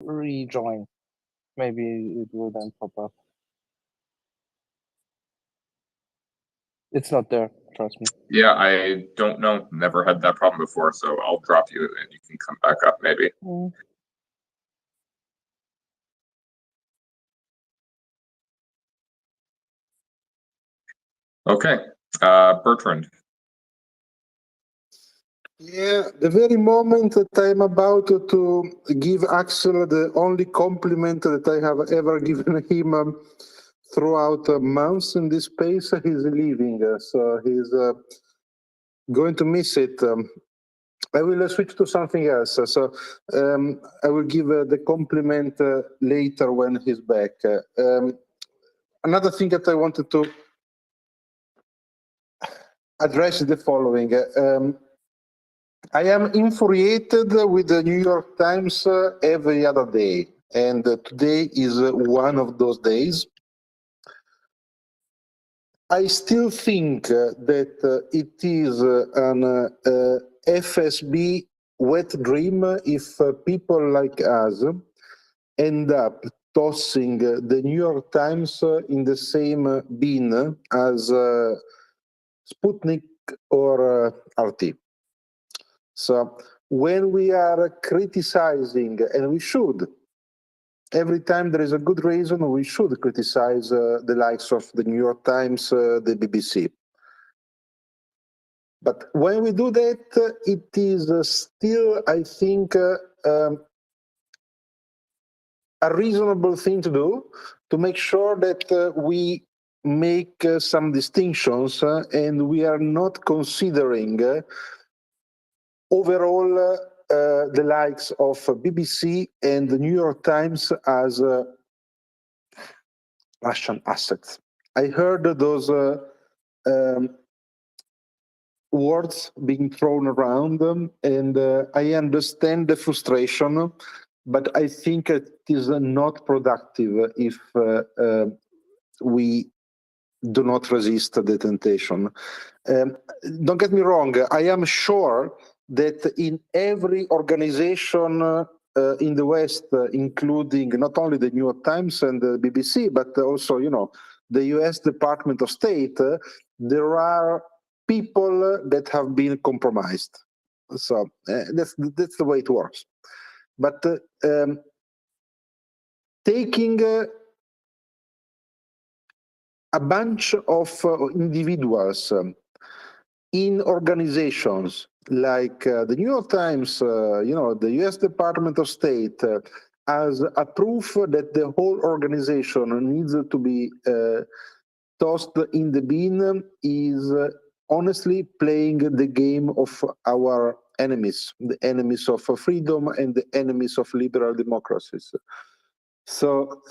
rejoin. Maybe it will then pop up. It's not there, trust me. Yeah, I don't know. Never had that problem before, so I'll drop you and you can come back up maybe. Okay, Bertrand. Yeah, the very moment that I'm about to give Axel the only compliment that I have ever given him throughout months in this space, he's leaving. So he's going to miss it. I will switch to something else. So I will give the compliment later when he's back. Another thing that I wanted to address is the following. I am infuriated with the New York Times every other day, and today is one of those days. I still think that it is an FSB wet dream if people like us end up tossing the New York Times in the same bin as Sputnik or RT. So when we are criticizing, and we should, every time there is a good reason, we should criticize the likes of the New York Times, the BBC. But when we do that, it is still, I think, a reasonable thing to do to make sure that we make some distinctions and we are not considering overall the likes of BBC and the New York Times as Russian assets. I heard those words being thrown around, and I understand the frustration, but I think it is not productive if we do not resist the temptation. Don't get me wrong, I am sure that in every organization in the West, including not only the New York Times and the BBC, but also, you know, the US Department of State, there are people that have been compromised. So that's the way it works. But taking a bunch of individuals in organizations like the New York Times, you know, the U.S. Department of State, as a proof that the whole organization needs to be tossed in the bin is honestly playing the game of our enemies, the enemies of freedom and the enemies of liberal democracies. So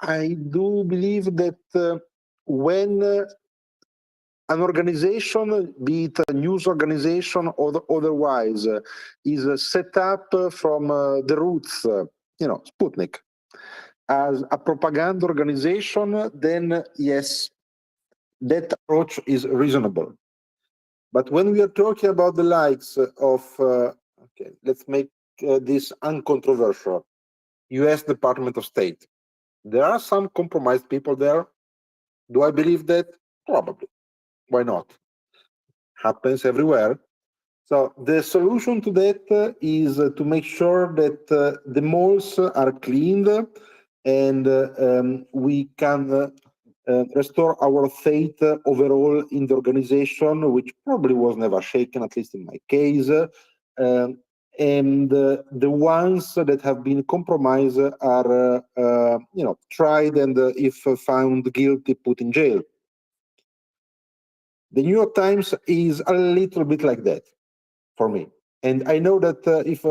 I do believe that when an organization, be it a news organization or otherwise, is set up from the roots, you know, Sputnik, as a propaganda organization, then yes, that approach is reasonable. But when we are talking about the likes of, okay, let's make this uncontroversial, US Department of State, there are some compromised people there. Do I believe that? Probably. Why not? Happens everywhere. So the solution to that is to make sure that the malls are cleaned and we can restore our faith overall in the organization, which probably was never shaken, at least in my case. And the ones that have been compromised are, you know, tried and if found guilty, put in jail. The New York Times is a little bit like that for me. And I know that if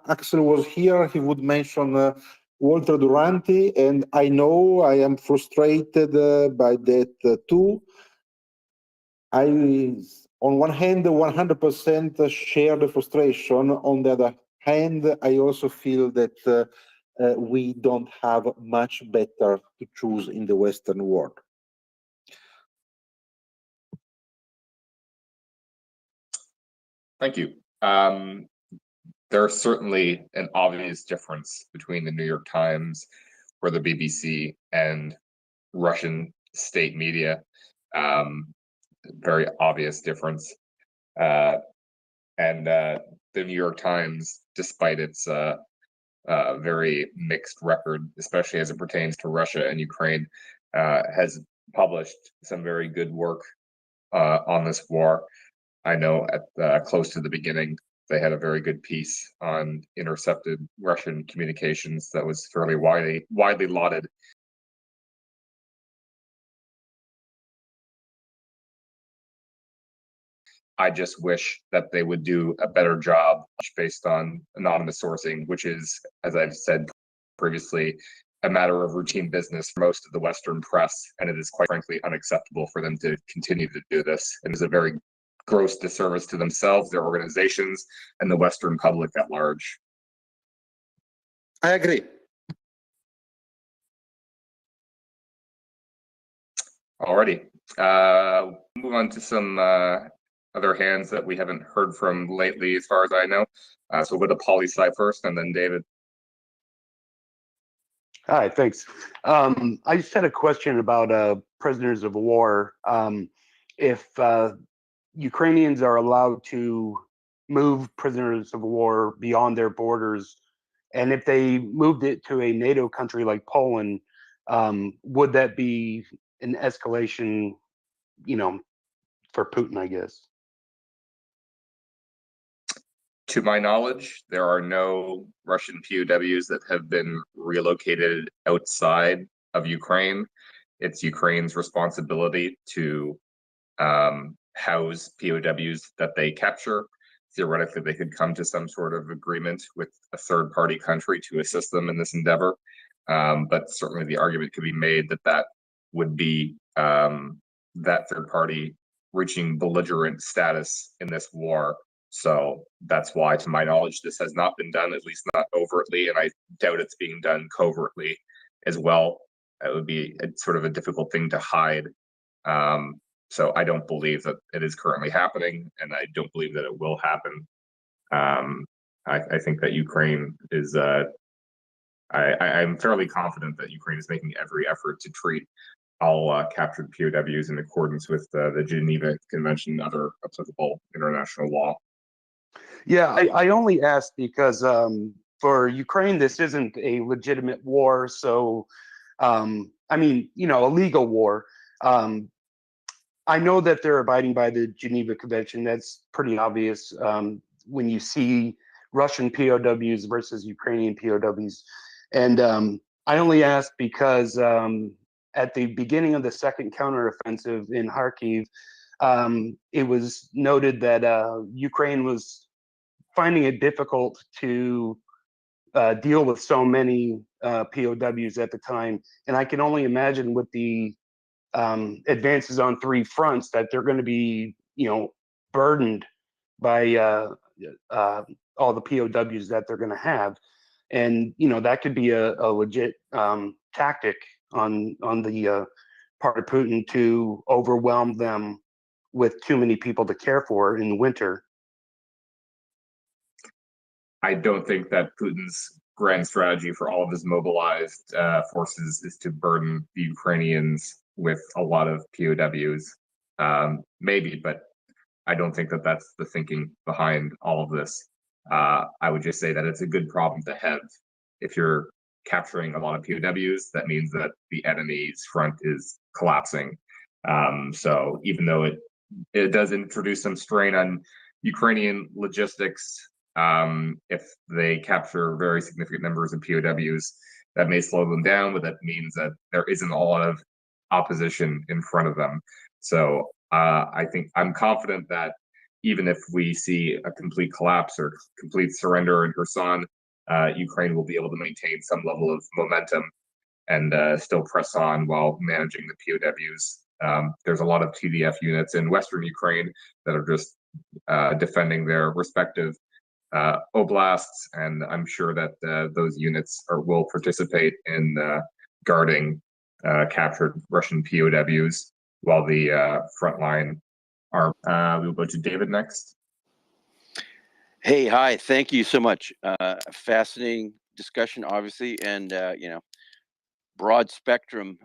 Axel was here, he would mention Walter Duranty, and I know I am frustrated by that too. I, on one hand, 100% share the frustration. On the other hand, I also feel that we don't have much better to choose in the Western world. Thank you. There's certainly an obvious difference between the New York Times or the BBC and Russian state media. Very obvious difference. And the New York Times, despite its very mixed record, especially as it pertains to Russia and Ukraine, has published some very good work on this war. I know at close to the beginning, they had a very good piece on intercepted Russian communications that was fairly widely lauded. I just wish that they would do a better job based on anonymous sourcing, which is, as I've said previously, a matter of routine business for most of the Western press, and it is quite frankly unacceptable for them to continue to do this. It is a very gross disservice to themselves, their organizations, and the Western public at large. I agree. Alrighty, move on to some other hands that we haven't heard from lately, as far as I know. So we'll go to poli-sci first, and then David. Hi, thanks. I just had a question about prisoners of war. If Ukrainians are allowed to move prisoners of war beyond their borders, and if they moved it to a NATO country like Poland, would that be an escalation, for Putin, I guess? To my knowledge, there are no Russian POWs that have been relocated outside of Ukraine. It's Ukraine's responsibility to house POWs that they capture. Theoretically, they could come to some sort of agreement with a third-party country to assist them in this endeavor. But certainly the argument could be made that that would be that third party reaching belligerent status in this war. So that's why, to my knowledge, this has not been done, at least not overtly, and I doubt it's being done covertly as well. It would be sort of a difficult thing to hide. So I don't believe that it is currently happening, and I don't believe that it will happen. I think that Ukraine is, I'm fairly confident that Ukraine is making every effort to treat all captured POWs in accordance with the Geneva Convention and other applicable international law. Yeah, I only asked because for Ukraine, this isn't a legitimate war. So, I mean, a legal war. I know that they're abiding by the Geneva Convention. That's pretty obvious when you see Russian POWs versus Ukrainian POWs. And I only asked because at the beginning of the second counteroffensive in Kharkiv, it was noted that Ukraine was finding it difficult to deal with so many POWs at the time. And I can only imagine with the advances on three fronts that they're going to be, burdened by all the POWs that they're going to have. And, that could be a legit tactic on the part of Putin to overwhelm them with too many people to care for in the winter. I don't think that Putin's grand strategy for all of his mobilized forces is to burden the Ukrainians with a lot of POWs. Maybe, but I don't think that that's the thinking behind all of this. I would just say that it's a good problem to have. If you're capturing a lot of POWs, that means that the enemy's front is collapsing. So even though it does introduce some strain on Ukrainian logistics, if they capture very significant numbers of POWs, that may slow them down, but that means that there isn't a lot of opposition in front of them. So I think I'm confident that even if we see a complete collapse or complete surrender in Kherson, Ukraine will be able to maintain some level of momentum and still press on while managing the POWs. There's a lot of TDF units in Western Ukraine that are just defending their respective oblasts, and I'm sure that those units will participate in guarding captured Russian POWs while the front line are. We'll go to David next. Hey, hi. Thank you so much. Fascinating discussion, obviously, and broad spectrum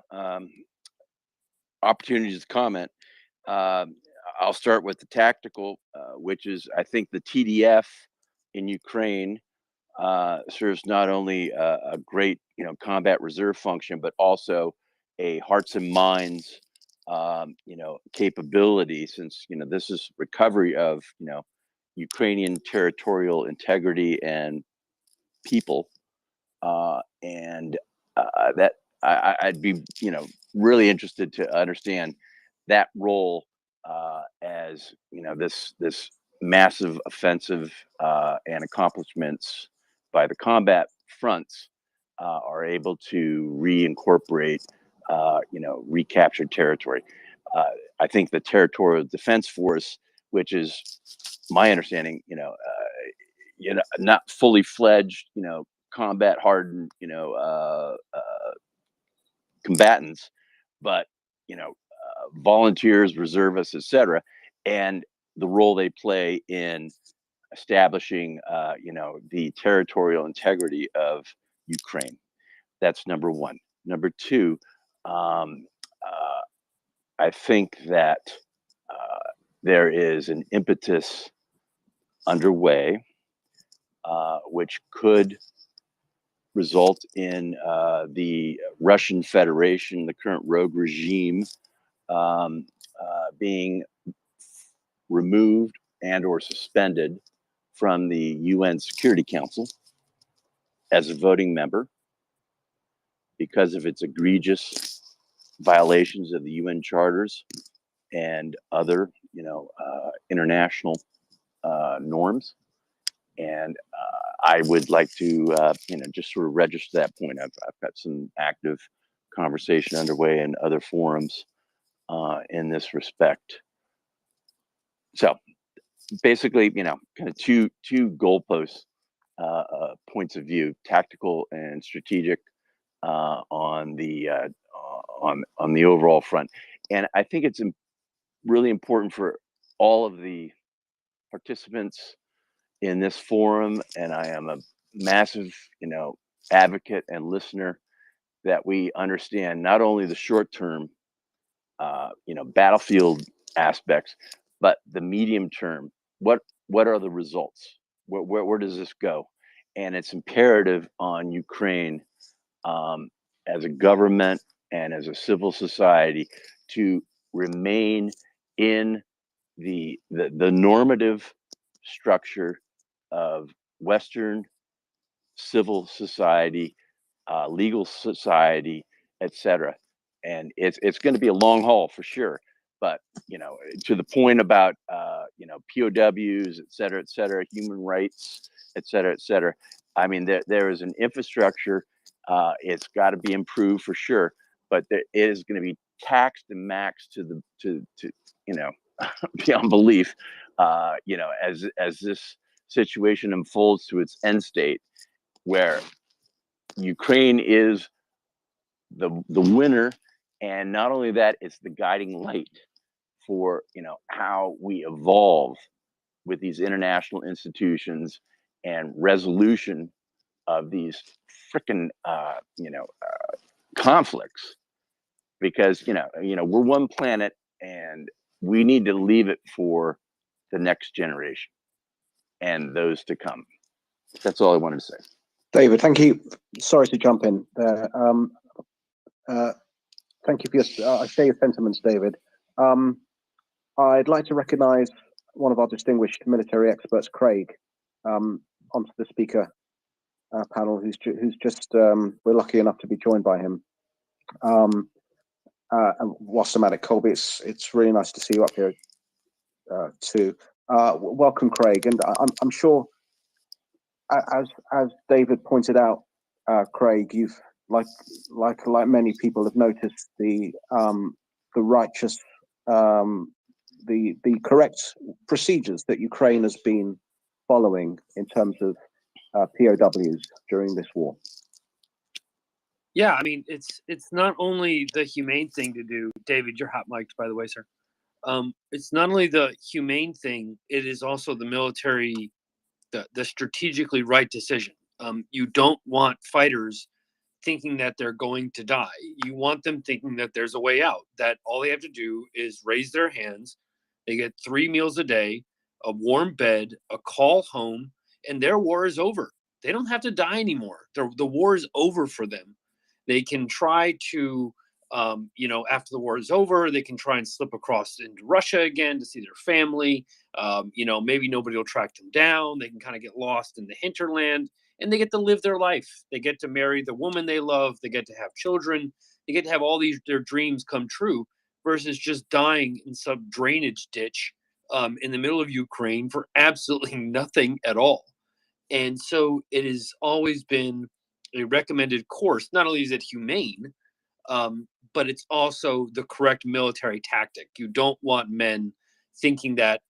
opportunities to comment. I'll start with the tactical, which is I think the TDF in Ukraine serves not only a great combat reserve function, but also a hearts and minds capability, since this is recovery of Ukrainian territorial integrity and people, and that I'd be really interested to understand that role as this massive offensive and accomplishments by the combat fronts are able to reincorporate recaptured territory. I think the Territorial Defense Force, which is my understanding, not fully fledged, combat hardened, combatants, but volunteers, reservists, etc., and the role they play in establishing, the territorial integrity of Ukraine. That's number one. Number two, I think that there is an impetus underway which could result in the Russian Federation, the current rogue regime, being removed and or suspended from the UN Security Council as a voting member because of its egregious violations of the UN charters and other, international norms. And I would like to, just sort of register that point. I've got some active conversation underway in other forums in this respect. So basically, kind of two goalposts, points of view, tactical and strategic, on the overall front. And I think it's really important for all of the participants in this forum, and I am a massive, advocate and listener, that we understand not only the short-term, battlefield aspects, but the medium term. What are the results? Where does this go? And it's imperative on Ukraine, as a government and as a civil society, to remain in the normative structure of Western civil society, legal society, etc. And it's going to be a long haul for sure. But to the point about POWs, et cetera, human rights, et cetera. I mean, there is an infrastructure. It's got to be improved for sure, but there is going to be taxed and maxed to beyond belief. As this situation unfolds to its end state, where Ukraine is the winner, and not only that, it's the guiding light for how we evolve with these international institutions and resolution of these freaking conflicts, because we're one planet and we need to leave it for the next generation and those to come. That's all I wanted to say. David, thank you. Sorry to jump in there. Thank you for I share your sentiments, David. I'd like to recognise one of our distinguished military experts, Craig, onto the speaker panel, who's just we're lucky enough to be joined by him. And whilst I'm at it, Colby, it's really nice to see you up here too. Welcome, Craig, and I'm sure, as David pointed out, Craig, you've like many people have noticed the righteous, the correct procedures that Ukraine has been following in terms of POWs during this war. Yeah, I mean, it's not only the humane thing to do. David, you're hot mic'd, by the way, sir. It's not only the humane thing; it is also the military the strategically right decision. You don't want fighters thinking that they're going to die. You want them thinking that there's a way out, that all they have to do is raise their hands. They get 3 meals a day, a warm bed, a call home, and their war is over. They don't have to die anymore. The war is over for them. They can try to, after the war is over, they can try and slip across into Russia again to see their family. Maybe nobody will track them down. They can kind of get lost in the hinterland, and they get to live their life. They get to marry the woman they love. They get to have children. They get to have all their dreams come true, versus just dying in some drainage ditch in the middle of Ukraine for absolutely nothing at all. And so it has always been a recommended course. Not only is it humane, but it's also the correct military tactic. You don't want men thinking that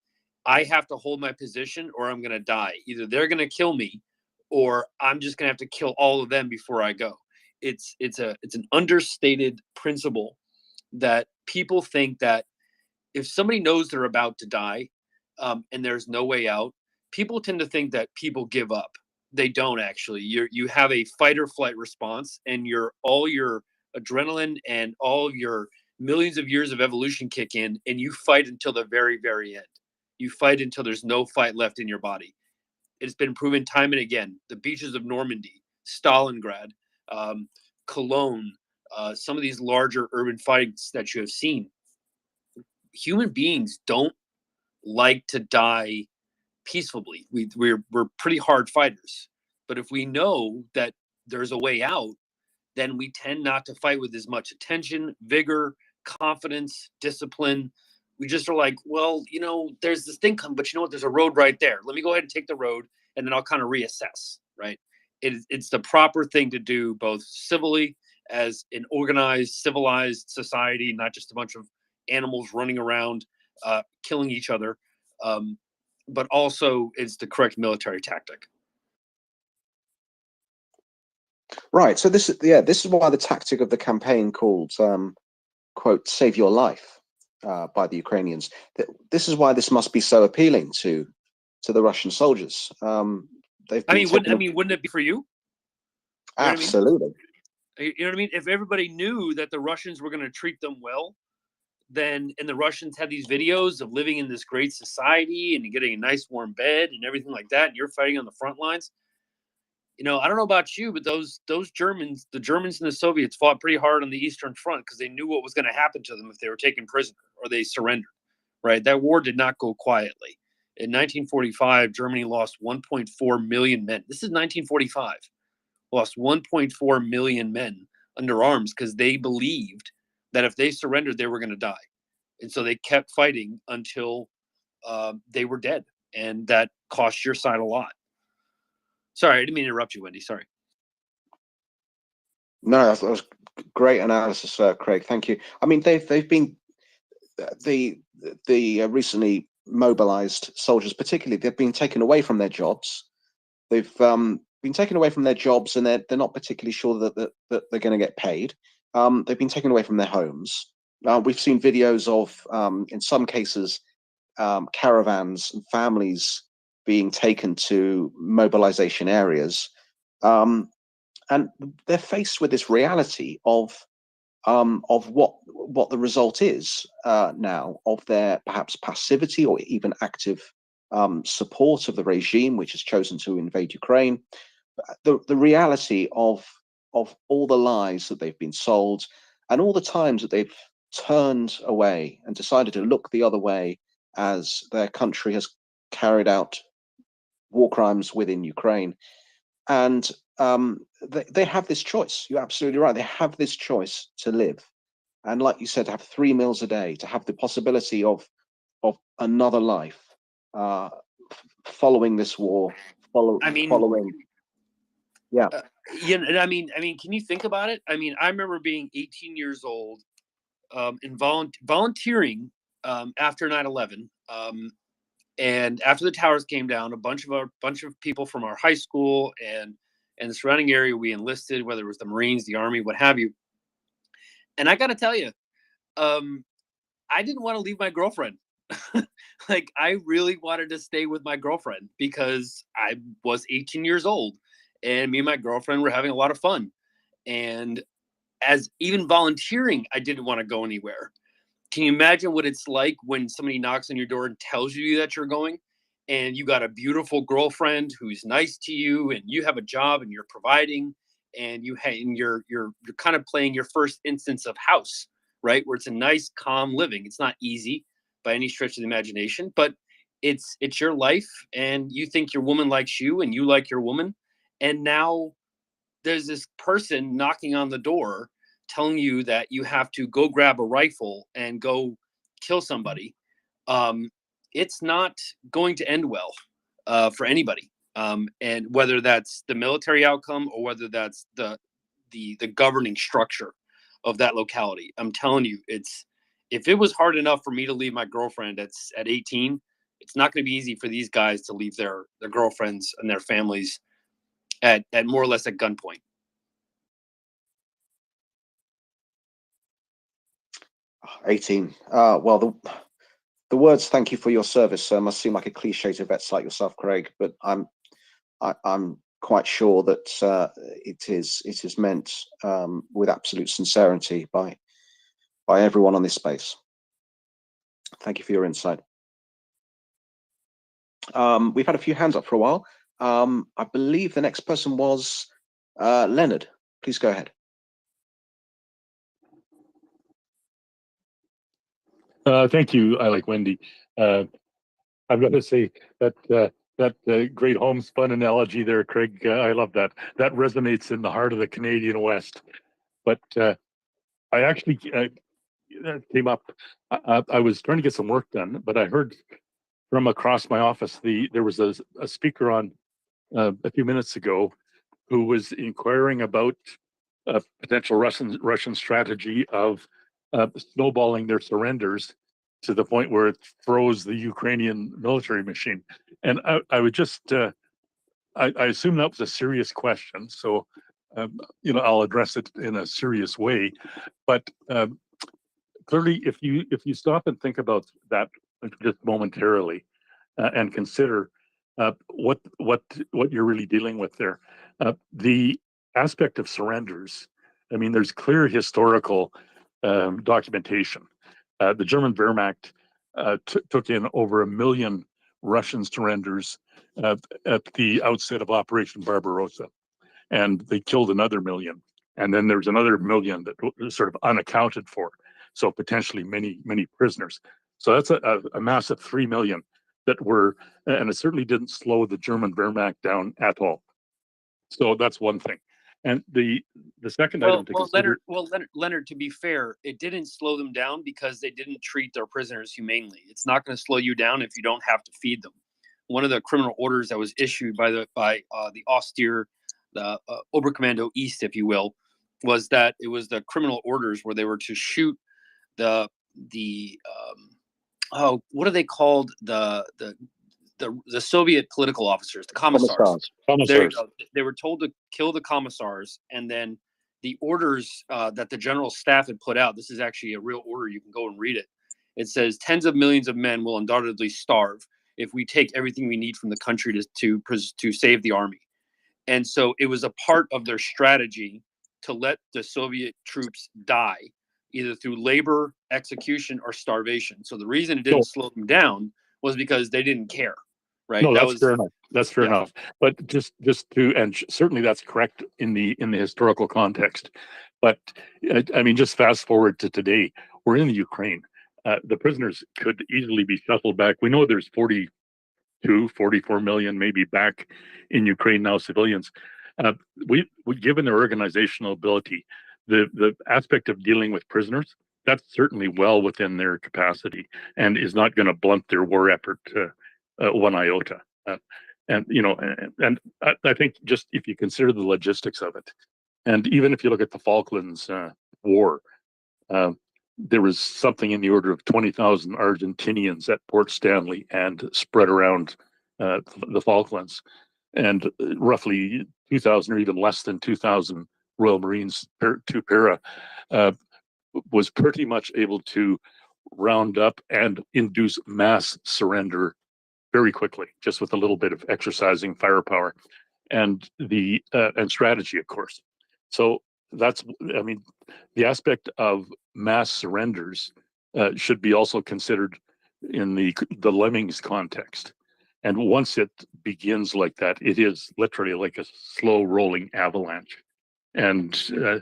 I have to hold my position or I'm going to die. Either they're going to kill me or I'm just going to have to kill all of them before I go. It's an understated principle that people think that if somebody knows they're about to die and there's no way out, people tend to think that people give up. They don't actually. You have a fight or flight response, and all your adrenaline and all your millions of years of evolution kick in, and you fight until the very, very end. You fight until there's no fight left in your body. It's been proven time and again. The beaches of Normandy, Stalingrad, Cologne, some of these larger urban fights that you have seen. Human beings don't like to die peacefully. We're pretty hard fighters, but if we know that there's a way out, then we tend not to fight with as much attention, vigor, confidence, discipline. We just are like, well, there's this thing coming, but you know what? There's a road right there. Let me go ahead and take the road, and then I'll kind of reassess. Right? It's the proper thing to do, both civilly as an organized, civilized society, not just a bunch of animals running around killing each other. But also it's the correct military tactic. Right. So this is why the tactic of the campaign called quote "Save Your Life" by the Ukrainians. This is why this must be so appealing to the Russian soldiers. Wouldn't it be for you? Absolutely. You know what I mean? If everybody knew that the Russians were going to treat them well, and the Russians had these videos of living in this great society and getting a nice warm bed and everything like that, and you're fighting on the front lines. I don't know about you, but those Germans, the Germans and the Soviets, fought pretty hard on the Eastern Front because they knew what was going to happen to them if they were taken prisoner or they surrendered. Right? That war did not go quietly. In 1945, Germany lost 1.4 million men. This is 1945. Lost 1.4 million men under arms because they believed that if they surrendered, they were going to die. And so they kept fighting until they were dead. And that cost your side a lot. Sorry, I didn't mean to interrupt you, Wendy. Sorry. No, that was great analysis, Craig. Thank you. I mean, they've been the recently mobilized soldiers, particularly, they've been taken away from their jobs. They've been taken away from their jobs, and they're not particularly sure that they're going to get paid. They've been taken away from their homes. We've seen videos of, in some cases, caravans and families being taken to mobilization areas, and they're faced with this reality of what the result is now of their perhaps passivity or even active support of the regime which has chosen to invade Ukraine. The reality of all the lies that they've been sold, and all the times that they've turned away and decided to look the other way as their country has carried out war crimes within Ukraine. And they have this choice. You're absolutely right. They have this choice to live. And like you said, to have 3 meals a day, to have the possibility of another life following this war, following. Yeah. I mean, can you think about it? I mean, I remember being 18 years old and volunteering after 9/11. And after the towers came down, a bunch of people from our high school and the surrounding area, we enlisted, whether it was the Marines, the Army, what have you. And I got to tell you, I didn't want to leave my girlfriend. Like, I really wanted to stay with my girlfriend because I was 18 years old and me and my girlfriend were having a lot of fun. And as even volunteering, I didn't want to go anywhere. Can you imagine what it's like when somebody knocks on your door and tells you that you're going, and you got a beautiful girlfriend who's nice to you, and you have a job and you're providing, and you're kind of playing your first instance of house, right? Where it's a nice, calm living. It's not easy by any stretch of the imagination, but it's your life, and you think your woman likes you, and you like your woman, and now there's this person knocking on the door telling you that you have to go grab a rifle and go kill somebody. It's not going to end well for anybody. And whether that's the military outcome or whether that's the governing structure of that locality, I'm telling you, if it was hard enough for me to leave my girlfriend at 18, it's not going to be easy for these guys to leave their girlfriends and their families at more or less at gunpoint. 18. Well, the words "thank you for your service" must seem like a cliche to vets like yourself, Craig, but I'm quite sure that it is meant with absolute sincerity by everyone on this space. Thank you for your insight. We've had a few hands up for a while. I believe the next person was Leonard. Please go ahead. Thank you. I like Wendy. I've got to say that that great homespun analogy there, Craig. I love that. That resonates in the heart of the Canadian West. But I actually came up. I was trying to get some work done, but I heard from across my office there was a speaker on a few minutes ago who was inquiring about a potential Russian strategy of snowballing their surrenders to the point where it froze the Ukrainian military machine. And I would just, I assume that was a serious question. So, I'll address it in a serious way. But clearly, if you stop and think about that just momentarily and consider what you're really dealing with there, the aspect of surrenders. I mean, there's clear historical documentation. The German Wehrmacht took in over 1 million Russian surrenders at the outset of Operation Barbarossa, and they killed another 1 million. And then there's another 1 million that was sort of unaccounted for. So potentially many prisoners. So that's a massive 3 million that were, and it certainly didn't slow the German Wehrmacht down at all. So that's one thing. And the second item to consider. Leonard, to be fair, it didn't slow them down because they didn't treat their prisoners humanely. It's not going to slow you down if you don't have to feed them. One of the criminal orders that was issued by the austere, the Oberkommando East, if you will, was that it was the criminal orders where they were to shoot the what are they called, the Soviet political officers, the commissars. There you go. They were told to kill the commissars, and then the orders that the general staff had put out. This is actually a real order. You can go and read it. It says tens of millions of men will undoubtedly starve if we take everything we need from the country to save the army. And so it was a part of their strategy to let the Soviet troops die, either through labor, execution, or starvation. So the reason it didn't slow them down was because they didn't care. Right. No, that's fair enough. That's fair enough. But just to, and certainly that's correct in the historical context. But I mean, just fast forward to today, we're in the Ukraine. The prisoners could easily be shuttled back. We know there's 44 million maybe back in Ukraine now, civilians. We given their organizational ability, the aspect of dealing with prisoners, that's certainly well within their capacity and is not going to blunt their war effort one iota. And I think just if you consider the logistics of it, and even if you look at the Falklands War, there was something in the order of 20,000 Argentinians at Port Stanley and spread around the Falklands, and roughly 2,000 or even less than 2,000 Royal Marines to Para was pretty much able to round up and induce mass surrender very quickly, just with a little bit of exercising firepower and strategy, of course. So that's, I mean, the aspect of mass surrenders should be also considered in the lemmings context. And once it begins like that, it is literally like a slow rolling avalanche. And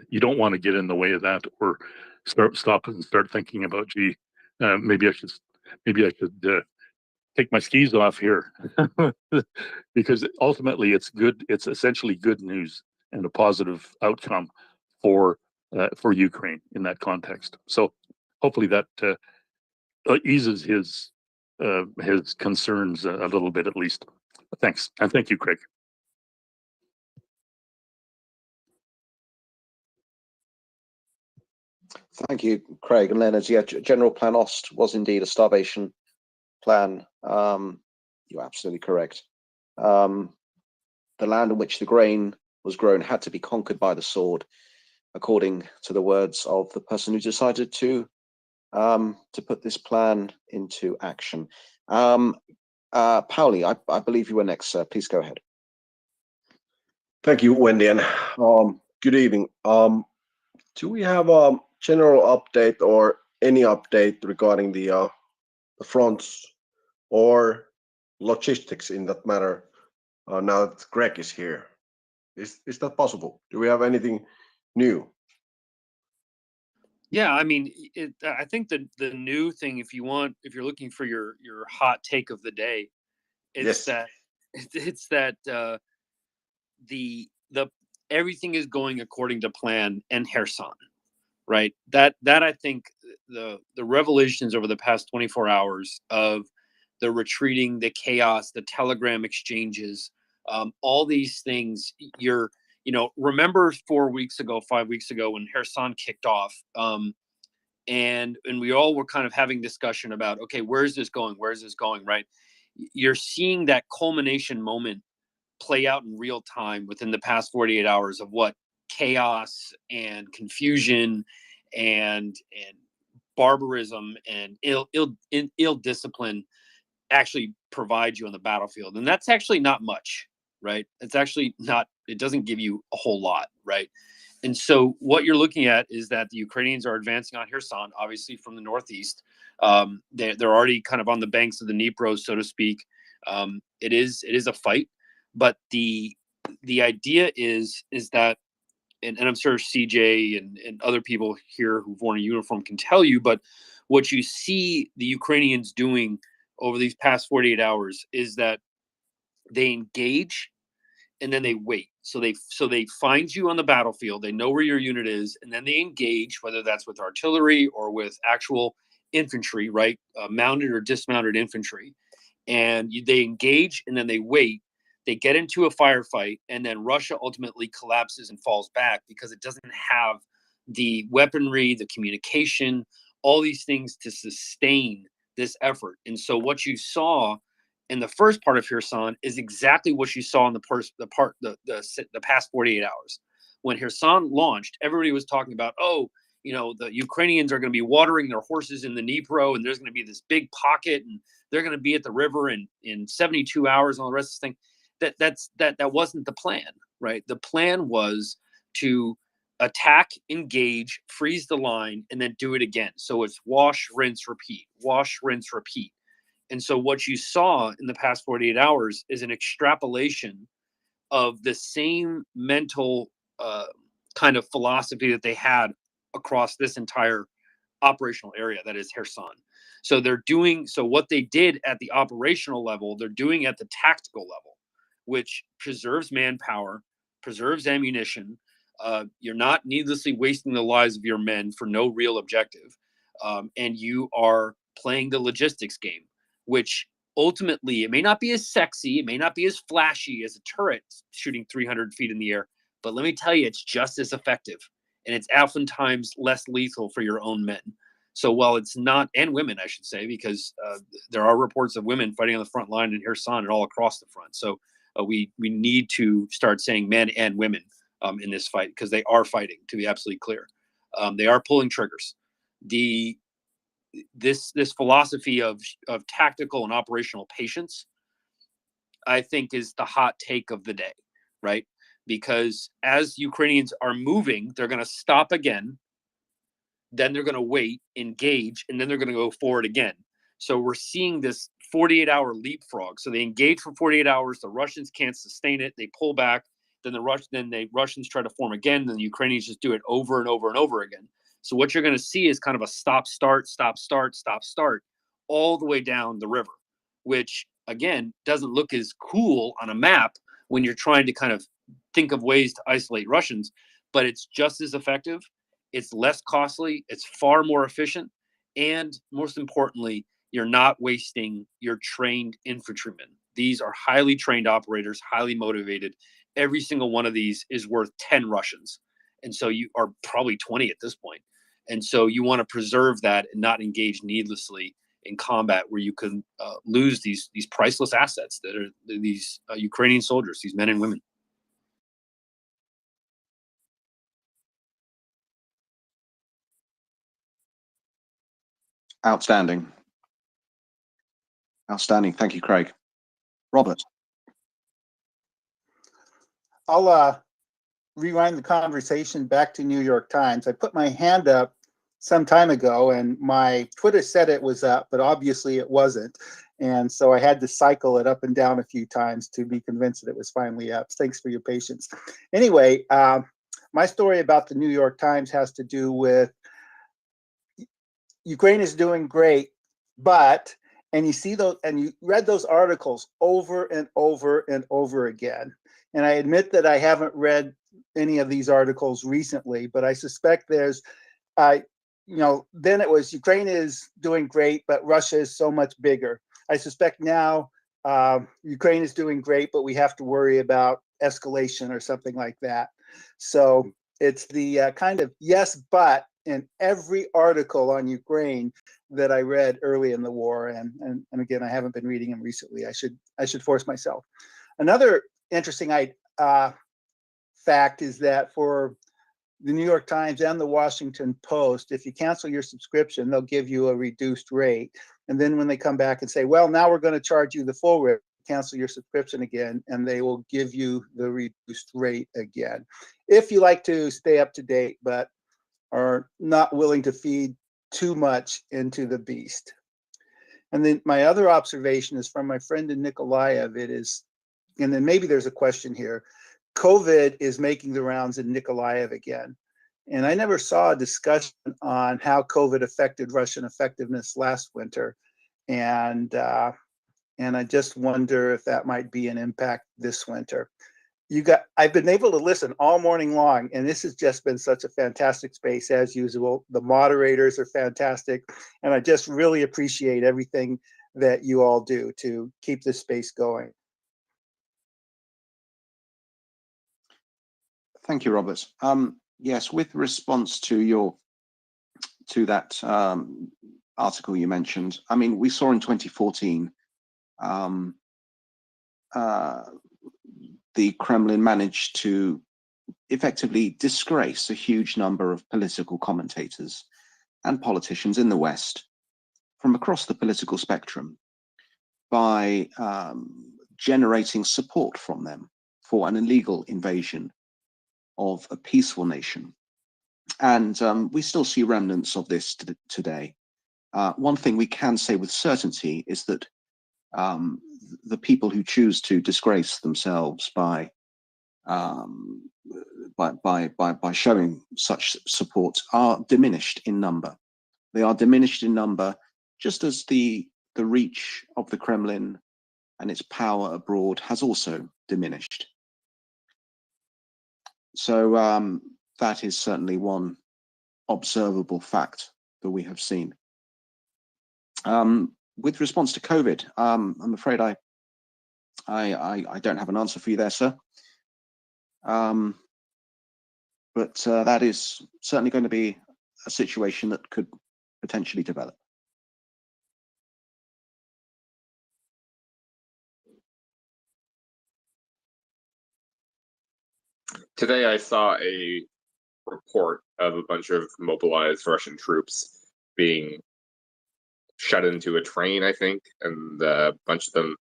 you don't want to get in the way of that or stop and start thinking about, gee, maybe I should take my skis off here. Because ultimately it's good. It's essentially good news and a positive outcome for Ukraine in that context. So hopefully that eases his concerns a little bit, at least. Thanks, and thank you, Craig. Thank you, Craig and Leonard. Yeah, General Plan Ost was indeed a starvation plan. You're absolutely correct. The land on which the grain was grown had to be conquered by the sword, according to the words of the person who decided to put this plan into action. Pauli, I believe you were next, sir. Please go ahead. Thank you, Wendy, and good evening. Do we have a general update or any update regarding the fronts or logistics in that matter now that Greg is here? Is that possible? Do we have anything new? Yeah, I mean, I think the new thing, if you're looking for your hot take of the day, it's that the everything is going according to plan in Kherson, right? That I think the revelations over the past 24 hours of the retreating, the chaos, the telegram exchanges, all these things. Remember 5 weeks ago when Kherson kicked off, and we all were kind of having discussion about, okay, where's this going, right? You're seeing that culmination moment play out in real time within the past 48 hours of what chaos and confusion and barbarism and ill discipline actually provide you on the battlefield. And that's actually not much, right? It's actually not, it doesn't give you a whole lot, right? And so what you're looking at is that the Ukrainians are advancing on Kherson, obviously from the northeast. They're already kind of on the banks of the Dnipro, so to speak. It is a fight, but the idea is that, and I'm sure CJ and other people here who've worn a uniform can tell you, but what you see the Ukrainians doing over these past 48 hours is that they engage and then they wait. So they find you on the battlefield. They know where your unit is, and then they engage, whether that's with artillery or with actual infantry, right? Mounted or dismounted infantry. And they engage and then they wait. They get into a firefight, and then Russia ultimately collapses and falls back because it doesn't have the weaponry, the communication, all these things to sustain this effort. And so what you saw in the first part of Kherson is exactly what you saw in the past 48 hours. When Kherson launched, everybody was talking about, the Ukrainians are going to be watering their horses in the Dnipro, and there's going to be this big pocket, and they're going to be at the river in 72 hours and all the rest of this thing. That wasn't the plan, right? The plan was to attack, engage, freeze the line, and then do it again. So it's wash, rinse, repeat, wash, rinse, repeat. And so what you saw in the past 48 hours is an extrapolation of the same mental kind of philosophy that they had across this entire operational area, that is Kherson. So what they did at the operational level, they're doing at the tactical level, which preserves manpower, preserves ammunition. You're not needlessly wasting the lives of your men for no real objective. And you are playing the logistics game, which ultimately, it may not be as sexy, it may not be as flashy as a turret shooting 300 feet in the air, but let me tell you, it's just as effective. And it's oftentimes less lethal for your own men. So while it's not, and women, I should say, because there are reports of women fighting on the front line in Kherson and all across the front. So we need to start saying men and women in this fight, because they are fighting, to be absolutely clear. They are pulling triggers. The this philosophy of tactical and operational patience, I think, is the hot take of the day, right? Because as Ukrainians are moving, they're going to stop again, then they're going to wait, engage, and then they're going to go forward again. So we're seeing this 48-hour leapfrog. So they engage for 48 hours. The Russians can't sustain it. They pull back. Then the Russians try to form again. Then the Ukrainians just do it over and over and over again. So what you're going to see is kind of a stop, start, all the way down the river, which, again, doesn't look as cool on a map when you're trying to kind of think of ways to isolate Russians, but it's just as effective. It's less costly. It's far more efficient. And most importantly, you're not wasting your trained infantrymen. These are highly trained operators, highly motivated. Every single one of these is worth 10 Russians. And so you are probably 20 at this point. And so you want to preserve that and not engage needlessly in combat where you can lose these priceless assets that are these Ukrainian soldiers, these men and women. Outstanding. Outstanding. Thank you, Craig. Robert. I'll rewind the conversation back to New York Times. I put my hand up some time ago and my Twitter said it was up, but obviously it wasn't. And so I had to cycle it up and down a few times to be convinced that it was finally up. Thanks for your patience. Anyway, my story about the New York Times has to do with Ukraine is doing great, but, and you see those, and you read those articles over and over and over again. And I admit that I haven't read any of these articles recently, but I suspect there's, then it was Ukraine is doing great, but Russia is so much bigger. I suspect now Ukraine is doing great, but we have to worry about escalation or something like that. So it's the kind of yes, but in every article on Ukraine that I read early in the war. And again, I haven't been reading them recently. I should force myself. Another interesting fact is that for the New York Times and the Washington Post, if you cancel your subscription, they'll give you a reduced rate. And then when they come back and say, well, now we're going to charge you the full rate, cancel your subscription again, and they will give you the reduced rate again. If you like to stay up to date, but are not willing to feed too much into the beast. And then my other observation is from my friend in Nikolaev. It is, and then maybe there's a question here, COVID is making the rounds in Nikolaev again. And I never saw a discussion on how COVID affected Russian effectiveness last winter. And I just wonder if that might be an impact this winter. I've been able to listen all morning long, and this has just been such a fantastic space as usual. The moderators are fantastic, and I just really appreciate everything that you all do to keep this space going. Thank you, Robert. Yes, with response to that article you mentioned, I mean, we saw in 2014 the Kremlin managed to effectively disgrace a huge number of political commentators and politicians in the West from across the political spectrum by generating support from them for an illegal invasion of a peaceful nation. And we still see remnants of this today. One thing we can say with certainty is that the people who choose to disgrace themselves by showing such support are diminished in number. They are diminished in number, just as the reach of the Kremlin and its power abroad has also diminished. So that is certainly one observable fact that we have seen. With response to COVID, I'm afraid I don't have an answer for you there, sir. But that is certainly going to be a situation that could potentially develop. Today I saw a report of a bunch of mobilized Russian troops being shut into a train, I think, and a bunch of them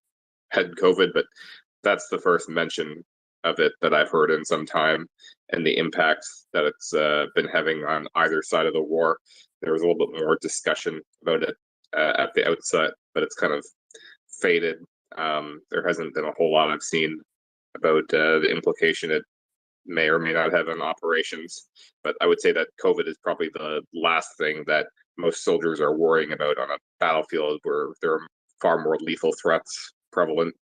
had COVID, but that's the first mention of it that I've heard in some time, and the impact that it's been having on either side of the war. There was a little bit more discussion about it at the outset, but it's kind of faded. There hasn't been a whole lot I've seen about the implication it may or may not have on operations. But I would say that COVID is probably the last thing that most soldiers are worrying about on a battlefield where there are far more lethal threats prevalent.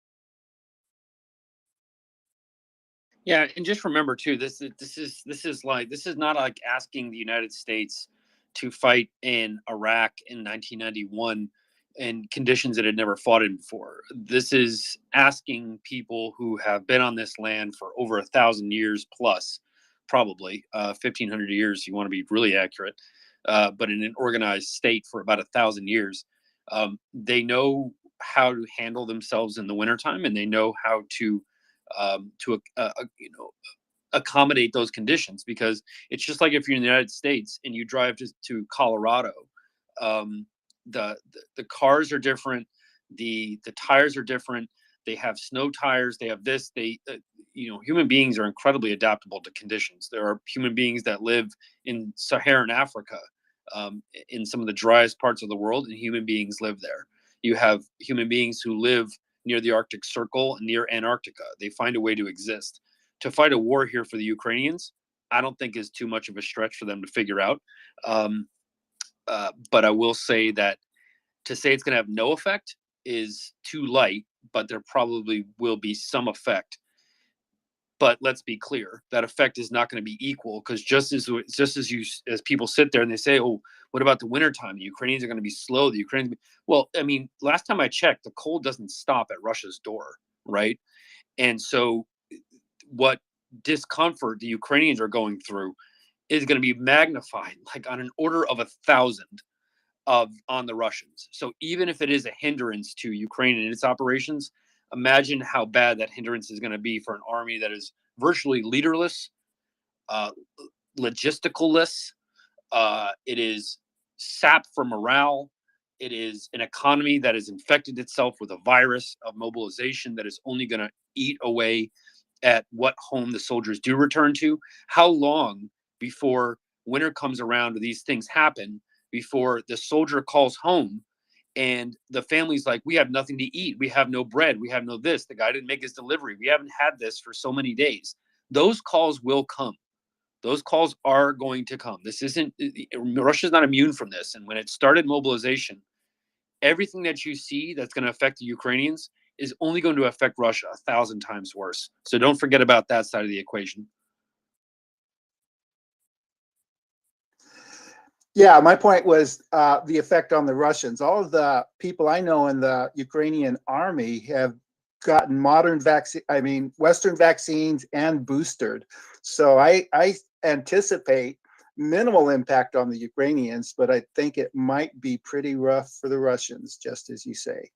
Yeah, and just remember too, this is not like asking the United States to fight in Iraq in 1991 in conditions that had never fought in before. This is asking people who have been on this land for over 1,000 years plus, probably 1,500 years. If you want to be really accurate, but in an organized state for about 1,000 years. They know how to handle themselves in the wintertime, and they know how to accommodate those conditions, because it's just like if you're in the United States and you drive to Colorado, the cars are different, the tires are different, they have snow tires, they have this, human beings are incredibly adaptable to conditions. There are human beings that live in Saharan Africa, in some of the driest parts of the world, and human beings live there. You have human beings who live near the Arctic Circle and near Antarctica. They find a way to exist. To fight a war here for the Ukrainians, I don't think is too much of a stretch for them to figure out. But I will say that to say it's going to have no effect is too light, but there probably will be some effect. But let's be clear, that effect is not going to be equal, because just as people sit there and they say, oh, what about the wintertime? The Ukrainians are going to be slow. Well, I mean, last time I checked, the cold doesn't stop at Russia's door, right? And so what discomfort the Ukrainians are going through is going to be magnified like on an order of 1,000 on the Russians. So even if it is a hindrance to Ukraine and its operations, imagine how bad that hindrance is going to be for an army that is virtually leaderless, logisticalless. It is sapped for morale. It is an economy that has infected itself with a virus of mobilization that is only going to eat away at what home the soldiers do return to. How long before winter comes around, these things happen, before the soldier calls home and the family's like, we have nothing to eat. We have no bread. We have no this. The guy didn't make his delivery. We haven't had this for so many days. Those calls will come. Those calls are going to come. Russia's not immune from this. And when it started mobilization, everything that you see that's going to affect the Ukrainians is only going to affect Russia 1,000 times worse. So don't forget about that side of the equation. Yeah, my point was the effect on the Russians. All of the people I know in the Ukrainian army have gotten Western vaccines and boosted. So I anticipate minimal impact on the Ukrainians, but I think it might be pretty rough for the Russians, just as you say.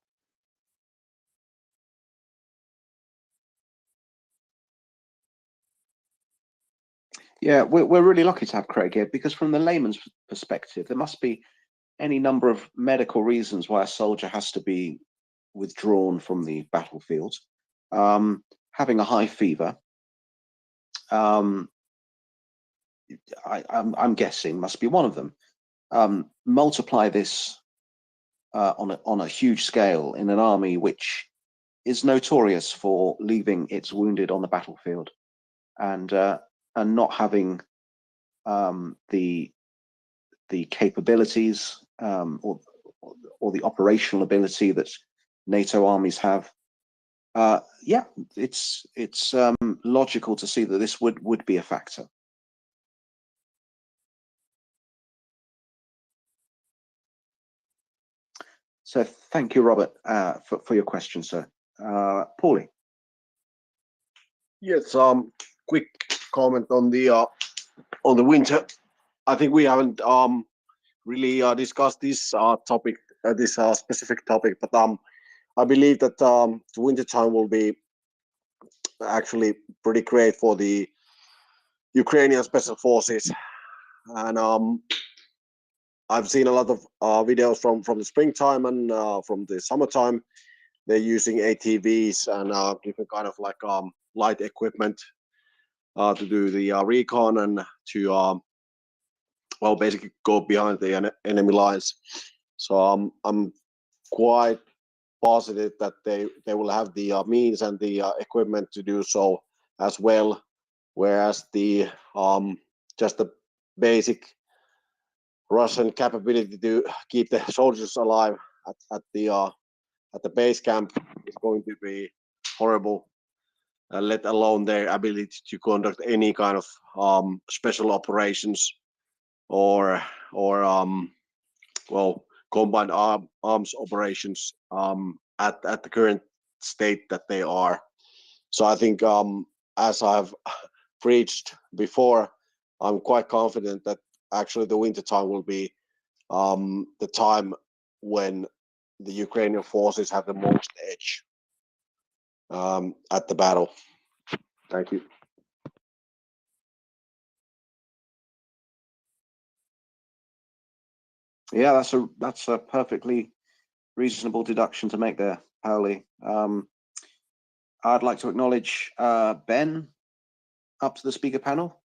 Yeah, we're really lucky to have Craig here, because from the layman's perspective, there must be any number of medical reasons why a soldier has to be withdrawn from the battlefield. Having a high fever, I'm guessing must be one of them. Multiply this on a huge scale in an army which is notorious for leaving its wounded on the battlefield, and not having the capabilities or the operational ability that NATO armies have. Yeah, it's logical to see that this would be a factor. So thank you, Robert, for your question, sir. Paulie. Yes, quick comment on the winter. I think we haven't really discussed this topic, this specific topic, but I believe that the winter time will be actually pretty great for the Ukrainian special forces, and I've seen a lot of videos from the springtime and from the summertime. They're using ATVs and different kind of like light equipment to do the recon and to well, basically go behind the enemy lines. So I'm quite positive that they will have the means and the equipment to do so as well. Whereas the just the basic Russian capability to keep the soldiers alive at the base camp is going to be horrible. Let alone their ability to conduct any kind of special operations or well, combined arms operations at the current state that they are. So I think as I've preached before, I'm quite confident that actually the winter time will be the time when the Ukrainian forces have the most edge at the battle. Thank you. Yeah, that's a perfectly reasonable deduction to make there, Pauli. I'd like to acknowledge Ben up to the speaker panel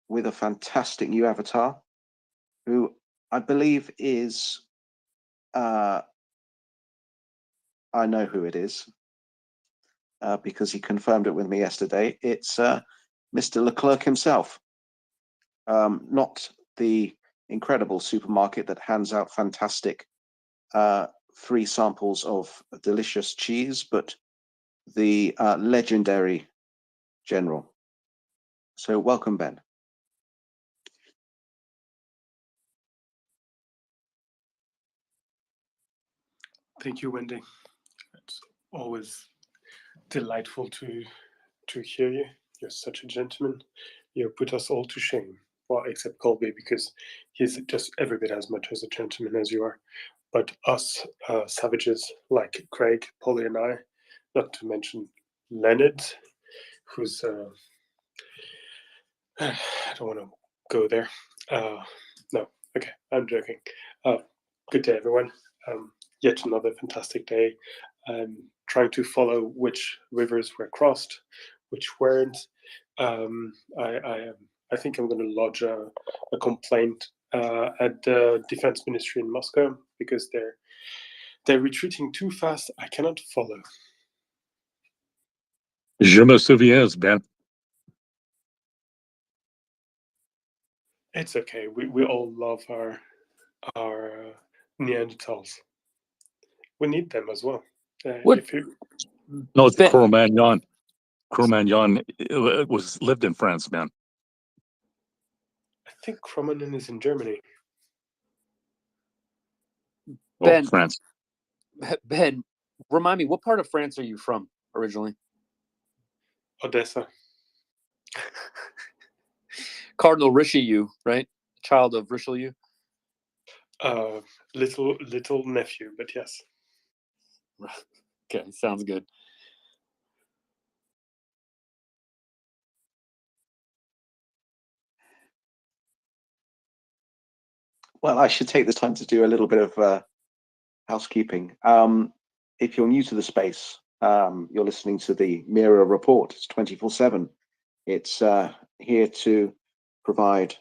with a fantastic new avatar, who I believe is, I know who it is because he confirmed it with me yesterday. It's Mr. Leclerc himself, not the incredible supermarket that hands out fantastic free samples of delicious cheese, but the legendary general. So welcome, Ben. Thank you, Wendy. It's always delightful to hear you. You're such a gentleman. You put us all to shame. Well, except Colby, because he's just every bit as much as a gentleman as you are. But us savages like Craig, Polly, and I, not to mention Leonard, who's I don't want to go there. No, okay, I'm joking. Good day, everyone. Yet another fantastic day. I'm trying to follow which rivers were crossed, which weren't. I think I'm going to lodge a complaint at the Defense Ministry in Moscow because they're retreating too fast. I cannot follow. Je me souviens, Ben. It's okay. We all love our Neanderthals. We need them as well. What? No, it's Ben- Cro-Magnon. Cro-Magnon lived in France, man. I think Cro-Magnon is in Germany. Ben, France. Ben, remind me, what part of France are you from originally? Odessa. Cardinal Richelieu, right? Child of Richelieu. Little nephew, but yes. Okay, sounds good. Well, I should take this time to do a little bit of housekeeping. If you're new to the space, you're listening to the MriyaReport. It's 24/7. It's here to provide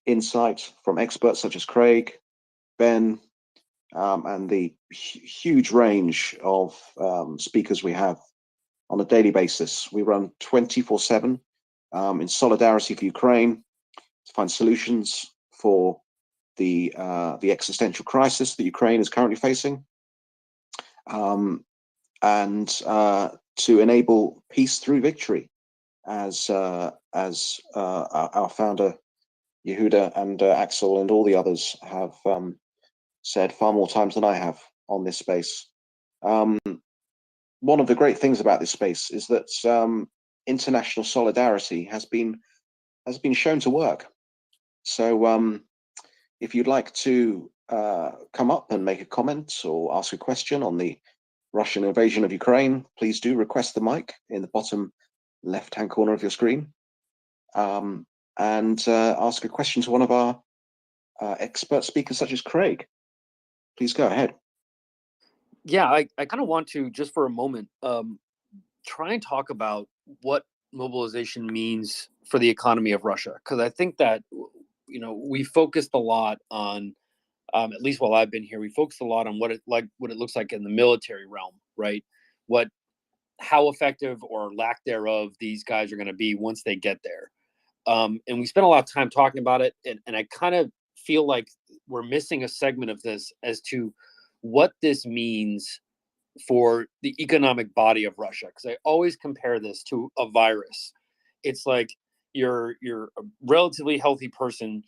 insight from experts such as Craig, Ben, and the huge range of speakers we have on a daily basis. We run 24/7 in solidarity for Ukraine to find solutions for the existential crisis that Ukraine is currently facing, and to enable peace through victory, as our founder Yehuda and Axel and all the others have said far more times than I have on this space. One of the great things about this space is that international solidarity has been shown to work. So if you'd like to come up and make a comment or ask a question on the Russian invasion of Ukraine, please do request the mic in the bottom left-hand corner of your screen, and ask a question to one of our expert speakers such as Craig. Please go ahead. Yeah, I kind of want to, just for a moment, try and talk about what mobilization means for the economy of Russia. Because I think that, we focused a lot on, at least while I've been here, we focused a lot on what it looks like in the military realm, right? How effective or lack thereof these guys are going to be once they get there. And we spent a lot of time talking about it. And I kind of feel like we're missing a segment of this as to what this means for the economic body of Russia. Because I always compare this to a virus. It's like you're a relatively healthy person.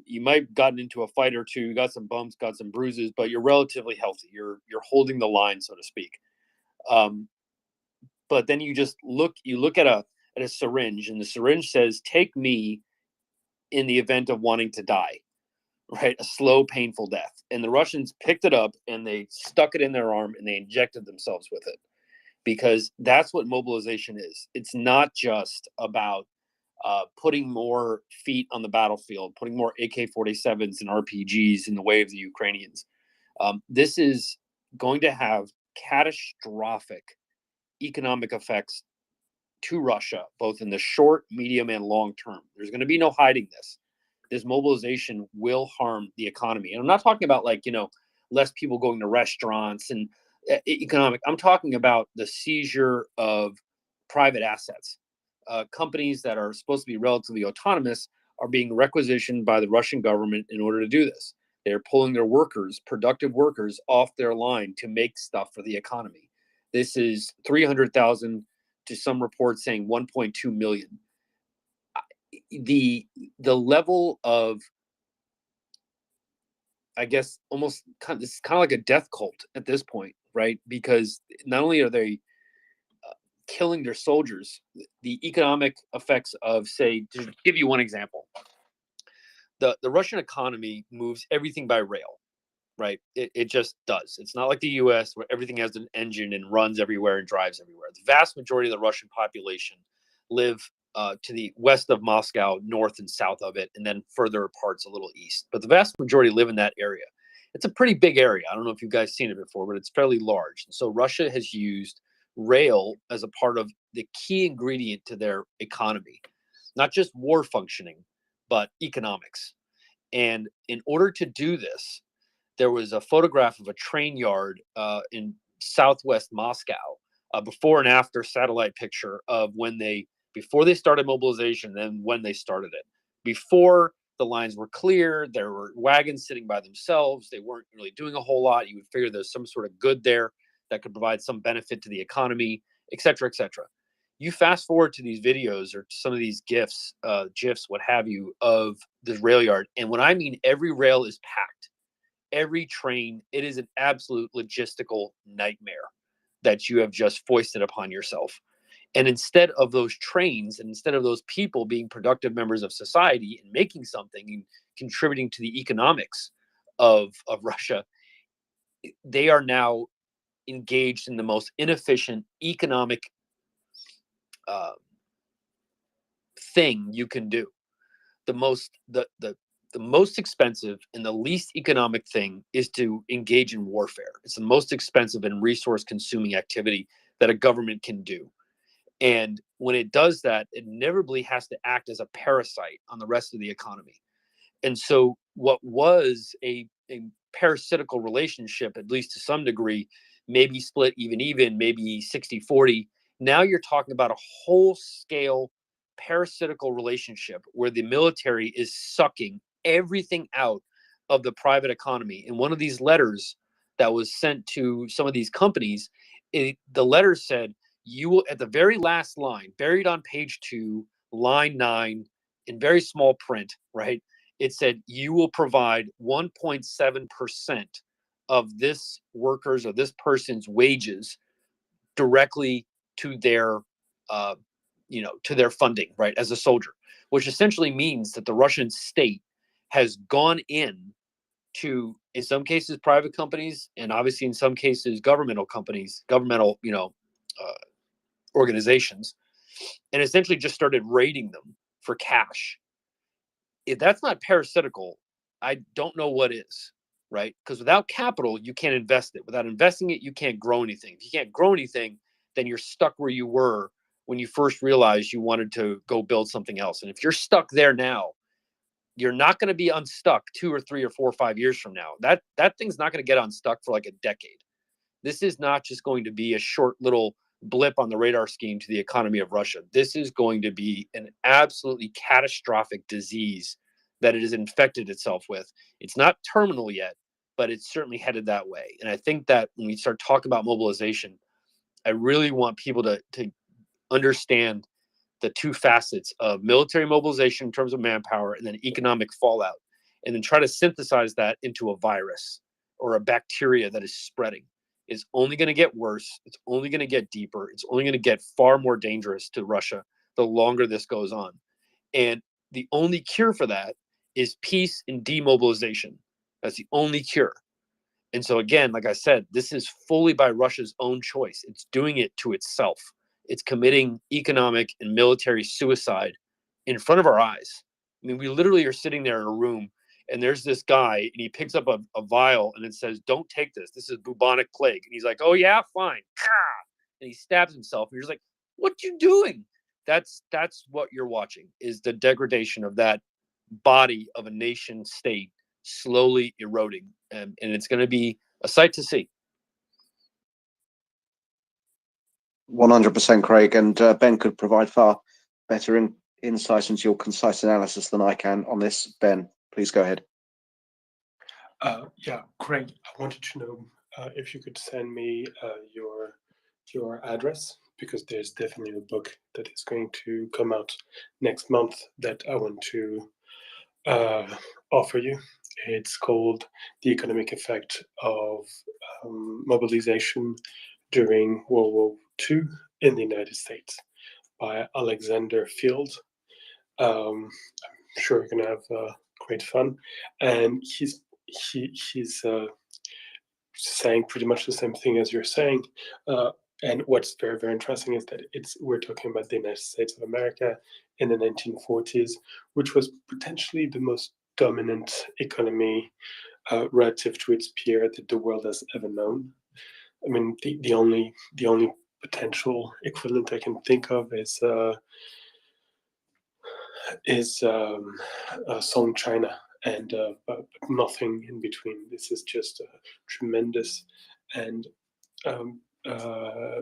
You might have gotten into a fight or two, you got some bumps, got some bruises, but you're relatively healthy. You're holding the line, so to speak. But then you look at a syringe, and the syringe says, "Take me in the event of wanting to die," right? A slow, painful death. And the Russians picked it up and they stuck it in their arm and they injected themselves with it, because that's what mobilization is. It's not just about putting more feet on the battlefield, putting more AK-47s and RPGs in the way of the Ukrainians. This is going to have catastrophic economic effects to Russia, both in the short, medium, and long term. There's going to be no hiding this. This mobilization will harm the economy. And I'm not talking about less people going to restaurants and economic. I'm talking about the seizure of private assets. Companies that are supposed to be relatively autonomous are being requisitioned by the Russian government in order to do this. They're pulling their workers, productive workers, off their line to make stuff for the economy. This is 300,000 to some reports saying 1.2 million. The level of, I guess, almost this is kind of like a death cult at this point, right? Because not only are they killing their soldiers, the economic effects of, say, to give you one example, the Russian economy moves everything by rail, right? It just does. It's not like the US where everything has an engine and runs everywhere and drives everywhere. The vast majority of the Russian population live to the west of Moscow, north and south of it, and then further parts a little east. But the vast majority live in that area. It's a pretty big area. I don't know if you guys seen it before, but it's fairly large. And so Russia has used rail as a part of the key ingredient to their economy, not just war functioning, but economics. And in order to do this, there was a photograph of a train yard in southwest Moscow, before and after satellite picture of before they started mobilization, then when they started it. Before the lines were clear, there were wagons sitting by themselves. They weren't really doing a whole lot. You would figure there's some sort of good there that could provide some benefit to the economy, et cetera, et cetera. You fast forward to these videos or some of these GIFs, what have you, of this rail yard. And when I mean every rail is packed, every train, it is an absolute logistical nightmare that you have just foisted upon yourself. And instead of those trains and instead of those people being productive members of society and making something and contributing to the economics of Russia, they are now engaged in the most inefficient economic thing you can do. The most expensive and the least economic thing is to engage in warfare. It's the most expensive and resource consuming activity that a government can do. And when it does that, it inevitably has to act as a parasite on the rest of the economy. And so what was a parasitical relationship, at least to some degree, maybe split even, maybe 60-40. Now you're talking about a whole scale parasitical relationship where the military is sucking everything out of the private economy. And one of these letters that was sent to some of these companies, the letter said, you will, at the very last line, buried on page 2, line 9, in very small print, right? It said, you will provide 1.7% of this workers or this person's wages directly to their, to their funding, right, as a soldier, which essentially means that the Russian state has gone in to, in some cases, private companies, and obviously in some cases, governmental companies, organizations, and essentially just started raiding them for cash. If that's not parasitical, I don't know what is, right? Because without capital, you can't invest it. Without investing it, you can't grow anything. If you can't grow anything, then you're stuck where you were when you first realized you wanted to go build something else. And if you're stuck there now, you're not going to be unstuck 2 or 3 or 4 or 5 years from now. That thing's not going to get unstuck for like a decade. This is not just going to be a short little blip on the radar scheme to the economy of Russia. This is going to be an absolutely catastrophic disease that it has infected itself with. It's not terminal yet, but it's certainly headed that way. And I think that when we start talking about mobilization, I really want people to understand the two facets of military mobilization in terms of manpower and then economic fallout, and then try to synthesize that into a virus or a bacteria that is spreading. It's only going to get worse. It's only going to get deeper. It's only going to get far more dangerous to Russia the longer this goes on. And the only cure for that is peace and demobilization. That's the only cure. And so again, like I said, this is fully by Russia's own choice. It's doing it to itself. It's committing economic and military suicide in front of our eyes. I mean, we literally are sitting there in a room and there's this guy and he picks up a vial and it says, "Don't take this. This is bubonic plague." And he's like, "Oh yeah, fine." And he stabs himself. And you're just like, "What you doing?" That's what you're watching, is the degradation of that body of a nation state slowly eroding. And it's going to be a sight to see. 100%, Craig, and Ben could provide far better insight into your concise analysis than I can on this. Ben, please go ahead. Yeah, Craig, I wanted to know if you could send me your address, because there's definitely a book that is going to come out next month that I want to offer you. It's called The Economic Effect of Mobilization During World War II in the United States by Alexander Field. I'm sure you're gonna have great fun, and he's saying pretty much the same thing as you're saying. And what's very, very interesting is that we're talking about the United States of America in the 1940s, which was potentially the most dominant economy relative to its peer that the world has ever known. I mean, the only potential equivalent I can think of is Song China, and but nothing in between. This is just tremendous. And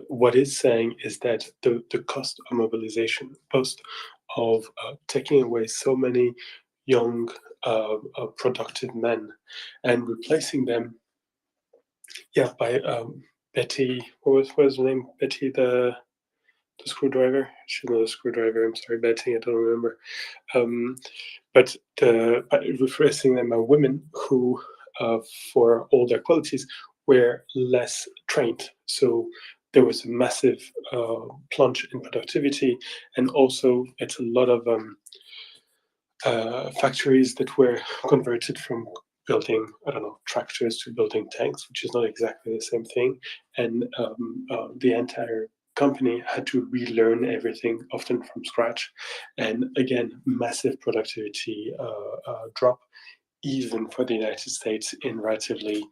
what it's saying is that the cost of mobilization, cost of taking away so many young productive men and replacing them, by Betty, what was her name? Betty the screwdriver. She knows the screwdriver. I'm sorry, Betty. I don't remember. But by replacing them by women who, for all their qualities, were less trained. So there was a massive plunge in productivity, and also it's a lot of factories that were converted from building, I don't know, tractors to building tanks, which is not exactly the same thing. And the entire company had to relearn everything, often from scratch. And again, massive productivity drop, even for the United States, in relatively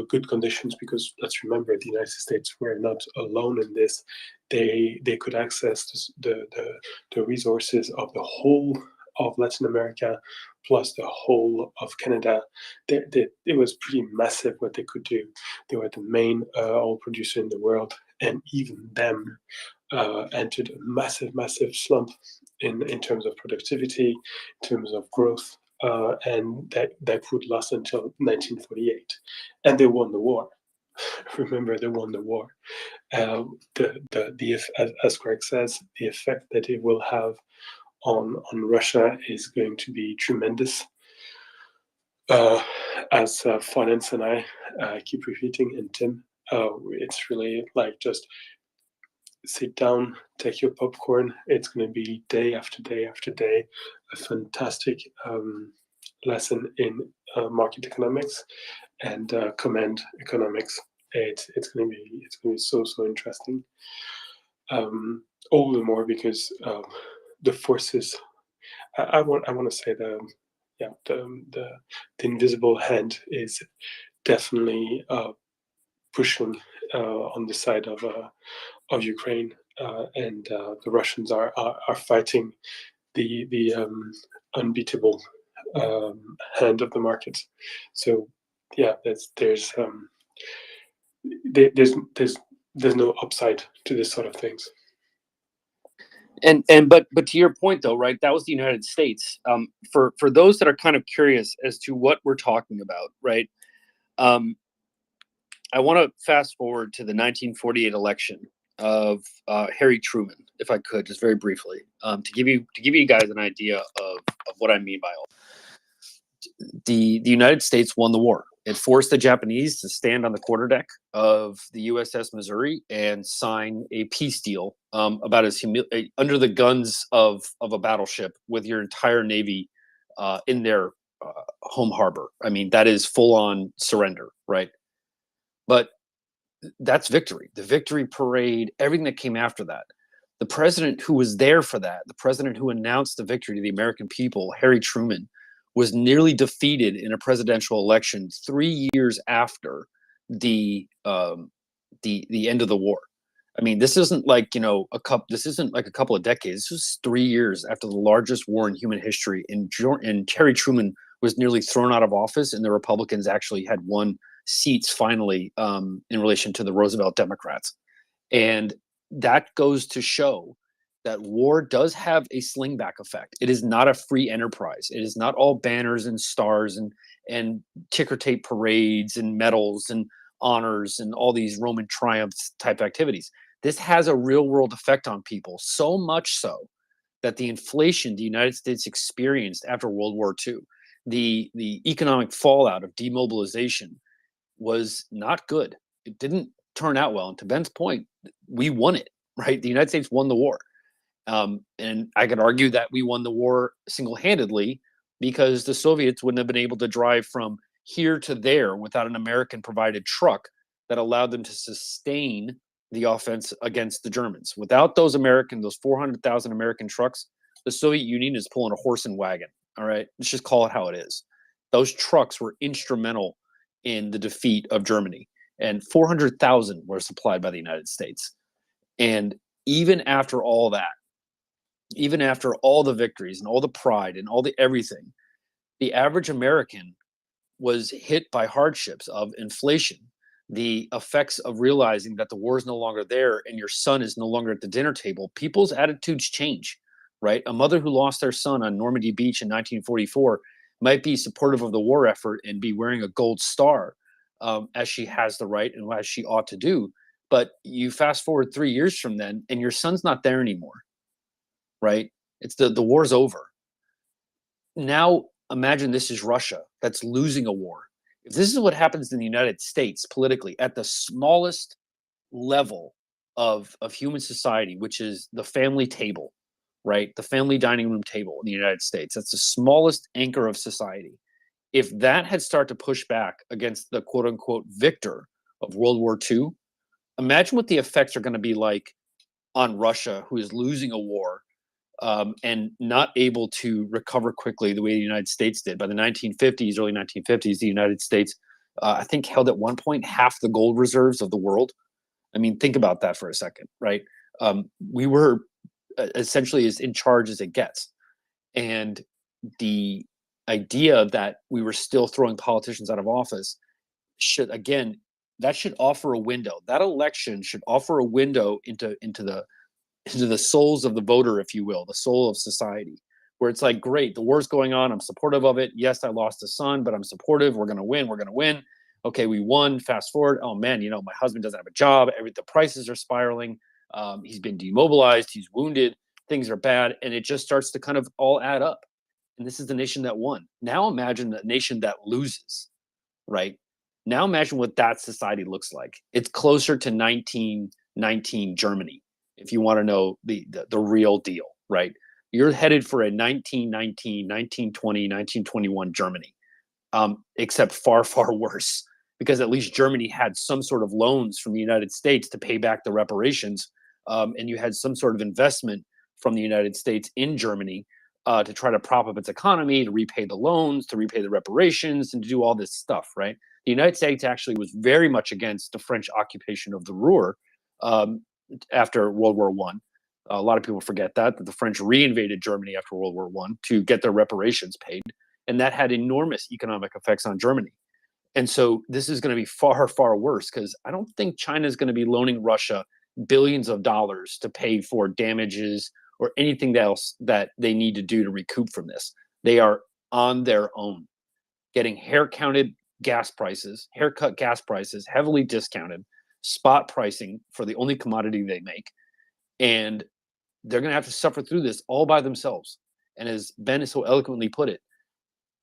good conditions, because let's remember, the United States were not alone in this. They could access the resources of the whole of Latin America, plus the whole of Canada. It was pretty massive what they could do. They were the main oil producer in the world, and even them entered a massive slump in terms of productivity, in terms of growth, and that would last until 1948, and they won the war. Remember, they won the war. As Greg says, the effect that it will have on Russia is going to be tremendous. As Finance and I keep repeating, and Tim, it's really like, just sit down, take your popcorn. It's going to be day after day after day a fantastic lesson in market economics and command economics. It's going to be so interesting. All the more because the forces. I want to say the invisible hand is definitely pushing on the side of Ukraine, and the Russians are fighting the unbeatable hand of the market. So yeah, there's no upside to this sort of things. But to your point though, right? That was the United States. For those that are kind of curious as to what we're talking about, right? I want to fast forward to the 1948 election of Harry Truman, if I could, just very briefly, to give you guys an idea of what I mean by all. The United States won the war. It forced the Japanese to stand on the quarterdeck of the USS Missouri and sign a peace deal about as under the guns of a battleship with your entire navy in their home harbor. I mean, that is full on surrender, right? But that's victory. The victory parade, everything that came after that. The president who was there for that, the president who announced the victory to the American people, Harry Truman, was nearly defeated in a presidential election 3 years after the end of the war. I mean, this isn't like, this isn't like a couple of decades. This was 3 years after the largest war in human history. And Harry Truman was nearly thrown out of office, and the Republicans actually had won seats finally in relation to the Roosevelt Democrats. And that goes to show that war does have a slingback effect. It is not a free enterprise. It is not all banners and stars and ticker tape parades and medals and honors and all these Roman triumphs type activities. This has a real world effect on people, so much so that the inflation the United States experienced after World War II, the economic fallout of demobilization, was not good. It didn't turn out well. And to Ben's point, we won it, right? The United States won the war. And I could argue that we won the war single-handedly because the Soviets wouldn't have been able to drive from here to there without an American-provided truck that allowed them to sustain the offense against the Germans. Without those 400,000 American trucks, the Soviet Union is pulling a horse and wagon. All right, let's just call it how it is. Those trucks were instrumental in the defeat of Germany, and 400,000 were supplied by the United States. And even after all that, even after all the victories and all the pride and all the everything, the average American was hit by hardships of inflation, the effects of realizing that the war is no longer there and your son is no longer at the dinner table. People's attitudes change, right? A mother who lost their son on Normandy Beach in 1944 might be supportive of the war effort and be wearing a gold star, as she has the right and as she ought to do. But you fast forward 3 years from then and your son's not there anymore, right? It's the war's over. Now imagine this is Russia that's losing a war. If this is what happens in the United States politically at the smallest level of human society, which is the family table, right? The family dining room table in the United States, that's the smallest anchor of society. If that had started to push back against the quote unquote victor of World War II, imagine what the effects are going to be like on Russia, who is losing a war and not able to recover quickly the way the United States did. By the 1950s, early 1950s, the United States, I think, held at one point half the gold reserves of the world. I mean, think about that for a second, right? We were essentially as in charge as it gets. And the idea that we were still throwing politicians out of office should, again, that should offer a window. That election should offer a window into the souls of the voter, if you will, the soul of society, where it's like, great, the war's going on. I'm supportive of it. Yes, I lost a son, but I'm supportive. We're going to win. We're going to win. Okay, we won. Fast forward. Oh man, my husband doesn't have a job. The prices are spiraling. He's been demobilized. He's wounded. Things are bad. And it just starts to kind of all add up. And this is the nation that won. Now imagine the nation that loses, right? Now imagine what that society looks like. It's closer to 1919 Germany, if you want to know the real deal, right? You're headed for a 1919, 1920, 1921 Germany, except far, far worse, because at least Germany had some sort of loans from the United States to pay back the reparations, and you had some sort of investment from the United States in Germany to try to prop up its economy, to repay the loans, to repay the reparations, and to do all this stuff, right? The United States actually was very much against the French occupation of the Ruhr after World War One. A lot of people forget that the French reinvaded Germany after World War One to get their reparations paid, and that had enormous economic effects on Germany. And so this is going to be far, far worse because I don't think China is going to be loaning Russia billions of dollars to pay for damages or anything else that they need to do to recoup from this. They are on their own, getting haircut gas prices, heavily discounted, spot pricing for the only commodity they make. And they're going to have to suffer through this all by themselves. And as Ben so eloquently put it,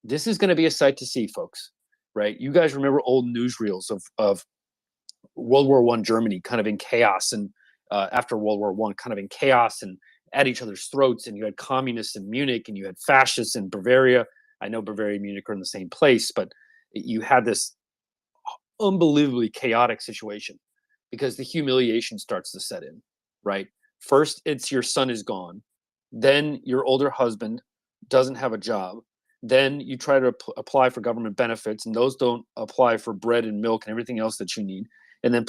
this is going to be a sight to see, folks, right? You guys remember old newsreels of World War I Germany kind of in chaos, and after World War I kind of in chaos and at each other's throats, and you had communists in Munich and you had fascists in Bavaria. I know Bavaria and Munich are in the same place, but you had this unbelievably chaotic situation because the humiliation starts to set in, right? First, it's your son is gone. Then your older husband doesn't have a job. Then you try to apply for government benefits, and those don't apply for bread and milk and everything else that you need. And then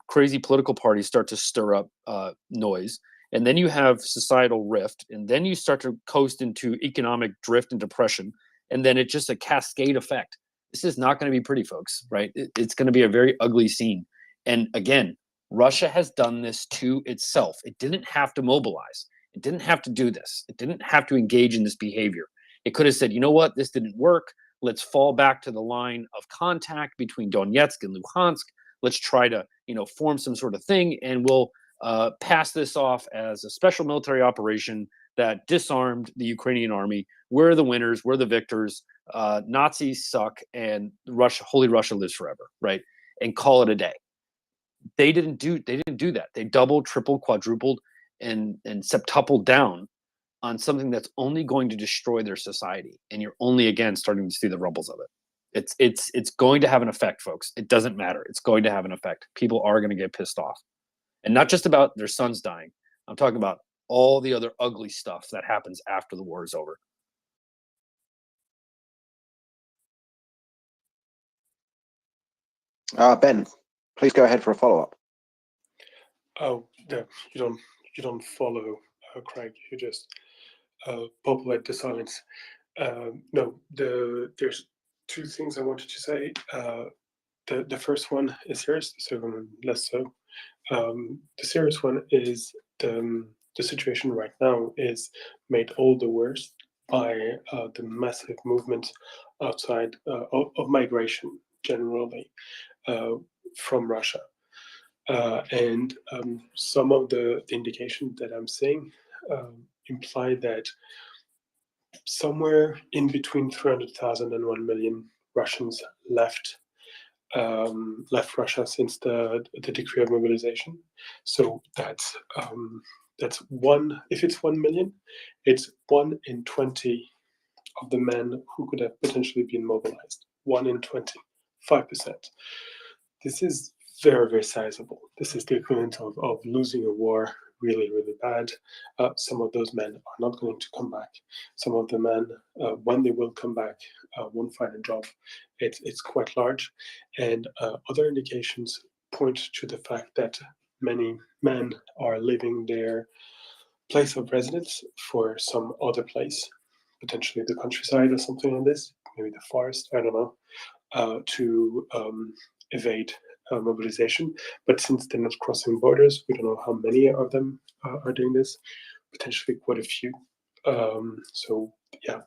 crazy political parties start to stir up noise. And then you have societal rift. And then you start to coast into economic drift and depression. And then it's just a cascade effect. This is not going to be pretty, folks, right? It's going to be a very ugly scene. And again, Russia has done this to itself. It didn't have to mobilize. It didn't have to do this. It didn't have to engage in this behavior. It could have said, you know what, this didn't work. Let's fall back to the line of contact between Donetsk and Luhansk. Let's try to, form some sort of thing, and we'll pass this off as a special military operation that disarmed the Ukrainian army. We're the winners. We're the victors. Nazis suck, and Holy Russia lives forever, right? And call it a day. They didn't do that. They doubled, tripled, quadrupled, and septupled down on something that's only going to destroy their society. And you're only again starting to see the rumbles of it. It's going to have an effect, folks. It doesn't matter. It's going to have an effect. People are going to get pissed off. And not just about their sons dying. I'm talking about all the other ugly stuff that happens after the war is over. Ben, please go ahead for a follow-up. Oh, no, you don't follow Craig. You just populate the silence. No, there's two things I wanted to say. The first one is serious. The second one less so. The serious one is the situation right now is made all the worse by the massive movement outside of migration generally from Russia. And some of the indications that I'm seeing imply that somewhere in between 300,000 and 1 million Russians left Russia since the decree of mobilization. So that's one. If it's 1 million, it's 1 in 20 of the men who could have potentially been mobilized. 1 in 20, 5%. This is very, very sizable. This is the equivalent of losing a war really, really bad. Some of those men are not going to come back. Some of the men, when they will come back, won't find a job. It's quite large. And other indications point to the fact that many men are leaving their place of residence for some other place, potentially the countryside or something like this, maybe the forest, I don't know, to evade mobilization. But since they're not crossing borders, we don't know how many of them are doing this, potentially quite a few. So yeah,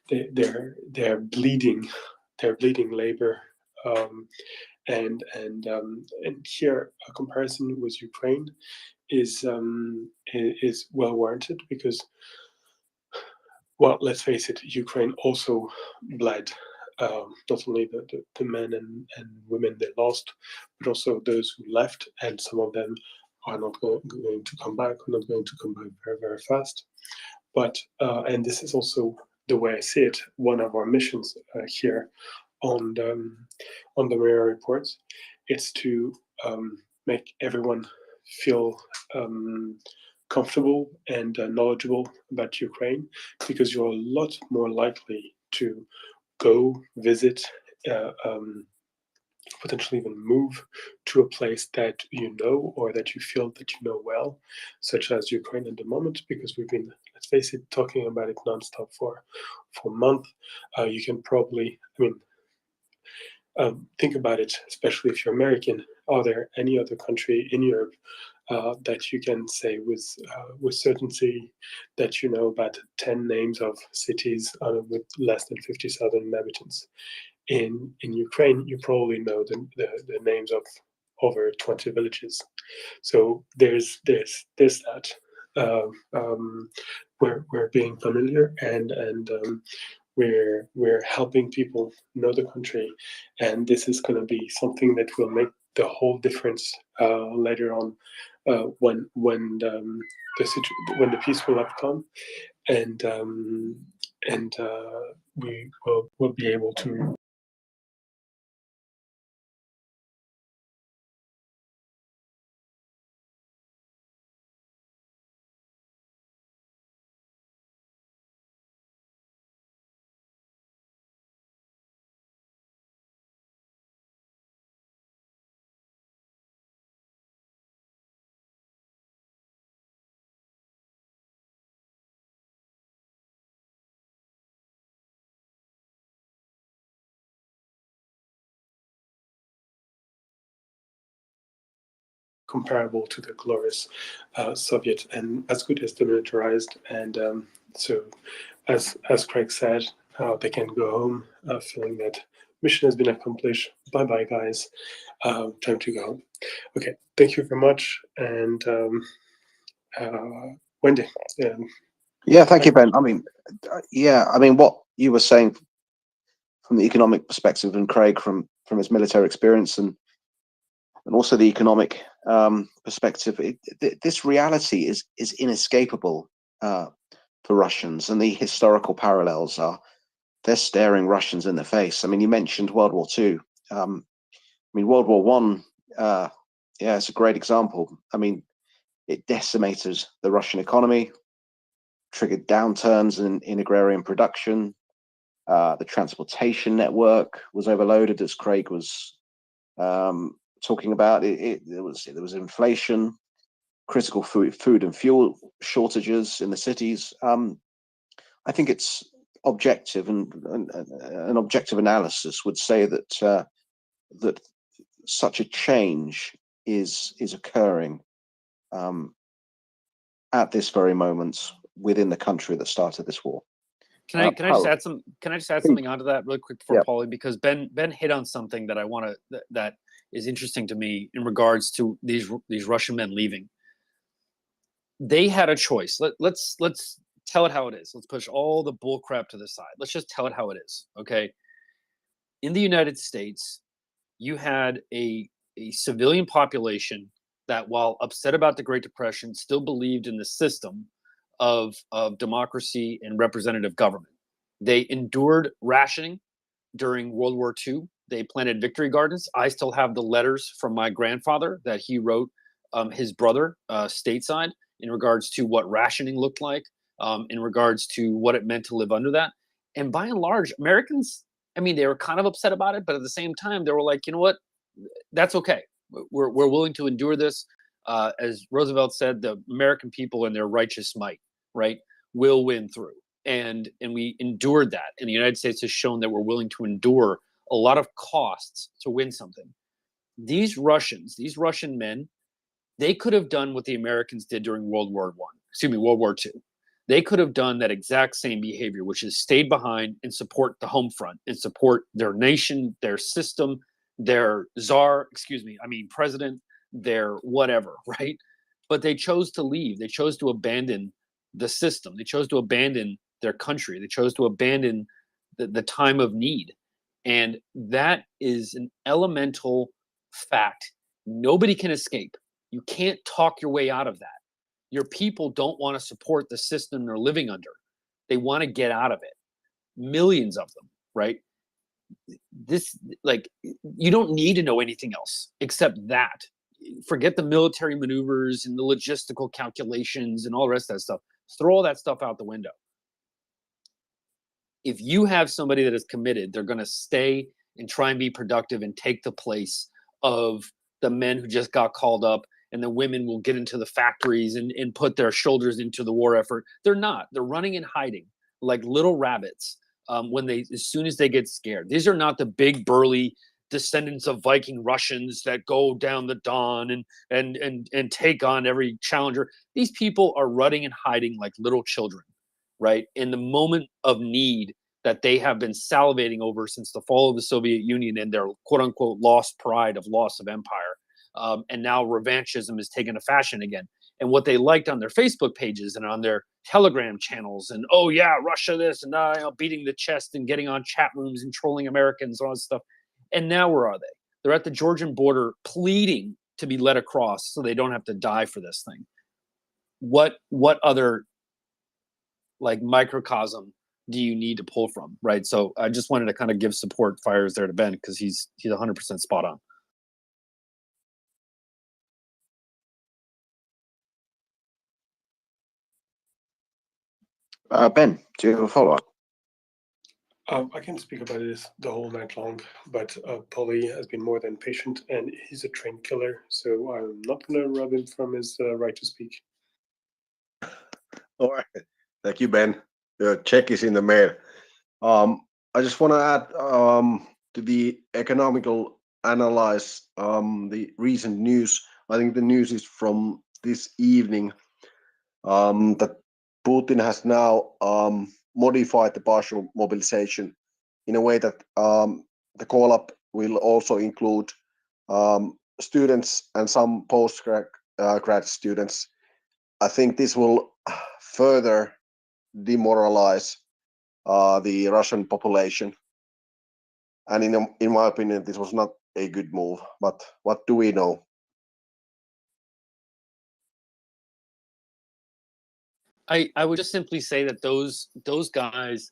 they're bleeding labor, and here a comparison with Ukraine is well warranted because, well, let's face it, Ukraine also bled. Not only the men and women they lost, but also those who left, and some of them are not going to come back, are not going to come back very, very fast. But, and this is also the way I see it, one of our missions here on the MriyaReport, it's to make everyone feel comfortable and knowledgeable about Ukraine, because you're a lot more likely to go visit, potentially even move to a place that you know, or that you feel that you know well, such as Ukraine at the moment, because we've been, let's face it, talking about it nonstop for a month. You can probably, think about it, especially if you're American. Are there any other country in Europe that you can say with certainty that you know about 10 names of cities with less than 50,000 inhabitants? In Ukraine, you probably know the names of over 20 villages. So there's that. We're being familiar, and we're helping people know the country, and this is going to be something that will make the whole difference later on, when the peace will have come, and we will be able to. Comparable to the glorious Soviet, and as good as demilitarized. And so, as Craig said, they can go home feeling that mission has been accomplished. Bye bye, guys. Time to go home. Okay, thank you very much. And Wendy. Yeah, thank you, Ben. What you were saying from the economic perspective, and Craig from his military experience, and also the economic perspective, this reality is inescapable for Russians, and the historical parallels they're staring Russians in the face. You mentioned World War II. World War One, it's a great example. It decimated the Russian economy, triggered downturns in agrarian production. The transportation network was overloaded, as Craig was talking about. There was inflation, critical food and fuel shortages in the cities. I think it's objective, and an objective analysis would say that that such a change is occurring at this very moment within the country that started this war. Can I just add some? Can I just add something onto that really quick for Paulie, because Ben hit on something that I want to that is interesting to me in regards to these Russian men leaving. They had a choice. Let's tell it how it is. Let's push all the bull crap to the side. Let's just tell it how it is. Okay. In the United States, you had a civilian population that, while upset about the Great Depression, still believed in the system of democracy and representative government. They endured rationing during World War II. They planted victory gardens. I still have the letters from my grandfather that he wrote his brother stateside in regards to what rationing looked like, in regards to what it meant to live under that. And by and large, Americans, they were kind of upset about it, but at the same time, they were like, you know what? That's okay. We're willing to endure this. As Roosevelt said, the American people in their righteous might, right, will win through. And we endured that. And the United States has shown that we're willing to endure a lot of costs to win something. These Russian men, they could have done what the Americans did during World War II. They could have done that exact same behavior, which is stayed behind and support the home front and support their nation, their system, their president, their whatever, right? But they chose to leave. They chose to abandon the system. They chose to abandon their country. They chose to abandon the time of need. And that is an elemental fact. Nobody can escape. You can't talk your way out of that. Your people don't want to support the system they're living under. They want to get out of it. Millions of them, right? You don't need to know anything else except that. forget the military maneuvers and the logistical calculations and all the rest of that stuff. Throw all that stuff out the window. If you have somebody that is committed, they're going to stay and try and be productive and take the place of the men who just got called up, and the women will get into the factories and put their shoulders into the war effort. They're not. They're running and hiding like little rabbits as soon as they get scared. These are not the big burly descendants of Viking Russians that go down the Don and take on every challenger. These people are running and hiding like little children, right? In the moment of need that they have been salivating over since the fall of the Soviet Union and their quote unquote lost pride of loss of empire. And now revanchism is taken a fashion again. And what they liked on their Facebook pages and on their Telegram channels, and oh yeah, Russia this and beating the chest and getting on chat rooms and trolling Americans and all this stuff. And now where are they? They're at the Georgian border pleading to be let across so they don't have to die for this thing. What other like microcosm do you need to pull from, right? So I just wanted to kind of give support fires there to Ben because he's 100% spot on. Ben, do you have a follow-up? I can speak about this the whole night long, but Polly has been more than patient, and he's a trained killer, so I'm not going to rob him from his right to speak. All right. Thank you, Ben. The check is in the mail. I just want to add to the economical analyze the recent news. I think the news is from this evening that Putin has now modified the partial mobilization in a way that the call-up will also include students and some post-grad students. I think this will further demoralize the Russian population. And in my opinion, this was not a good move. But what do we know? I would just simply say that those guys,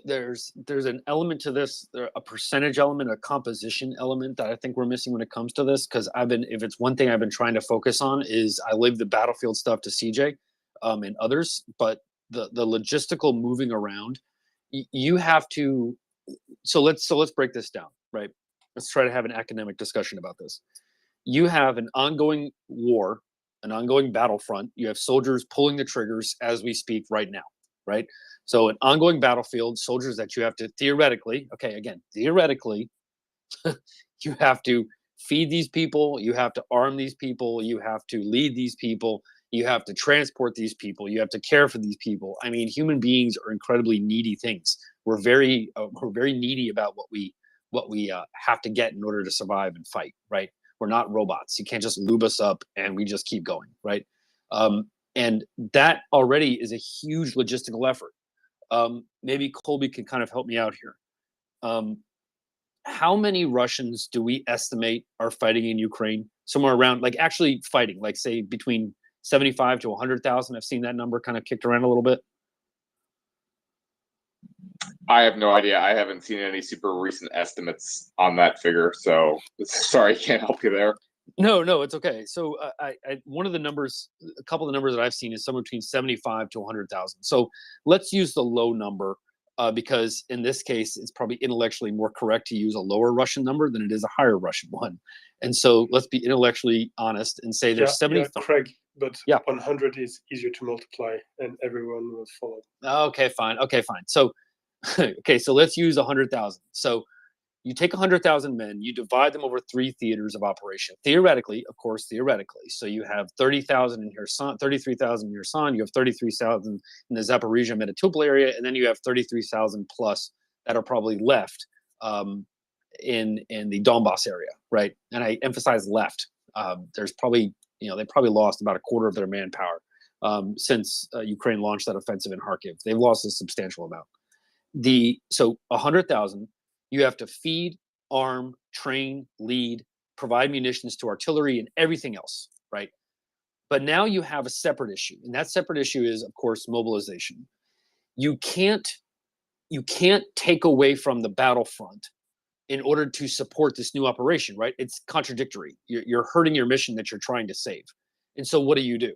there's an element to this, a percentage element, a composition element that I think we're missing when it comes to this. Because if it's one thing I've been trying to focus on is I leave the battlefield stuff to CJ and others, but the logistical moving around, you have to. So let's break this down, right? Let's try to have an academic discussion about this. You have an ongoing war, an ongoing battlefront. You have soldiers pulling the triggers as we speak right now, right? So an ongoing battlefield, soldiers that you have to theoretically, you have to feed these people, you have to arm these people, you have to lead these people, you have to transport these people, you have to care for these people. I mean, human beings are incredibly needy things. We're very needy about what we have to get in order to survive and fight, right? We're not robots. You can't just lube us up and we just keep going, right? And that already is a huge logistical effort. Maybe Colby can kind of help me out here. How many Russians do we estimate are fighting in Ukraine? Somewhere around, like actually fighting, like say between 75 to 100,000. I've seen that number kind of kicked around a little bit. I have no idea. I haven't seen any super recent estimates on that figure, so sorry, I can't help you there. No, it's okay. So one of the numbers, a couple of the numbers that I've seen is somewhere between 75 to 100,000. So let's use the low number because in this case, it's probably intellectually more correct to use a lower Russian number than it is a higher Russian one. And so let's be intellectually honest and say there's 75. Yeah, Craig, but yeah. 100 is easier to multiply and everyone will follow. Okay, fine. So, okay, so let's use 100,000. So you take 100,000 men, you divide them over 3 theaters of operation. Theoretically, of course, theoretically. So you have 30,000 in Kherson, 33,000 in Kherson, you have 33,000 in the Zaporizhia Melitopol area, and then you have 33,000 plus that are probably left in the Donbass area, right? And I emphasize left. There's probably, they probably lost about a quarter of their manpower since Ukraine launched that offensive in Kharkiv. They've lost a substantial amount. So 100,000, you have to feed, arm, train, lead, provide munitions to artillery and everything else, right? But now you have a separate issue, and that separate issue is, of course, mobilization. You can't take away from the battlefront in order to support this new operation, right? It's contradictory. You're hurting your mission that you're trying to save. And so what do?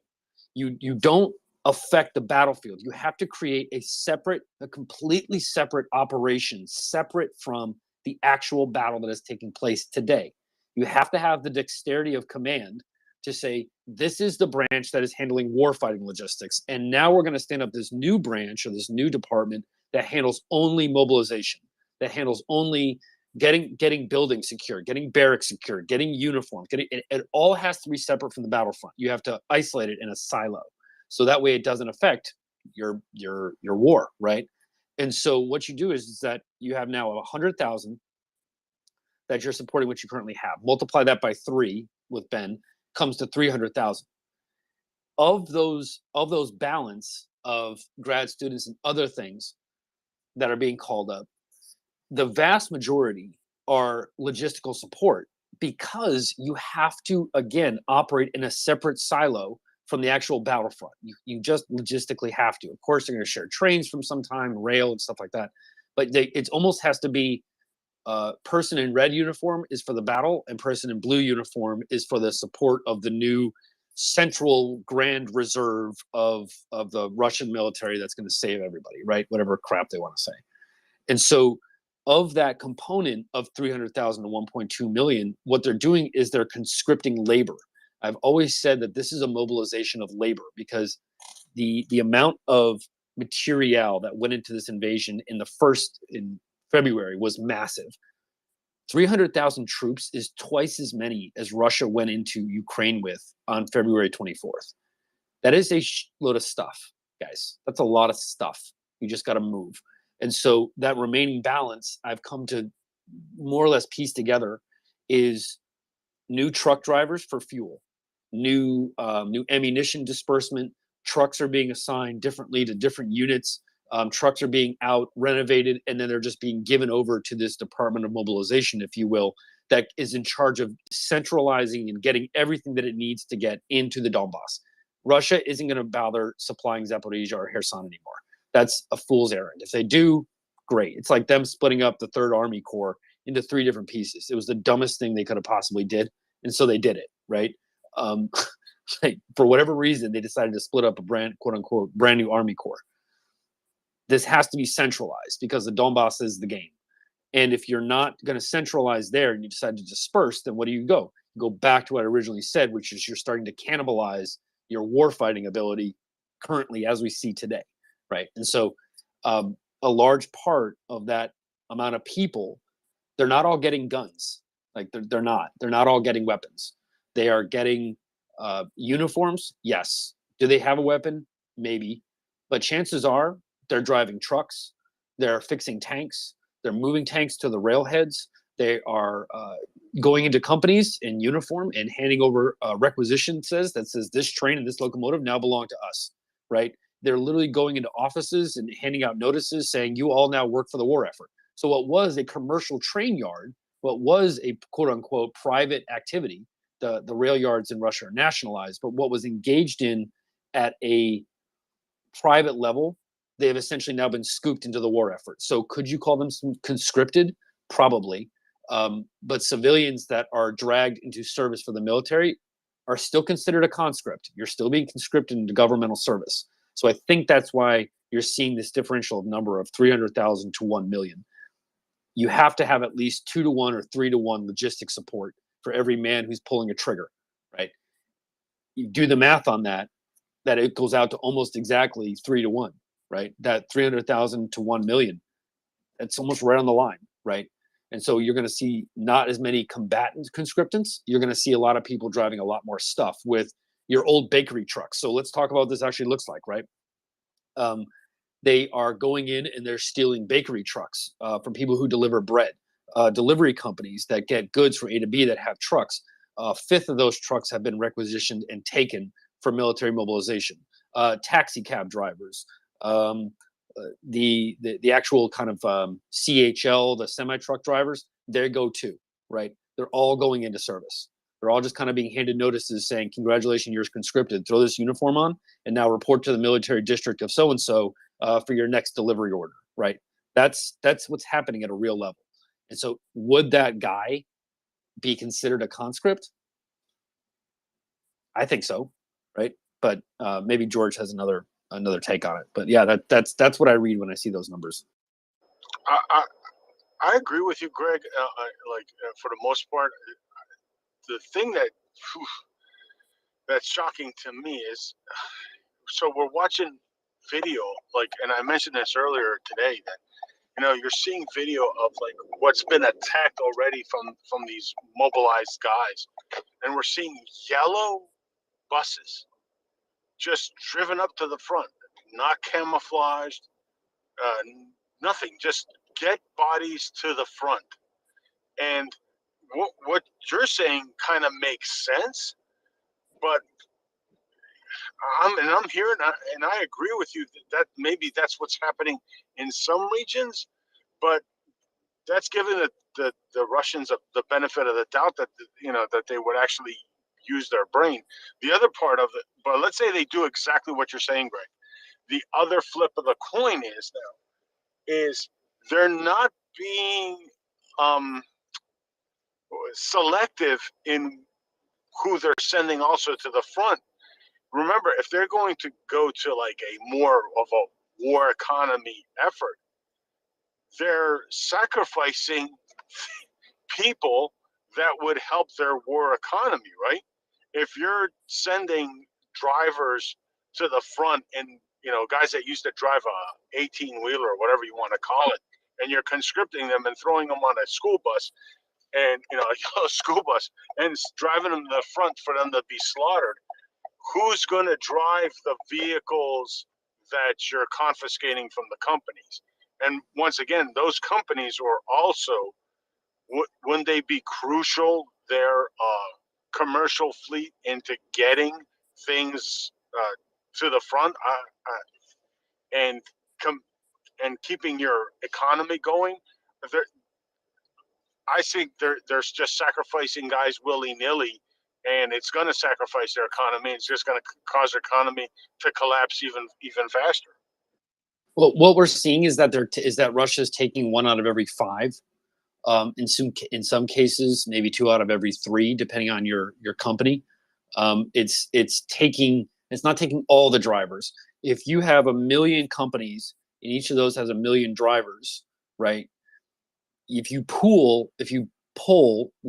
You don't affect the battlefield. You have to create a completely separate operation, separate from the actual battle that is taking place today. You have to have the dexterity of command to say, this is the branch that is handling warfighting logistics. And now we're going to stand up this new branch or this new department that handles only mobilization, that handles only getting buildings secure, getting barracks secure, getting uniforms, it all has to be separate from the battlefront. You have to isolate it in a silo. So that way it doesn't affect your war, right? And so what you do is that you have now 100,000 that you're supporting what you currently have. Multiply that by 3 with Ben, comes to 300,000. Of those balance of grad students and other things that are being called up, the vast majority are logistical support, because you have to, again, operate in a separate silo from the actual battlefront. You just logistically have to. Of course, they're going to share trains from some time, rail and stuff like that. But it almost has to be person in red uniform is for the battle, and person in blue uniform is for the support of the new central grand reserve of the Russian military that's going to save everybody, right? Whatever crap they want to say. And so of that component of 300,000 to 1.2 million, what they're doing is they're conscripting labor. I've always said that this is a mobilization of labor, because the amount of material that went into this invasion in February was massive. 300,000 troops is twice as many as Russia went into Ukraine with on February 24th. That is a load of stuff, guys. That's a lot of stuff. You just got to move. And so that remaining balance, I've come to more or less piece together, is new truck drivers for fuel, new ammunition disbursement. Trucks are being assigned differently to different units. Trucks are being renovated, and then they're just being given over to this Department of Mobilization, if you will, that is in charge of centralizing and getting everything that it needs to get into the Donbass. Russia isn't going to bother supplying Zaporizhzhia or Kherson anymore. That's a fool's errand. If they do, great. It's like them splitting up the Third Army Corps into 3 different pieces. It was the dumbest thing they could have possibly did, and so they did it, right? For whatever reason, they decided to split up a quote unquote brand new Army Corps. This has to be centralized, because the Donbass is the game. And if you're not going to centralize there and you decide to disperse, then what do? You go back to what I originally said, which is you're starting to cannibalize your warfighting ability currently as we see today, right? And so a large part of that amount of people, they're not all getting guns. Like they're not all getting weapons. They are getting uniforms. Yes. Do they have a weapon? Maybe. But chances are they're driving trucks. They're fixing tanks. They're moving tanks to the railheads. They are going into companies in uniform and handing over requisition that says this train and this locomotive now belong to us, right? They're literally going into offices and handing out notices saying you all now work for the war effort. So what was a commercial train yard, what was a quote unquote private activity, the rail yards in Russia are nationalized, but what was engaged in at a private level, they have essentially now been scooped into the war effort. So could you call them conscripted? Probably. But civilians that are dragged into service for the military are still considered a conscript. You're still being conscripted into governmental service. So I think that's why you're seeing this differential of number of 300,000 to 1 million. You have to have at least 2 to 1 or 3 to 1 logistic support for every man who's pulling a trigger, right? You do the math on that it goes out to almost exactly 3 to 1, right? That 300,000 to 1 million, that's almost right on the line, right? And so you're going to see not as many combatant conscriptants. You're going to see a lot of people driving a lot more stuff with your old bakery trucks. So let's talk about what this actually looks like, right? They are going in and they're stealing bakery trucks from people who deliver bread. Delivery companies that get goods from A to B that have trucks. A fifth of those trucks have been requisitioned and taken for military mobilization. Taxi cab drivers, the actual kind of CHL, the semi-truck drivers, they go too, right? They're all going into service. They're all just kind of being handed notices saying, congratulations, you're conscripted, throw this uniform on, and now report to the military district of so-and-so for your next delivery order, right? That's what's happening at a real level. And so would that guy be considered a conscript? I think so, right? But maybe George has another take on it. But yeah, that's what I read when I see those numbers. I agree with you, Greg. For the most part, the thing that's shocking to me is, so we're watching video, and I mentioned this earlier today, that you're seeing video of what's been attacked already from these mobilized guys, and we're seeing yellow buses just driven up to the front, not camouflaged, nothing, just get bodies to the front. And what you're saying kind of makes sense, but I'm hearing, and I agree with you that maybe that's what's happening in some regions, but that's giving the Russians the benefit of the doubt that that they would actually use their brain. The other part of it, but let's say they do exactly what you're saying, Greg. The other flip of the coin is they're not being selective in who they're sending also to the front. Remember, if they're going to go to a more of a war economy effort, they're sacrificing people that would help their war economy, right? If you're sending drivers to the front and guys that used to drive a 18-wheeler or whatever you want to call it, and you're conscripting them and throwing them on a school bus, and a yellow school bus, and driving them to the front for them to be slaughtered, who's going to drive the vehicles that you're confiscating from the companies? And once again, those companies are also, wouldn't they be crucial, their commercial fleet, into getting things to the front and keeping your economy going? I think they're just sacrificing guys willy-nilly, and it's going to sacrifice their economy. It's just going to cause their economy to collapse even faster. Well, what we're seeing is that Russia's taking 1 out of every 5. In some cases, maybe 2 out of every 3, depending on your company. It's not taking all the drivers. If you have 1 million companies and each of those has 1 million drivers, right? If you pull 1/5 or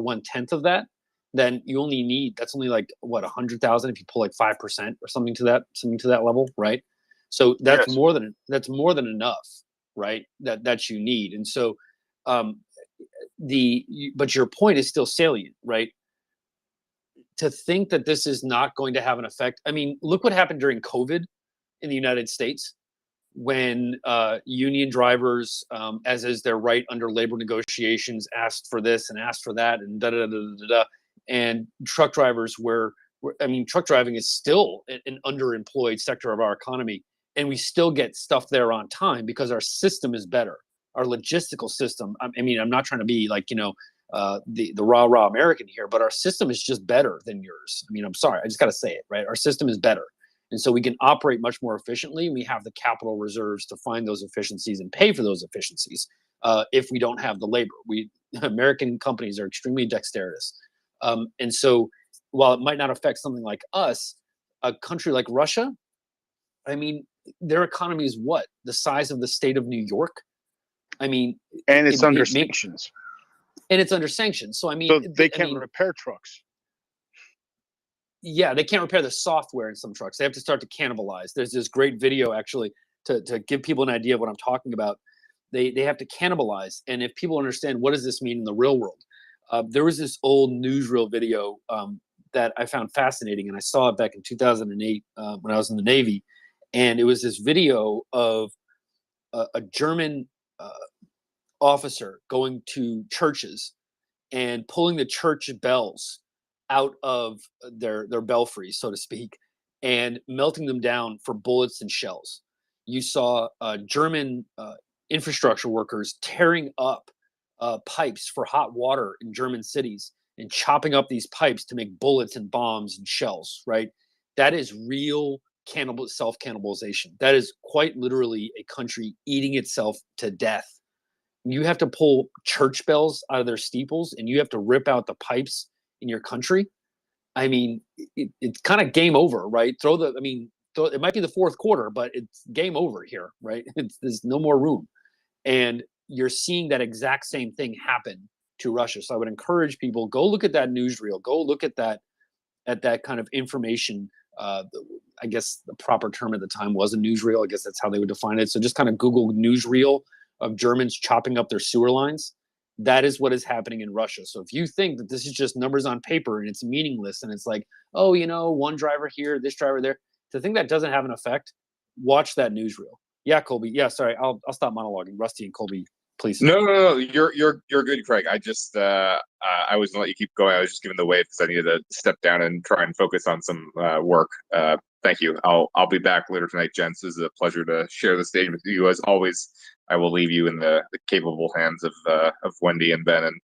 1/10 of that, then you only need, that's only 100,000 if you pull 5% or something to that level, right? So that's more than enough, right? That you need. And so but your point is still salient, right? To think that this is not going to have an effect. I mean, look what happened during COVID in the United States, when union drivers, as is their right under labor negotiations, asked for this and asked for that, and and truck drivers truck driving is still an underemployed sector of our economy, and we still get stuff there on time because our system is better. Our logistical system. I mean, I'm not trying to be the rah American here, but our system is just better than yours. I mean, I'm sorry, I just got to say it, right? Our system is better, and so we can operate much more efficiently. We have the capital reserves to find those efficiencies and pay for those efficiencies. If we don't have the labor, American companies are extremely dexterous, and so while it might not affect something like us, a country like Russia, I mean, their economy is what, the size of the state of New York. I mean, and it's under sanctions. And it's under sanctions. So I mean, so they can't repair trucks. Yeah, they can't repair the software in some trucks. They have to start to cannibalize. There's this great video actually to give people an idea of what I'm talking about. They have to cannibalize. And if people understand what does this mean in the real world, there was this old newsreel video that I found fascinating, and I saw it back in 2008 when I was in the Navy, and it was this video of a German officer going to churches and pulling the church bells out of their belfries, so to speak, and melting them down for bullets and shells. You saw German infrastructure workers tearing up pipes for hot water in German cities and chopping up these pipes to make bullets and bombs and shells, right? That is real self-cannibalization. That is quite literally a country eating itself to death you have to pull church bells out of their steeples and you have to rip out the pipes in your country. I mean, it's kind of game over, right? It might be the fourth quarter, but it's game over here, right? There's no more room. And you're seeing that exact same thing happen to Russia. So I would encourage people, go look at that newsreel, go look at that kind of information. I guess the proper term at the time was a newsreel. I guess that's how they would define it. So just kind of Google newsreel of Germans chopping up their sewer lines. That is what is happening in Russia. So if you think that this is just numbers on paper and it's meaningless and it's like, oh, one driver here, this driver there, to think that doesn't have an effect, watch that newsreel. Yeah, Colby. Yeah, sorry, I'll stop monologuing. Rusty and Colby, please. No. You're good, Craig. I just I was gonna let you keep going. I was just giving the wave because I needed to step down and try and focus on some work. Thank you. I'll be back later tonight, gents. It was a pleasure to share the stage with you. As always, I will leave you in the capable hands of Wendy and Ben and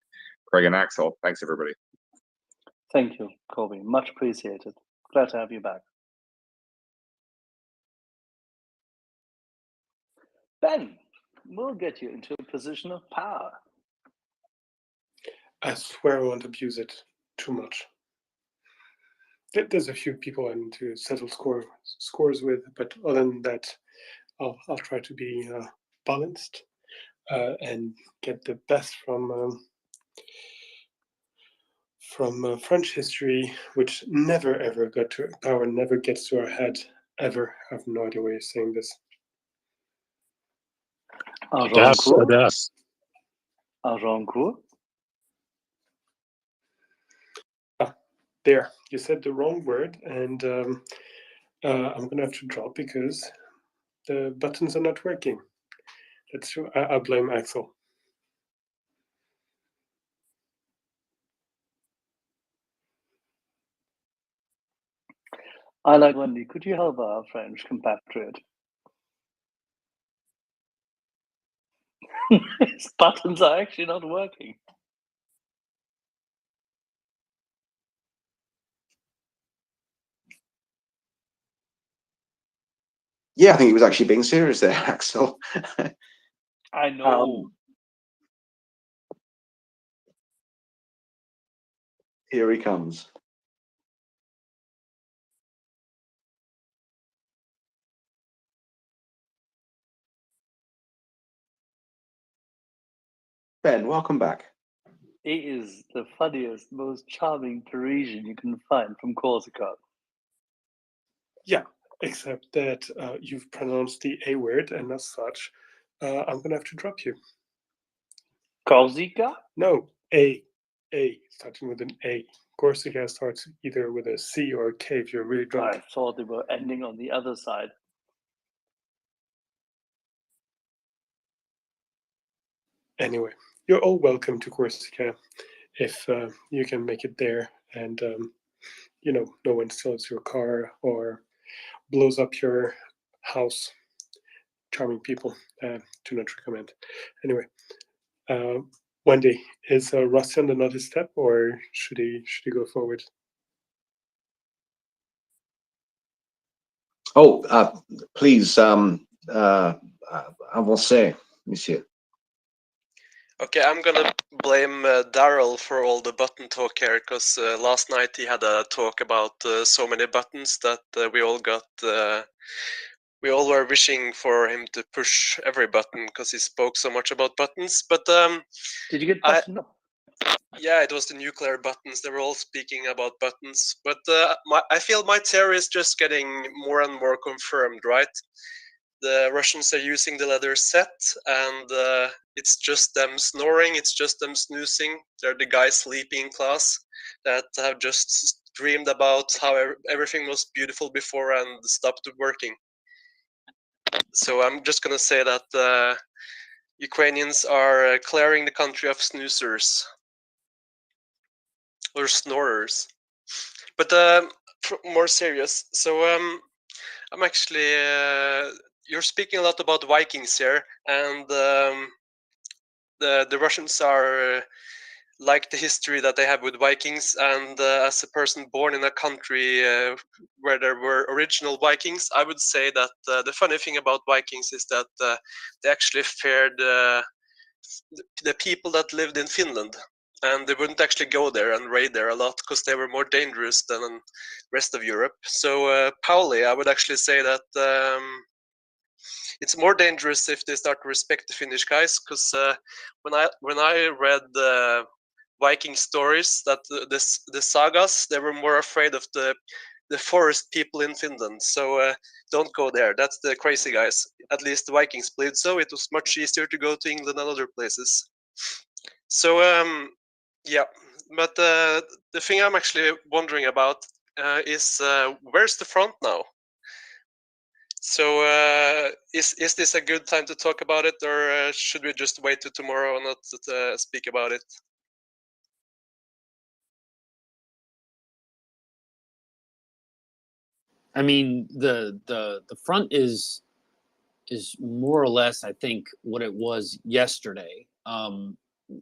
Craig and Axel. Thanks, everybody. Thank you, Colby. Much appreciated. Glad to have you back. Ben, we'll get you into a position of power. I swear I won't abuse it too much. There's a few people I need to settle scores with, but other than that, I'll try to be balanced and get the best from French history, which never ever got to power, never gets to our head ever. I have no idea why you're saying this. Agincourt? There, you said the wrong word, and I'm gonna have to drop because the buttons are not working. That's true. I blame Axel. I like Wendy. Could you help our French compatriot? His buttons are actually not working. Yeah, I think he was actually being serious there, Axel. I know. Here he comes. Ben, welcome back. He is the funniest, most charming Parisian you can find from Corsica. Yeah, except that you've pronounced the A word, and as such, I'm gonna have to drop you. Corsica? No, A, starting with an A. Corsica starts either with a C or a K if you're really drunk. I thought they were ending on the other side. Anyway, you're all welcome to Corsica if you can make it there, and no one steals your car or blows up your house. Charming people. Do not recommend. Anyway, Wendy, is Rusty on the naughty step, or should he go forward? Oh, please, avancez, monsieur. Okay, I'm gonna blame Daryl for all the button talk here, because last night he had a talk about so many buttons that we all were wishing for him to push every button because he spoke so much about buttons. But did you get button up? Yeah, it was the nuclear buttons. They were all speaking about buttons. But I feel my theory is just getting more and more confirmed, right? The Russians are using the leather set, and it's just them snoring, it's just them snoozing. They're the guys sleeping in class that have just dreamed about how everything was beautiful before and stopped working. So I'm just going to say that Ukrainians are clearing the country of snoozers. Or snorers. But more serious. So I'm actually... you're speaking a lot about Vikings here, and the Russians are like the history that they have with Vikings, and as a person born in a country where there were original Vikings, I would say that the funny thing about Vikings is that they actually fared the people that lived in Finland, and they wouldn't actually go there and raid there a lot because they were more dangerous than the rest of Europe. So Pauli, I would actually say that it's more dangerous if they start to respect the Finnish guys, because when I read the Viking stories, that the sagas, they were more afraid of the forest people in Finland. So don't go there. That's the crazy guys. At least the Vikings believed so. It was much easier to go to England and other places. So yeah, but the thing I'm actually wondering about is where's the front now? So is this a good time to talk about it, or should we just wait till tomorrow and not speak about it? I mean, the front is more or less, I think, what it was yesterday.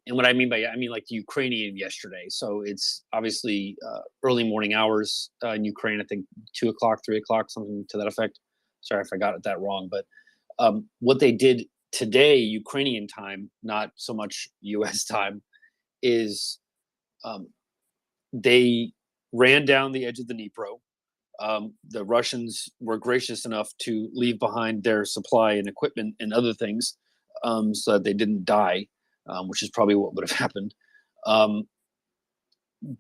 And what I mean like the Ukrainian yesterday. So it's obviously early morning hours in Ukraine. I think 2 o'clock, 3 o'clock, something to that effect. Sorry if I got that wrong, but what they did today, Ukrainian time, not so much U.S. time, is they ran down the edge of the Dnipro. The Russians were gracious enough to leave behind their supply and equipment and other things so that they didn't die, which is probably what would have happened.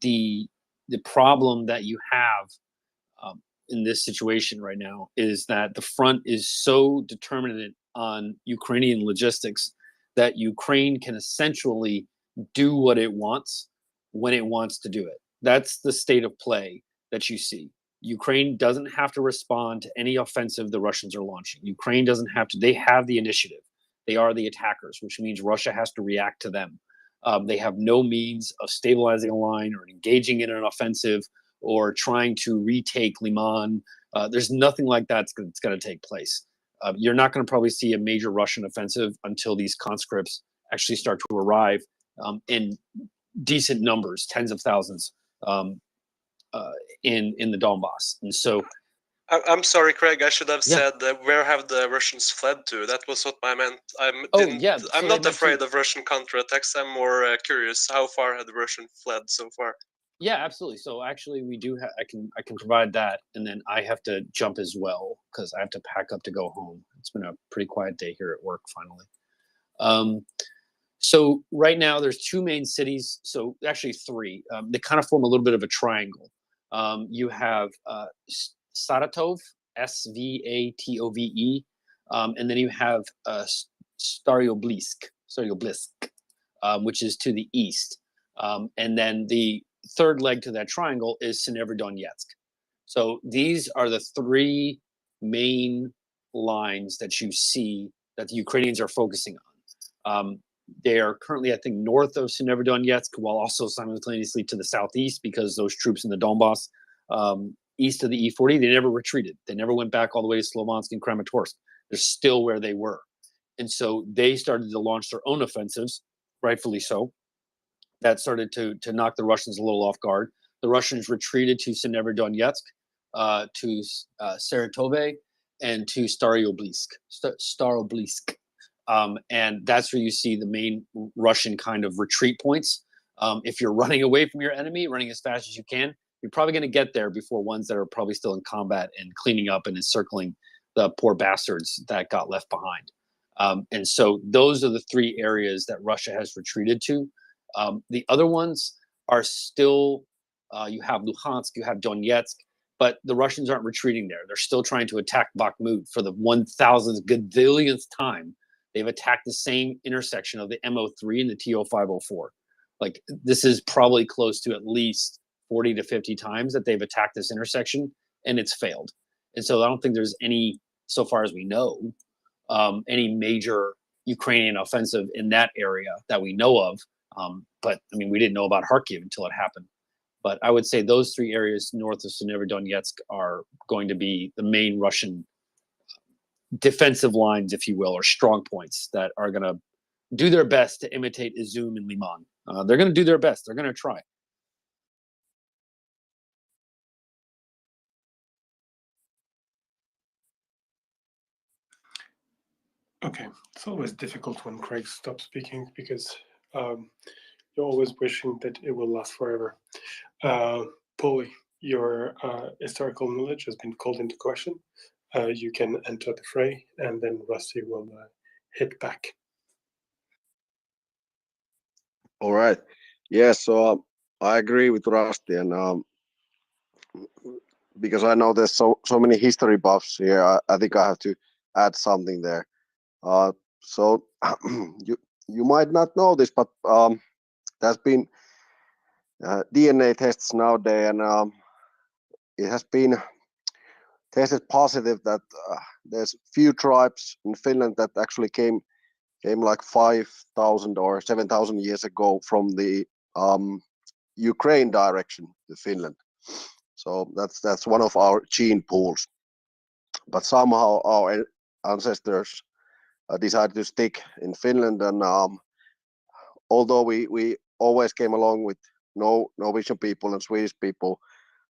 The problem that you have in this situation right now is that the front is so determinant on Ukrainian logistics that Ukraine can essentially do what it wants when it wants to do it. That's the state of play that you see. Ukraine doesn't have to respond to any offensive the Russians are launching. Ukraine doesn't have to. They have the initiative. They are the attackers, which means Russia has to react to them. They have no means of stabilizing a line or engaging in an offensive or trying to retake Liman. There's nothing like that's going to take place. You're not going to probably see a major Russian offensive until these conscripts actually start to arrive in decent numbers, tens of thousands, in the Donbass. And so I'm sorry, Craig. I should have said where have the Russians fled to? That was what I meant. I'm not afraid of Russian counterattacks. I'm more curious. How far have the Russians fled so far? Yeah, absolutely. So actually, we do. I can provide that, and then I have to jump as well because I have to pack up to go home. It's been a pretty quiet day here at work finally. So right now, there's two main cities. So actually three. They kind of form a little bit of a triangle. You have Saratov, Svatove, and then you have Staryoblisk, which is to the east. And then the third leg to that triangle is Severodonetsk. So these are the three main lines that you see that the Ukrainians are focusing on. They are currently, I think, north of Severodonetsk, while also simultaneously to the southeast, because those troops in the Donbass, east of the E40, they never retreated. They never went back all the way to Sloviansk and Kramatorsk. They're still where they were. And so they started to launch their own offensives, rightfully so. That started to knock the Russians a little off guard. The Russians retreated to Severodonetsk, to Saratove, and to Staryoblisk. And that's where you see the main Russian kind of retreat points. If you're running away from your enemy, running as fast as you can, you're probably going to get there before ones that are probably still in combat and cleaning up and encircling the poor bastards that got left behind. And so those are the three areas that Russia has retreated to. The other ones are still, you have Luhansk, you have Donetsk, but the Russians aren't retreating there. They're still trying to attack Bakhmut for the 1,000th gazillionth time. They've attacked the same intersection of the MO3 and the TO504. Like, this is probably close to at least 40 to 50 times that they've attacked this intersection, and it's failed. And so I don't think there's any, so far as we know, any major Ukrainian offensive in that area that we know of. But I mean, we didn't know about Kharkiv until it happened. But I would say those three areas north of Severodonetsk are going to be the main Russian defensive lines, if you will, or strong points that are going to do their best to imitate Izum and Liman. They're going to do their best. They're going to try. Okay, it's always difficult when Craig stops speaking because you're always wishing that it will last forever. Polly, your historical knowledge has been called into question. You can enter the fray, and then Rusty will hit back. All right. Yeah, so I agree with Rusty, and because I know there's so many history buffs here, I think I have to add something there. So you might not know this, but there's been DNA tests nowadays, and it has been tested positive that there's few tribes in Finland that actually came like 5,000 or 7,000 years ago from the Ukraine direction to Finland. So that's one of our gene pools. But somehow our ancestors decided to stick in Finland, and although we always came along with Norwegian people and Swedish people,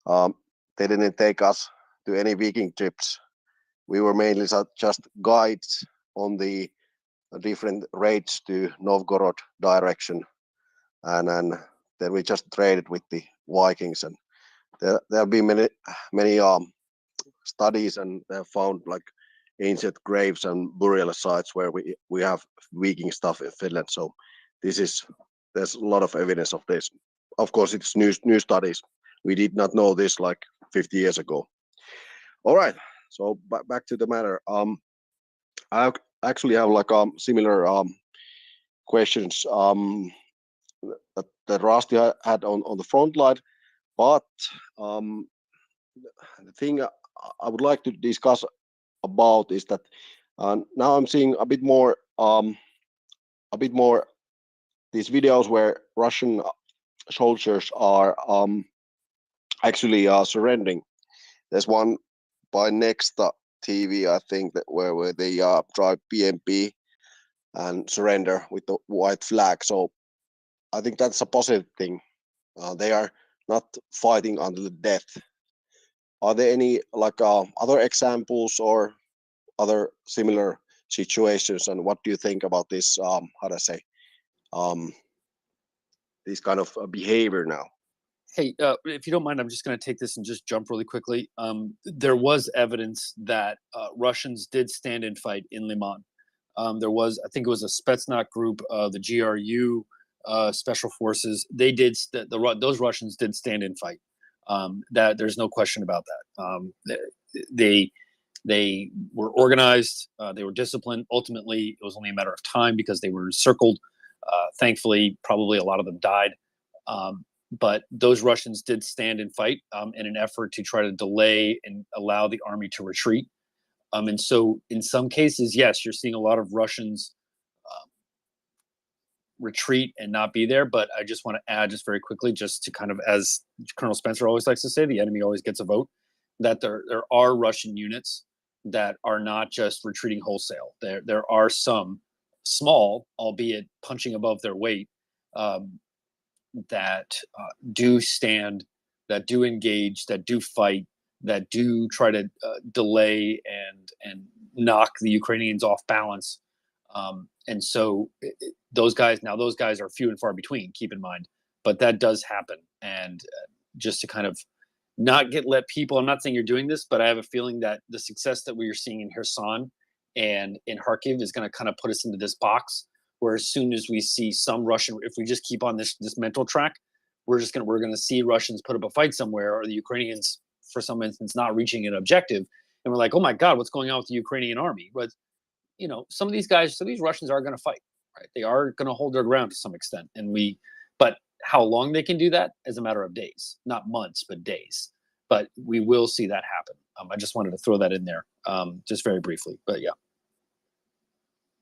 they didn't take us to any Viking trips. We were mainly just guides on the different raids to Novgorod direction, and then we just traded with the Vikings. And there have been many studies, and they have found like ancient graves and burial sites where we have Viking stuff in Finland. So there's a lot of evidence of this. Of course, it's new studies. We did not know this like 50 years ago. All right, so back to the matter. I actually have like similar questions that Rusty had on the front line, but the thing I would like to discuss about is that now I'm seeing a bit more these videos where Russian soldiers are actually surrendering. There's one by Next TV, I think, that where they drive BMP and surrender with the white flag. So I think that's a positive thing. They are not fighting until the death. Are there any like other examples or other similar situations? And what do you think about this? How do I say? This kind of behavior now. Hey, if you don't mind, I'm just going to take this and just jump really quickly. There was evidence that Russians did stand and fight in Liman. There was, I think it was a Spetsnaz group, the GRU special forces. They did those Russians did stand and fight. That there's no question about that. They were organized. They were disciplined. Ultimately, it was only a matter of time because they were encircled. Thankfully, probably a lot of them died. But those Russians did stand and fight in an effort to try to delay and allow the army to retreat. And so in some cases, yes, you're seeing a lot of Russians retreat and not be there. But I just want to add just very quickly, just to kind of, as Colonel Spencer always likes to say, the enemy always gets a vote, that there are Russian units that are not just retreating wholesale. There are some small, albeit punching above their weight, that do stand, that do engage, that do fight, that do try to delay and knock the Ukrainians off balance. And so those guys are few and far between, keep in mind, but that does happen. And just to kind of not let people, I'm not saying you're doing this, but I have a feeling that the success that we are seeing in Kherson and in Kharkiv is going to kind of put us into this box where as soon as we see some Russian, if we just keep on this mental track, we're going to see Russians put up a fight somewhere, or the Ukrainians, for some instance, not reaching an objective, and we're like, oh my God, what's going on with the Ukrainian army? But some of these Russians are going to fight, right? They are going to hold their ground to some extent, but how long they can do that is a matter of days, not months, but days. But we will see that happen. I just wanted to throw that in there, just very briefly. But yeah.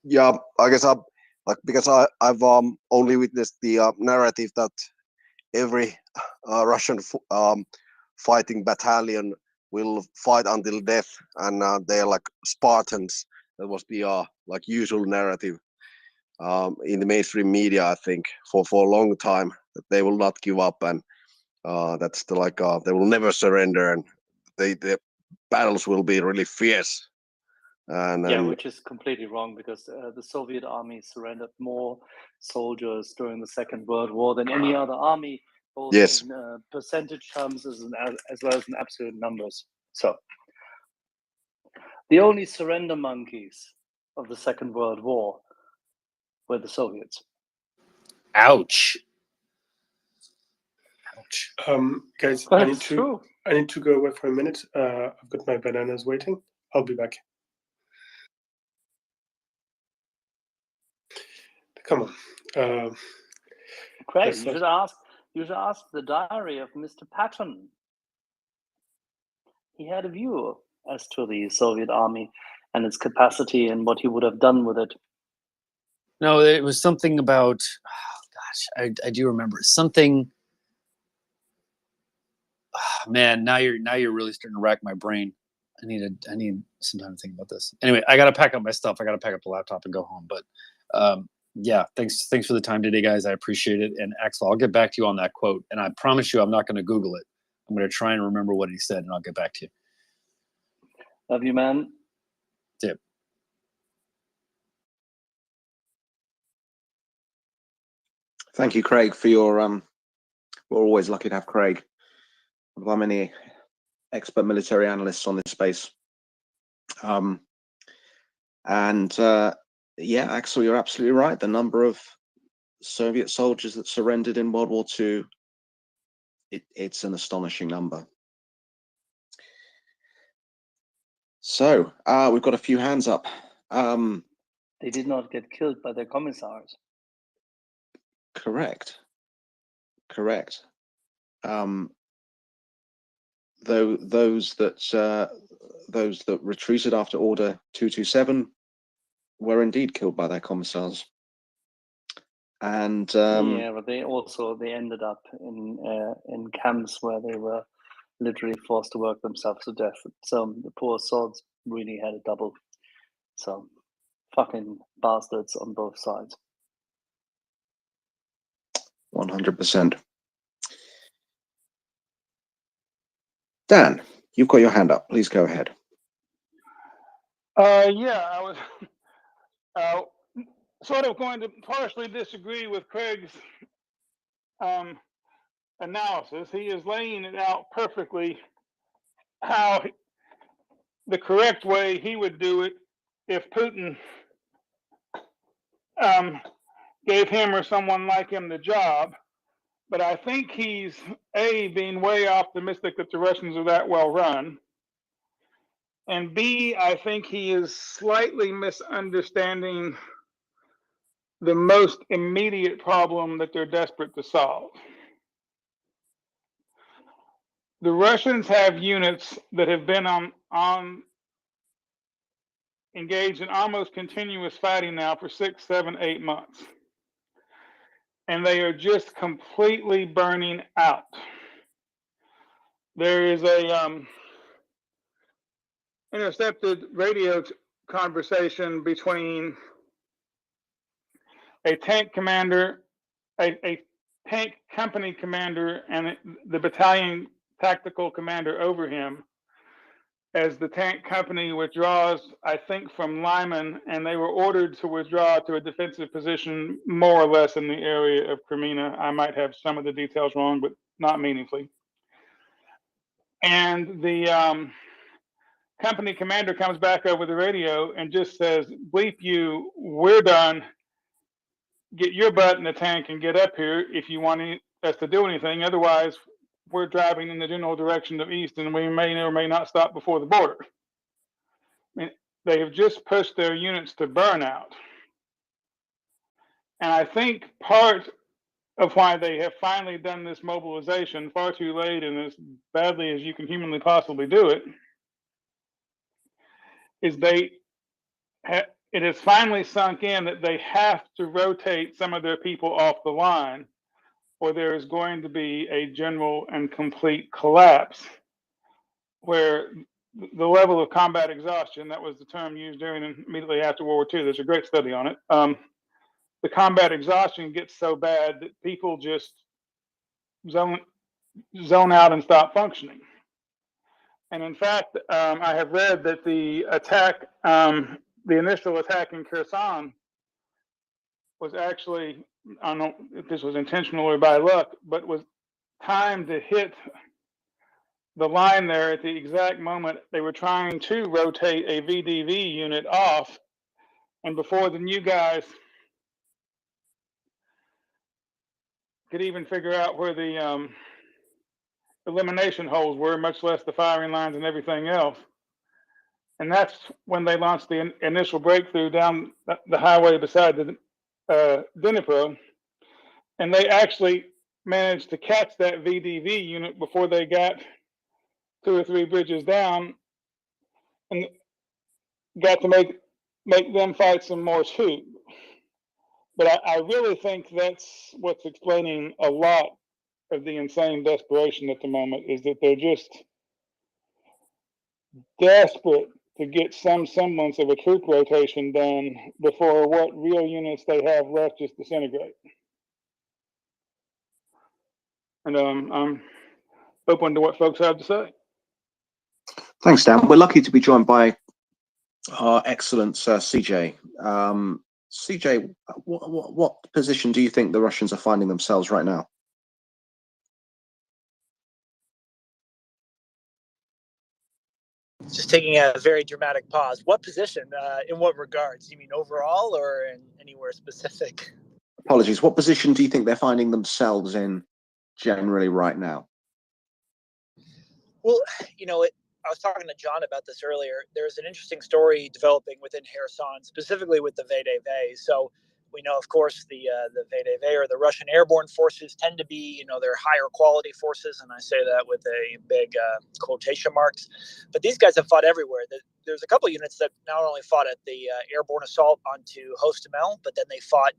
Yeah, I guess because I've only witnessed the narrative that every Russian fighting battalion will fight until death, and they're like Spartans. That was the like usual narrative in the mainstream media, I think, for a long time, that they will not give up, and that's they will never surrender, and the battles will be really fierce. And yeah, which is completely wrong because the Soviet army surrendered more soldiers during the Second World War than any other army, both yes, in percentage terms as well as in absolute numbers. So the only surrender monkeys of the Second World War were the Soviets. Ouch. Ouch. Guys, But I need it's to true. go away for a minute. I've got my bananas waiting. I'll be back. Come on. Craig, let's you not- should ask the diary of Mr. Patton. He had a view as to the Soviet army and its capacity and what he would have done with it. No, it was something about. Oh, gosh, I do remember something. Oh, man, now you're really starting to rack my brain. I need some time to think about this. Anyway, I gotta pack up my stuff. I gotta pack up the laptop and go home. But yeah, thanks for the time today, guys. I appreciate it. And Axel, I'll get back to you on that quote. And I promise you, I'm not going to Google it. I'm going to try and remember what he said, and I'll get back to you. Love you, man. Yep. Thank you, Craig, for your we're always lucky to have Craig, one of our many expert military analysts on this space. Yeah, Axel, you're absolutely right. The number of Soviet soldiers that surrendered in World War II, it's an astonishing number. So we've got a few hands up. They did not get killed by their commissars. Correct. Though those that retreated after Order 227 were indeed killed by their commissars. And yeah, but they ended up in camps where they were literally forced to work themselves to death. So the poor swords really had a double. So fucking bastards on both sides. 100%. Dan, you've got your hand up. Please go ahead. Yeah, I was sort of going to partially disagree with Craig's analysis. He is laying it out perfectly how the correct way he would do it if Putin gave him or someone like him the job. But I think he's being way optimistic that the Russians are that well run. And B, I think he is slightly misunderstanding the most immediate problem that they're desperate to solve. The Russians have units that have been engaged in almost continuous fighting now for 6, 7, 8 months. And they are just completely burning out. There is a intercepted radio conversation between a tank commander, a tank company commander, and the battalion tactical commander over him, as the tank company withdraws, I think, from Lyman, and they were ordered to withdraw to a defensive position more or less in the area of Crimea. I might have some of the details wrong, but not meaningfully. And the company commander comes back over the radio and just says, bleep you, we're done. Get your butt in the tank and get up here if you want us to do anything. Otherwise, we're driving in the general direction of east, and we may or may not stop before the border. I mean, they have just pushed their units to burnout. And I think part of why they have finally done this mobilization far too late and as badly as you can humanly possibly do it, is it has finally sunk in that they have to rotate some of their people off the line, or there is going to be a general and complete collapse where the level of combat exhaustion, that was the term used during and immediately after World War II. There's a great study on it. The combat exhaustion gets so bad that people just zone out and stop functioning. And in fact, I have read that the attack, the initial attack in Kherson was actually, I don't know if this was intentional or by luck, but was timed to hit the line there at the exact moment they were trying to rotate a VDV unit off. And before the new guys could even figure out where the elimination holes were, much less the firing lines and everything else. And that's when they launched the initial breakthrough down the highway beside the Dnipro. And they actually managed to catch that VDV unit before they got 2 or 3 bridges down, and got to make them fight some more too. But I really think that's what's explaining a lot of the insane desperation at the moment, is that they're just desperate to get some semblance of a troop rotation done before what real units they have left just disintegrate. And I'm open to what folks have to say. Thanks, Dan. We're lucky to be joined by our excellent CJ. CJ, what position do you think the Russians are finding themselves right now? Just taking a very dramatic pause. What position? In what regards? You mean overall or in anywhere specific? Apologies. What position do you think they're finding themselves in generally right now? Well, you know, I was talking to John about this earlier. There's an interesting story developing within Kherson, specifically with the VDV. So we know, of course, the VDV or the Russian airborne forces tend to be, you know, they're higher quality forces, and I say that with a big quotation marks. But these guys have fought everywhere. There's a couple units that not only fought at the airborne assault onto Hostomel, but then they fought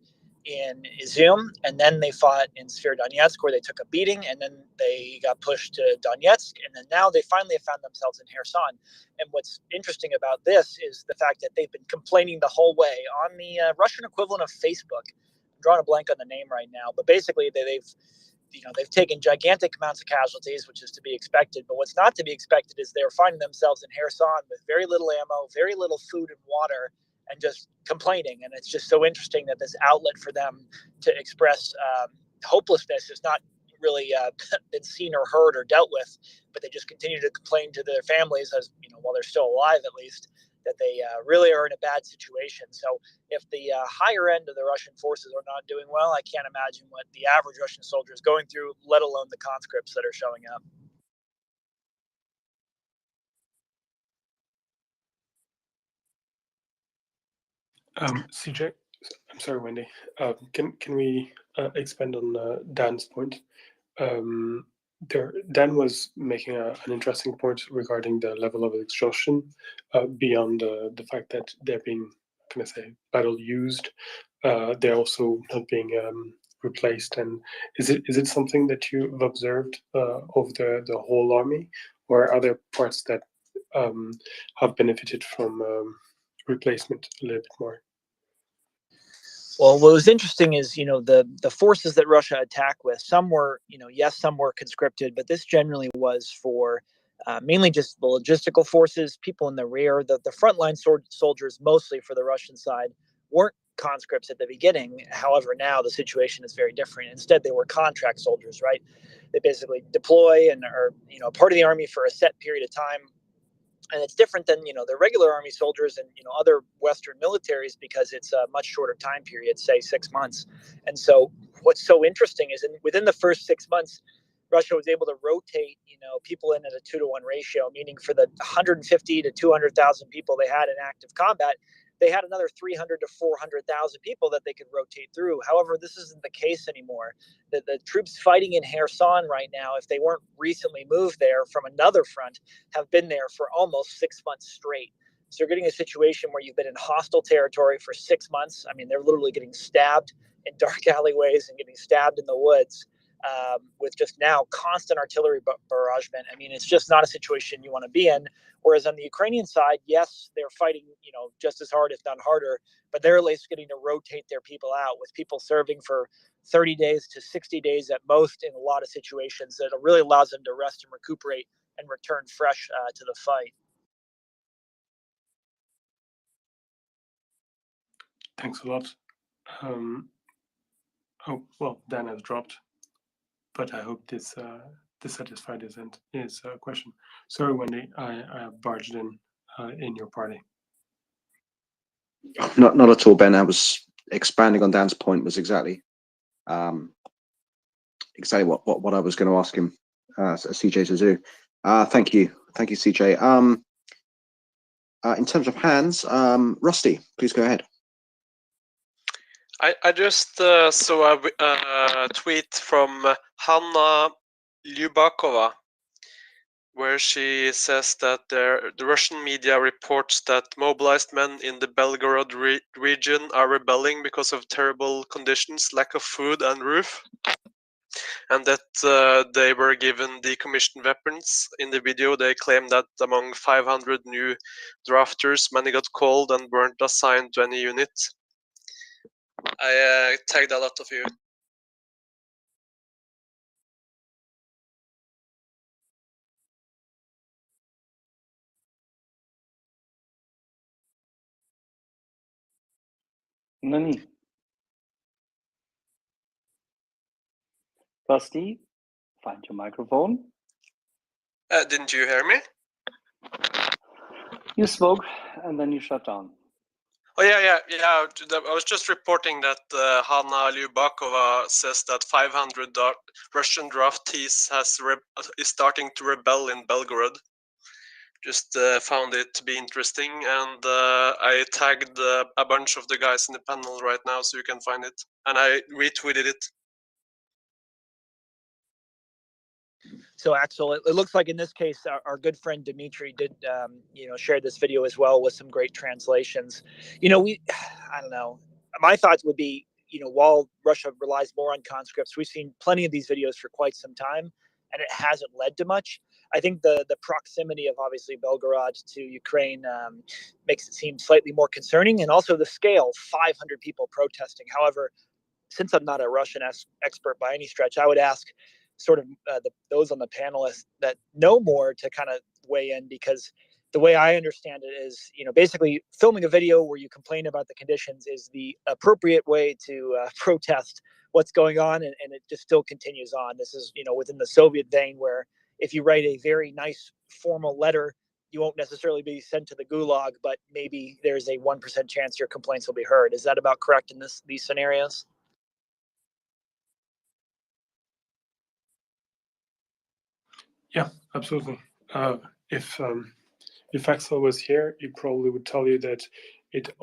in Izium, and then they fought in Severodonetsk, where they took a beating, and then they got pushed to Donetsk, and then now they finally have found themselves in Kherson. And what's interesting about this is the fact that they've been complaining the whole way on the Russian equivalent of Facebook. I'm drawing a blank on the name right now, but basically they've taken gigantic amounts of casualties, which is to be expected. But what's not to be expected is they're finding themselves in Kherson with very little ammo, very little food and water, and just complaining. And it's just so interesting that this outlet for them to express hopelessness is not really been seen or heard or dealt with, but they just continue to complain to their families, as you know, while they're still alive at least, that they really are in a bad situation. So if the higher end of the Russian forces are not doing well, I can't imagine what the average Russian soldier is going through, let alone the conscripts that are showing up. CJ, I'm sorry, Wendy. Can we expand on Dan's point? Dan was making an interesting point regarding the level of exhaustion beyond the fact that they're being, can I say, battle used. They're also not being replaced. And is it something that you've observed over the whole army, or are there parts that have benefited from replacement a little bit more? Well, what was interesting is, you know, the forces that Russia attacked with, some were, you know, yes, some were conscripted, but this generally was for mainly just the logistical forces, people in the rear. The frontline soldiers, mostly for the Russian side, weren't conscripts at the beginning. However, now the situation is very different. Instead, they were contract soldiers, right? They basically deploy and are, you know, part of the army for a set period of time. And it's different than, you know, the regular army soldiers and, you know, other Western militaries, because it's a much shorter time period, say 6 months. And so what's so interesting is within the first 6 months, Russia was able to rotate, you know, people in at a 2-to-1 ratio, meaning for the 150 to 200,000 people they had in active combat, they had another 300 to 400,000 people that they could rotate through. However, this isn't the case anymore. The troops fighting in Kherson right now, if they weren't recently moved there from another front, have been there for almost 6 months straight. So you're getting a situation where you've been in hostile territory for 6 months. I mean, they're literally getting stabbed in dark alleyways and getting stabbed in the woods. With just now constant artillery barragement. I mean, it's just not a situation you want to be in. Whereas on the Ukrainian side, yes, they're fighting, you know, just as hard, if not harder, but they're at least getting to rotate their people out, with people serving for 30 days to 60 days at most in a lot of situations. That really allows them to rest and recuperate and return fresh to the fight. Thanks a lot. Oh well, Dan has dropped, but I hope this satisfied his question. Sorry, Wendy, I barged in your party. Not at all, Ben. I was expanding on Dan's point. Was exactly what I was going to ask him, CJ, to do. Thank you, CJ. In terms of hands, Rusty, please go ahead. I just saw a tweet from Hanna Lyubakova, where she says that the Russian media reports that mobilized men in the Belgorod region are rebelling because of terrible conditions, lack of food and roof, and that they were given decommissioned weapons. In the video, they claim that among 500 new drafters, many got called and weren't assigned to any unit. I tagged a lot of you. Nani? Rusty, find your microphone. Didn't you hear me? You spoke and then you shut down. Oh yeah. I was just reporting that Hanna Lyubakova says that 500 Russian draftees is starting to rebel in Belgorod. Just found it to be interesting, and I tagged a bunch of the guys in the panel right now, so you can find it, and I retweeted it. So Axel, it looks like in this case, our good friend Dimitri did, share this video as well with some great translations. I don't know. My thoughts would be, while Russia relies more on conscripts, we've seen plenty of these videos for quite some time, and it hasn't led to much. I think the proximity of obviously Belgorod to Ukraine makes it seem slightly more concerning, and also the scale, 500 people protesting. However, since I'm not a Russian expert by any stretch, I would ask sort of those on the panelists that know more to kind of weigh in, because the way I understand it is, basically filming a video where you complain about the conditions is the appropriate way to protest what's going on, and it just still continues on. This is, within the Soviet vein, where if you write a very nice formal letter, you won't necessarily be sent to the gulag, but maybe there's a 1% chance your complaints will be heard. Is that about correct in these scenarios? Yeah, absolutely. If Axel was here, he probably would tell you that it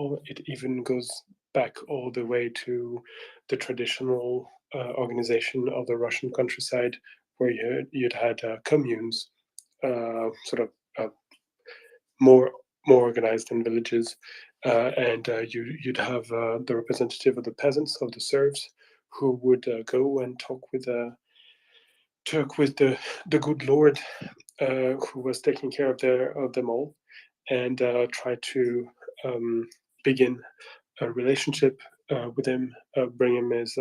even goes back all the way to the traditional organization of the Russian countryside, where you'd had communes, sort of more organized in villages, and you'd have the representative of the peasants, of the serfs, who would go and talk with the good lord, who was taking care of them all, and try to begin a relationship with him, bring him his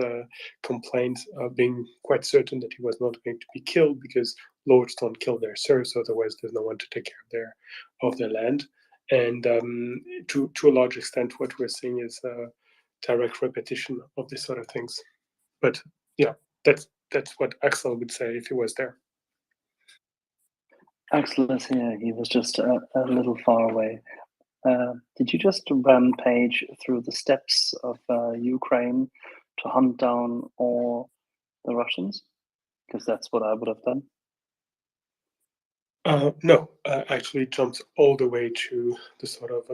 complaints, being quite certain that he was not going to be killed, because lords don't kill their serfs, otherwise there's no one to take care of their land. And to a large extent, what we're seeing is a direct repetition of this sort of things. But yeah, that's what Axel would say if he was there. Axel is here. He was just a little far away. Did you just rampage through the steps of Ukraine to hunt down all the Russians? Because that's what I would have done. No, actually jumps all the way to the sort of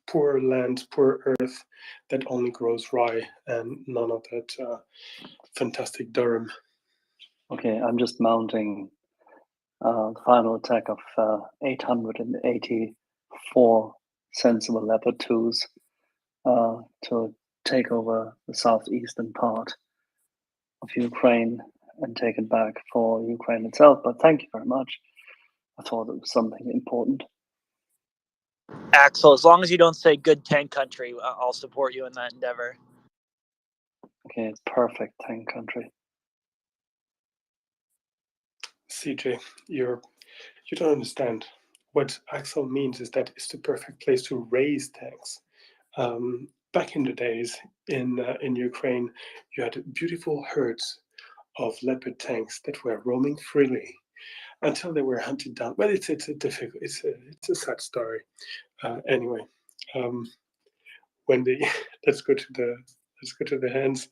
poor land, poor earth that only grows rye and none of that fantastic durum. Okay, I'm just mounting the final attack of 884 sensible Leopard 2s to take over the southeastern part of Ukraine and take it back for Ukraine itself. But thank you very much. I thought it was something important. Axel, as long as you don't say good tank country, I'll support you in that endeavor. Okay, it's perfect tank country. CJ, you're You don't understand. What Axel means is that it's the perfect place to raise tanks. Back in the days in Ukraine, you had beautiful herds of leopard tanks that were roaming freely until they were hunted down. Well, it's a difficult, it's a sad story. Anyway, Wendy, let's go to the hands.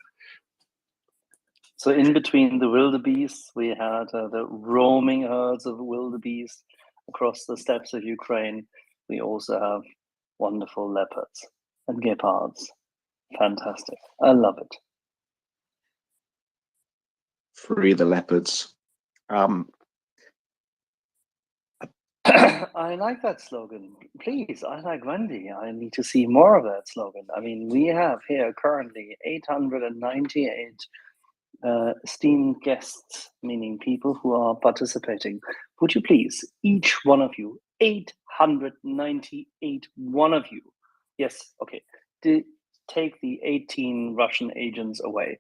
So in between the wildebeest, we had the roaming herds of wildebeest across the steppes of Ukraine. We also have wonderful leopards and gepards. Fantastic. I love it. Free the leopards. I like that slogan. Please, I like Wendy. I need to see more of that slogan. I mean, we have here currently 898 esteemed guests, meaning people who are participating. Would you please, each one of you, 898 one of you, yes, okay, take the 18 Russian agents away.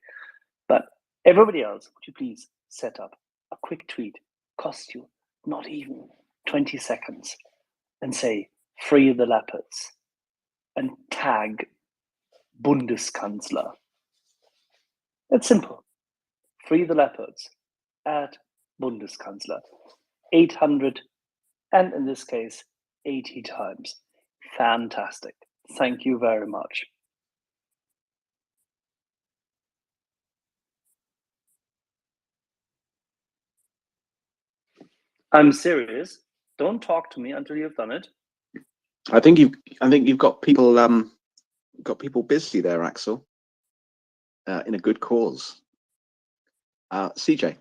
But everybody else, would you please set up a quick tweet, cost you not even 20 seconds, and say, free the leopards, and tag Bundeskanzler. It's simple. Free the leopards at Bundeskanzler. 800, and in this case, 80 times. Fantastic. Thank you very much. I'm serious. Don't talk to me until you've done it. I think you've got people busy there, Axel. In a good cause. CJ.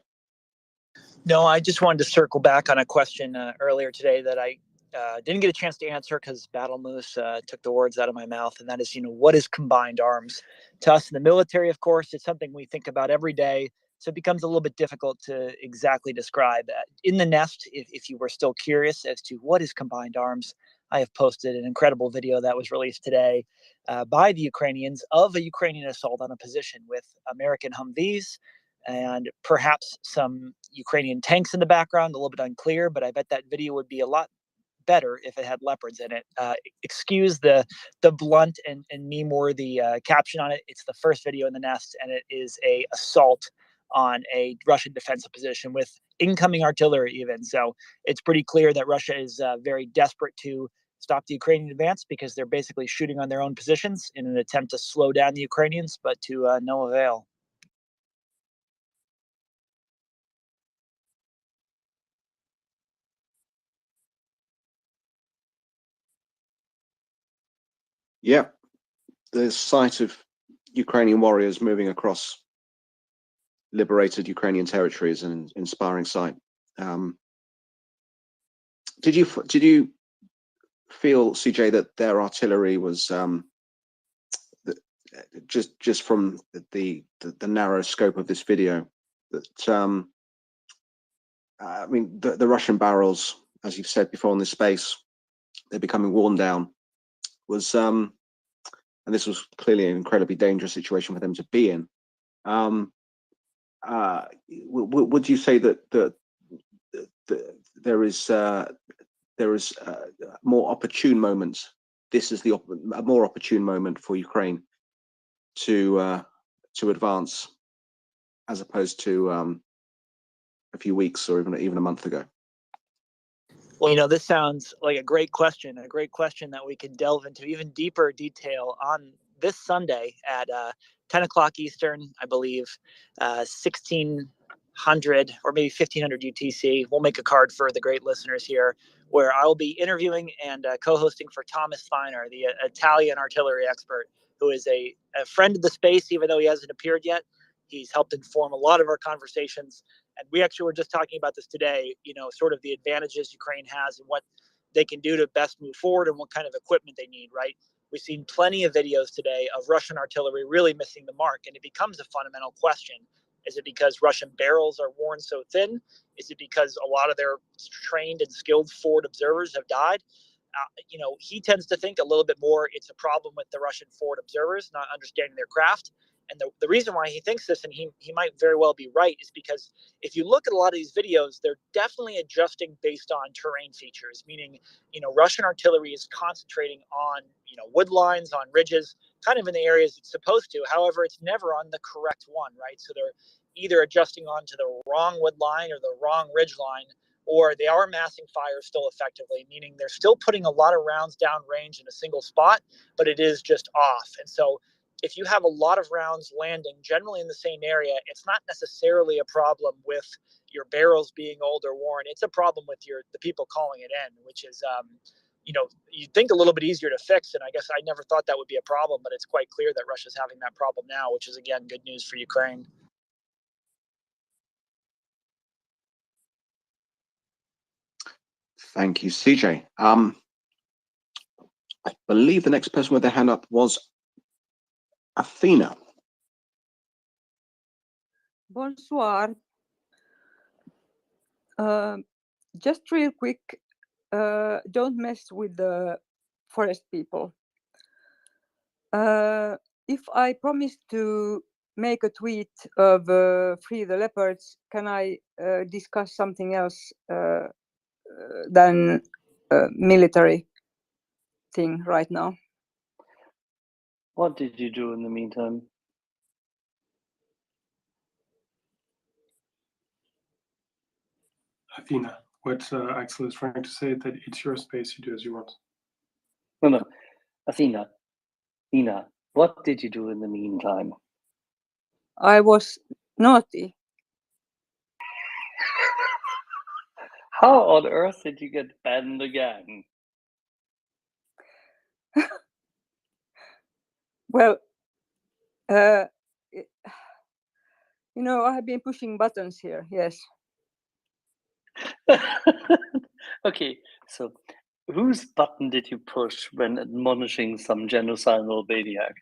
No, I just wanted to circle back on a question earlier today that I didn't get a chance to answer because Battle Moose took the words out of my mouth, and that is, what is combined arms? To us in the military, of course, it's something we think about every day, so it becomes a little bit difficult to exactly describe. In the nest, if you were still curious as to what is combined arms, I have posted an incredible video that was released today by the Ukrainians of a Ukrainian assault on a position with American Humvees and perhaps some Ukrainian tanks in the background, a little bit unclear, but I bet that video would be a lot better if it had leopards in it. Excuse the blunt and meme-worthy caption on it. It's the first video in the nest, and it is a assault on a Russian defensive position with incoming artillery even. So it's pretty clear that Russia is very desperate to stop the Ukrainian advance because they're basically shooting on their own positions in an attempt to slow down the Ukrainians, but to no avail. Yeah, the sight of Ukrainian warriors moving across liberated Ukrainian territories is an inspiring sight. Did you feel, CJ, that their artillery was just from the narrow scope of this video, that I mean the Russian barrels, as you've said before in this space, they're becoming worn down, was and this was clearly an incredibly dangerous situation for them to be in. Would you say that there is more opportune moments? This is a more opportune moment for Ukraine to advance, as opposed to a few weeks or even a month ago? Well, this sounds like a great question that we can delve into even deeper detail on this Sunday at 10 o'clock Eastern, I believe, 1600 or maybe 1500 UTC. We'll make a card for the great listeners here where I'll be interviewing and co-hosting for Thomas Feiner, the Italian artillery expert, who is a friend of the space, even though he hasn't appeared yet. He's helped inform a lot of our conversations. And we actually were just talking about this today, sort of the advantages Ukraine has and what they can do to best move forward and what kind of equipment they need, right? We've seen plenty of videos today of Russian artillery really missing the mark. And it becomes a fundamental question. Is it because Russian barrels are worn so thin? Is it because a lot of their trained and skilled forward observers have died? He tends to think a little bit more it's a problem with the Russian forward observers not understanding their craft. And the reason why he thinks this, and he might very well be right, is because if you look at a lot of these videos, they're definitely adjusting based on terrain features, meaning, Russian artillery is concentrating on, wood lines, on ridges, kind of in the areas it's supposed to. However, it's never on the correct one, right? So they're either adjusting onto the wrong wood line or the wrong ridge line, or they are massing fire still effectively, meaning they're still putting a lot of rounds down range in a single spot, but it is just off. And so if you have a lot of rounds landing generally in the same area, it's not necessarily a problem with your barrels being old or worn. It's a problem with the people calling it in, which is, you'd think a little bit easier to fix. And I guess I never thought that would be a problem, but it's quite clear that Russia's having that problem now, which is, again, good news for Ukraine. Thank you, CJ. I believe the next person with their hand up was Athena. Bonsoir. Just real quick, don't mess with the forest people. If I promise to make a tweet of free the leopards, can I discuss something else than military thing right now? What did you do in the meantime? Athena, what Axel is trying to say, that it's your space, you do as you want. No, Athena, what did you do in the meantime? I was naughty. How on earth did you get banned again? Well, I have been pushing buttons here, yes. Okay, so whose button did you push when admonishing some genocidal maniac?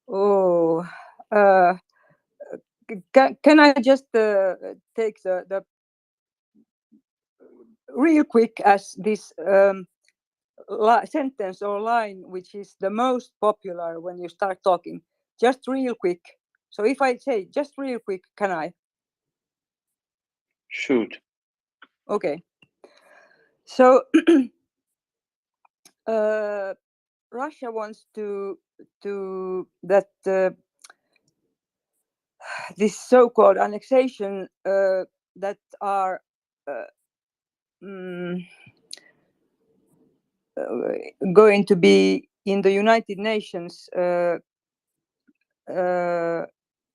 Oh, can I just take the real quick as this sentence or line, which is the most popular when you start talking, just real quick. So if I say just real quick, can I? Shoot. Okay. So Russia wants to that this so-called annexation that are going to be in the United Nations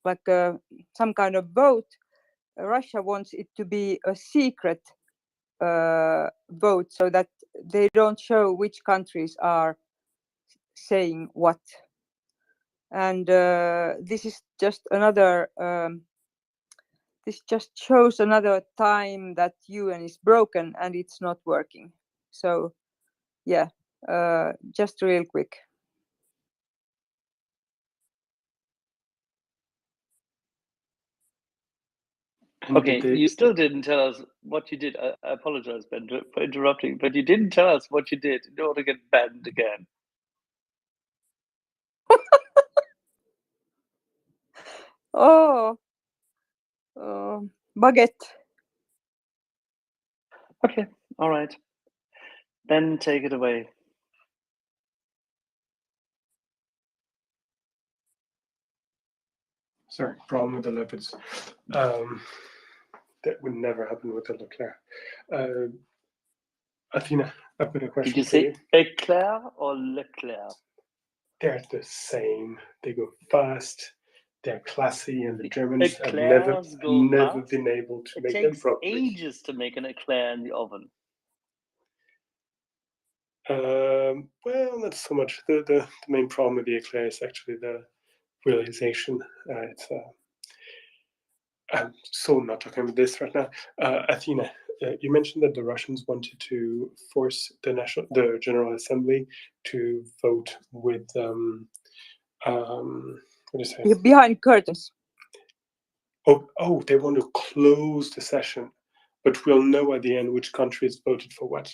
like some kind of vote. Russia wants it to be a secret vote so that they don't show which countries are saying what. And this is just another this just shows another time that UN is broken and it's not working. So yeah, just real quick. Okay, you still didn't tell us what you did. I apologize, Ben, for interrupting, but you didn't tell us what you did in order to get banned again. Oh, baguette. Okay, all right. Ben, take it away. Sorry, problem with the leopards. That would never happen with the Leclerc. Athena, I've got a question Did you for you. say Eclair or Leclerc? They're the same. They go fast. They're classy, and the Germans have never been able to make them properly. It takes ages to make an eclair in the oven. Well, not so much. The main problem with the eclair is actually the realization. I'm so not talking about this right now. Athena, you mentioned that the Russians wanted to force the General Assembly to vote with what do you say? Behind curtains. Oh, they want to close the session, but we'll know at the end which countries voted for what.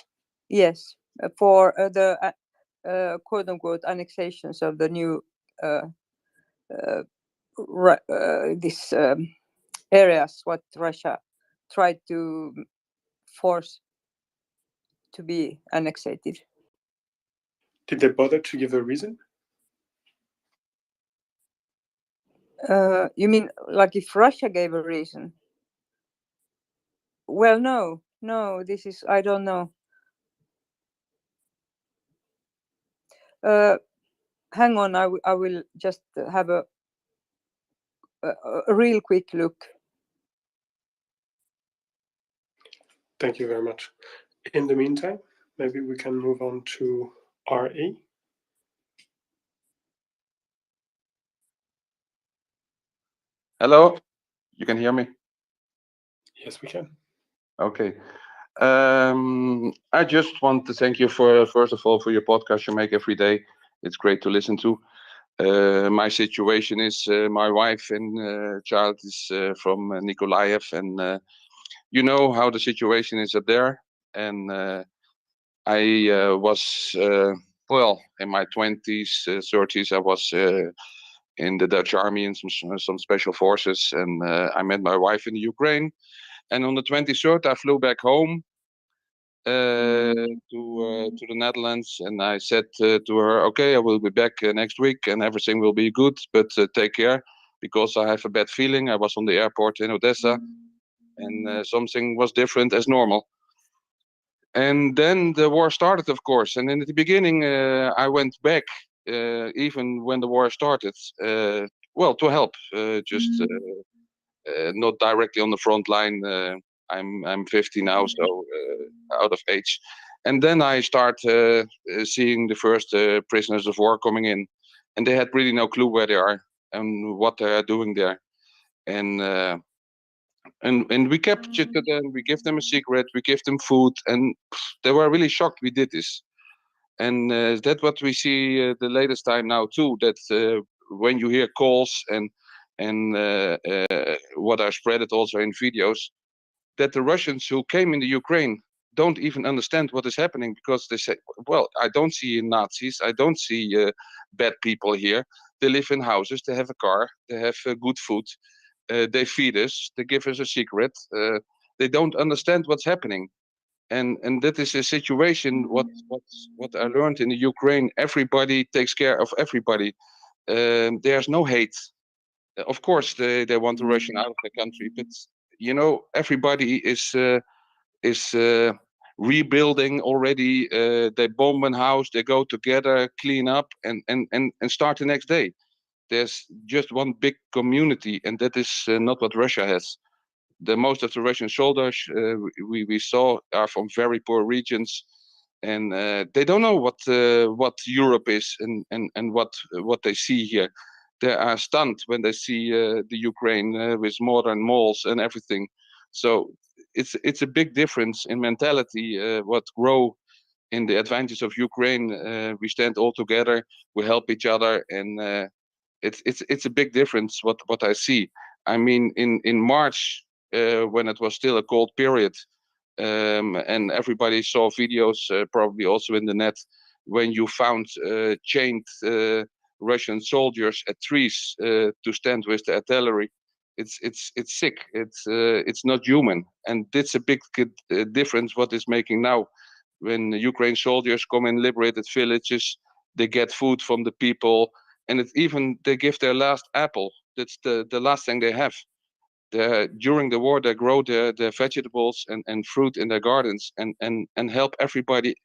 Yes, for the quote-unquote annexations of the new these areas what Russia tried to force to be annexed. Did they bother to give a reason? You mean like if Russia gave a reason? Well, no, this is, I don't know. Hang on, I will just have a real quick look. Thank you very much. In the meantime, maybe we can move on to RE. Hello, you can hear me? Yes, we can. Okay. I just want to thank you for, first of all, for your podcast you make every day. It's great to listen to. My situation is my wife and child is from Nikolaev, and you know how the situation is up there. And I was, well, in my 20s, 30s, I was in the Dutch army in some special forces, and I met my wife in the Ukraine. And on the 23rd, I flew back home to the Netherlands, and I said to her, "Okay, I will be back next week, and everything will be good. But take care, because I have a bad feeling." I was on the airport in Odessa, and something was different as normal. And then the war started, of course. And in the beginning, I went back, even when the war started, well, to help, just not directly on the front line. I'm 50 now, so out of age. And then I start seeing the first prisoners of war coming in, and they had really no clue where they are and what they are doing there. And we kept it to them. We give them a cigarette. We give them food, and they were really shocked we did this. And that's what we see the latest time now too. That when you hear calls and what are spread also in videos, that the Russians who came in the Ukraine don't even understand what is happening, because they say, "Well, I don't see Nazis. I don't see bad people here. They live in houses. They have a car. They have good food. They feed us. They give us a cigarette. They don't understand what's happening." And that is a situation. What I learned in the Ukraine, everybody takes care of everybody. There's no hate. Of course, they want the Russian out of the country, but you know, everybody is rebuilding already. They bomb a house, they go together, clean up, and start the next day. There's just one big community, and that is not what Russia has. The most of the Russian soldiers we saw are from very poor regions, and they don't know what Europe is and what they see here. They are stunned when they see the Ukraine with modern malls and everything. So it's a big difference in mentality. What grow in the advantage of Ukraine, we stand all together, we help each other, and it's a big difference. What I see. I mean, in March, when it was still a cold period, and everybody saw videos, probably also in the net, when you found chained Russian soldiers at trees to stand with the artillery. It's sick. It's not human, and it's a big difference. What is making now, when Ukraine soldiers come in liberated villages, they get food from the people, and it's even they give their last apple. That's the last thing they have. During the war, they grow their vegetables and fruit in their gardens, and help everybody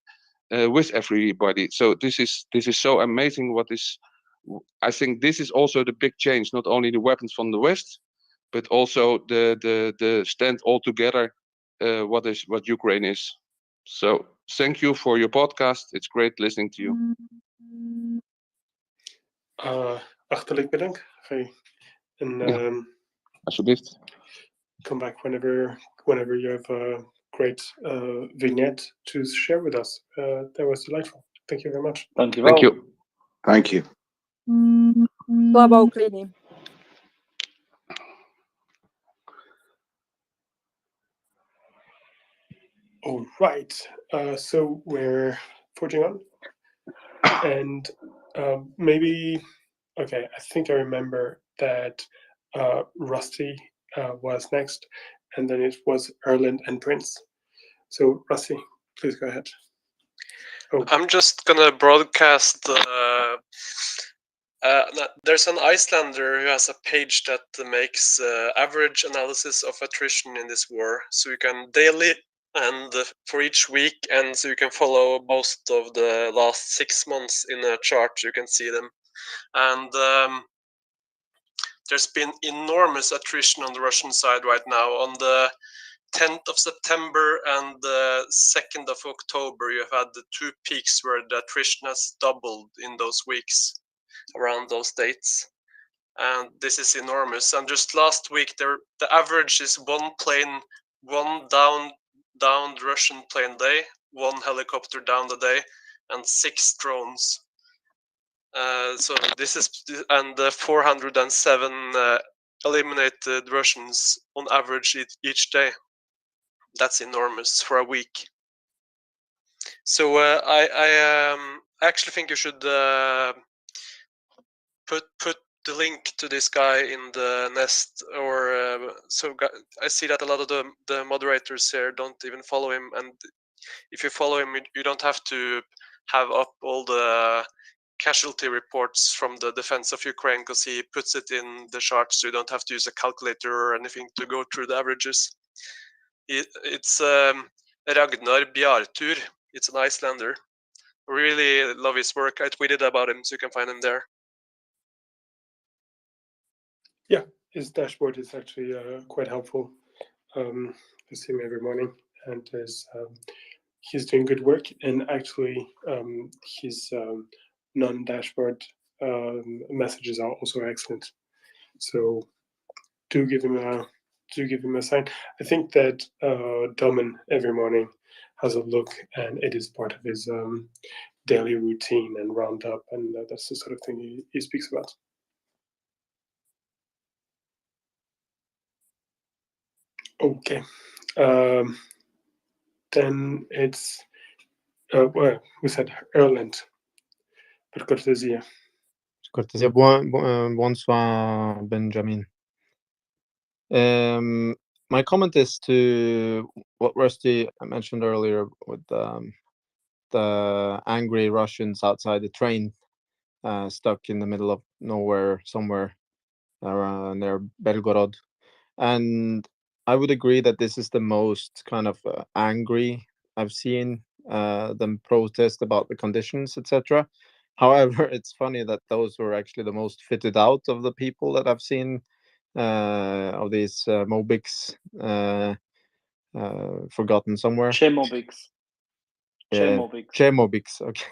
with everybody. So this is so amazing. I think this is also the big change. Not only the weapons from the West, but also the stand all together. What Ukraine is. So thank you for your podcast. It's great listening to you. Hartelijk bedankt. Hey. And alsjeblieft. Come back whenever you have a great vignette to share with us. That was delightful. Thank you very much. Thank you. Thank you. Thank you. Slava Ukraini. All right. So we're forging on, and maybe Okay, I think I remember that Rusty was next, and then it was Erland and Prince. So Rusty, please go ahead. Oh. I'm just gonna broadcast. There's an Icelander who has a page that makes average analysis of attrition in this war. So you can daily and for each week, and so you can follow most of the last 6 months in a chart. You can see them, and there's been enormous attrition on the Russian side right now. On the 10th of September and the 2nd of October, you have had the 2 peaks where the attrition has doubled in those weeks around those dates. And this is enormous. And just last week, the average is 1 plane, 1 downed Russian plane day, 1 helicopter down the day, and 6 drones. So this is, and 407 eliminated Russians on average each day. That's enormous for a week. So I actually think you should put the link to this guy in the nest, or so I see that a lot of the moderators here don't even follow him, and if you follow him, you don't have to have up all the casualty reports from the defense of Ukraine, because he puts it in the charts, so you don't have to use a calculator or anything to go through the averages. It's Ragnar Bjartur. It's an Icelander. Really love his work. I tweeted about him, so you can find him there. Yeah, his dashboard is actually quite helpful. I see him every morning, and he's doing good work. And actually, his non-dashboard messages are also excellent. So do give him a sign. I think that Domin every morning has a look, and it is part of his daily routine and roundup, and that's the sort of thing he speaks about. Okay, then it's well, we said Erland, per cortesia. Cortesia, bonsoir, Benjamin. My comment is to what Rusty mentioned earlier with the angry Russians outside the train, stuck in the middle of nowhere somewhere near Belgorod. And I would agree that this is the most kind of angry I've seen them protest about the conditions, etc. However, it's funny that those were actually the most fitted out of the people that I've seen of these Mobics forgotten somewhere. Chemobics. Chemobics, okay.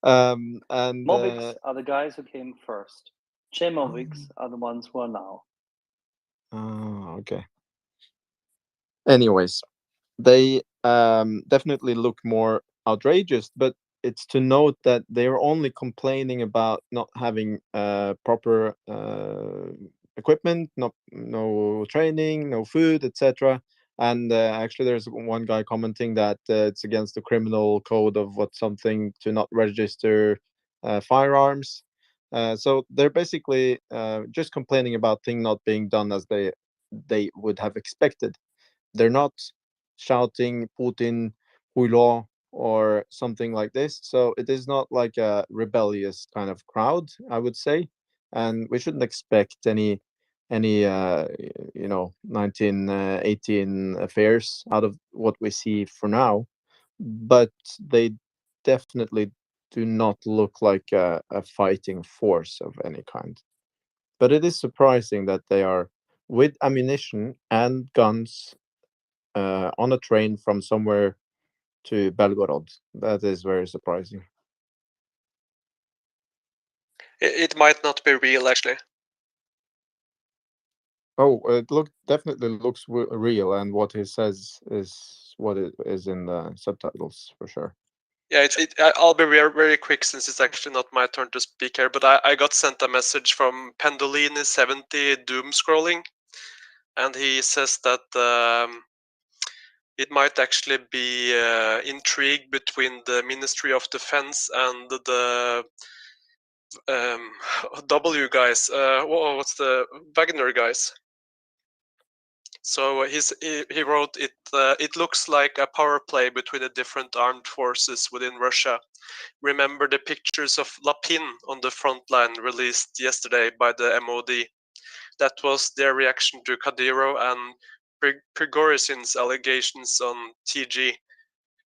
And Mobics are the guys who came first. Chemobics are the ones who are now. Oh, okay. Anyways, they definitely look more outrageous, but it's to note that they're only complaining about not having proper equipment, no training, no food, etc. And actually, there's one guy commenting that it's against the criminal code of something to not register firearms. So they're basically just complaining about things not being done as they would have expected. They're not shouting Putin, Huilo, or something like this. So it is not like a rebellious kind of crowd, I would say. And we shouldn't expect any 1918 affairs out of what we see for now. But they definitely do not look like a fighting force of any kind. But it is surprising that they are with ammunition and guns on a train from somewhere to Belgorod. That is very surprising. It might not be real, actually. Oh, it definitely looks real, and what he says is what it is in the subtitles for sure. Yeah, I'll be very, very quick since it's actually not my turn to speak here. But I got sent a message from Pendolini70 doom scrolling, and he says that it might actually be intrigue between the Ministry of Defense and the W guys. What's the Wagner guys? So he wrote it. It looks like a power play between the different armed forces within Russia. Remember the pictures of Lapin on the front line released yesterday by the MOD? That was their reaction to Kadyrov and Prigozhin's allegations on TG.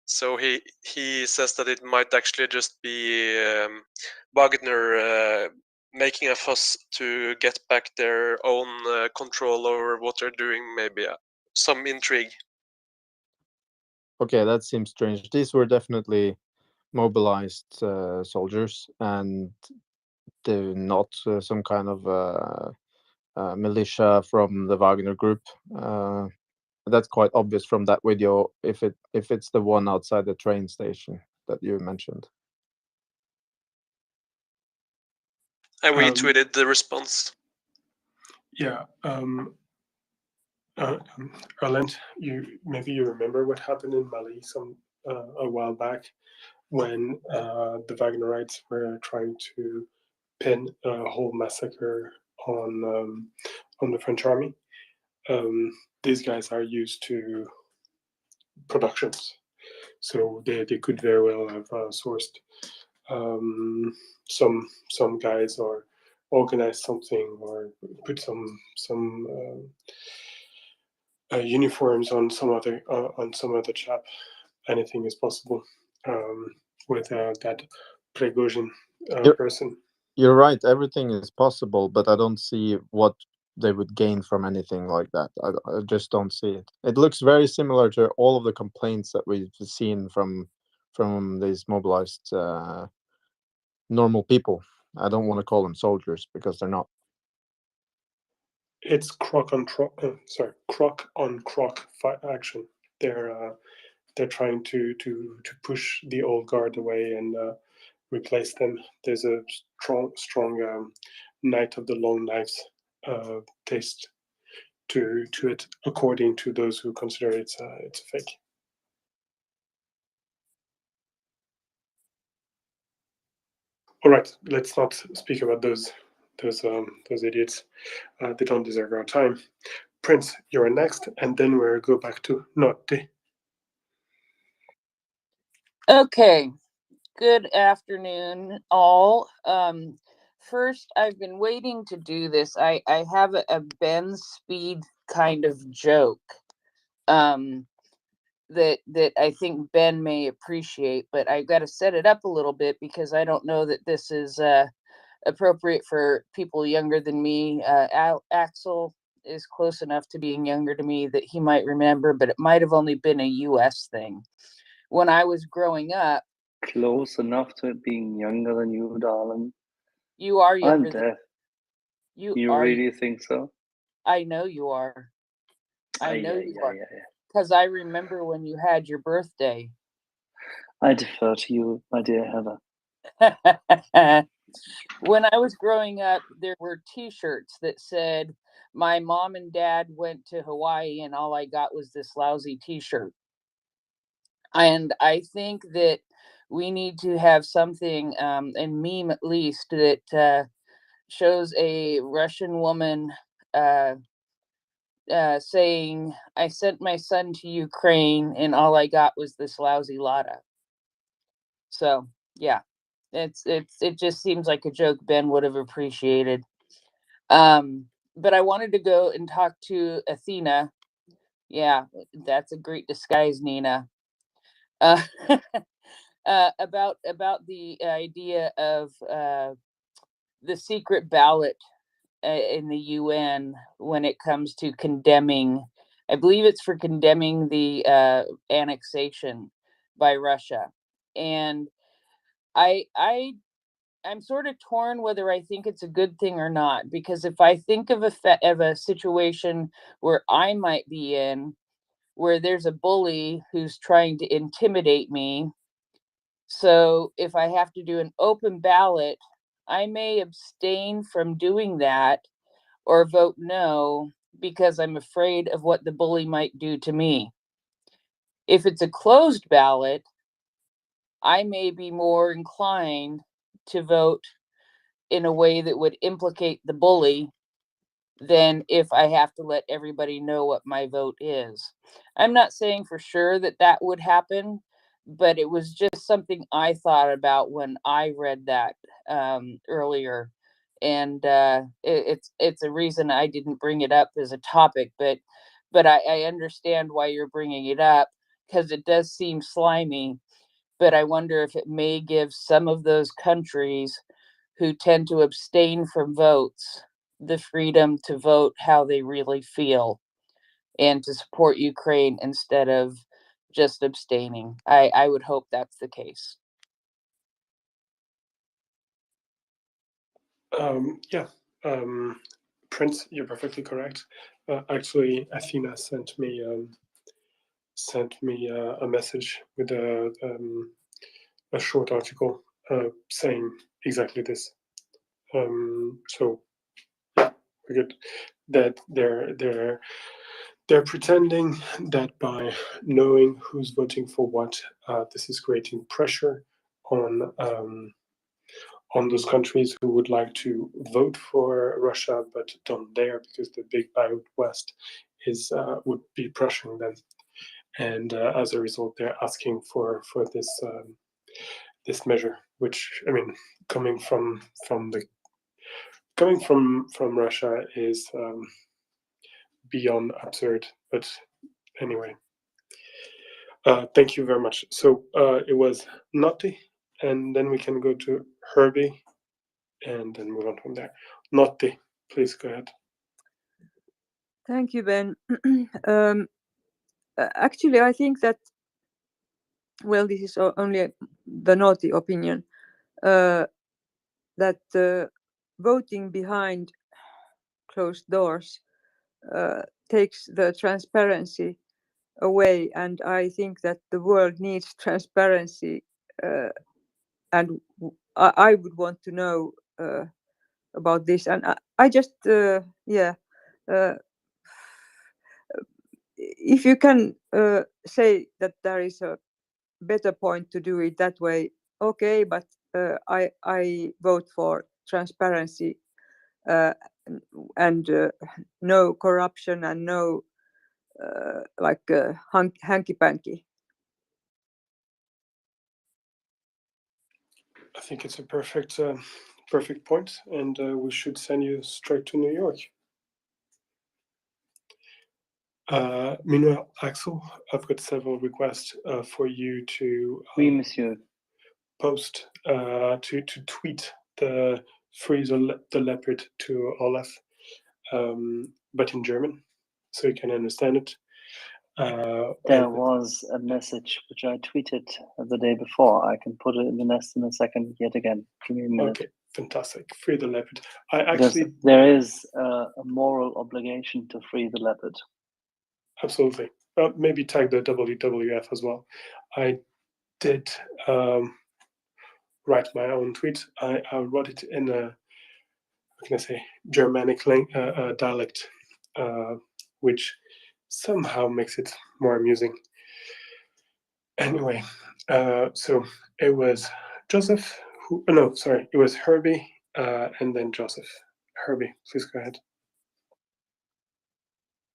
So he says that it might actually just be Wagner making a fuss to get back their own control over what they're doing, maybe some intrigue. Okay, that seems strange. These were definitely mobilized soldiers, and they're not some kind of militia from the Wagner group. That's quite obvious from that video, if it's the one outside the train station that you mentioned. I retweeted the response. Yeah. Erland, you remember what happened in Mali a while back when the Wagnerites were trying to pin a whole massacre on the French army. These guys are used to productions, so they could very well have sourced some guys or organized something or put some uniforms on some other chap. Anything is possible with that Prigozhin person. You're right. Everything is possible, but I don't see what they would gain from anything like that. I just don't see it. It looks very similar to all of the complaints that we've seen from these mobilized normal people. I don't want to call them soldiers because they're not. It's croc on croc fight action. They're trying to push the old guard away and replace them. There's a strong Night of the Long Knives taste to it, according to those who consider it's a fake. All right, let's not speak about those idiots. They don't deserve our time. Prince, you're next, and then we'll go back to Notte. Okay. Good afternoon, all. First, I've been waiting to do this. I have a Ben Speed kind of joke that I think Ben may appreciate, but I've got to set it up a little bit because I don't know that this is appropriate for people younger than me. Axel is close enough to being younger to me that he might remember, but it might have only been a US thing. When I was growing up, close enough to it being younger than you, darling. You are younger I'm than deaf. you. You Are really think so? I know you are. I know you are. Yeah. Because I remember when you had your birthday. I defer to you, my dear Heather. When I was growing up, there were T-shirts that said, "My mom and dad went to Hawaii and all I got was this lousy T-shirt." And I think that we need to have something, and meme at least, that shows a Russian woman saying, "I sent my son to Ukraine and all I got was this lousy Lada." So yeah, it just seems like a joke Ben would have appreciated. But I wanted to go and talk to Athena. Yeah, that's a great disguise, Nina. About the idea of the secret ballot in the UN when it comes to condemning. I believe it's for condemning the annexation by Russia, and I'm sort of torn whether I think it's a good thing or not, because if I think of a situation where I might be in, where there's a bully who's trying to intimidate me, so if I have to do an open ballot, I may abstain from doing that or vote no because I'm afraid of what the bully might do to me. If it's a closed ballot, I may be more inclined to vote in a way that would implicate the bully than if I have to let everybody know what my vote is. I'm not saying for sure that that would happen, but it was just something I thought about when I read that earlier. And it's a reason I didn't bring it up as a topic, but I understand why you're bringing it up, because it does seem slimy. But I wonder if it may give some of those countries who tend to abstain from votes the freedom to vote how they really feel and to support Ukraine instead of just abstaining. I would hope that's the case. Yeah, Prince, you're perfectly correct. Actually, Athena sent me a message with a short article saying exactly this. So we're good. That they're pretending that by knowing who's voting for what, this is creating pressure on those countries who would like to vote for Russia but don't dare because the big bad West is would be pressuring them, and as a result, they're asking for this this measure, which, I mean, coming from Russia is beyond absurd. But anyway, thank you very much. So it was Naughty, and then we can go to Herbie, and then move on from there. Naughty, please go ahead. Thank you, Ben. Actually, I think that, well, this is only the Naughty opinion, that voting behind closed doors takes the transparency away, and I think that the world needs transparency, and I would want to know about this. And I just if you can say that there is a better point to do it that way, okay, but I vote for transparency and no corruption and no hanky-panky. I think it's a perfect point, and we should send you straight to New York. Meanwhile, Axel, I've got several requests for you to Oui, monsieur. Post to tweet the Free the Leopard to Olaf, but in German, so you can understand it. There was a message which I tweeted the day before. I can put it in the nest in a second yet again. Give me a minute. Okay, fantastic. Free the Leopard. I actually there is a moral obligation to free the leopard. Absolutely. Maybe tag the WWF as well. I did write my own tweet. I wrote it in a, what can I say, Germanic dialect, which somehow makes it more amusing. Anyway, so it was Joseph, it was Herbie, and then Joseph. Herbie, please go ahead.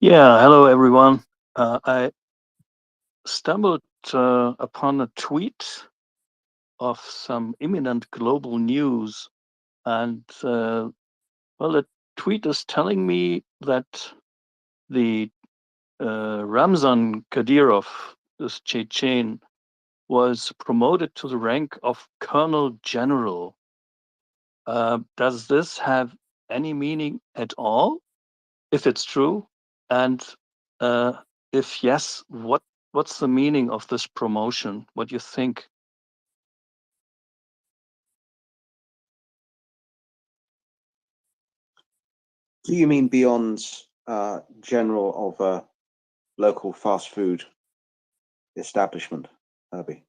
Yeah, hello everyone. I stumbled upon a tweet of some imminent global news, and well, the tweet is telling me that the Ramzan Kadyrov, this Chechen, was promoted to the rank of Colonel General. Does this have any meaning at all, if it's true? And if yes, what's the meaning of this promotion? What do you think? Do you mean beyond general of a local fast food establishment, Herbie?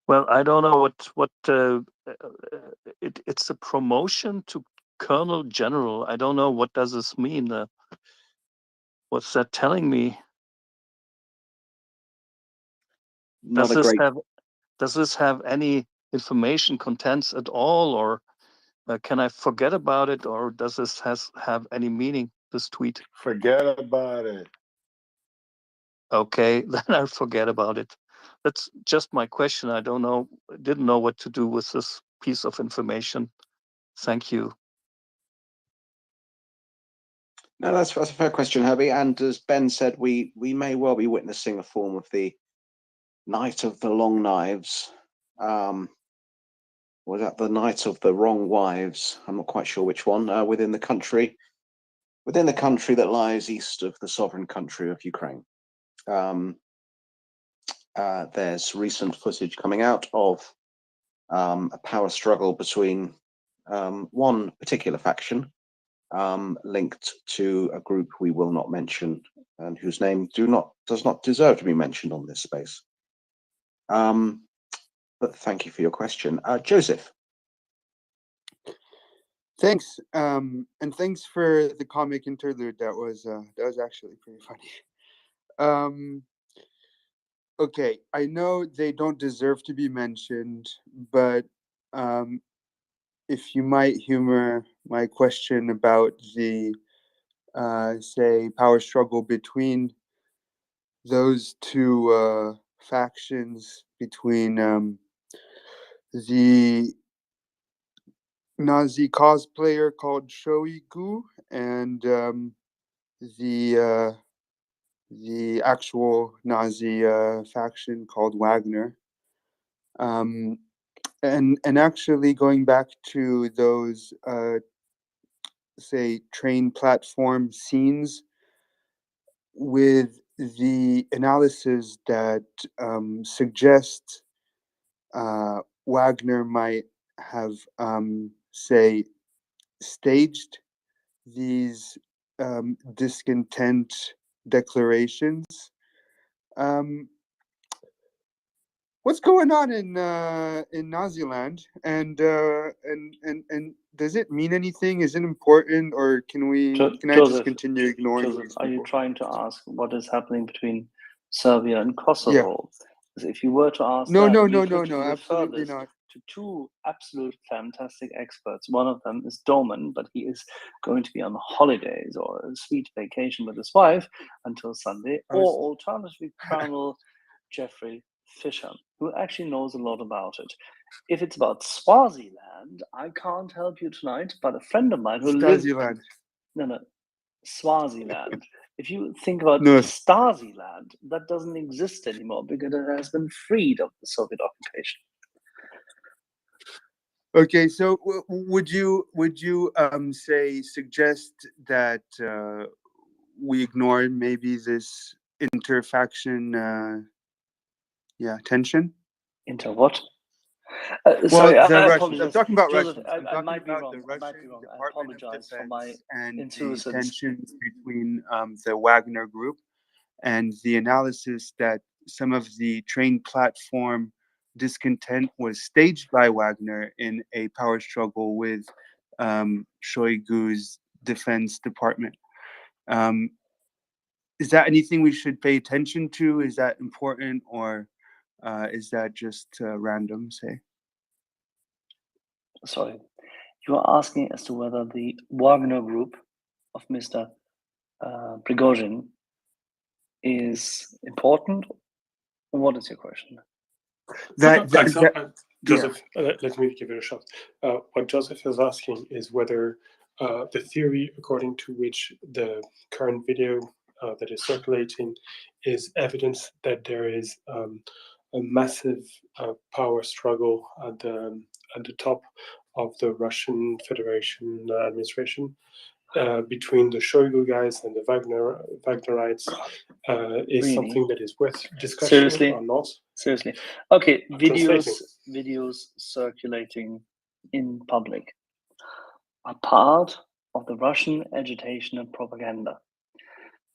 Well, I don't know what it's a promotion to Colonel General. I don't know, what does this mean? What's that telling me? Does this have any information contents at all, or can I forget about it, or does this have any meaning, this tweet? Forget about it. Okay, then I'll forget about it. That's just my question. I didn't know what to do with this piece of information. Thank you. No, that's a fair question, Herbie. And as Ben said, we may well be witnessing a form of the Night of the Long Knives. Was that the Night of the Wrong Wives? I'm not quite sure which one. Within the country that lies east of the sovereign country of Ukraine. There's recent footage coming out of a power struggle between one particular faction linked to a group we will not mention and whose name does not deserve to be mentioned on this space. But thank you for your question. Joseph. Thanks, and thanks for the comic interlude. That was actually pretty funny. Okay, I know they don't deserve to be mentioned, but if you might humor my question about the say power struggle between those two factions, between the Nazi cosplayer called Shoigu and the actual Nazi faction called Wagner. And actually going back to those say train platform scenes with the analysis that suggests Wagner might have say staged these discontent declarations. What's going on in Naziland, and does it mean anything? Is it important, or can I just continue ignoring Joseph, these are you people? trying to ask what is happening between Serbia and Kosovo? Because if you were to ask No, that, no, we no, could no, no, refer absolutely this not. to two absolute fantastic experts. One of them is Doman, but he is going to be on holidays or a sweet vacation with his wife until Sunday, or alternatively, Colonel Jeffrey Fisher, who actually knows a lot about it. If it's about Swaziland, I can't help you tonight, but a friend of mine who lives... Stasiland. No, Swaziland. If you think about No. Stasiland, that doesn't exist anymore because it has been freed of the Soviet occupation. Okay, so would you say suggest that we ignore maybe this interfaction tension? Inter what? Well, Sorry, I I'm apologize. talking about Joseph, Russians. I'm I talking might be about wrong. the I might Russian be wrong. I Department of apologize for my Defense and the intrusions. tensions between the Wagner group and the analysis that some of the train platform discontent was staged by Wagner in a power struggle with Shoigu's defense department. Is that anything we should pay attention to? Is that important, or is that just random, say? Sorry, you are asking as to whether the Wagner group of Mr. Prigozhin is important? What is your question? Joseph, let me give it a shot. What Joseph is asking is whether the theory according to which the current video that is circulating is evidence that there is a massive power struggle at the top of the Russian Federation administration between the Shoigu guys and the Wagnerites is Really? something that is worth discussion Seriously? or not. Seriously. Okay, Translating. videos circulating in public are part of the Russian agitation and propaganda.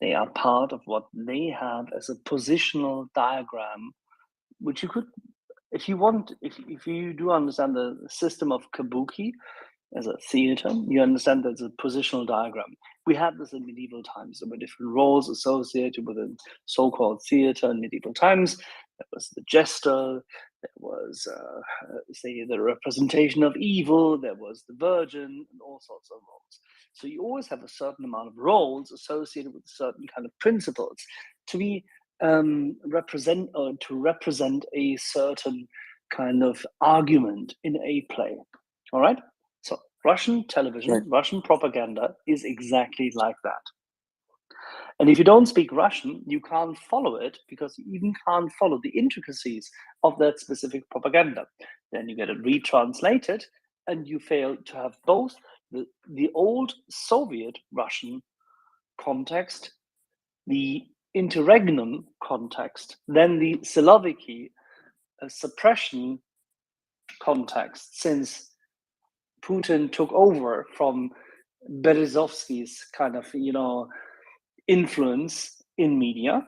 They are part of what they have as a positional diagram, which you could, if you want, if you do understand the system of Kabuki, as a theater. You understand there's a positional diagram. We had this in medieval times. There were different roles associated with a so-called theater in medieval times. There was the jester, there was, say, the representation of evil, there was the virgin, and all sorts of roles. So you always have a certain amount of roles associated with certain kind of principles to be represent a certain kind of argument in a play. All right. So Russian television, Right. Russian propaganda is exactly like that. And if you don't speak Russian, you can't follow it because you even can't follow the intricacies of that specific propaganda. Then you get it retranslated and you fail to have both the old Soviet Russian context, the interregnum context, then the Siloviki suppression context, since Putin took over from Berezovsky's kind of, influence in media.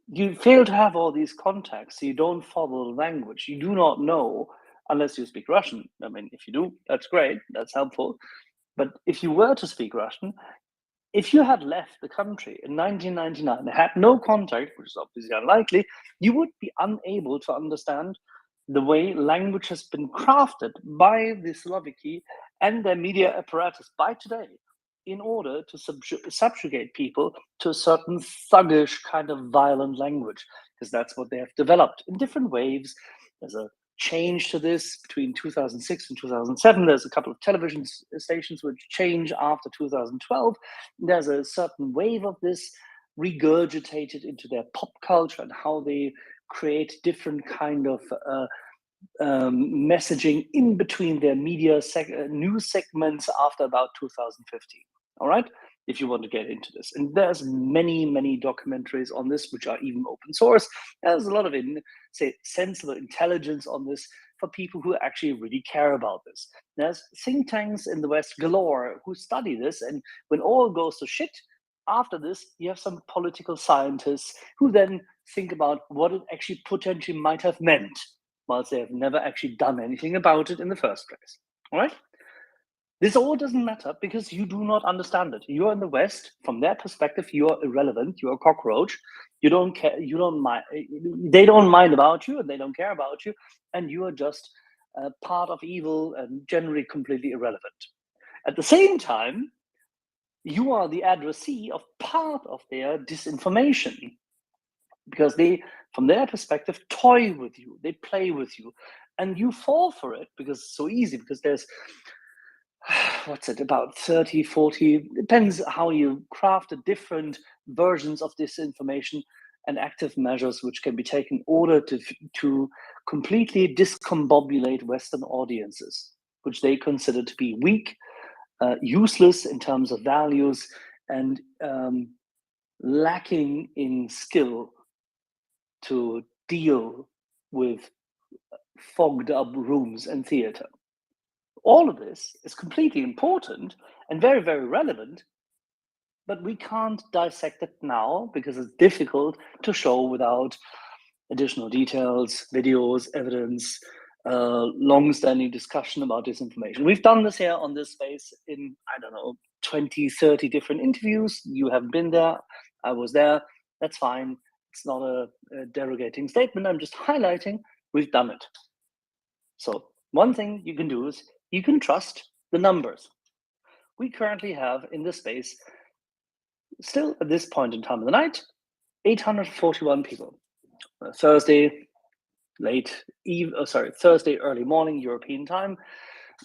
You fail to have all these contexts. You don't follow the language. You do not know unless you speak Russian. I mean, if you do, that's great. That's helpful. But if you were to speak Russian, if you had left the country in 1999 and had no contact, which is obviously unlikely, you would be unable to understand the way language has been crafted by the Siloviki and their media apparatus by today in order to subjugate people to a certain thuggish kind of violent language, because that's what they have developed in different waves. There's a change to this between 2006 and 2007. There's a couple of television stations which change after 2012. There's a certain wave of this regurgitated into their pop culture and how they create different kind of messaging in between their media news segments after about 2015. All right, if you want to get into this, and there's many documentaries on this which are even open source. There's a lot of sensible intelligence on this for people who actually really care about this. There's think tanks in the West galore who study this, and when all goes to shit after this, you have some political scientists who then think about what it actually potentially might have meant, whilst they have never actually done anything about it in the first place. All right? This all doesn't matter because you do not understand it. You're in the West. From their perspective, you're irrelevant. You're a cockroach. You don't care. You don't mind. They don't mind about you, and they don't care about you. And you are just part of evil and generally completely irrelevant. At the same time, you are the addressee of part of their disinformation, because they, from their perspective, toy with you. They play with you, and you fall for it because it's so easy. Because there's about 30, 40, depends how you craft the different versions of disinformation and active measures which can be taken in order to completely discombobulate Western audiences, which they consider to be weak, useless in terms of values, and lacking in skill to deal with fogged up rooms and theater. All of this is completely important and very, very relevant, but we can't dissect it now because it's difficult to show without additional details, videos, evidence, long-standing discussion about disinformation. We've done this here on this space in, 20, 30 different interviews. You haven't been there. I was there. That's fine. It's not a derogating statement. I'm just highlighting we've done it. So one thing you can do is you can trust the numbers. We currently have in this space, still at this point in time of the night, 841 people. Thursday early morning European time,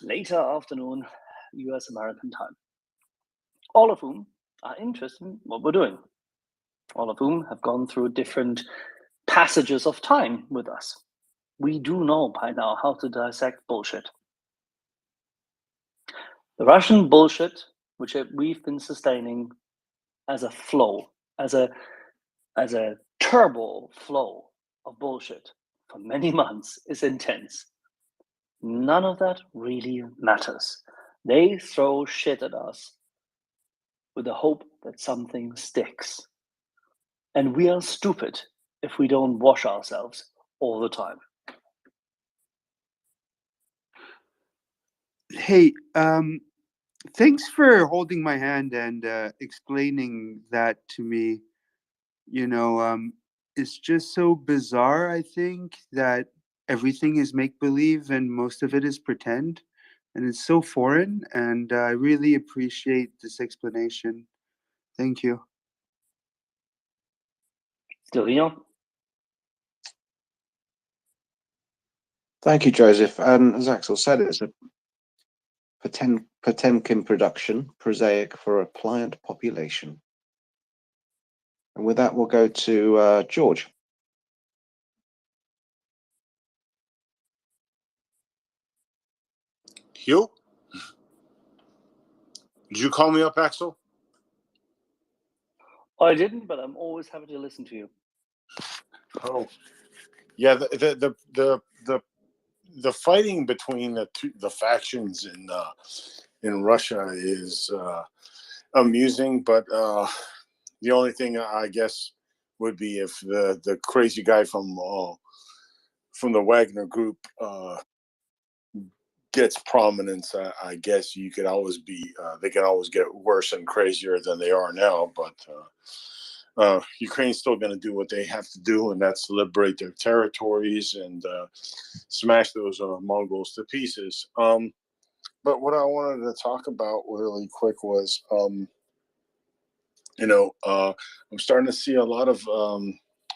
later afternoon US American time. All of whom are interested in what we're doing. All of whom have gone through different passages of time with us. We do know by now how to dissect bullshit. The Russian bullshit, which we've been sustaining as a flow, as a turbo flow of bullshit for many months, is intense. None of that really matters. They throw shit at us with the hope that something sticks. And we are stupid if we don't wash ourselves all the time. Hey, thanks for holding my hand and explaining that to me. You know, it's just so bizarre, I think, that everything is make believe and most of it is pretend. And it's so foreign. And I really appreciate this explanation. Thank you. De rien. Thank you, Joseph. And as Axel said, it's a Potemkin production, prosaic for a pliant population. And with that, we'll go to George. Hugh? Did you call me up, Axel? I didn't, but I'm always happy to listen to you. Oh, yeah. The fighting between the factions in Russia is amusing, but the only thing I guess would be if the crazy guy from the Wagner Group gets prominence. I guess you could always be they can always get worse and crazier than they are now, but Ukraine's still going to do what they have to do, and that's liberate their territories and smash those Mongols to pieces. But what I wanted to talk about really quick was, I'm starting to see a lot of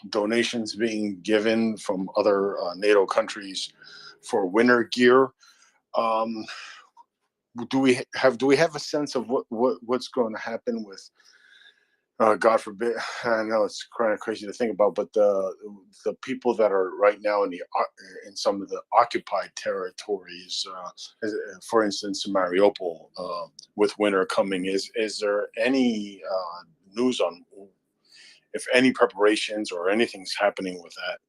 donations being given from other NATO countries for winter gear. Do we have a sense of what's going to happen with? God forbid, I know it's kind of crazy to think about, but the people that are right now in some of the occupied territories, for instance, Mariupol, with winter coming, is there any news on if any preparations or anything's happening with that?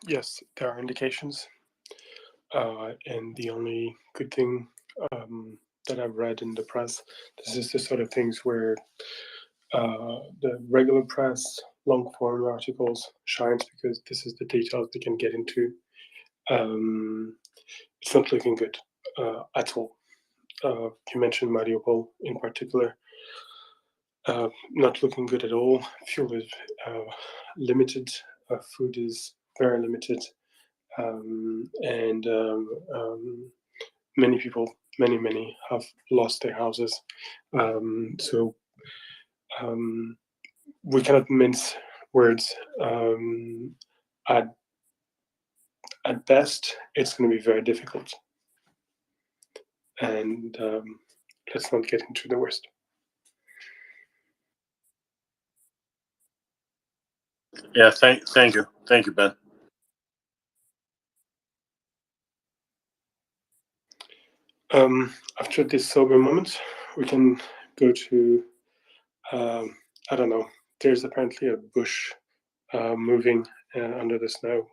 Yes, there are indications. And the only good thing that I've read in the press, this is the sort of things where the regular press, long form articles shines because this is the details they can get into. It's not looking good at all. You mentioned Mariupol in particular. Not looking good at all. Fuel is limited. Food is very limited. And many people, many have lost their houses. So we cannot mince words. At best, it's going to be very difficult. And let's not get into the worst. Yeah, thank you, Ben. After this sober moment, we can go to, I don't know, there's apparently a bush moving under the snow.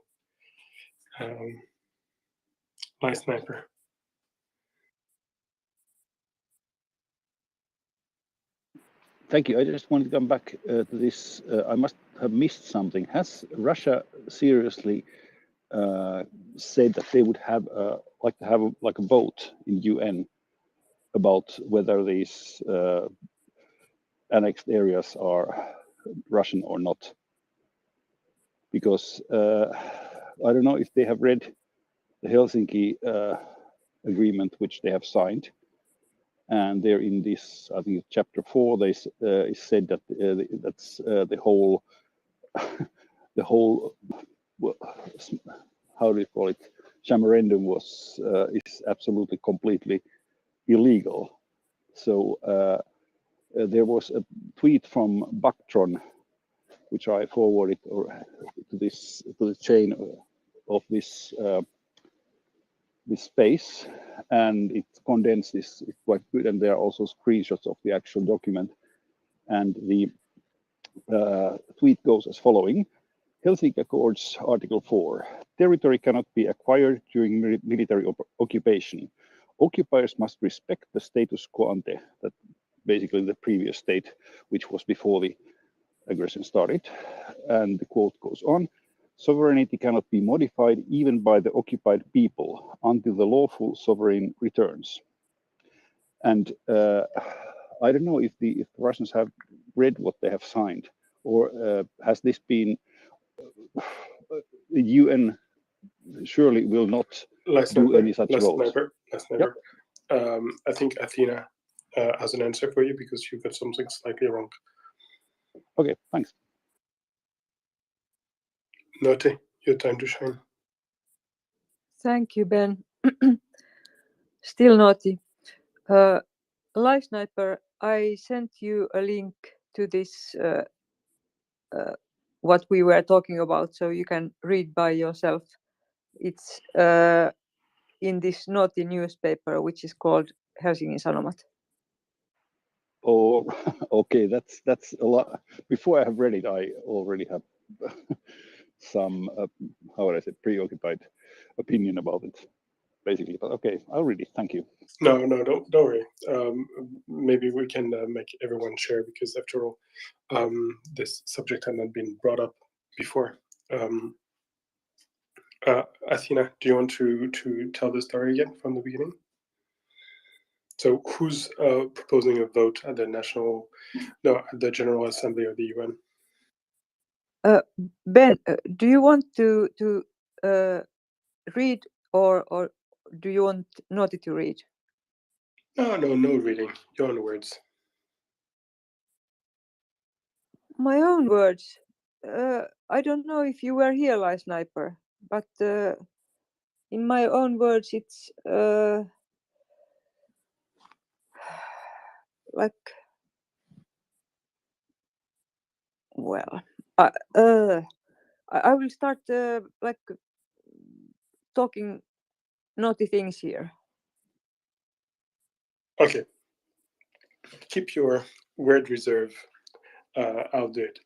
My sniper. Thank you. I just wanted to come back to this. I must have missed something. Has Russia seriously said that they would have like to have a vote in UN about whether these annexed areas are Russian or not? Because I don't know if they have read the Helsinki agreement, which they have signed. And there in this, I think chapter 4, they said that that's the whole, well, how do you call it? Memorandum is absolutely completely illegal. So there was a tweet from Bactron, which I forwarded to the chain of this space, and it condensed this quite good, and there are also screenshots of the actual document. And the tweet goes as following: Helsinki Accords Article 4, territory cannot be acquired during military occupation. Occupiers must respect the status quo ante, that basically the previous state, which was before the aggression started. And the quote goes on, sovereignty cannot be modified even by the occupied people until the lawful sovereign returns. And I don't know if the Russians have read what they have signed, or has this been the UN surely will not do any such votes. Last neighbor. I think Athena has an answer for you because you got something slightly wrong. Okay, thanks. Note, your time to shine. Thank you, Ben. Still naughty. Live Sniper, I sent you a link to this, what we were talking about, so you can read by yourself. It's in this naughty newspaper, which is called Helsingin Sanomat. Oh, okay, that's a lot. Before I have read it, I already have some, how would I say, preoccupied opinion about it, basically. But okay, I'll read it. Thank you. No, don't worry. Maybe we can make everyone share because after all, this subject had not been brought up before. Athena, do you want to tell the story again from the beginning? So who's proposing a vote at the General Assembly of the UN? Ben, do you want to read or do you want Naughty to read? No reading. Your own words. My own words. I don't know if you were here, Live Sniper, but in my own words, it's like, well, I will start like talking naughty things here. Okay. Keep your word reserve. I'll do it.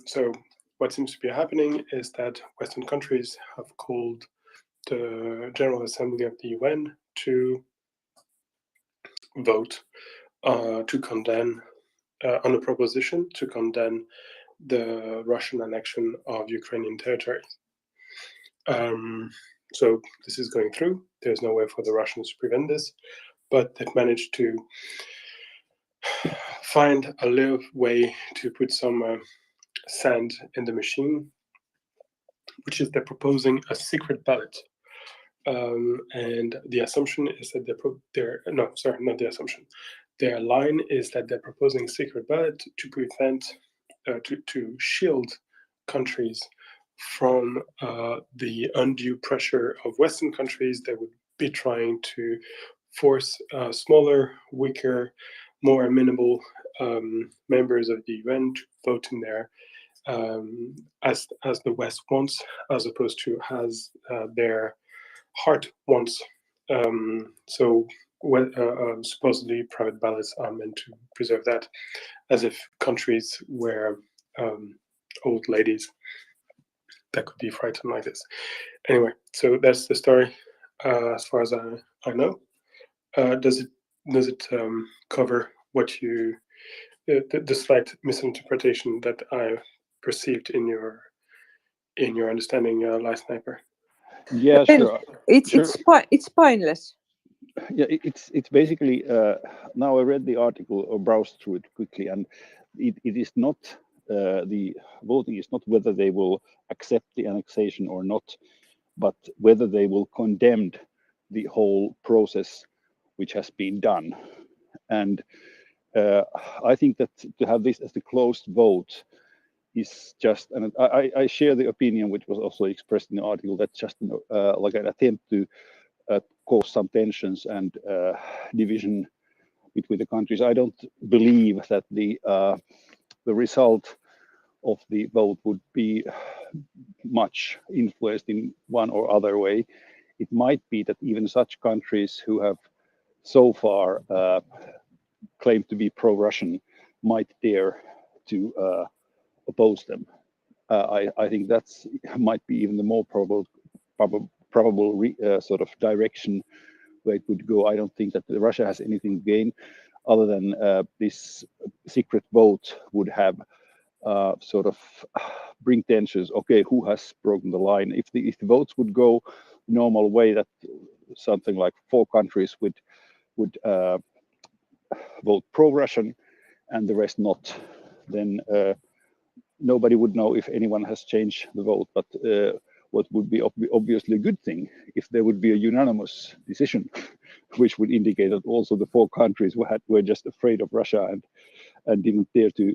So what seems to be happening is that Western countries have called the General Assembly of the UN to vote to condemn on a proposition to condemn the Russian annexion of Ukrainian territories. So this is going through. There's no way for the Russians to prevent this, but they've managed to find a little way to put some sand in the machine, which is they're proposing a secret ballot. And the assumption is that not the assumption. Their line is that they're proposing secret ballot to prevent, to shield countries from the undue pressure of Western countries that would be trying to force smaller, weaker, more amenable members of the UN to vote in there as the West wants, as opposed to as their heart wants. So supposedly private ballots are meant to preserve that, as if countries were old ladies that could be frightened like this. Anyway, so that's the story as far as I know. Does it cover what you the slight misinterpretation that I perceived in your understanding, Live Sniper? Yeah, sure. It's spineless. Yeah, it's basically now I read the article or browsed through it quickly, and it is not the voting is not whether they will accept the annexation or not, but whether they will condemn the whole process which has been done. And I think that to have this as the closed vote is just, and I share the opinion which was also expressed in the article, that's just like an attempt to cause some tensions and division between the countries. I don't believe that the result of the vote would be much influenced in one or other way. It might be that even such countries who have so far claimed to be pro-Russian might dare to oppose them. I think that's might be even the more probable sort of direction where it would go. I don't think that Russia has anything to gain. other than this secret vote would have sort of bring tensions. Okay, who has broken the line? If the votes would go normal way, that something like 4 countries would vote pro-Russian and the rest not, then nobody would know if anyone has changed the vote. But what would be obviously a good thing if there would be a unanimous decision, which would indicate that also the 4 countries were just afraid of Russia and didn't dare to.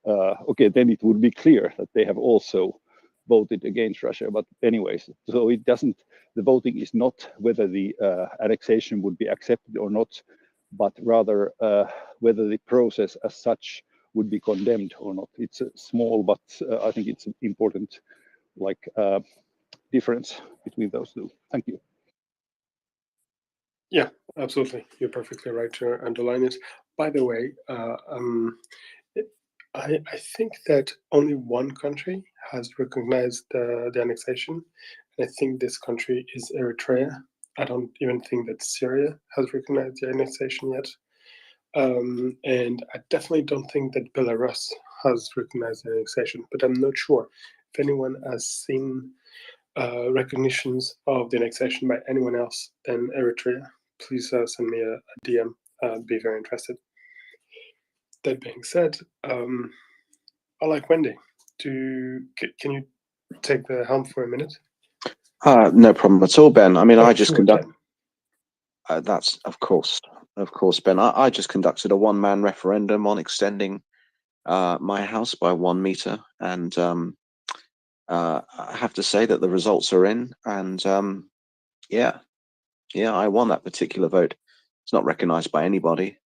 Okay, then it would be clear that they have also voted against Russia. But anyways, so it doesn't. The voting is not whether the annexation would be accepted or not, but rather whether the process as such would be condemned or not. It's a small, but I think it's an important, difference between those two. Thank you. Yeah, absolutely. You're perfectly right to underline it. By the way, I think that only one country has recognized the annexation, and I think this country is Eritrea. I don't even think that Syria has recognized the annexation yet. And I definitely don't think that Belarus has recognized the annexation, but I'm not sure. If anyone has seen recognitions of the annexation by anyone else than Eritrea, please send me a DM. I'd be very interested. That being said, I like Wendy. Can you take the helm for a minute? No problem at all, Ben. I mean, I just sure, conduct. That's of course, Ben. I just conducted a one-man referendum on extending my house by 1 meter, and I have to say that the results are in, and yeah, I won that particular vote. It's not recognised by anybody.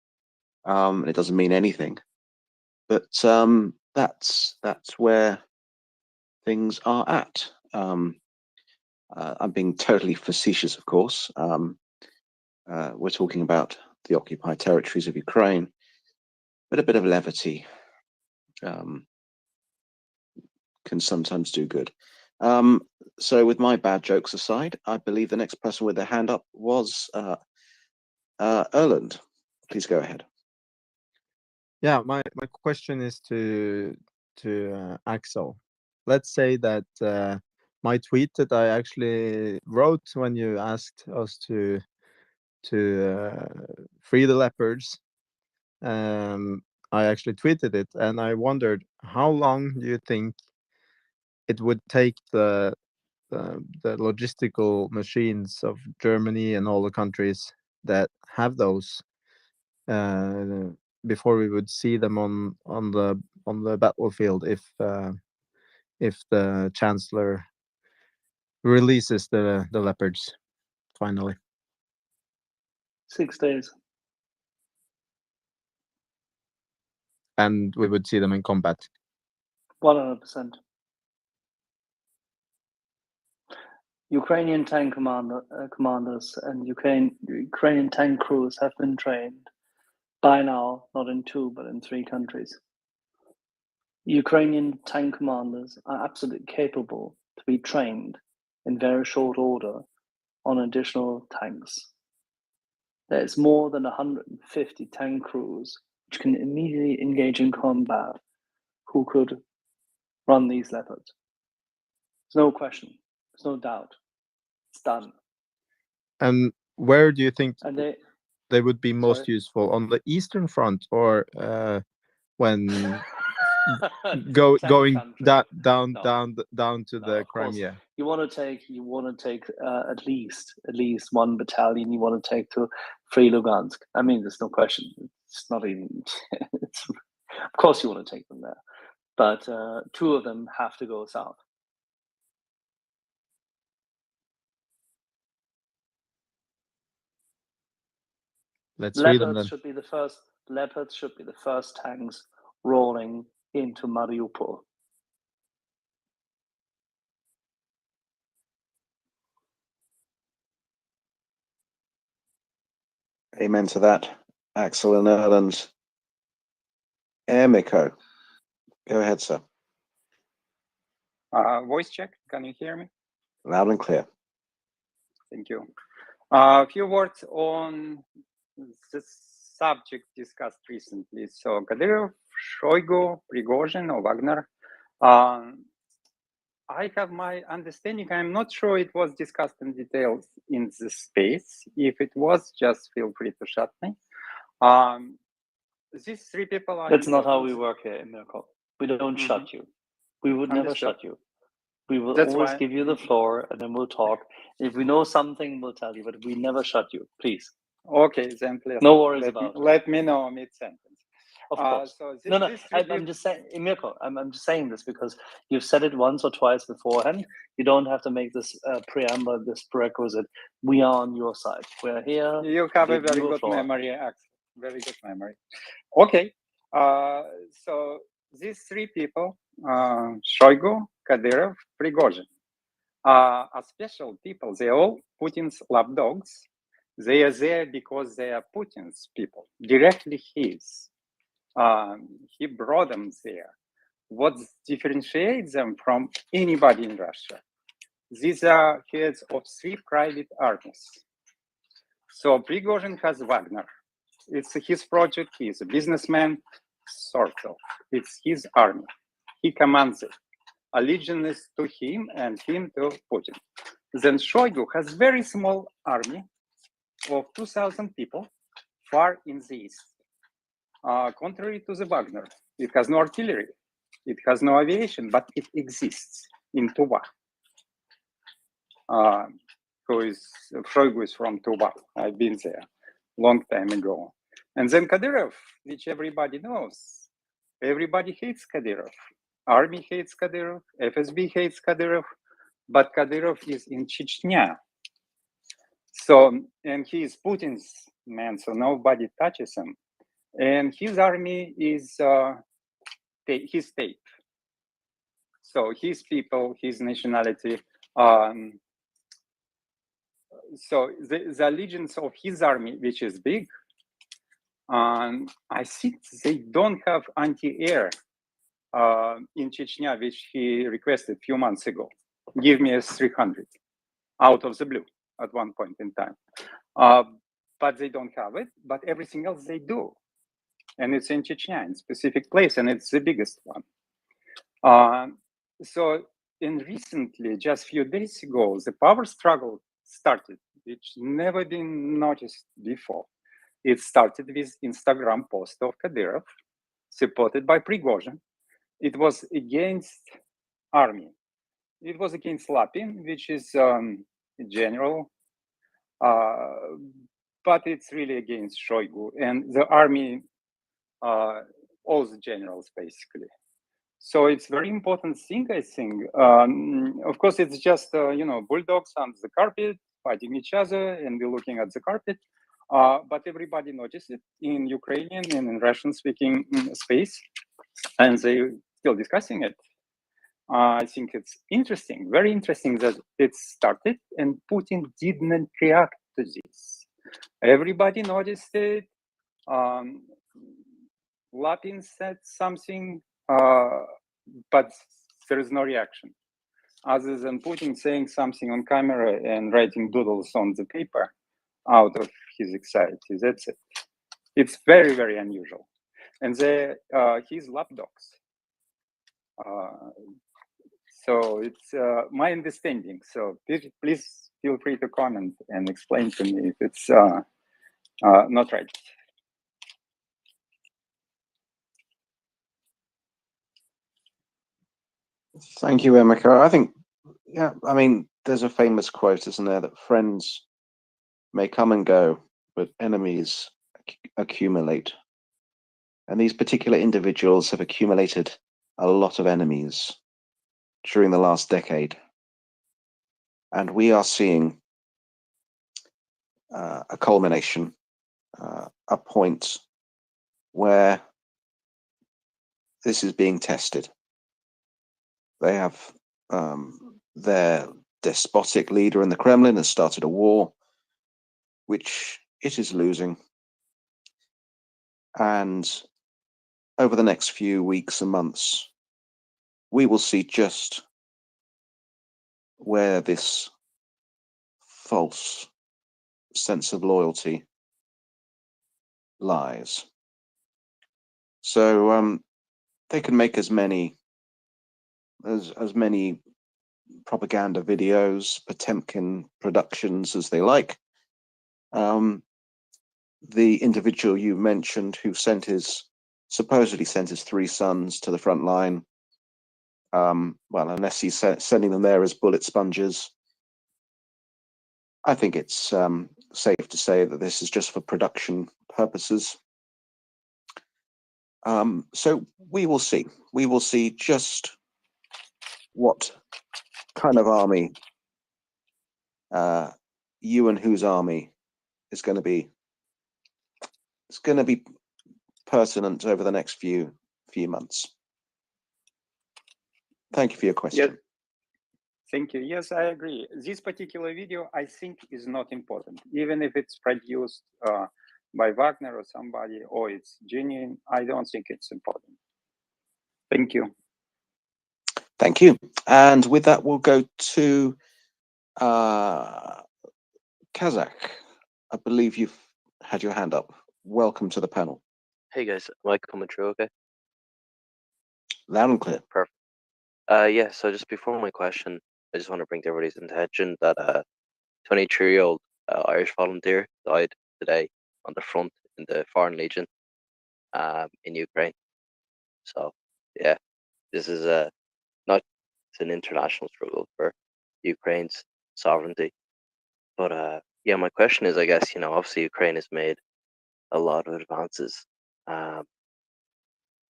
It doesn't mean anything, but that's where things are at. I'm being totally facetious, of course. We're talking about the occupied territories of Ukraine, but a bit of levity can sometimes do good. So with my bad jokes aside, I believe the next person with their hand up was Erland. Please go ahead. Yeah, my question is to Axel. Let's say that my tweet that I actually wrote when you asked us to free the leopards, I actually tweeted it, and I wondered how long do you think it would take the logistical machines of Germany and all the countries that have those before we would see them on the battlefield if the Chancellor releases the leopards finally. 6 days. And we would see them in combat. 100%. Ukrainian tank commanders and Ukrainian tank crews have been trained by now, not in 2, but in 3 countries. Ukrainian tank commanders are absolutely capable to be trained in very short order on additional tanks. There's more than 150 tank crews which can immediately engage in combat who could run these leopards. There's no question. There's no doubt. It's done. And where do you think And they would be most Sorry? useful, on the Eastern Front or when going down to the Crimea? You want to take at least 1 battalion. You want to take to free Lugansk. I mean, there's no question. It's not even. Of course, you want to take them there, but 2 of them have to go south. Let's read them then. Leopards should be the first tanks rolling into Mariupol. Amen to that, Axel and Erland. Emiko, go ahead, sir. Voice check. Can you hear me? Loud and clear. Thank you. A few words on this subject discussed recently. So Kadyrov, Shoigu, Prigozhin, or Wagner. I have my understanding. I'm not sure it was discussed in details in the space. If it was, just feel free to shut me. These three people are That's not how important. we work here in MriyaReport. We don't shut you. We would never Understood. shut you. We will That's always why. give you the floor, and then we'll talk. If we know something, we'll tell you, but we never shut you. Please. Okay, then please. No worries about it. Let me know mid-sentence. Of course. So No, these three I'm just saying, Mirko, I'm just saying this because you've said it once or twice beforehand. You don't have to make this preamble, this prerequisite. We are on your side. We're here. You have a give very you good floor. memory, Axel. Very good memory. Okay. So these three people, Shoigu, Kadyrov, Prigozhin, are special people. They're all Putin's lapdogs. They are there because they are Putin's people, directly his. He brought them there. What differentiates them from anybody in Russia? These are heads of three private armies. So Prigozhin has Wagner. It's his project. He's a businessman, sort of. It's his army. He commands it. Allegiance to him and him to Putin. Then Shoigu has very small army of 2,000 people far in the east. Contrary to the Wagner, it has no artillery, it has no aviation, but it exists in Tuva. Shoigu is from Tuva. I've been there long time ago. And then Kadyrov, which everybody knows. Everybody hates Kadyrov. Army hates Kadyrov, FSB hates Kadyrov, but Kadyrov is in Chechnya. So, and he is Putin's man, so nobody touches him. And his army is his state. So his people, his nationality. So the allegiance of his army, which is big, I think they don't have anti-air in Chechnya, which he requested a few months ago. Give me a 300 out of the blue at one point in time. But they don't have it, but everything else they do. And it's in Chechnya, in a specific place, and it's the biggest one. So recently, just a few days ago, the power struggle started, which never been noticed before. It started with Instagram post of Kadyrov, supported by Prigozhin. It was against army. It was against Lapin, which is a general, but it's really against Shoigu and the army, all the generals basically. So it's very important thing, I think. Of course, it's just bulldogs on the carpet fighting each other, and we're looking at the carpet. But everybody noticed it in Ukrainian and in Russian-speaking space, and they're still discussing it. I think it's interesting, very interesting that it started, and Putin didn't react to this. Everybody noticed it. Lapin said something, but there is no reaction other than Putin saying something on camera and writing doodles on the paper out of his anxiety. That's it. It's very, very unusual. And he's lapdogs. So it's my understanding. So please feel free to comment and explain to me if it's not right. Thank you, Emeka. I think, yeah, I mean, there's a famous quote, isn't there, that friends may come and go, but enemies accumulate. And these particular individuals have accumulated a lot of enemies during the last decade. And we are seeing a culmination, a point where this is being tested. They have their despotic leader in the Kremlin has started a war, which it is losing. And over the next few weeks and months, we will see just where this false sense of loyalty lies. So they can make as many propaganda videos, Potemkin productions as they like. The individual you mentioned who supposedly sent his 3 sons to the front line, well, unless he's sending them there as bullet sponges, I think it's safe to say that this is just for production purposes. So we will see. We will see just what kind of army you and whose army is going to be. It's going to be pertinent over the next few months. Thank you for your question. Yes. Thank you. Yes, I agree. This particular video, I think, is not important. Even if it's produced by Wagner or somebody, or it's genuine, I don't think it's important. Thank you. Thank you. And with that, we'll go to Kazakh. I believe you've had your hand up. Welcome to the panel. Hey guys, am I coming through okay? Loud and clear. Perfect. Yeah, so just before my question, I just want to bring to everybody's attention that 23-year-old Irish volunteer died today on the front in the Foreign Legion in Ukraine. So yeah, this is it's an international struggle for Ukraine's sovereignty. But yeah, my question is, I guess, obviously Ukraine has made a lot of advances.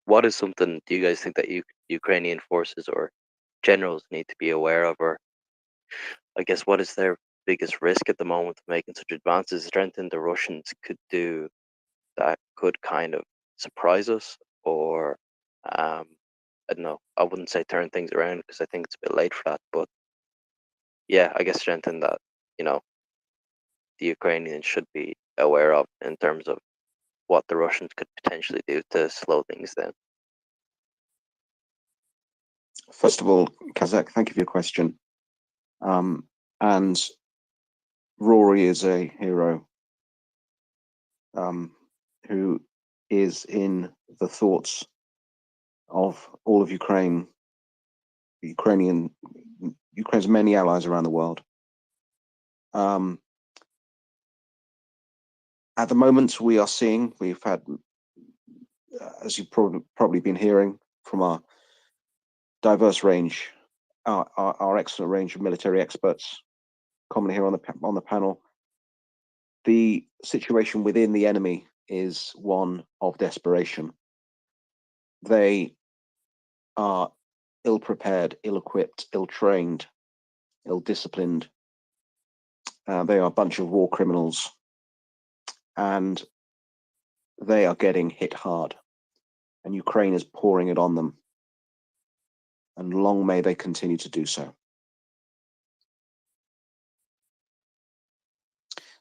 What is something do you guys think that Ukrainian forces or generals need to be aware of, or I guess what is their biggest risk at the moment of making such advances? Is there anything the Russians could do that could kind of surprise us, or I don't know, I wouldn't say turn things around because I think it's a bit late for that, but yeah, I guess anything that the Ukrainians should be aware of in terms of what the Russians could potentially do to slow things down. First of all, Kazakh, thank you for your question. And Rory is a hero who is in the thoughts of all of Ukraine's many allies around the world. At the moment, we've had, as you've probably been hearing from our diverse range, our excellent range of military experts commonly here on the panel, the situation within the enemy is one of desperation. They are ill-prepared, ill-equipped, ill-trained, ill-disciplined. They are a bunch of war criminals, and they are getting hit hard, and Ukraine is pouring it on them, and long may they continue to do so.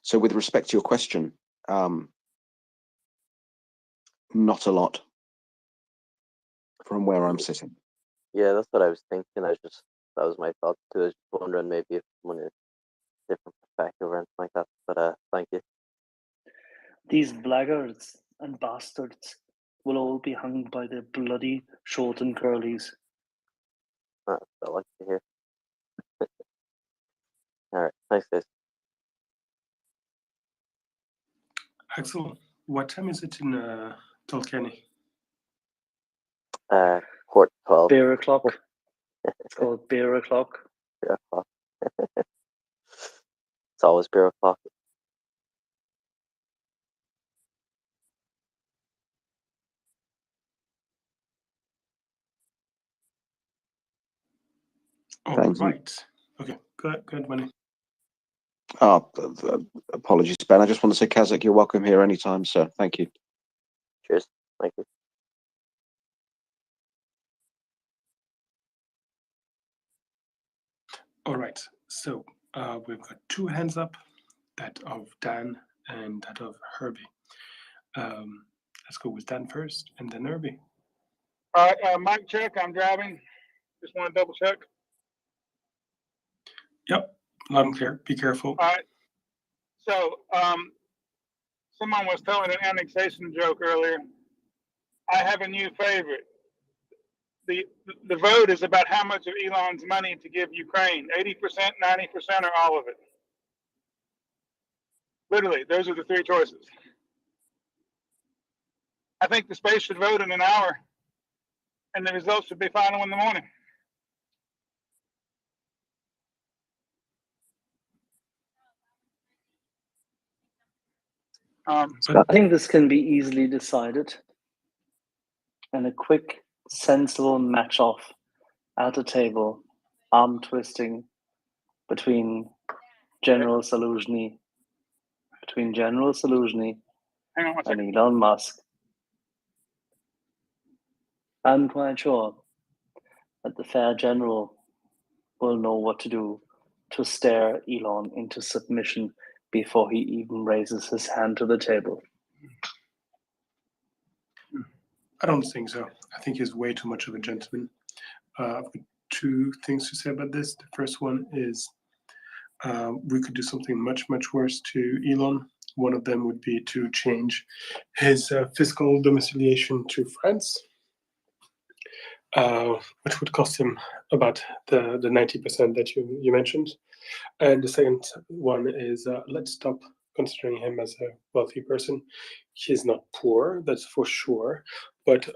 So with respect to your question, not a lot from where I'm sitting. Yeah, that's what I was thinking. That was my thought too. I was just wondering maybe if someone has a different perspective or anything like that. But thank you. These blackguards and bastards will all be hung by their bloody short and curlies. I like to hear. All right, thanks, guys. Axel, what time is it in Kilkenny? Quarter 12. Beer o'clock. It's called beer o'clock. Beer o'clock. It's always beer o'clock. Thank you. Right. Okay, good, Manny. Apologies, Ben. I just want to say, Kazakh, you're welcome here anytime, sir. Thank you. Cheers. Thank you. All right. So we've got 2 hands up, that of Dan and that of Herbie. Let's go with Dan first, and then Herbie. All right, mic check. I'm driving. Just want to double check. Yep, loud and clear. Be careful. All right. So, Someone was telling an annexation joke earlier. I have a new favorite. The vote is about how much of Elon's money to give Ukraine, 80%, 90%, or all of it. Literally, those are the three choices. I think the space should vote in an hour, and the results should be final in the morning. I think this can be easily decided, and a quick, sensible match-off at the table, arm twisting between General Saluzhny, and Elon Musk. I'm quite sure that the fair general will know what to do to stare Elon into submission before he even raises his hand to the table. I don't think so. I think he's way too much of a gentleman. I've got two things to say about this. The first one is we could do something much, much worse to Elon. One of them would be to change his fiscal domiciliation to France, which would cost him about the 90% that you mentioned. And the second one is let's stop considering him as a wealthy person. He's not poor, that's for sure, but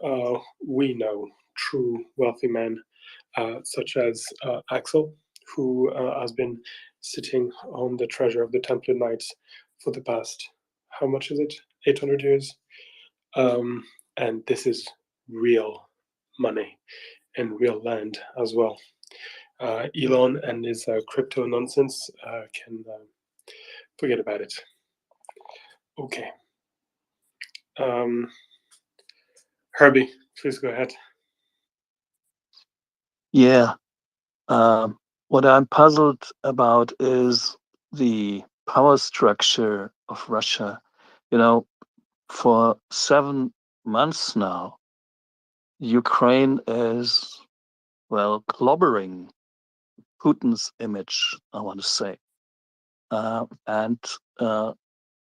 we know true wealthy men such as Axel, who has been sitting on the treasure of the Templar Knights for the past, how much is it? 800 years? And this is real money and real land as well. Elon and his crypto nonsense can forget about it. Okay. Herbie, please go ahead. Yeah. What I'm puzzled about is the power structure of Russia. You know, for 7 months now, Ukraine is, well, clobbering Putin's image, I want to say. And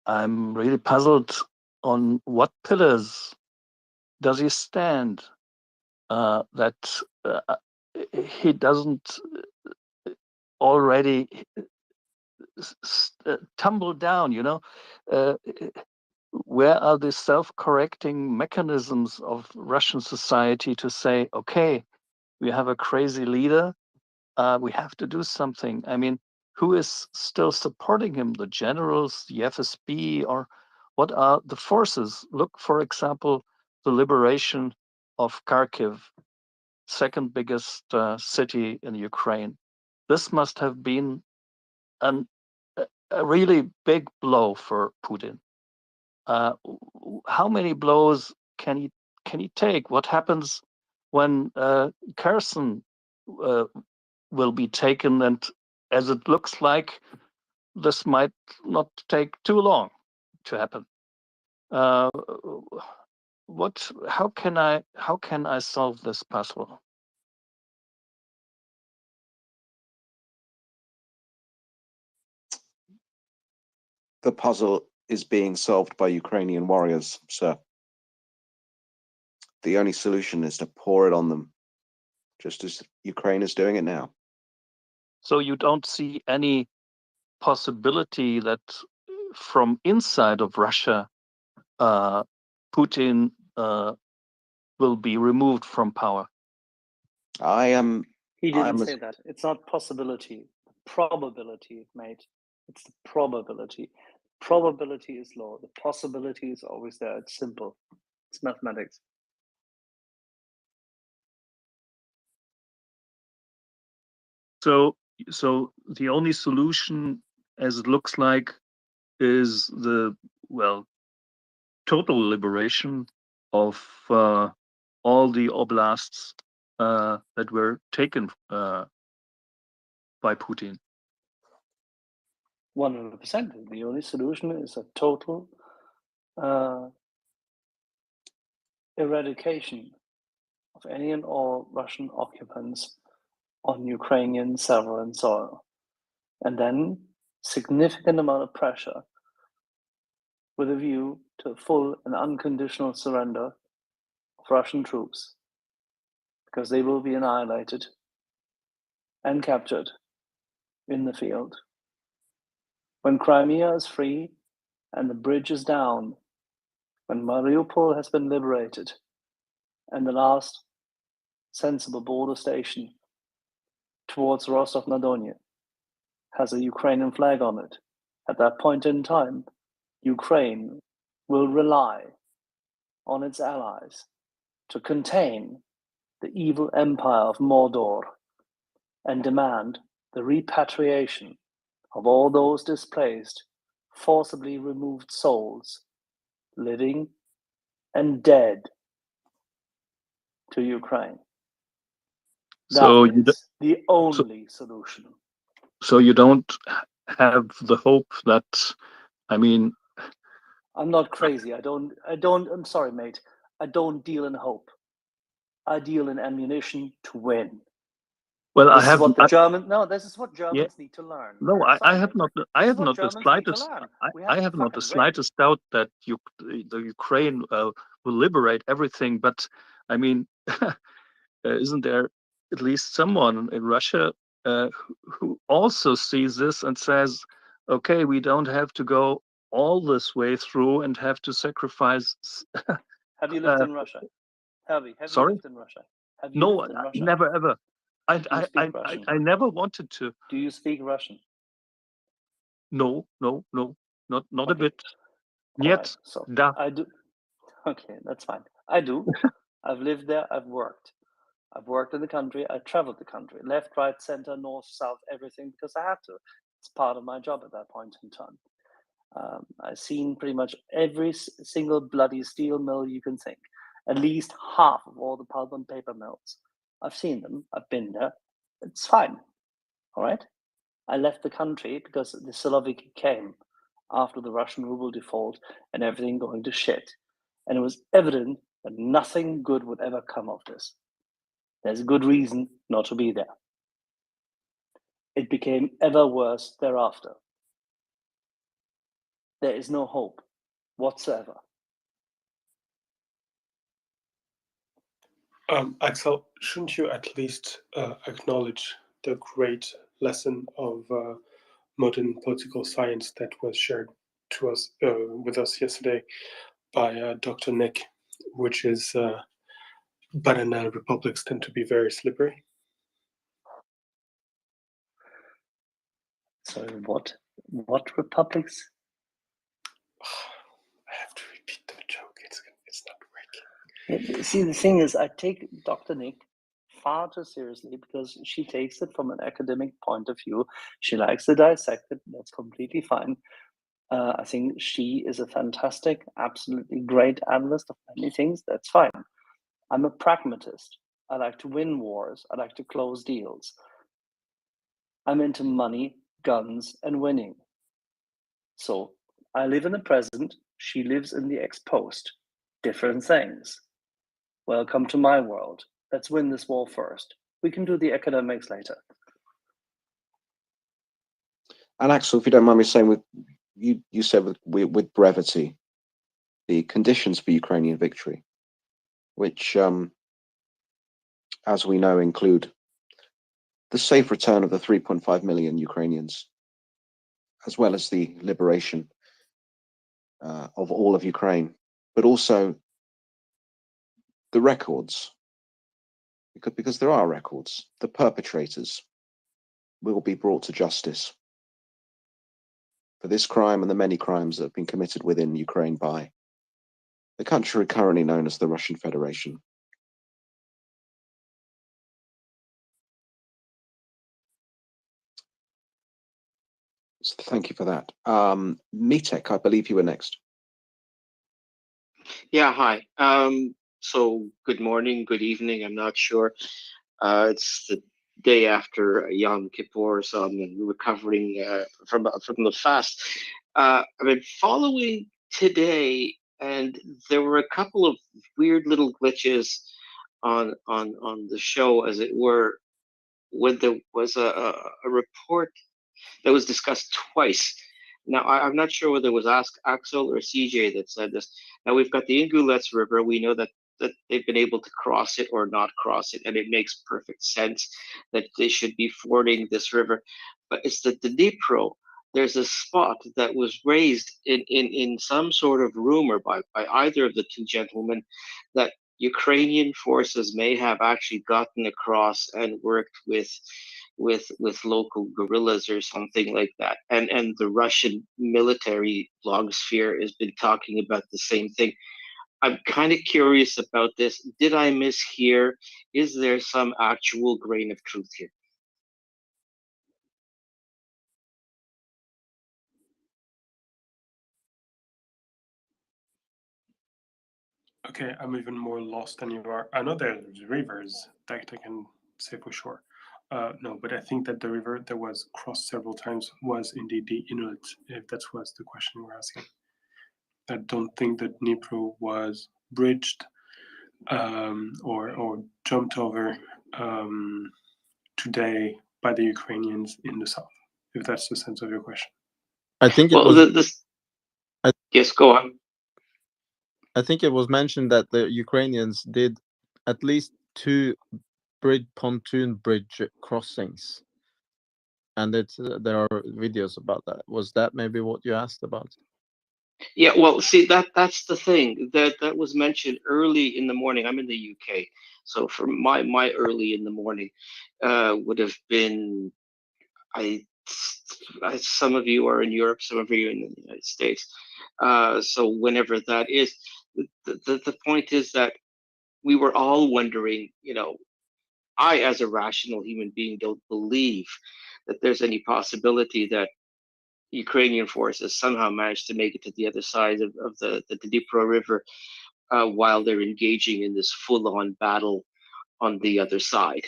I'm really puzzled on what pillars does he stand that he doesn't already tumble down, you know? Where are the self-correcting mechanisms of Russian society to say, okay, we have a crazy leader, we have to do something? I mean, who is still supporting him? The generals, the FSB, or what are the forces? Look, for example, the liberation of Kharkiv, second biggest city in Ukraine. This must have been a really big blow for Putin. How many blows can he take? What happens when Kherson will be taken? And as it looks like, this might not take too long to happen. How can I solve this puzzle? The puzzle is being solved by Ukrainian warriors, sir. The only solution is to pour it on them, just as Ukraine is doing it now. So you don't see any possibility that from inside of Russia, Putin will be removed from power? He didn't say that. It's not possibility. Probability, mate. It's the probability. Probability is low. The possibility is always there. It's simple. It's mathematics. So the only solution, as it looks like, is the, well, total liberation of all the oblasts that were taken by Putin. 100%. The only solution is a total eradication of any and all Russian occupants on Ukrainian sovereign soil. And then significant amount of pressure with a view to full and unconditional surrender of Russian troops, because they will be annihilated and captured in the field. When Crimea is free and the bridge is down, when Mariupol has been liberated and the last sensible border station towards Rostov-na-Don has a Ukrainian flag on it, at that point in time, Ukraine will rely on its allies to contain the evil empire of Mordor and demand the repatriation of all those displaced, forcibly removed souls, living and dead, to Ukraine. So That is the only solution. So you don't have the hope that, I mean, I'm not crazy. I'm sorry, mate. I don't deal in hope. I deal in ammunition to win. well, This I is have, what I, this is what Germans need to learn. no, Sorry, I have mate. not, This is what Germans need to learn. We have I to have not the fucking win. slightest doubt that the Ukraine will liberate everything. But I mean, isn't there at least someone in Russia who also sees this and says, okay, we don't have to go all this way through and have to sacrifice. Have you lived in Russia? Have you Sorry? lived in Russia? Have you No, lived in Russia? never ever. Do you speak Russian? I never wanted to. Do you speak Russian? No, not a Okay. bit. All Yet, right. So da. I do. Okay, that's fine. I do. I've lived there. I've worked. I've worked in the country. I traveled the country, left, right, center, north, south, everything, because I had to. It's part of my job at that point in time. I've seen pretty much every single bloody steel mill you can think. At least half of all the pulp and paper mills. I've seen them. I've been there. It's fine. All right. I left the country because the Siloviki came after the Russian ruble default and everything going to shit. And it was evident that nothing good would ever come of this. There's a good reason not to be there. It became ever worse thereafter. There is no hope whatsoever. Axel, shouldn't you at least acknowledge the great lesson of modern political science that was shared to us with us yesterday by Dr. Nick, which is banana republics tend to be very slippery? Sorry, what? What republics? I have to repeat the joke. It's not working. See, the thing is, I take Dr. Nick far too seriously because she takes it from an academic point of view. She likes to dissect it. That's completely fine. I think she is a fantastic, absolutely great analyst of many things. That's fine. I'm a pragmatist. I like to win wars. I like to close deals. I'm into money, guns, and winning. So I live in the present. She lives in the ex-post. Different things. Welcome to my world. Let's win this war first. We can do the academics later. And Axel, if you don't mind me saying, you said with brevity, the conditions for Ukrainian victory, which, as we know, include the safe return of the 3.5 million Ukrainians, as well as the liberation of all of Ukraine, but also the records, because there are records. The perpetrators will be brought to justice for this crime and the many crimes that have been committed within Ukraine by the country currently known as the Russian Federation. So thank you for that. Mitek, I believe you were next. Yeah, hi. So good morning, good evening, I'm not sure. It's the day after Yom Kippur, so I'm recovering from the fast. I've been following today, and there were a couple of weird little glitches on the show, as it were, when there was a report that was discussed twice Now, I'm not sure whether it was Axel or CJ that said this. Now, we've got the Ingulets River. We know that they've been able to cross it or not cross it, and it makes perfect sense that they should be fording this river. But it's the Dnipro. There's a spot that was raised in some sort of rumor by either of the two gentlemen that Ukrainian forces may have actually gotten across and worked with local guerrillas or something like that. And the Russian military blogosphere has been talking about the same thing. I'm kind of curious about this. Did I mishear? Is there some actual grain of truth here? Okay, I'm even more lost than you are. I know there's rivers, that I can say for sure. No, but I think that the river that was crossed several times was indeed the Inuit, if that was the question you were asking. I don't think that Dnipro was bridged or jumped over today by the Ukrainians in the south, if that's the sense of your question. I think it Well, was. Yes, go on. I think it was mentioned that the Ukrainians did at least 2 pontoon bridge crossings, and there are videos about that. Was that maybe what you asked about? Yeah, well, see, that's the thing that was mentioned early in the morning. I'm in the UK, so for my early in the morning would have been some of you are in Europe, some of you are in the United States. So whenever that is, the point is that we were all wondering, I, as a rational human being, don't believe that there's any possibility that Ukrainian forces somehow managed to make it to the other side of the Dnipro River while they're engaging in this full-on battle on the other side.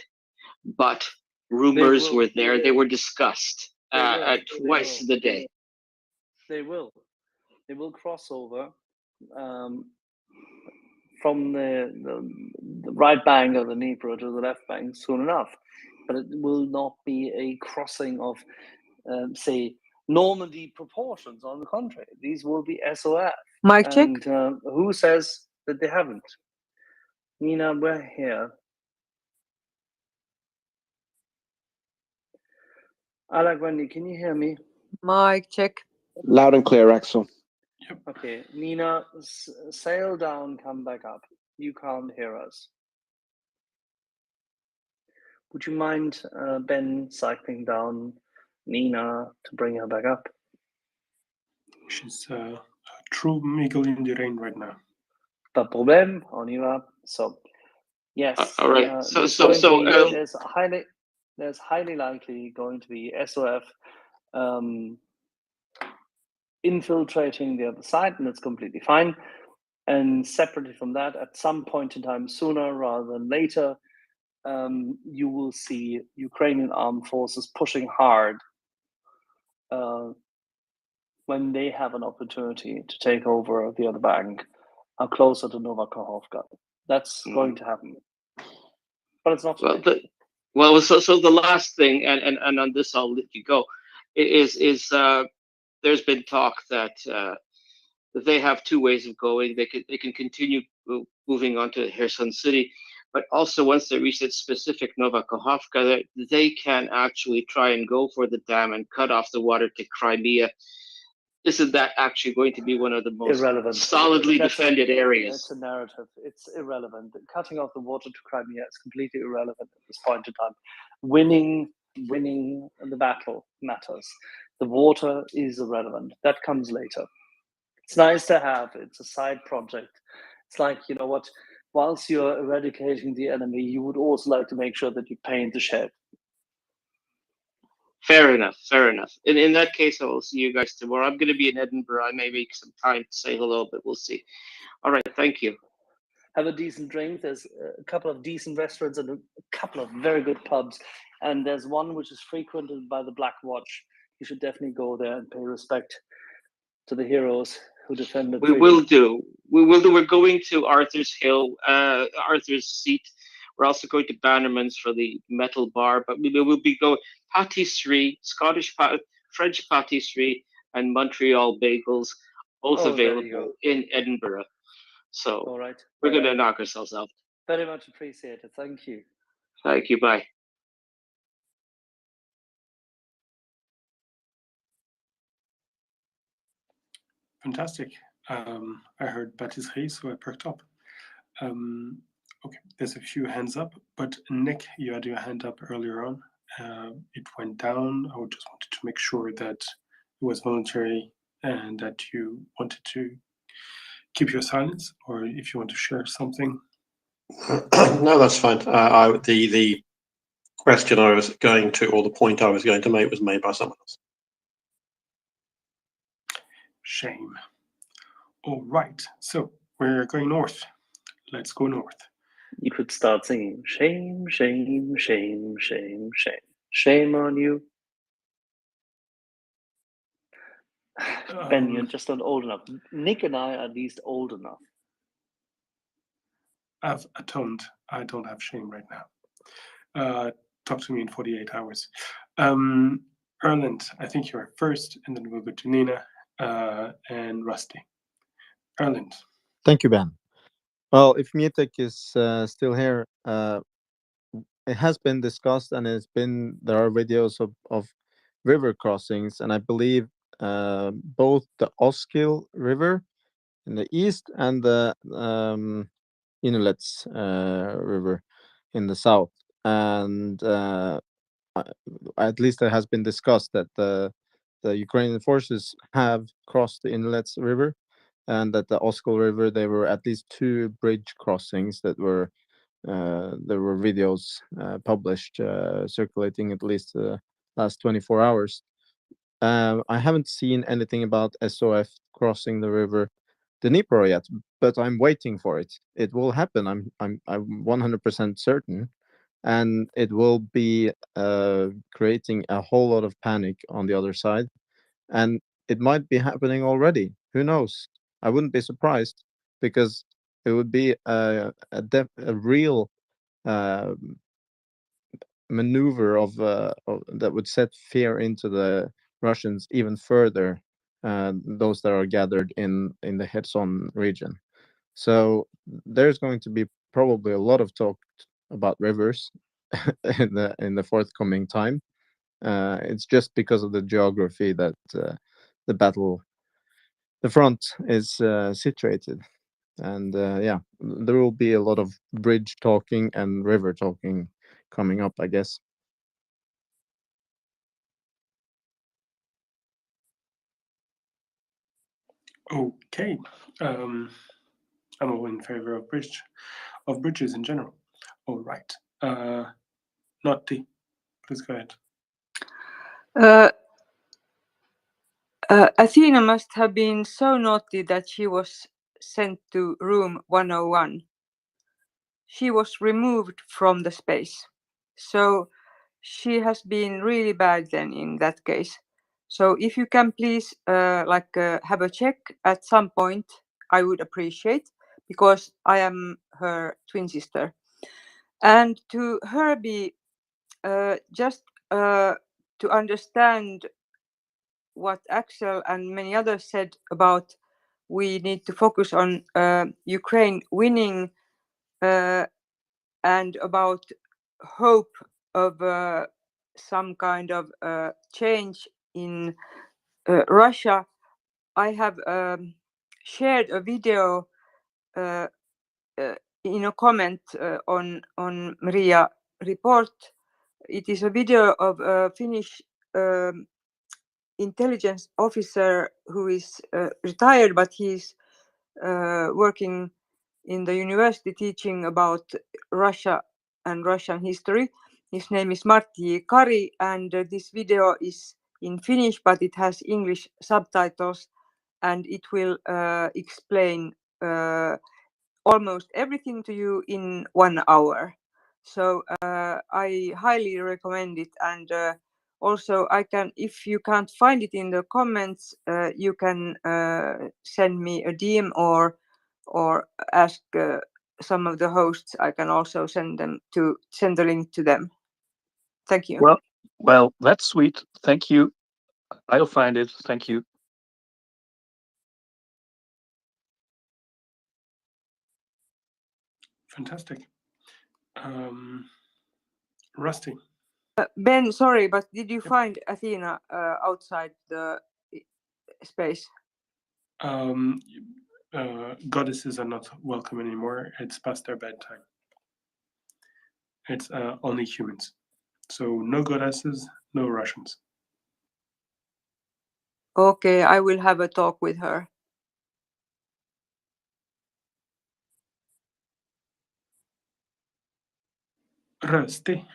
But rumors were there; they were discussed at twice the day. They will cross over from the right bank of the Dnipro to the left bank soon enough, but it will not be a crossing of, say, Normandy proportions. On the contrary, these will be SOF. Mic check. And who says that they haven't? Nina, we're here. Alec, Wendy, can you hear me? Mic check. Loud and clear, Axel. Okay, Nina, sail down, come back up. You can't hear us. Would you mind, Ben, cycling down Nina to bring her back up? She's a true Miguel in the rain right now. Pas de problème, on y va. So, yes. All right. There's highly likely going to be SOF infiltrating the other side, and that's completely fine. And separately from that, at some point in time, sooner rather than later, you will see Ukrainian armed forces pushing hard when they have an opportunity to take over the other bank, closer to Novakhovka. That's going to happen, but it's not today. So the last thing, and on this I'll let you go, is there's been talk that they have 2 ways of going. They can continue moving on to Kherson City, but also once they reach that specific Novakhovka, they can actually try and go for the dam and cut off the water to Crimea. Isn't that actually going to be one of the most solidly defended areas? It's a narrative. It's irrelevant. Cutting off the water to Crimea is completely irrelevant at this point in time. Winning the battle matters. The water is irrelevant. That comes later. It's nice to have. It's a side project. It's like, you know what, whilst you're eradicating the enemy, you would also like to make sure that you paint the shed. Fair enough. In that case, I will see you guys tomorrow. I'm going to be in Edinburgh. I may make some time to say hello, but we'll see. All right, thank you. Have a decent drink. There's a couple of decent restaurants and a couple of very good pubs. And there's one which is frequented by the Black Watch. You should definitely go there and pay respect to the heroes who defended We freedom. will do. We're going to Arthur's Hill, Arthur's Seat. We're also going to Bannerman's for the metal bar, but we will be going patisserie, French patisserie, and Montreal Bagels, both Oh, there you available go. in Edinburgh. So All right. we're All going to right. knock ourselves out. Very much appreciated. Thank you. Thank you. Bye. Fantastic. I heard pâtisserie, so I perked up. Okay, there's a few hands up, but Nick, you had your hand up earlier on. It went down. I just wanted to make sure that it was voluntary and that you wanted to keep your silence, or if you want to share something. No, that's fine. The question I was going to, or the point I was going to make, was made by someone else. Shame. All right, so we're going north. Let's go north. You could start singing, shame, shame, shame, shame, shame. Shame on you. Ben, you're just not old enough. Nick and I are at least old enough. I've atoned. I don't have shame right now. Talk to me in 48 hours. Erland, I think you're first, and then we'll go to Nina and Rusty. Erland. Thank you, Ben. Well, if Mietek is still here, it has been discussed, and there are videos of river crossings, and I believe both the Oskil River in the east and the Inulets River in the south. And at least it has been discussed that the Ukrainian forces have crossed the Inulets River, and that the Oskil River, there were at least 2 bridge crossings that were there were videos published circulating at least the last 24 hours. I haven't seen anything about SOF crossing the river Dnipro yet, but I'm waiting for it. It will happen. I'm 100% certain, and it will be creating a whole lot of panic on the other side, and it might be happening already. Who knows? I wouldn't be surprised, because it would be a real maneuver of that would set fear into the Russians even further, those that are gathered in the Kherson region. So there's going to be probably a lot of talk about rivers in the forthcoming time. It's just because of the geography that the front is situated. And yeah, there will be a lot of bridge talking and river talking coming up, I guess. Okay. I'm all in favor of bridges in general. All right. Notti, please go ahead. Athena must have been so naughty that she was sent to room 101. She was removed from the space. So she has been really bad then in that case. So if you can please have a check at some point, I would appreciate, because I am her twin sister. And to Herbie, just to understand what Axel and many others said about we need to focus on Ukraine winning and about hope of some kind of change in Russia. I have shared a video in a comment on MriyaReport. It is a video of a Finnish intelligence officer who is retired, but he's working in the university teaching about Russia and Russian history. His name is Martti Kari, and this video is in Finnish, but it has English subtitles, and it will explain almost everything to you in 1 hour. So I highly recommend it. And also, if you can't find it in the comments, you can send me a DM or ask some of the hosts. I can also send the link to them. Thank you. Well, that's sweet. Thank you. I'll find it. Thank you. Fantastic. Rusty. Ben, sorry, but did you find Athena outside the space? Goddesses are not welcome anymore. It's past their bedtime. It's only humans. So no goddesses, no Russians. Okay, I will have a talk with her. Rusty.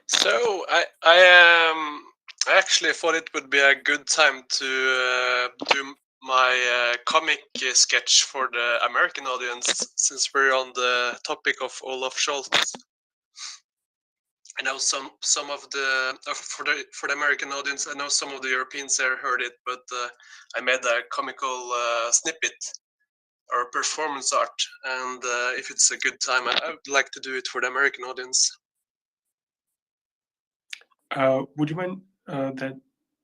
So I actually thought it would be a good time to do my comic sketch for the American audience, since we're on the topic of Olaf Scholz. I know some of the for the American audience. I know some of the Europeans there heard it, but I made a comical snippet or performance art, and if it's a good time, I would like to do it for the American audience. Would you mind that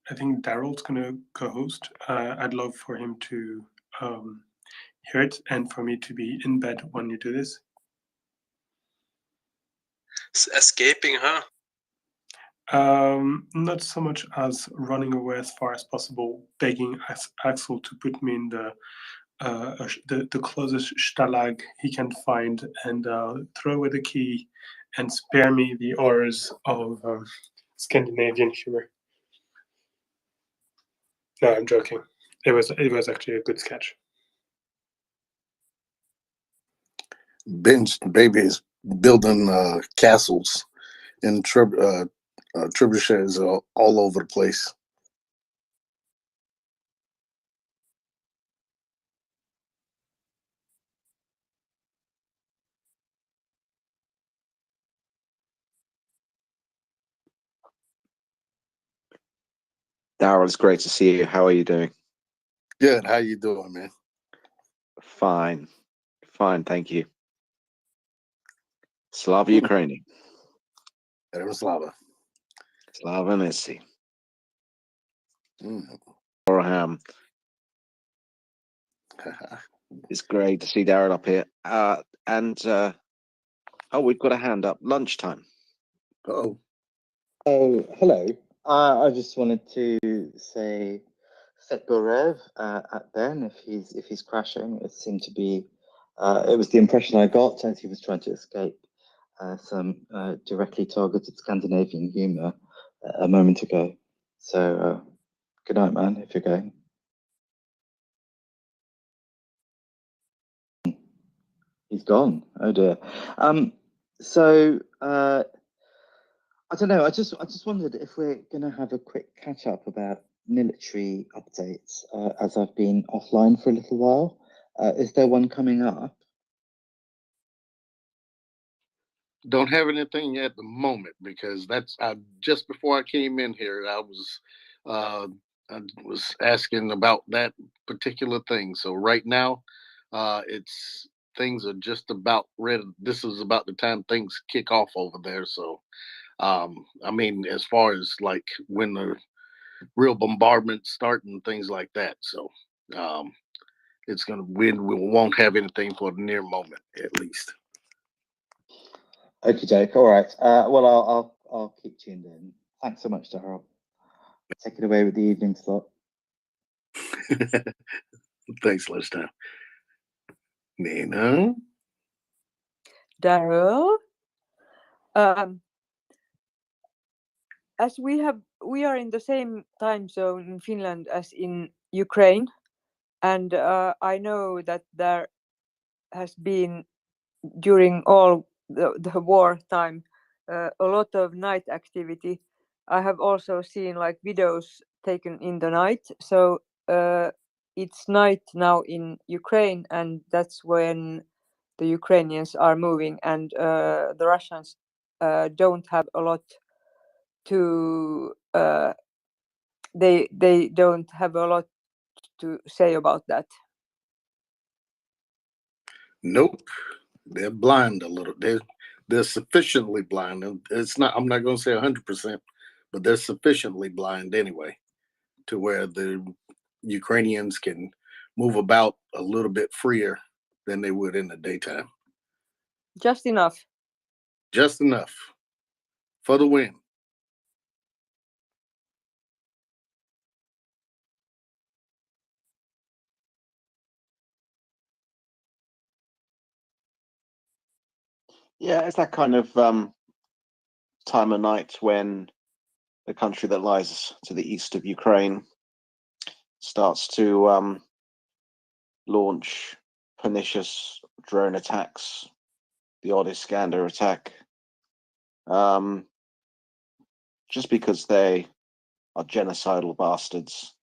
I think Daryl's going to co-host? I'd love for him to hear it and for me to be in bed when you do this. Escaping, huh? Not so much as running away as far as possible, begging Axel to put me in the closest stalag he can find and throw away the key and spare me the horrors of Scandinavian humor. No, I'm joking. It was actually a good sketch. Ben's baby is building castles and trebuchets all over the place. Daryl, it's great to see you. How are you doing? Good. How you doing, man? Fine. Fine, thank you. Slava Ukraini. Slava. Slava Messi. Oraham. It's great to see Darren up here. Oh, we've got a hand up. Lunchtime. Oh. Oh, hello. I just wanted to say Set Gorev at Ben if he's crashing. It seemed to be it was the impression I got as he was trying to escape some directly targeted Scandinavian humor a moment ago. So good night, man, if you're going. He's gone. Oh dear. So I don't know. I just wondered if we're going to have a quick catch up about military updates, as I've been offline for a little while. Is there one coming up? Don't have anything at the moment because that's just before I came in here. I was asking about that particular thing. So right now, things are just about ready. This is about the time things kick off over there. So, I mean, as far as like when the real bombardments start and things like that. So, we won't have anything for the near moment, at least. Okay, Jake. All right. Well, I'll keep tuned in. Thanks so much, Daryl. Take it away with the evening slot. Thanks, Lunchtime. Nina? Daryl? As we are in the same time zone in Finland as in Ukraine, and I know that there has been during all the war time a lot of night activity. I have also seen like videos taken in the night. So it's night now in Ukraine, and that's when the Ukrainians are moving, and the Russians don't have a lot to they don't have a lot to say about that. Nope, they're blind a little. They're sufficiently blind. It's not. I'm not going to say 100%, but they're sufficiently blind anyway, to where the Ukrainians can move about a little bit freer than they would in the daytime. Just enough. Just enough for the win. Yeah, it's that kind of time of night when the country that lies to the east of Ukraine starts to launch pernicious drone attacks, the odd Iskander attack, just because they are genocidal bastards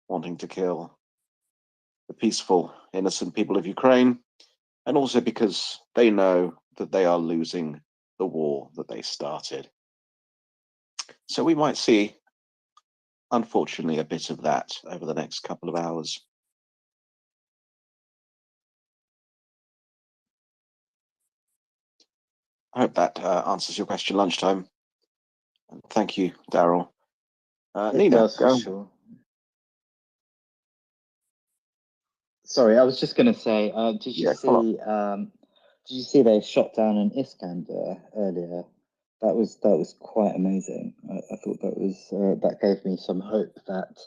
wanting to kill the peaceful, innocent people of Ukraine, and also because they know that they are losing the war that they started. So we might see, unfortunately, a bit of that over the next couple of hours. I hope that answers your question, Lunchtime. Thank you, Daryl. It Nina, does for go. sure. Sorry, I was just going to say, did you see they shot down an Iskander earlier? That was quite amazing. I thought that was that gave me some hope that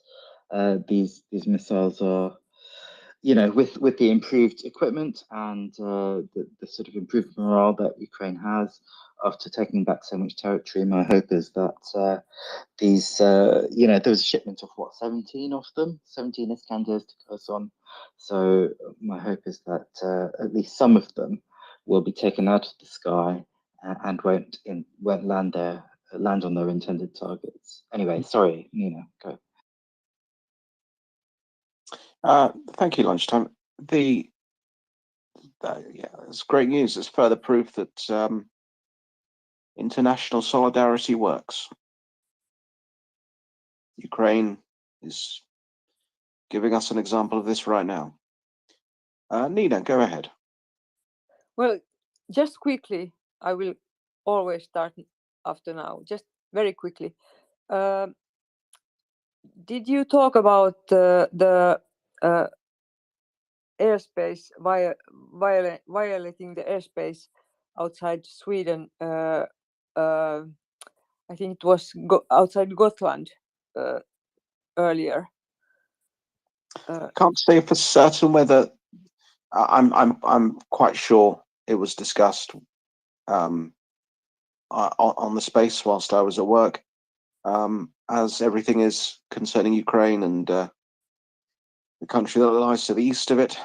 these missiles are, with the improved equipment and the sort of improved morale that Ukraine has after taking back so much territory. My hope is that these, there was a shipment of 17 of them, 17 Iskanders to Kherson. So my hope is that at least some of them will be taken out of the sky and won't land on their intended targets. Anyway, sorry, Nina, go. Thank you, Lunchtime. It's great news. It's further proof that international solidarity works. Ukraine is giving us an example of this right now. Nina, go ahead. Well, just quickly, I will always start after now. Just very quickly. Did you talk about the airspace violating the airspace outside Sweden? I think it was outside Gotland earlier. Can't say for certain whether I'm quite sure it was discussed on the space whilst I was at work, as everything is concerning Ukraine and the country that lies to the east of it,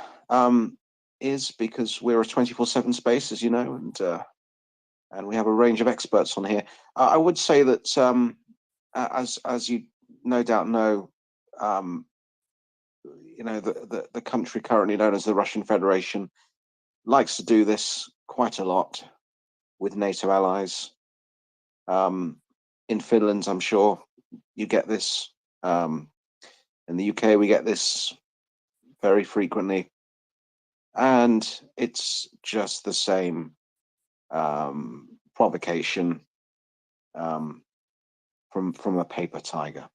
is because we're a 24/7 space, as you know, and we have a range of experts on here. I would say that, as you no doubt know, the country currently known as the Russian Federation likes to do this quite a lot with NATO allies. In Finland, I'm sure you get this. In the UK, we get this very frequently, and it's just the same provocation from a paper tiger.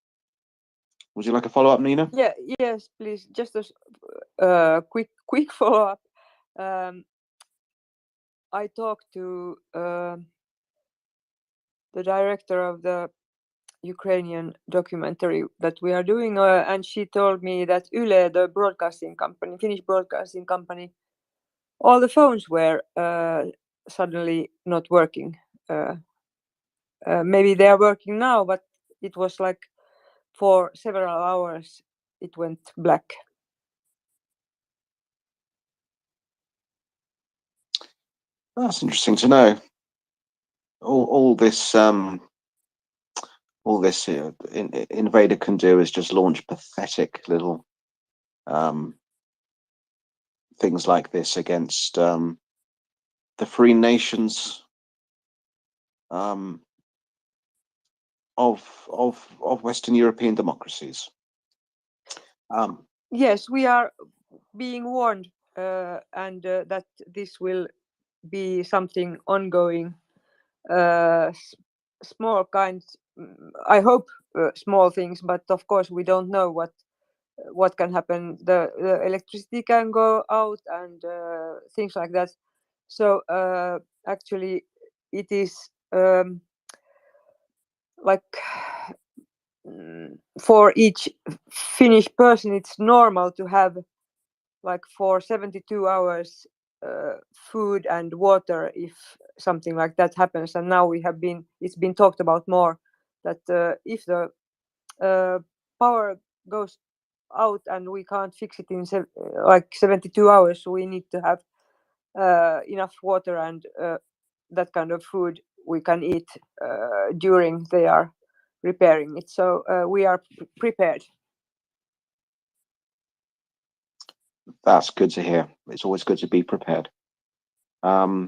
Would you like a follow-up, Nina? Yeah, yes, please. Just a quick follow-up. I talked to the director of the Ukrainian documentary that we are doing, and she told me that Yle, the broadcasting company, Finnish broadcasting company, all the phones were suddenly not working. Maybe they are working now, but it was like for several hours it went black. That's interesting to know. All this Invader can do is just launch pathetic little things like this against the free nations of Western European democracies. Yes, we are being warned, and that this will be something ongoing. Small kinds, I hope, small things, but of course we don't know what can happen. The electricity can go out and things like that. So actually, it is like for each Finnish person, it's normal to have like for 72 hours food and water if something like that happens. And now it's been talked about more that if the power goes out and we can't fix it in like 72 hours, we need to have enough water and that kind of food we can eat during they are repairing it. So we are prepared. That's good to hear. It's always good to be prepared. Yeah,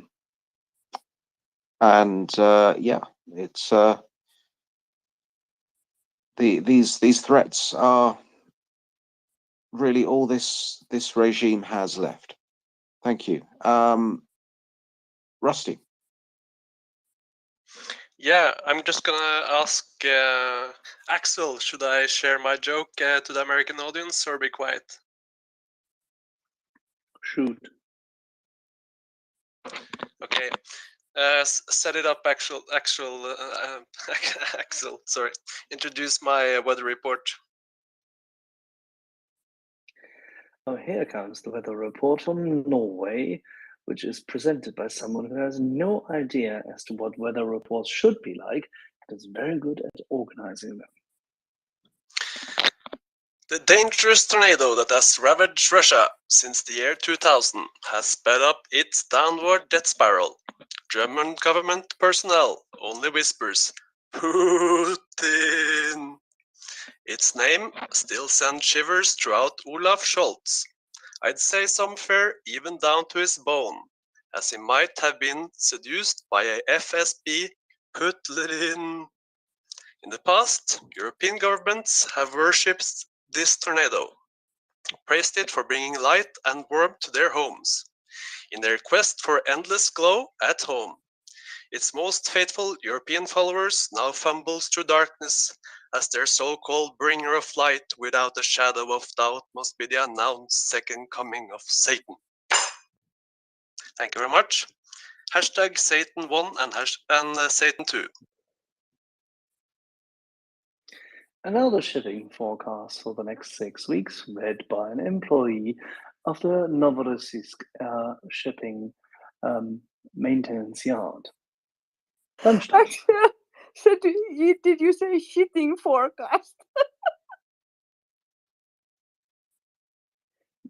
it's these threats are really all this regime has left. Thank you. Rusty. Yeah, I'm just gonna ask Axel, should I share my joke to the American audience or be quiet? Shoot. Okay. Set it up, Axel. Sorry. Introduce my weather report. Oh, here comes the weather report from Norway, which is presented by someone who has no idea as to what weather reports should be like, but is very good at organizing them. The dangerous tornado that has ravaged Russia since the year 2000 has sped up its downward death spiral. German government personnel only whispers, Putin. Its name still sends shivers throughout Olaf Scholz. I'd say some fear even down to his bone, as he might have been seduced by a FSB Putin. In the past, European governments have worshipped this tornado, praised it for bringing light and warmth to their homes, in their quest for endless glow at home. Its most faithful European followers now fumbles through darkness, as their so-called bringer of light without a shadow of doubt must be the announced second coming of Satan. Thank you very much. Hashtag Satan 1 and Satan 2. And now the shipping forecast for the next 6 weeks, read by an employee of the Novorossiysk shipping maintenance yard. Lunchtime. So did you say shitting forecast?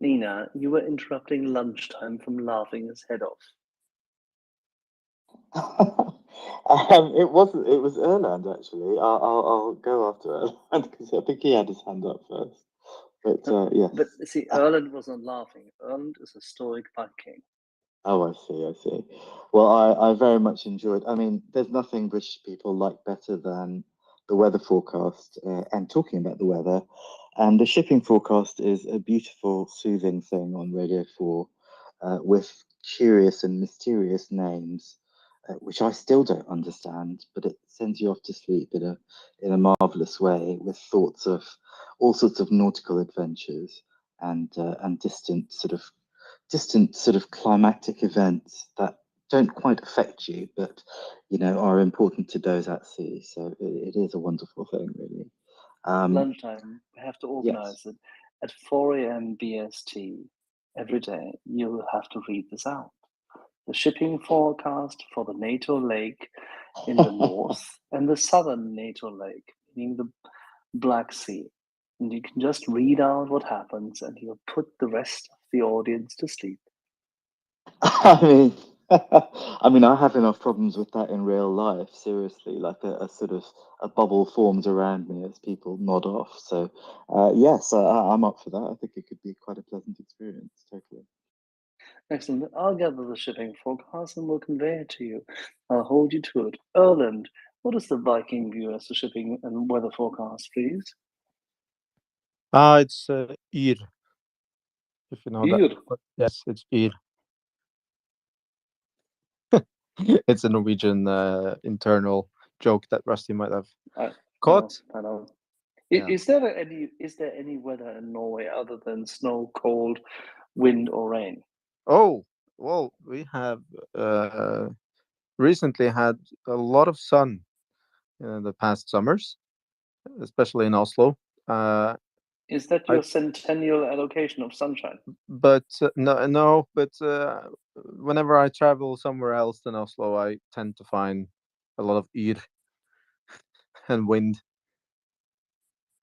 Nina, you were interrupting lunchtime from laughing his head off. It wasn't. It was Erland actually. I'll go after Erland because I think he had his hand up first. But yes. But see, Erland was not laughing. Erland is a stoic Viking. Oh, I see. Well, I very much enjoyed. I mean, there's nothing British people like better than the weather forecast and talking about the weather. And the shipping forecast is a beautiful, soothing thing on Radio 4 with curious and mysterious names, which I still don't understand, but it sends you off to sleep in a marvelous way with thoughts of all sorts of nautical adventures and distant sort of climactic events that don't quite affect you, but are important to those at sea. So it is a wonderful thing, really. Lunchtime, we have to organize it at 4 a.m. BST every day. You have to read this out. The shipping forecast for the NATO lake in the north and the southern NATO lake, meaning the Black Sea. And you can just read out what happens and you'll put the rest of the audience to sleep. I mean, I have enough problems with that in real life. Seriously, like a sort of a bubble forms around me as people nod off. So, yes, I'm up for that. I think it could be quite a pleasant experience. Totally. Excellent. I'll gather the shipping forecast and will convey it to you. I'll hold you to it. Erland, what is the Viking view as to shipping and weather forecast, please? It's Yr. If you know Yr. that. Yes, it's Yr. It's a Norwegian internal joke that Rusty might have caught. I know. Yeah. Is there any weather in Norway other than snow, cold, wind, or rain? Oh, Well, we have recently had a lot of sun in the past summers, especially in Oslo. Is that your centennial allocation of sunshine? But no. But whenever I travel somewhere else than Oslo, I tend to find a lot of yr and wind.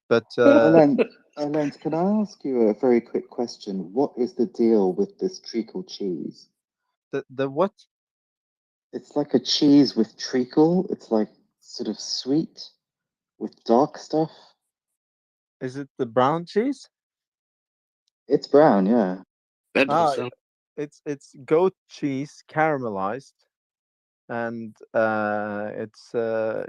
But Lance, can I ask you a very quick question? What is the deal with this treacle cheese? The what? It's like a cheese with treacle. It's like sort of sweet with dark stuff. Is it the brown cheese? It's brown, yeah. That does sound. It's goat cheese caramelized, and it's a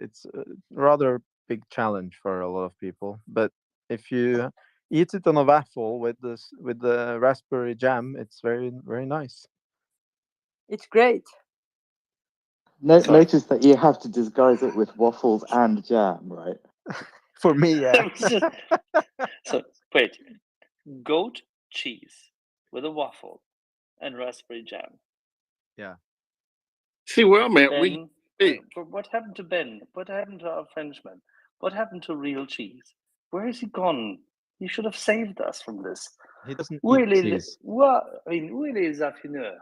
rather big challenge for a lot of people. But if you eat it on a waffle with the raspberry jam, it's very very nice. It's great. Notice that you have to disguise it with waffles and jam, right? For me, yeah. So wait, goat cheese with a waffle and raspberry jam. Yeah. See where I'm at. But what happened to Ben? What happened to our Frenchman? What happened to real cheese? Where is he gone? He should have saved us from this. He doesn't Où eat cheese. où est les affineurs?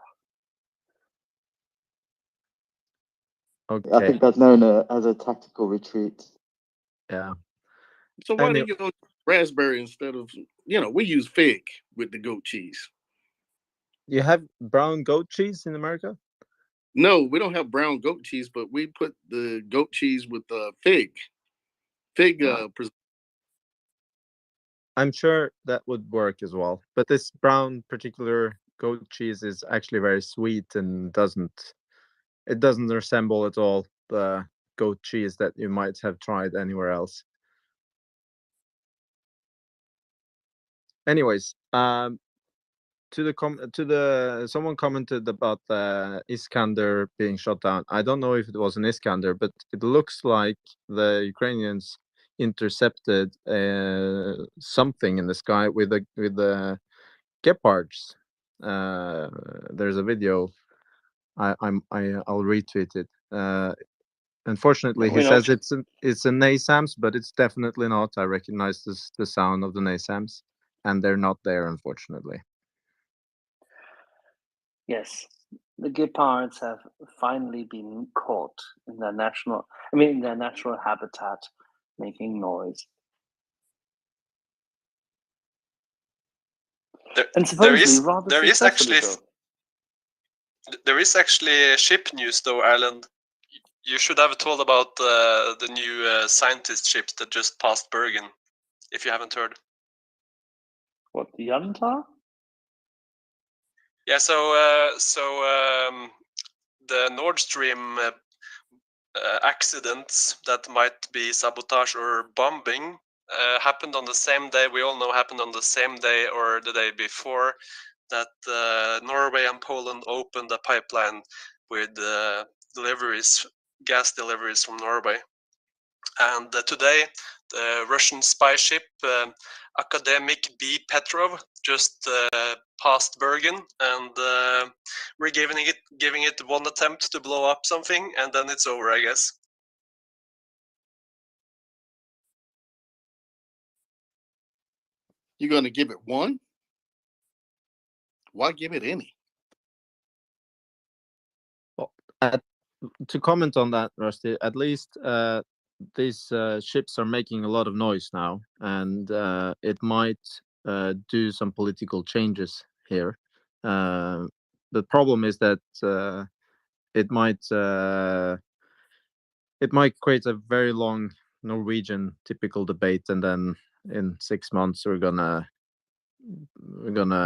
Okay. I think that's known as a tactical retreat. Yeah. So why do you go raspberry instead of, we use fig with the goat cheese. You have brown goat cheese in America? No, we don't have brown goat cheese, but we put the goat cheese with fig. Fig. I'm sure that would work as well. But this brown particular goat cheese is actually very sweet and doesn't resemble at all the goat cheese that you might have tried anywhere else. Anyways, someone commented about the Iskander being shot down. I don't know if it was an Iskander, but it looks like the Ukrainians intercepted something in the sky with the Gepards. There's a video. I'll retweet it. Unfortunately, he says it's a NASAMS, but it's definitely not. I recognize the sound of the NASAMS, and they're not there, unfortunately. Yes, the gepards have finally been caught in their natural habitat, making noise. There is actually ship news though, Ireland. You should have told about the new scientist ship that just passed Bergen, if you haven't heard. What, the Yanta? Yeah, the Nord Stream accidents that might be sabotage or bombing happened on the same day. We all know happened on the same day or the day before that Norway and Poland opened a pipeline with gas deliveries from Norway. And today, the Russian spy ship Academic B. Petrov just passed Bergen, and we're giving it one attempt to blow up something, and then it's over, I guess. You're going to give it one? Why give it any? Well, to comment on that, Rusty, at least these ships are making a lot of noise now, and it might do some political changes here. The problem is that it might create a very long Norwegian typical debate, and then in 6 months we're gonna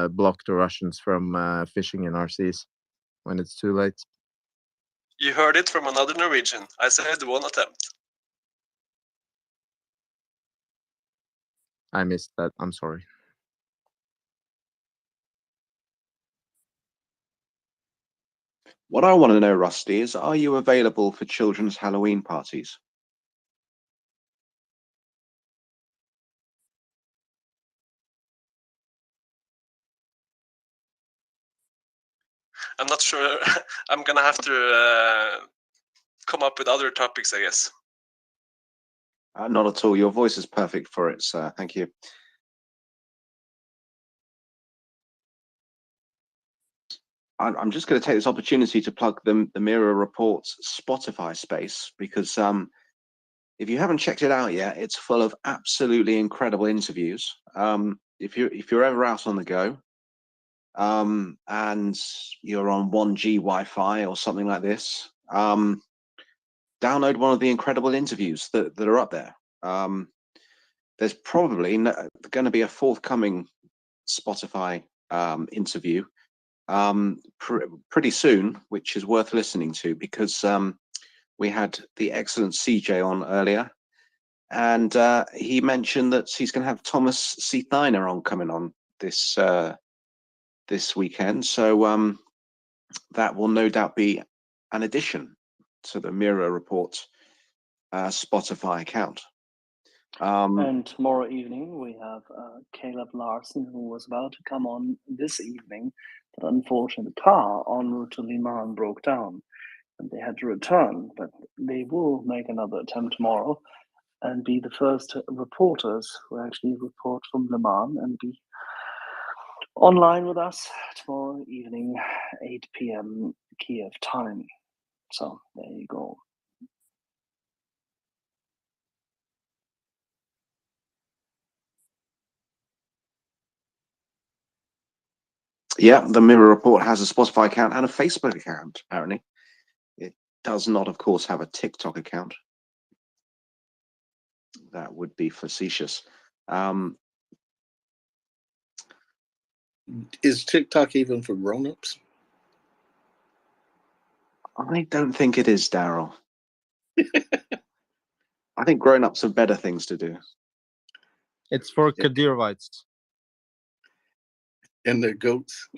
block the Russians from fishing in our seas when it's too late. You heard it from another Norwegian. I said one attempt. I missed that. I'm sorry. What I want to know, Rusty, is are you available for children's Halloween parties? I'm not sure. I'm gonna have to come up with other topics, I guess. Not at all. Your voice is perfect for it, sir. Thank you. I'm just going to take this opportunity to plug the MriyaReport's Spotify space, because if you haven't checked it out yet, it's full of absolutely incredible interviews. If you're ever out on the go, and you're on 1G Wi-Fi or something like this, download one of the incredible interviews that are up there. There's probably going to be a forthcoming Spotify interview pretty soon, which is worth listening to, because we had the excellent CJ on earlier, and he mentioned that he's going to have Thomas C. Thiner on coming on this weekend. So that will no doubt be an addition to the MriyaReport Spotify account. And tomorrow evening we have Caleb Larson, who was about to come on this evening, but unfortunately the car en route to Liman broke down and they had to return. But they will make another attempt tomorrow and be the first reporters who actually report from Liman and be online with us tomorrow evening, 8 p.m. Kiev time. So there you go. Yeah, the MriyaReport has a Spotify account and a Facebook account, apparently. It does not, of course, have a TikTok account. That would be facetious. Is TikTok even for grown-ups? I don't think it is, Daryl. I think grown-ups have better things to do. It's for Kadyrvites. And their goats.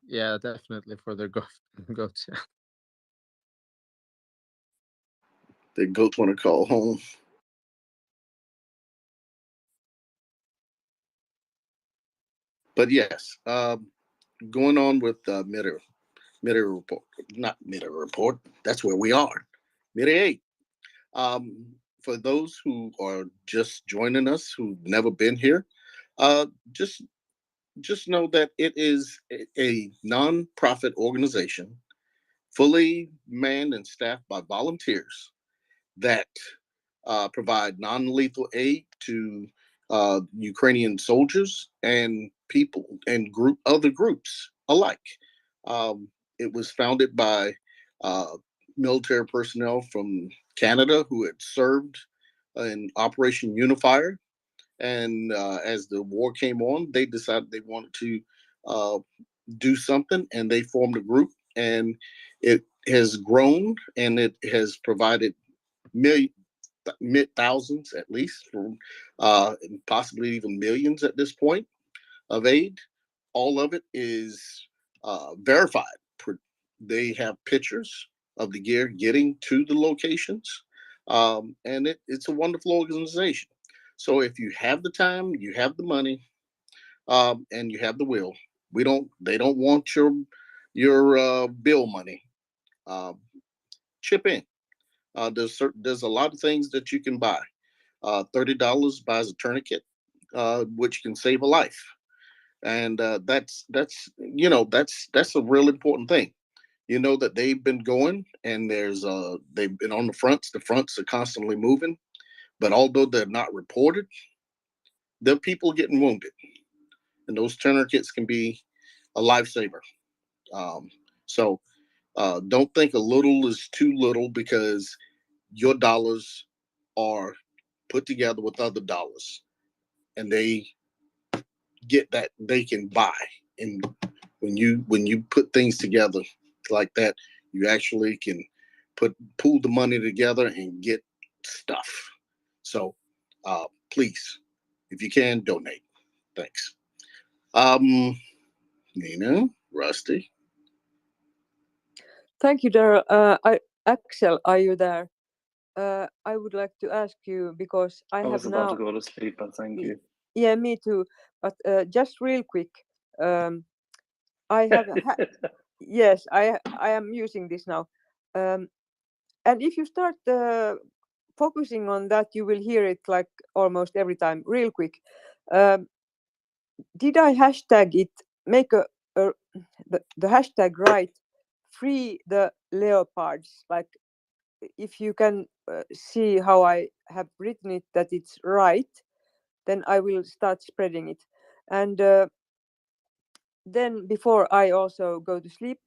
Yeah, definitely for their goats. Yeah. Their goats want to call home. But yes, going on with MriyaReport, not MriyaReport. That's where we are. MriyaReport. For those who are just joining us, who've never been here, just know that it is a non-profit organization, fully manned and staffed by volunteers that provide non-lethal aid to Ukrainian soldiers and people and other groups alike. It was founded by military personnel from Canada who had served in Operation Unifier. And as the war came on, they decided they wanted to do something, and they formed a group, and it has grown, and it has provided thousands, at least, for possibly even millions at this point of aid. All of it is verified. They have pictures of the gear getting to the locations, and it's a wonderful organization. So if you have the time, you have the money, and you have the will, they don't want your bill money. Chip in. There's a lot of things that you can buy. $30 buys a tourniquet, which can save a life, and that's a real important thing. You know that they've been going, and they've been on the fronts. The fronts are constantly moving, but although they're not reported, there are people getting wounded, and those tourniquets can be a lifesaver. So don't think a little is too little, because your dollars are put together with other dollars, and they get that they can buy. And when you put things together like that, you actually can pool the money together and get stuff. So please, if you can, donate. Thanks. Nina, Rusty. Thank you, Daryl. Axel, are you there? I would like to ask you, because I was have about now. to go to sleep, but thank you. Yeah, me too. But just real quick, I have yes, I am using this now, and if you start focusing on that, you will hear it like almost every time, real quick. Did I hashtag it? Make the hashtag right? Free the leopards. Like if you can see how I have written it, that it's right, then I will start spreading it. And then before I also go to sleep,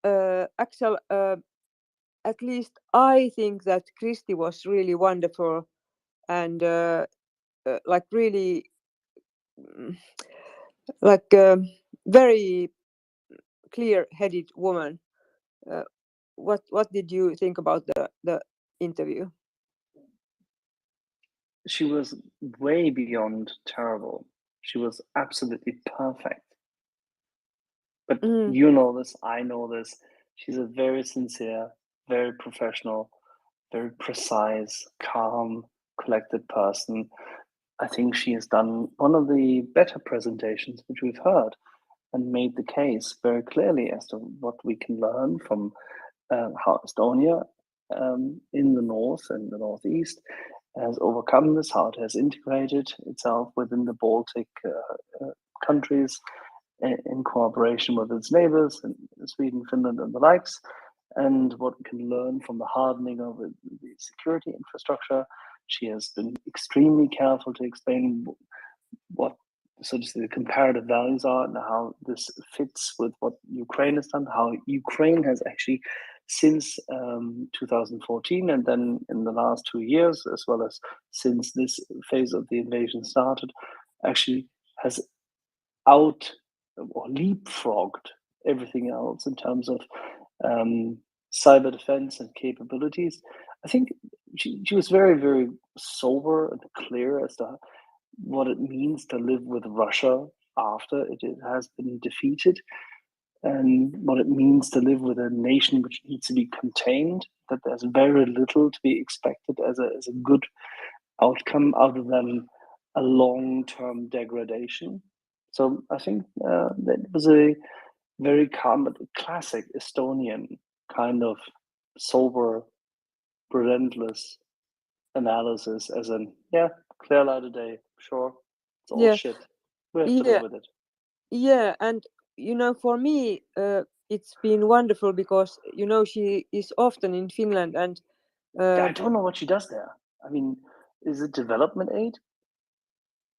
Axel, at least I think that Christy was really wonderful and like really like very clear-headed woman. What did you think about the interview? She was way beyond terrible. She was absolutely perfect. But you know this, I know this. She's a very sincere, very professional, very precise, calm, collected person. I think she has done one of the better presentations which we've heard and made the case very clearly as to what we can learn from how Estonia in the north and the northeast has overcome this, how it has integrated itself within the Baltic countries in cooperation with its neighbors in Sweden, Finland, and the likes, and what we can learn from the hardening of the security infrastructure. She has been extremely careful to explain what, so to say, the comparative values are and how this fits with what Ukraine has done, how Ukraine has actually, since 2014 and then in the last 2 years, as well as since this phase of the invasion started, actually has out or leapfrogged everything else in terms of cyber defense and capabilities. I think she was very, very sober and clear as to what it means to live with Russia after it has been defeated, and what it means to live with a nation which needs to be contained, that there's very little to be expected as a good outcome other than a long-term degradation. So I think that was a very calm, but classic Estonian kind of sober, relentless analysis, as in, yeah, clear light of day, sure, it's all Yeah. shit. We have to live with it. Yeah, and for me, it's been wonderful because she is often in Finland, and I don't know what she does there. I mean, is it development aid?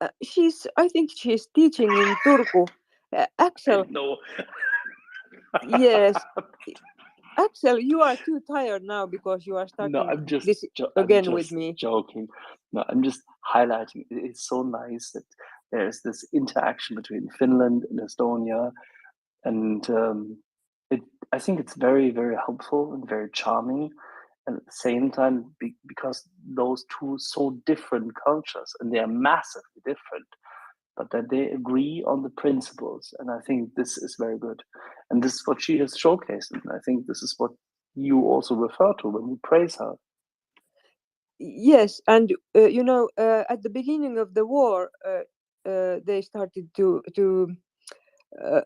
I think she's teaching in Turku. Axel. No. Yes. Axel, you are too tired now because you are starting No, I'm just this again with me. Joking. No, I'm just highlighting. It's so nice that there's this interaction between Finland and Estonia, and I think it's very, very helpful and very charming. And at the same time, because those two so different cultures, and they are massively different, but that they agree on the principles. And I think this is very good. And this is what she has showcased. And I think this is what you also refer to when you praise her. Yes, and at the beginning of the war, they started to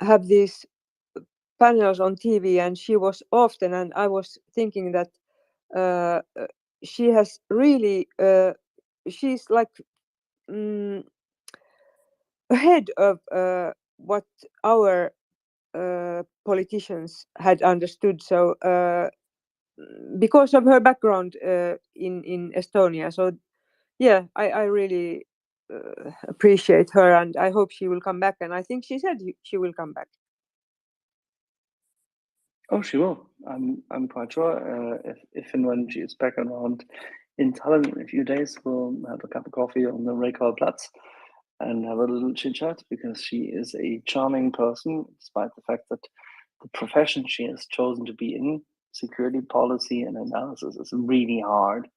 have these panels on TV, and she was often, and I was thinking that she has really, she's like ahead of what our politicians had understood. So because of her background in Estonia, so yeah, I really appreciate her, and I hope she will come back. And I think she said she will come back. Oh, she will. I'm quite sure. If and when she is back around in Tallinn in a few days, we'll have a cup of coffee on the Reykjavikplatz and have a little chit chat, because she is a charming person, despite the fact that the profession she has chosen to be in, security policy and analysis, is really hard,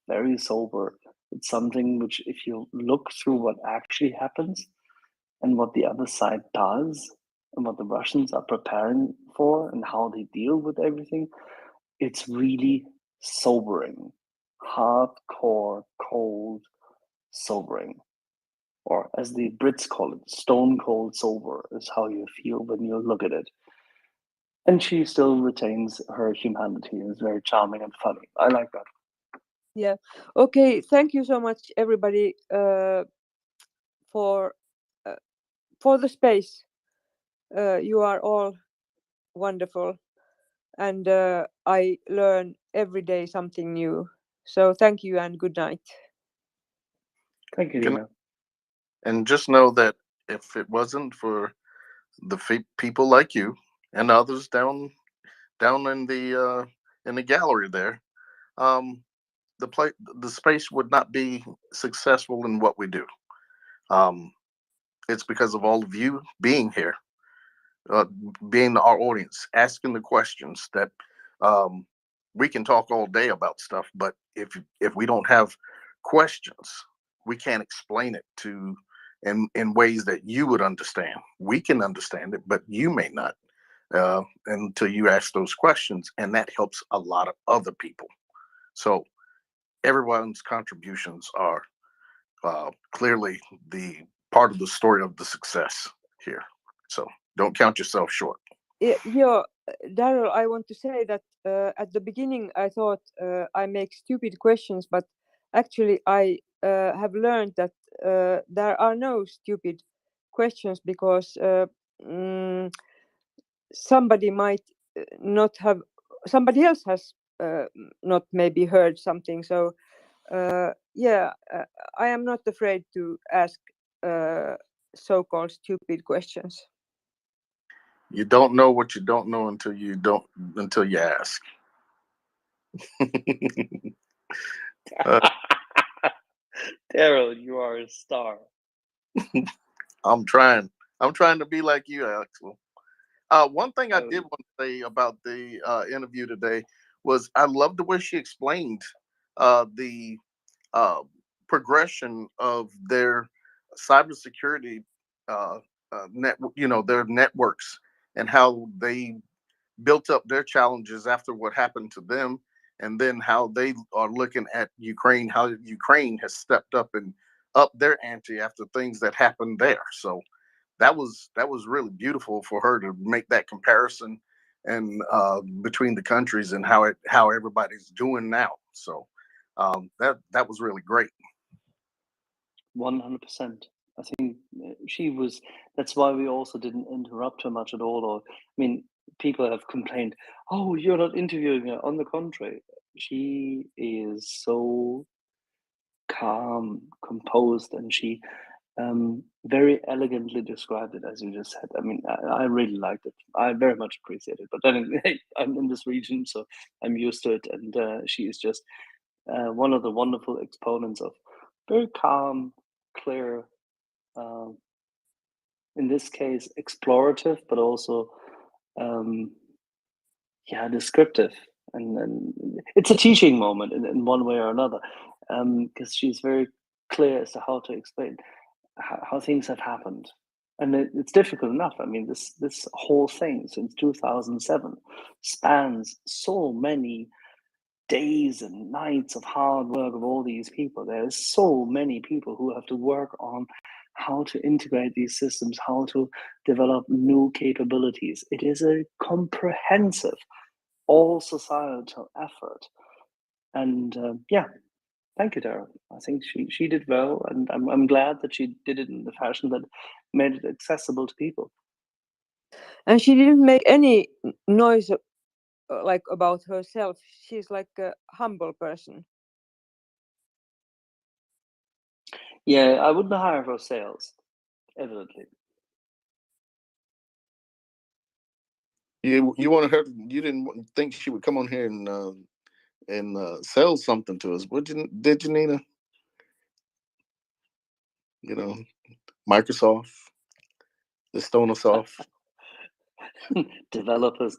very sober. It's something which, if you look through what actually happens and what the other side does and what the Russians are preparing for and how they deal with everything, it's really sobering, hardcore, cold, sobering. or as the Brits call it, stone cold sober is how you feel when you look at it. And she still retains her humanity and is very charming and funny. I like that. Yeah. Okay. Thank you so much, everybody, for the space. You are all wonderful, and I learn every day something new. So thank you and good night. Thank you, Can- Dina. And just know that if it wasn't for the people like you and others down in the gallery there, the space would not be successful in what we do. It's because of all of you being here, being our audience, asking the questions that we can talk all day about stuff, but if we don't have questions, we can't explain it in ways that you would understand. We can understand it, but you may not until you ask those questions, and that helps a lot of other people. So everyone's contributions are clearly the part of the story of the success here. So don't count yourself short. Yeah, Daryl, I want to say that at the beginning I thought I make stupid questions, but actually I have learned that there are no stupid questions because somebody might not have, somebody else has not maybe heard something. So yeah, I am not afraid to ask so-called stupid questions. You don't know what you don't know until you ask. Daryl, you are a star. I'm trying to be like you, Axel. One thing I did want to say about the interview today was I love the way she explained the progression of their cybersecurity their networks, and how they built up their challenges after what happened to them, and then how they are looking at Ukraine, how Ukraine has stepped up and upped their ante after things that happened there. So that was really beautiful for her to make that comparison and between the countries and how everybody's doing now. So that was really great. 100%. I think she was. That's why we also didn't interrupt her much at all. Or, I mean, people have complained, "Oh, you're not interviewing her." On the contrary, she is so calm, composed, and she very elegantly described it, as you just said. I mean, I really liked it. I very much appreciate it. But then I'm in this region, so I'm used to it. And she is just one of the wonderful exponents of very calm, clear, in this case, explorative, but also, descriptive. And it's a teaching moment in one way or another, because she's very clear as to how to explain how things have happened. And it's difficult enough. I mean, this whole thing since 2007 spans so many days and nights of hard work of all these people. There's so many people who have to work on how to integrate these systems, how to develop new capabilities. It is a comprehensive, all societal effort. And thank you, Daryl. I think she did well, and I'm glad that she did it in the fashion that made it accessible to people. And she didn't make any noise like about herself. She's like a humble person. Yeah, I wouldn't hire her for sales, evidently. You wanted her. You didn't think she would come on here and sell something to us, did you, Nina? You know, Microsoft, Estonosoft. developers.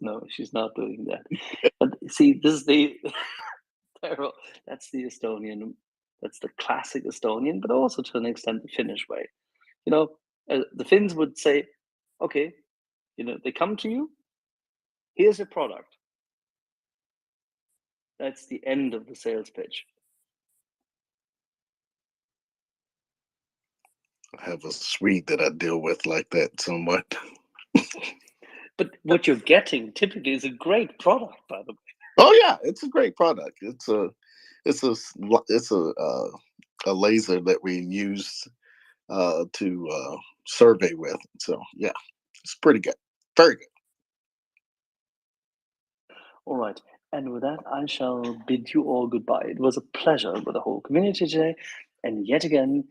No, she's not doing that. But see, this is the Daryl, that's the Estonian. That's the classic Estonian, but also to an extent the Finnish way. You know, the Finns would say, "Okay, they come to you. Here's a product." That's the end of the sales pitch. I have a suite that I deal with like that somewhat. But what you're getting typically is a great product, by the way. Oh yeah, it's a great product. It's a laser that we use to survey with. So yeah, it's pretty good, very good. All right. And with that, I shall bid you all goodbye. It was a pleasure with the whole community today. And yet again,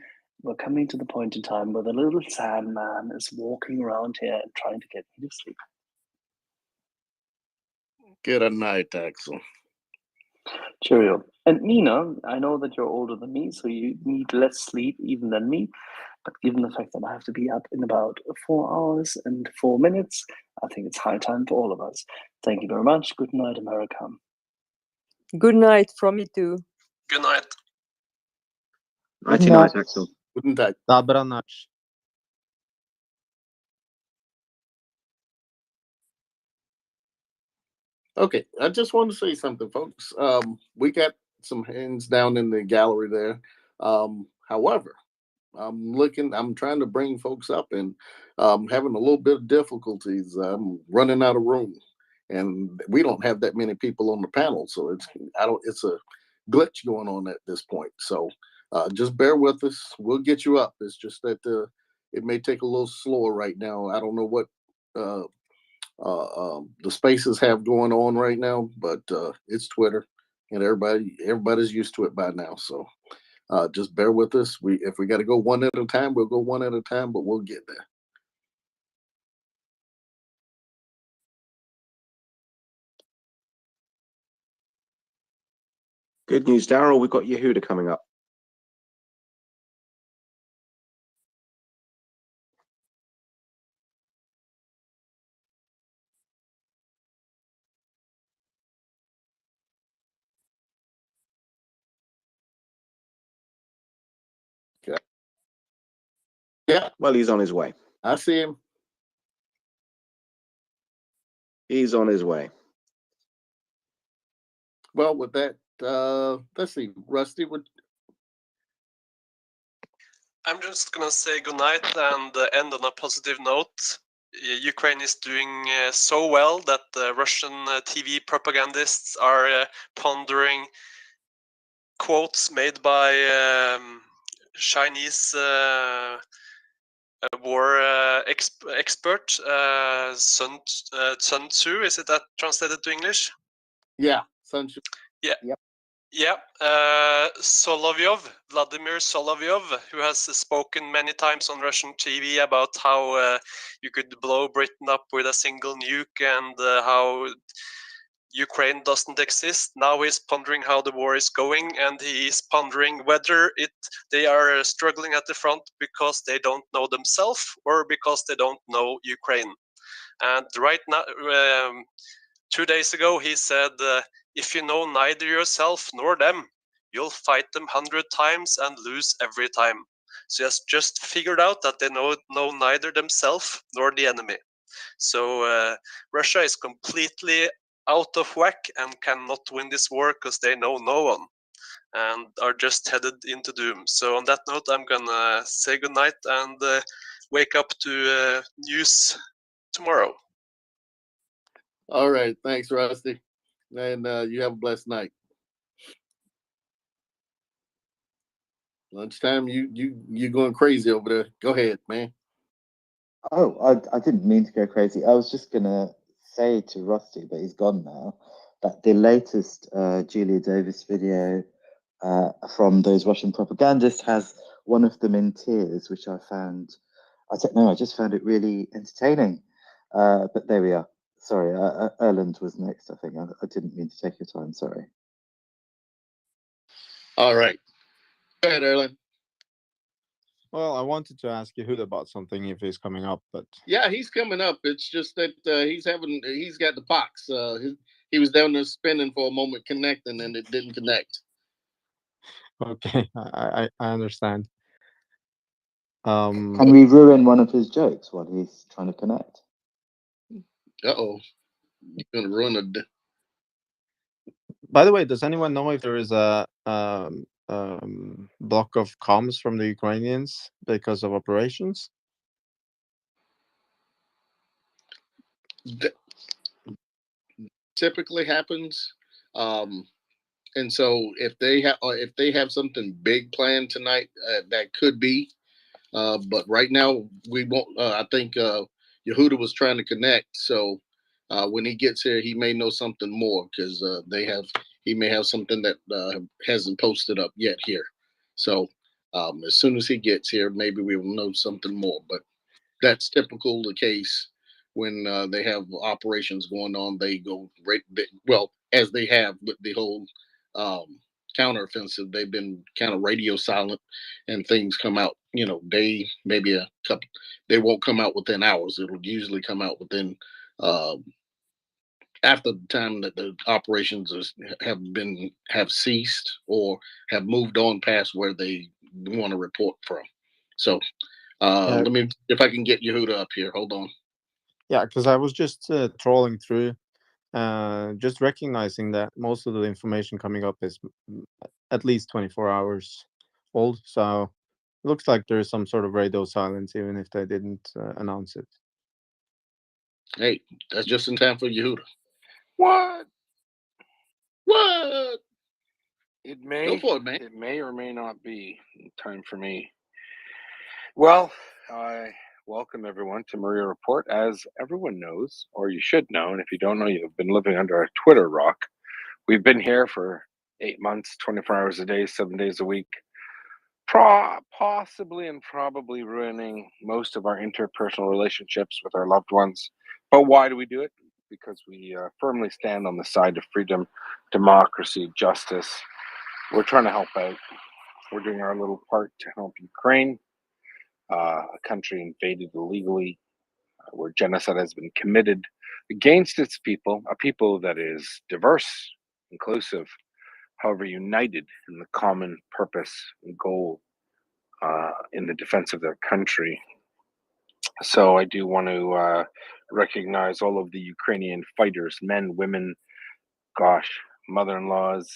we're coming to the point in time where the little Sandman is walking around here and trying to get me to sleep. Good night, Axel. Cheerio. And Nina, I know that you're older than me, so you need less sleep even than me. But given the fact that I have to be up in about 4 hours and 4 minutes, I think it's high time for all of us. Thank you very much. Good night, America. Good night from me too. Good night. Nighty night, Axel. Good night. Dobranoc. Okay, I just want to say something, folks. We got some hands down in the gallery there. However, I'm trying to bring folks up and having a little bit of difficulties. I'm running out of room, and we don't have that many people on the panel, so it's a glitch going on at this point. So just bear with us. We'll get you up. It's just that it may take a little slower right now. I don't know what the spaces have going on right now, but it's Twitter, and everybody's used to it by now. So just bear with us. If we got to go one at a time, we'll go one at a time, but we'll get there. Good news, Daryl. We've got Yehuda coming up. Okay. Yeah. Well, he's on his way. I see him. He's on his way. Well, with that, let's see, Rusty. I'm just gonna say goodnight and end on a positive note. Ukraine is doing so well that the Russian TV propagandists are pondering quotes made by Chinese war expert Sun Tzu. Is it that translated to English? Yeah, Sun Tzu. Yeah. Yep. Yeah, Vladimir Solovyov, who has spoken many times on Russian TV about how you could blow Britain up with a single nuke and how Ukraine doesn't exist. Now he's pondering how the war is going, and he is pondering whether they are struggling at the front because they don't know themselves or because they don't know Ukraine. And right now, 2 days ago, he said, if you know neither yourself nor them, you'll fight them 100 times and lose every time. So he has just figured out that they know neither themselves nor the enemy. So Russia is completely out of whack and cannot win this war because they know no one and are just headed into doom. So on that note, I'm gonna say goodnight and wake up to news tomorrow. All right, thanks, Rusty, and you have a blessed night. Lunchtime, you going crazy over there? Go ahead, man. Oh, I didn't mean to go crazy. I was just gonna say to Rusty, but he's gone now, that the latest Julia Davis video from those Russian propagandists has one of them in tears, which I found, I don't know, I just found it really entertaining. But there we are. Sorry, Erland was next, I think. I didn't mean to take your time, sorry. All right. Go ahead, Erland. Well, I wanted to ask Yehuda about something if he's coming up, but Yeah, he's coming up. It's just that he's got the pox. He was down there spinning for a moment, connecting, and it didn't connect. okay, I understand. Can we ruin one of his jokes while he's trying to connect? Uh-oh. You're gonna ruin By the way, does anyone know if there is a block of comms from the Ukrainians because of operations? That typically happens. And so if they have something big planned tonight, that could be. But right now we won't. I think Yehuda was trying to connect. So when he gets here, he may know something more because he may have something that hasn't posted up yet here. So as soon as he gets here, maybe we will know something more. But that's typical the case when they have operations going on. They go well, as they have with the whole counteroffensive. They've been kind of radio silent, and things come out. Maybe a couple. They won't come out within hours. It'll usually come out within after the time that the operations have ceased or have moved on past where they want to report from. So Yeah. let me, if I can get Yehuda up here. Hold on. Yeah, because I was just trolling through, just recognizing that most of the information coming up is at least 24 hours old. So it looks like there is some sort of radio silence, even if they didn't announce it. Hey, that's just in time for Yehuda. What? What? It may. Go for it, man. It may or may not be time for me. Well, I welcome everyone to MriyaReport. As everyone knows, or you should know, and if you don't know, you've been living under a Twitter rock. We've been here for 8 months, 24 hours a day, 7 days a week, possibly and probably ruining most of our interpersonal relationships with our loved ones. But why do we do it? Because we firmly stand on the side of freedom, democracy, justice. We're trying to help out. We're doing our little part to help Ukraine, a country invaded illegally, where genocide has been committed against its people, a people that is diverse, inclusive, however united in the common purpose and goal in the defense of their country. So I do want to recognize all of the Ukrainian fighters, men, women, gosh, mother-in-laws.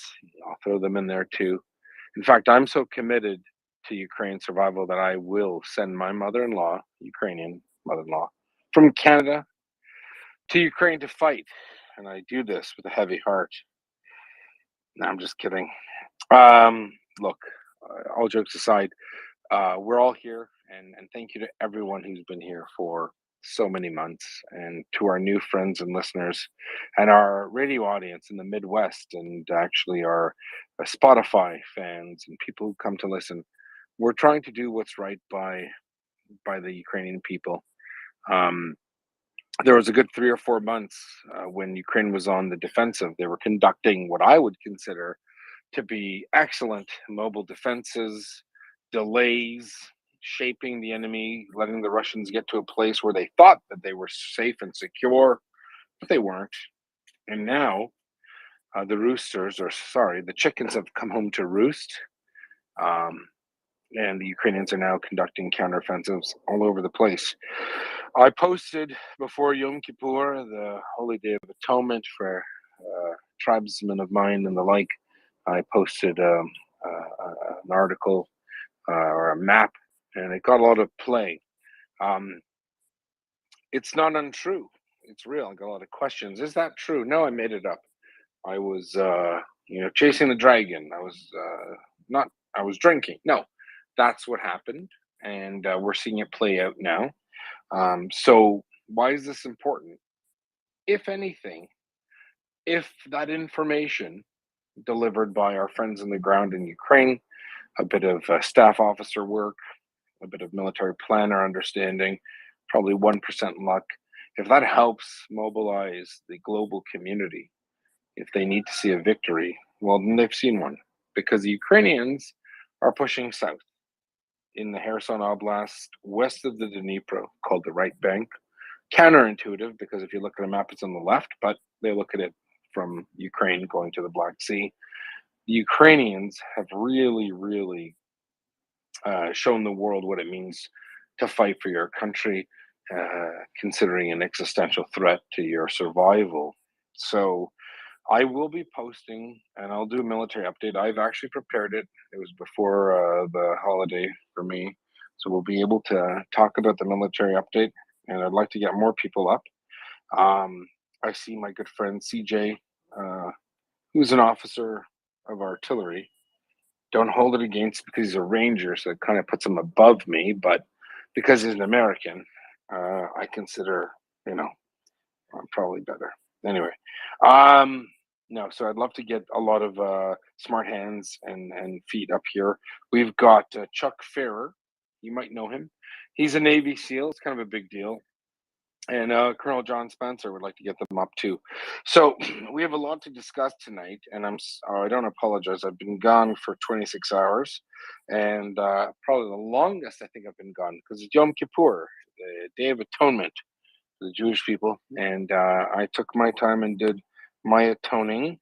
I'll throw them in there too. In fact, I'm so committed to Ukraine survival that I will send my mother-in-law, Ukrainian mother-in-law, from Canada to Ukraine to fight. And I do this with a heavy heart. No, I'm just kidding. Look, all jokes aside, we're all here, and thank you to everyone who's been here for so many months, and to our new friends and listeners, and our radio audience in the Midwest, and actually our Spotify fans and people who come to listen. We're trying to do what's right by the Ukrainian people. There was a good 3 or 4 months when Ukraine was on the defensive. They were conducting what I would consider to be excellent mobile defenses, delays, shaping the enemy, letting the Russians get to a place where they thought that they were safe and secure, but they weren't. And now the chickens have come home to roost. And the Ukrainians are now conducting counteroffensives all over the place. I posted before Yom Kippur, the Holy Day of Atonement for tribesmen of mine and the like. I posted an article or a map, and it got a lot of play. It's not untrue. It's real. I got a lot of questions. Is that true? No, I made it up. I was, chasing the dragon. I was drinking. No, that's what happened, and we're seeing it play out now. So why is this important? If anything, if that information delivered by our friends on the ground in Ukraine, a bit of staff officer work, a bit of military planner understanding, probably 1% luck, if that helps mobilize the global community, if they need to see a victory, well, then they've seen one, because the Ukrainians are pushing south in the Kherson Oblast, west of the Dnipro, called the right bank. Counterintuitive, because if you look at a map, it's on the left, but they look at it from Ukraine going to the Black Sea. The Ukrainians have really, really shown the world what it means to fight for your country, considering an existential threat to your survival. So I will be posting, and I'll do a military update. I've actually prepared it. It was before the holiday for me, so we'll be able to talk about the military update. And I'd like to get more people up. I see my good friend CJ, who's an officer of artillery. Don't hold it against because he's a ranger, so it kind of puts him above me. But because he's an American, I consider, I'm probably better. Anyway, no, so I'd love to get a lot of smart hands and feet up here. We've got Chuck Ferrer. You might know him. He's a Navy SEAL. It's kind of a big deal. And Colonel John Spencer would like to get them up too. So we have a lot to discuss tonight, and I don't apologize. I've been gone for 26 hours, and probably the longest I think I've been gone because it's Yom Kippur, the Day of Atonement for the Jewish people, and I took my time and did my atoning,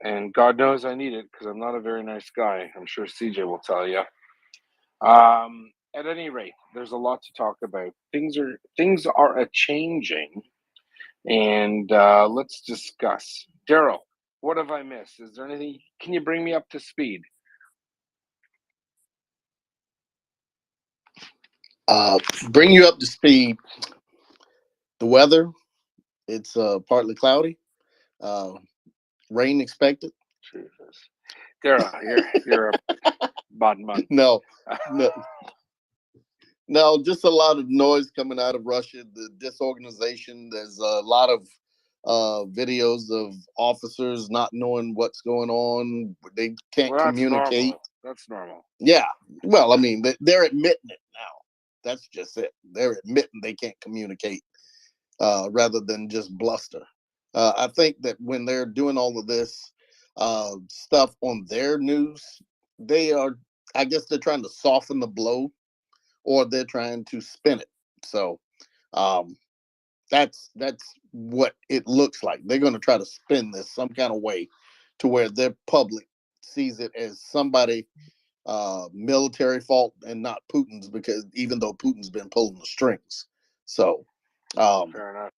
and God knows I need it because I'm not a very nice guy. I'm sure CJ will tell you. At any rate, there's a lot to talk about. Things are a changing, and let's discuss. Daryl, what have I missed? Is there anything? Can you bring me up to speed? Bring you up to speed. The weather, it's partly cloudy. Rain expected. Jesus, Daryl, you're a bottom man. No. No, just a lot of noise coming out of Russia, the disorganization. There's a lot of videos of officers not knowing what's going on. They can't communicate. Normal. That's normal. Yeah. Well, I mean, they're admitting it now. That's just it. They're admitting they can't communicate rather than just bluster. I think that when they're doing all of this stuff on their news, I guess they're trying to soften the blow, or they're trying to spin it. So that's what it looks like. They're going to try to spin this some kind of way to where their public sees it as somebody military fault and not Putin's, because even though Putin's been pulling the strings. So fair enough.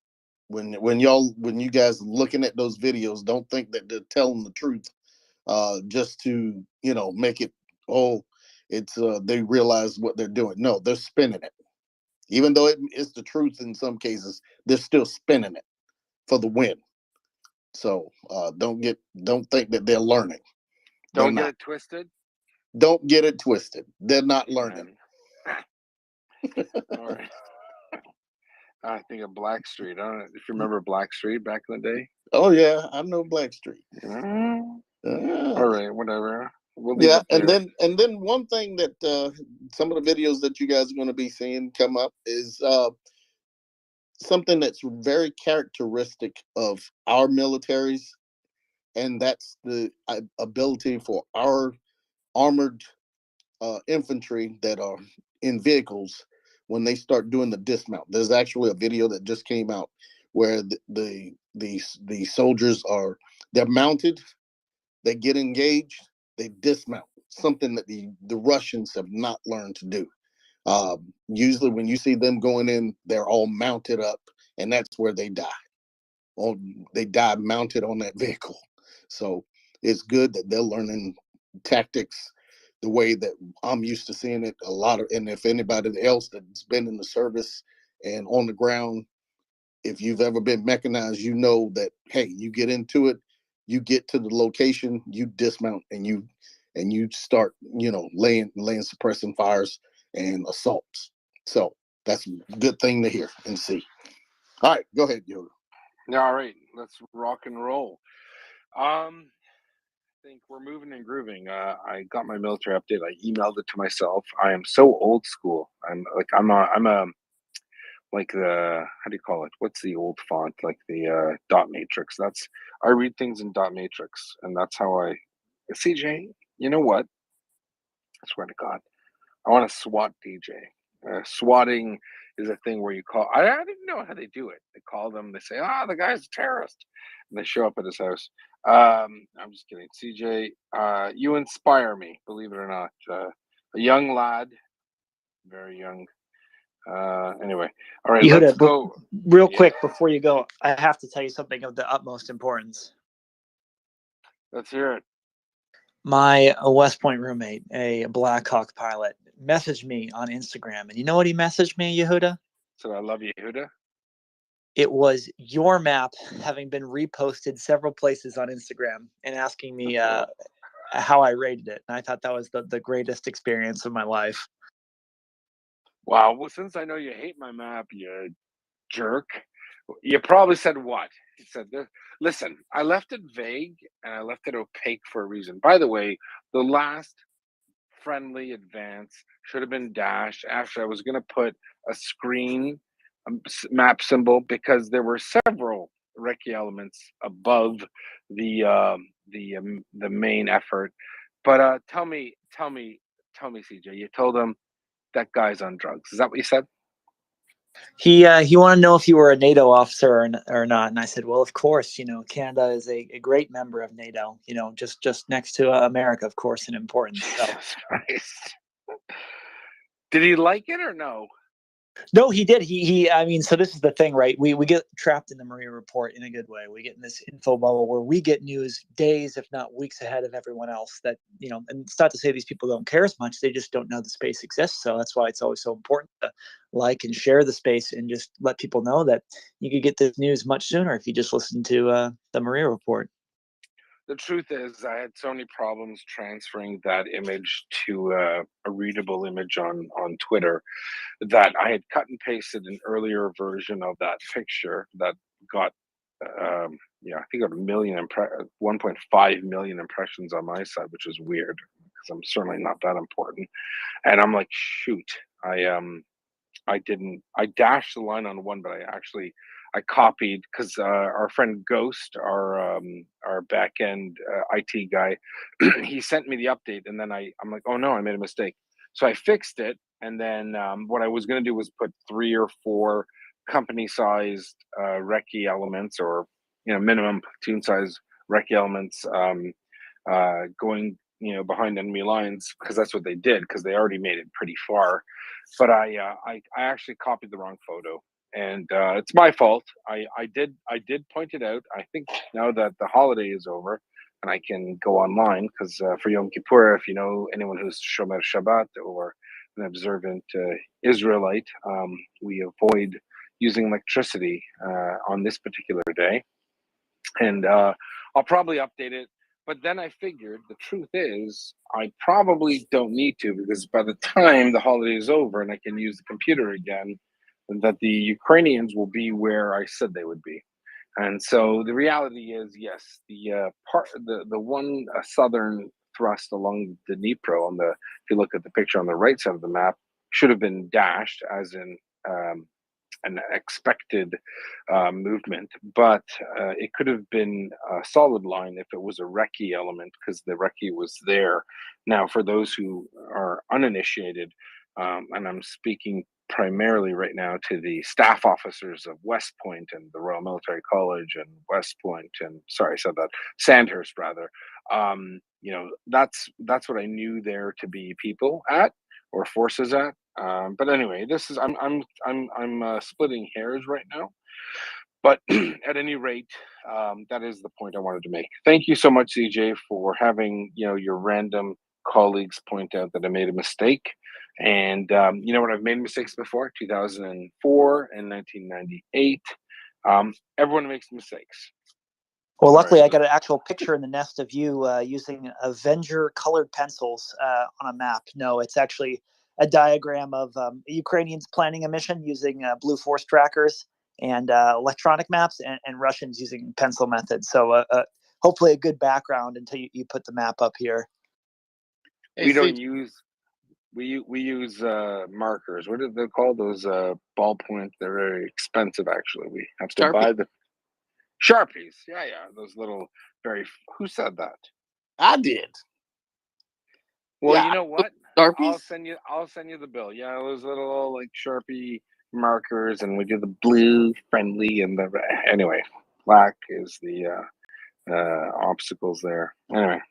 When you guys looking at those videos, don't think that they're telling the truth just to make it it's they realize what they're doing. No, they're spinning it. Even though it's the truth in some cases, they're still spinning it for the win. So don't think that they're learning. Don't get it twisted. Don't get it twisted. They're not learning. All right. I think of Blackstreet. I don't know if you remember Blackstreet back in the day. Oh yeah, I know Blackstreet. All right, whatever. Yeah, and then one thing that some of the videos that you guys are going to be seeing come up is something that's very characteristic of our militaries, and that's the ability for our armored infantry that are in vehicles when they start doing the dismount. There's actually a video that just came out where the soldiers they're mounted, they get engaged, they dismount, something that the Russians have not learned to do. Usually when you see them going in, they're all mounted up, and that's where they die. Or they die mounted on that vehicle. So it's good that they're learning tactics the way that I'm used to seeing it a lot of. And if anybody else that's been in the service and on the ground, if you've ever been mechanized, you know that, hey, you get into it, you get to the location, you dismount, and you start, laying suppressing fires and assaults. So that's a good thing to hear and see. All right, go ahead, Yoda. All right, let's rock and roll. I think we're moving and grooving. I got my military update. I emailed it to myself. I am so old school. I'm like the, how do you call it? What's the old font? Like the dot matrix. I read things in dot matrix, and that's how CJ, you know what? I swear to God, I want to SWAT DJ. Swatting is a thing where you call. I didn't know how they do it. They call them. They say, the guy's a terrorist. And they show up at his house. I'm just kidding. CJ, you inspire me, believe it or not. A young lad, very young. Anyway, all right, let's go. Real quick before you go, I have to tell you something of the utmost importance. Let's hear it. My West Point roommate, a Black Hawk pilot, messaged me on Instagram. And you know what he messaged me, Yehuda? So I love you, Yehuda. It was your map having been reposted several places on Instagram and asking me how I rated it. And I thought that was the greatest experience of my life. Wow. Well, since I know you hate my map, you jerk, you probably said what? He said, listen, I left it vague and I left it opaque for a reason. By the way, the last friendly advance should have been dashed. Actually, I was going to put a screen map symbol because there were several recce elements above the main effort. But tell me, CJ, you told him that guy's on drugs. Is that what you said? He wanted to know if you were a NATO officer or not, and I said, well, of course. Canada is a great member of NATO. Just next to America, of course, in importance. So. Jesus Christ. Did he like it or no? No, he did. I mean, so this is the thing, right? We get trapped in the Maria Report in a good way. We get in this info bubble where we get news days, if not weeks ahead of everyone else. That, and it's not to say these people don't care as much. They just don't know the space exists. So that's why it's always so important to like and share the space and just let people know that you could get this news much sooner if you just listen to the Maria Report. The truth is, I had so many problems transferring that image to a readable image on Twitter that I had cut and pasted an earlier version of that picture that got, I think got 1.5 million impressions on my side, which is weird because I'm certainly not that important. And I'm like, shoot, I dashed the line on one, but I copied because our friend Ghost, our back end IT guy, he sent me the update, and then I'm like, oh no, I made a mistake. So I fixed it, and then what I was going to do was put 3 or 4 company-sized recce elements, or minimum platoon-sized recce elements, going behind enemy lines, because that's what they did, because they already made it pretty far. But I actually copied the wrong photo, and it's my fault. I did point it out. I think now that the holiday is over and I can go online, because for Yom Kippur, if you know anyone who's Shomer Shabbat or an observant Israelite, we avoid using electricity on this particular day, and I'll probably update it. But then I figured the truth is I probably don't need to, because by the time the holiday is over and I can use the computer again, that the Ukrainians will be where I said they would be. And so the reality is, yes, the one southern thrust along the Dnipro, if you look at the picture on the right side of the map, should have been dashed, as in an expected movement, but it could have been a solid line if it was a recce element, because the recce was there. Now, for those who are uninitiated, and I'm speaking primarily right now to the staff officers of West Point and the Royal Military College and West Point, and sorry, I said that, Sandhurst rather. That's what I knew there to be people at, or forces at. But anyway, this is I'm splitting hairs right now. But at any rate, that is the point I wanted to make. Thank you so much, CJ, for having your random colleagues point out that I made a mistake. And you know what? I've made mistakes before, 2004 and 1998. Everyone makes mistakes. Well, luckily, I got an actual picture in the nest of you using Avenger colored pencils on a map. No, it's actually a diagram of Ukrainians planning a mission using blue force trackers and electronic maps, and Russians using pencil methods. So hopefully a good background until you put the map up here. We don't use... We use markers. What are they called? Those ballpoint. They're very expensive, actually. We have to buy the Sharpies. Yeah. Those little Who said that? I did. Well, you know what? I'll send you the bill. Yeah, those little Sharpie markers, and we do the blue friendly and the anyway. Black is the obstacles there. Anyway,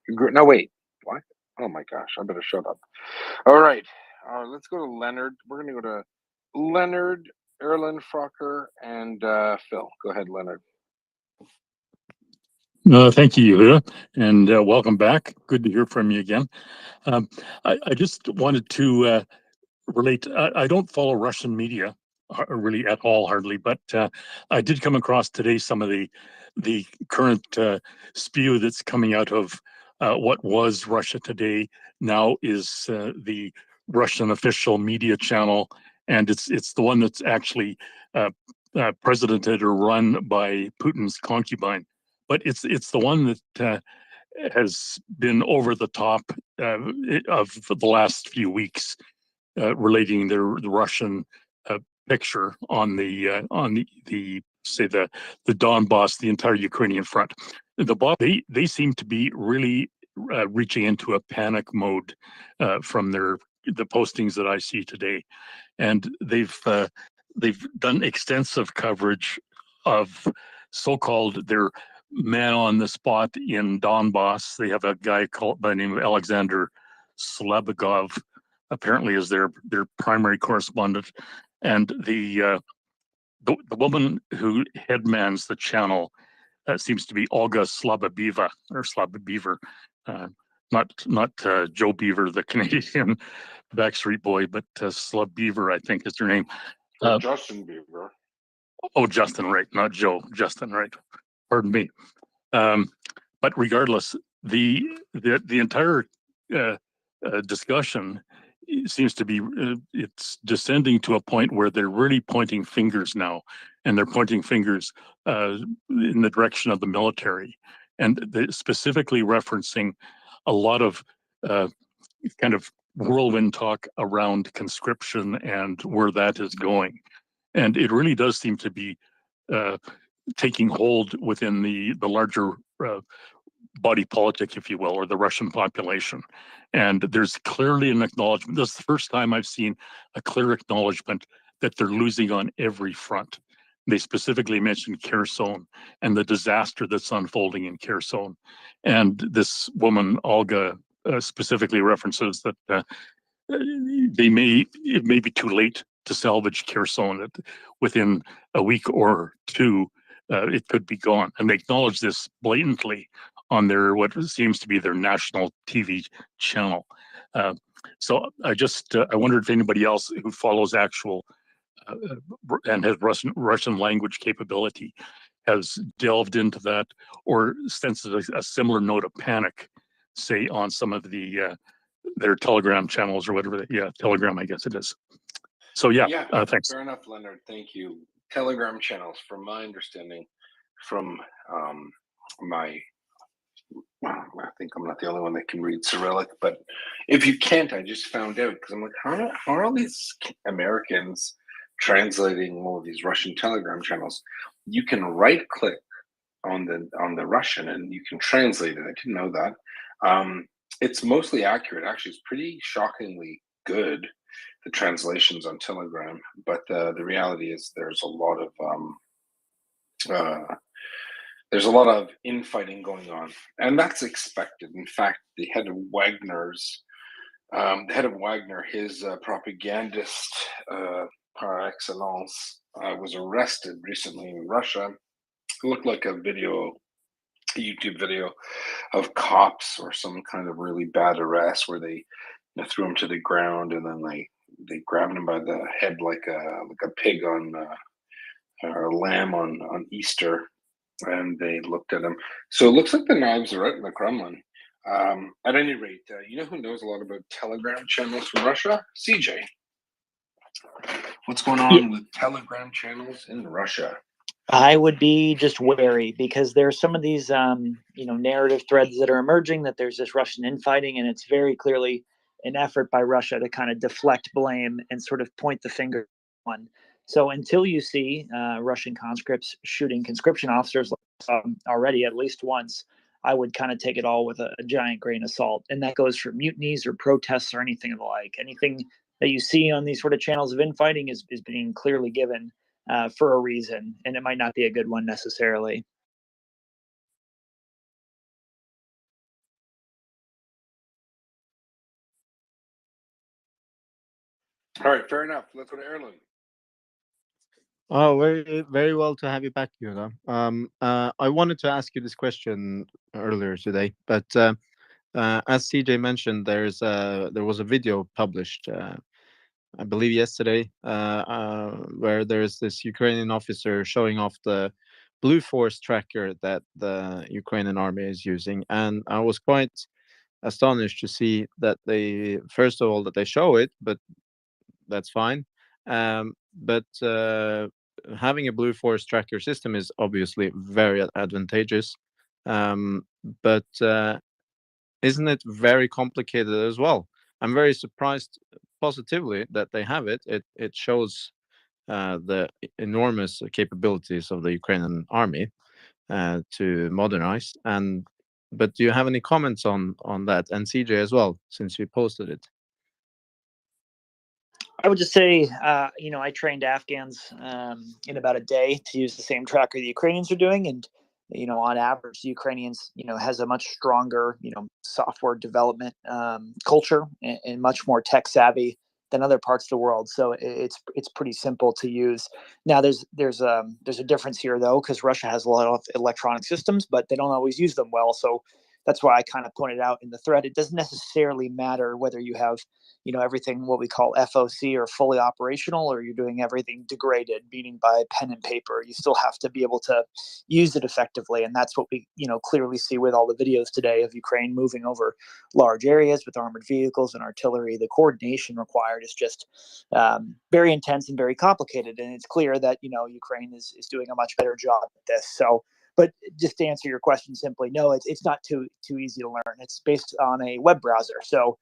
no wait. What? Oh my gosh, I better shut up. All right, let's go to Leonard. We're going to go to Leonard, Erlen Frocker, and Phil. Go ahead, Leonard. Thank you, Yehuda, and welcome back. Good to hear from you again. I just wanted to relate. I don't follow Russian media really at all, hardly, but I did come across today some of the current spew that's coming out of what was Russia Today, now is the Russian official media channel, and it's the one that's actually presidented or run by Putin's concubine. But it's the one that has been over the top of the last few weeks, relating the Russian picture on the say the Donbass, the entire Ukrainian front. They seem to be really reaching into a panic mode from the postings that I see today, and they've done extensive coverage of so-called their man on the spot in Donbass. They have a guy called by the name of Alexander Slebogov, apparently is their primary correspondent, and the woman who headmans the channel seems to be Olga Slababiva or Slababeaver, not Joe Beaver, the Canadian Backstreet Boy, but Slababeaver, I think is her name. Justin Bieber. Oh, Justin, right, not Joe. Justin, right. Pardon me. But regardless, the entire discussion seems to be it's descending to a point where they're really pointing fingers now, and they're pointing fingers in the direction of the military, and they're specifically referencing a lot of kind of whirlwind talk around conscription and where that is going, and it really does seem to be taking hold within the larger body politic, if you will, or the Russian population. And there's clearly an acknowledgement. This is the first time I've seen a clear acknowledgement that they're losing on every front. They specifically mentioned Kherson and the disaster that's unfolding in Kherson. And this woman, Olga, specifically references that it may be too late to salvage Kherson. Within a week or two, it could be gone. And they acknowledge this blatantly on their what seems to be their national TV channel. So I wondered if anybody else who follows actual and has Russian language capability has delved into that or senses a similar note of panic, say on some of their Telegram channels or whatever. Yeah, Telegram, I guess it is. So yeah, thanks. Fair enough, Leonard. Thank you. Telegram channels, from my understanding, from I think I'm not the only one that can read Cyrillic, but if you can't, I just found out because I'm like, how are all these Americans translating all of these Russian Telegram channels? You can right click on the Russian and you can translate it. I didn't know that. It's mostly accurate. Actually, it's pretty shockingly good, the translations on Telegram. But the reality is there's a lot of infighting going on, and that's expected. In fact, the head of Wagner, his propagandist par excellence, was arrested recently in Russia. It looked like a YouTube video of cops or some kind of really bad arrest where they threw him to the ground and then they grabbed him by the head like a pig on or a lamb on Easter, and they looked at him. So it looks like the knives are out in the Kremlin. At any rate, you know who knows a lot about Telegram channels from Russia? CJ. What's going on with Telegram channels in Russia? I would be just wary because there's some of these, narrative threads that are emerging that there's this Russian infighting, and it's very clearly an effort by Russia to kind of deflect blame and sort of point the finger on. So until you see Russian conscripts shooting conscription officers already at least once, I would kind of take it all with a giant grain of salt. And that goes for mutinies or protests or anything of the like. Anything that you see on these sort of channels of infighting is being clearly given for a reason, and it might not be a good one necessarily. All right, fair enough. Let's go to Erlen. Oh, very well to have you back, Yuna. I wanted to ask you this question earlier today, but as CJ mentioned, there was a video published, I believe yesterday, where there's this Ukrainian officer showing off the Blue Force tracker that the Ukrainian army is using, and I was quite astonished to see that they, first of all, that they show it, but that's fine. But having a Blue Force tracker system is obviously very advantageous. But isn't it very complicated as well? I'm very surprised positively that they have it. It shows the enormous capabilities of the Ukrainian army to modernize. And but do you have any comments on that, and CJ as well, since you posted it? I would just say, I trained Afghans in about a day to use the same tracker the Ukrainians are doing, and on average, the Ukrainians, has a much stronger, software development culture and much more tech savvy than other parts of the world. So it's pretty simple to use. Now there's a difference here though, because Russia has a lot of electronic systems, but they don't always use them well. So that's why I kind of pointed out in the thread, it doesn't necessarily matter whether you have everything what we call FOC or fully operational, or you're doing everything degraded, meaning by pen and paper. You still have to be able to use it effectively. And that's what we, clearly see with all the videos today of Ukraine moving over large areas with armored vehicles and artillery. The coordination required is just very intense and very complicated. And it's clear that, Ukraine is doing a much better job at this. So, but just to answer your question simply, no, it's not too easy to learn. It's based on a web browser. So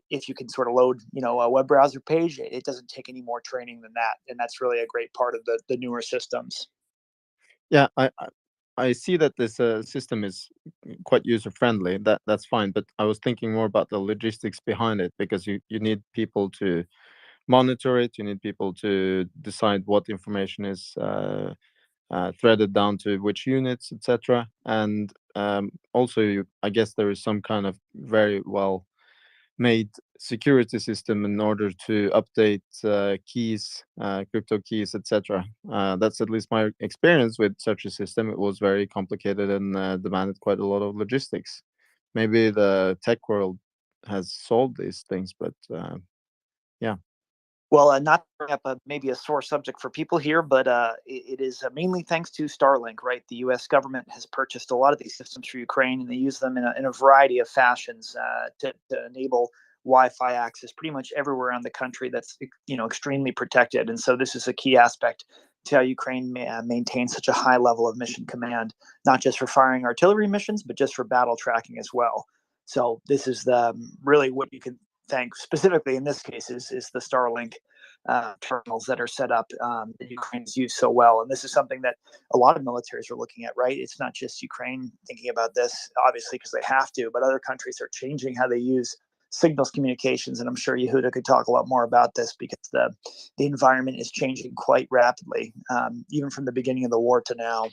if you can sort of load, a web browser page, it doesn't take any more training than that. And that's really a great part of the newer systems. Yeah, I see that this system is quite user friendly. That's fine, but I was thinking more about the logistics behind it, because you need people to monitor it. You need people to decide what information is threaded down to which units, etc. And also, I guess there is some kind of very well made security system in order to update keys, crypto keys, etc. That's at least my experience with such a system. It was very complicated and demanded quite a lot of logistics. Maybe the tech world has solved these things, but yeah. Well, not to bring up maybe a sore subject for people here, but it is mainly thanks to Starlink, right? The U.S. government has purchased a lot of these systems for Ukraine, and they use them in a variety of fashions to enable Wi-Fi access pretty much everywhere around the country. That's extremely protected, and so this is a key aspect to how Ukraine maintains such a high level of mission command, not just for firing artillery missions, but just for battle tracking as well. So this is really what you can thank specifically in this case is the Starlink terminals that are set up that Ukraine's used so well. And this is something that a lot of militaries are looking at, right? It's not just Ukraine thinking about this, obviously, because they have to, but other countries are changing how they use signals communications. And I'm sure Yehuda could talk a lot more about this, because the environment is changing quite rapidly, even from the beginning of the war to now.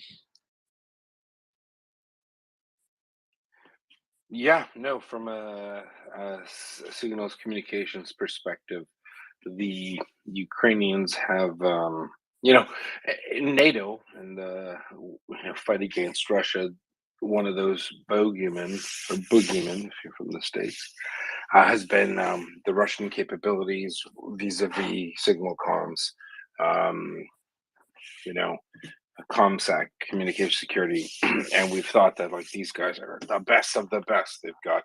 Yeah, no, from a signals communications perspective, the Ukrainians have, in NATO and the fight against Russia, one of those bogeymen, or boogeymen, if you're from the States, has been the Russian capabilities vis-a-vis signal comms. ComSec, communication security, and we've thought that like these guys are the best of the best. They've got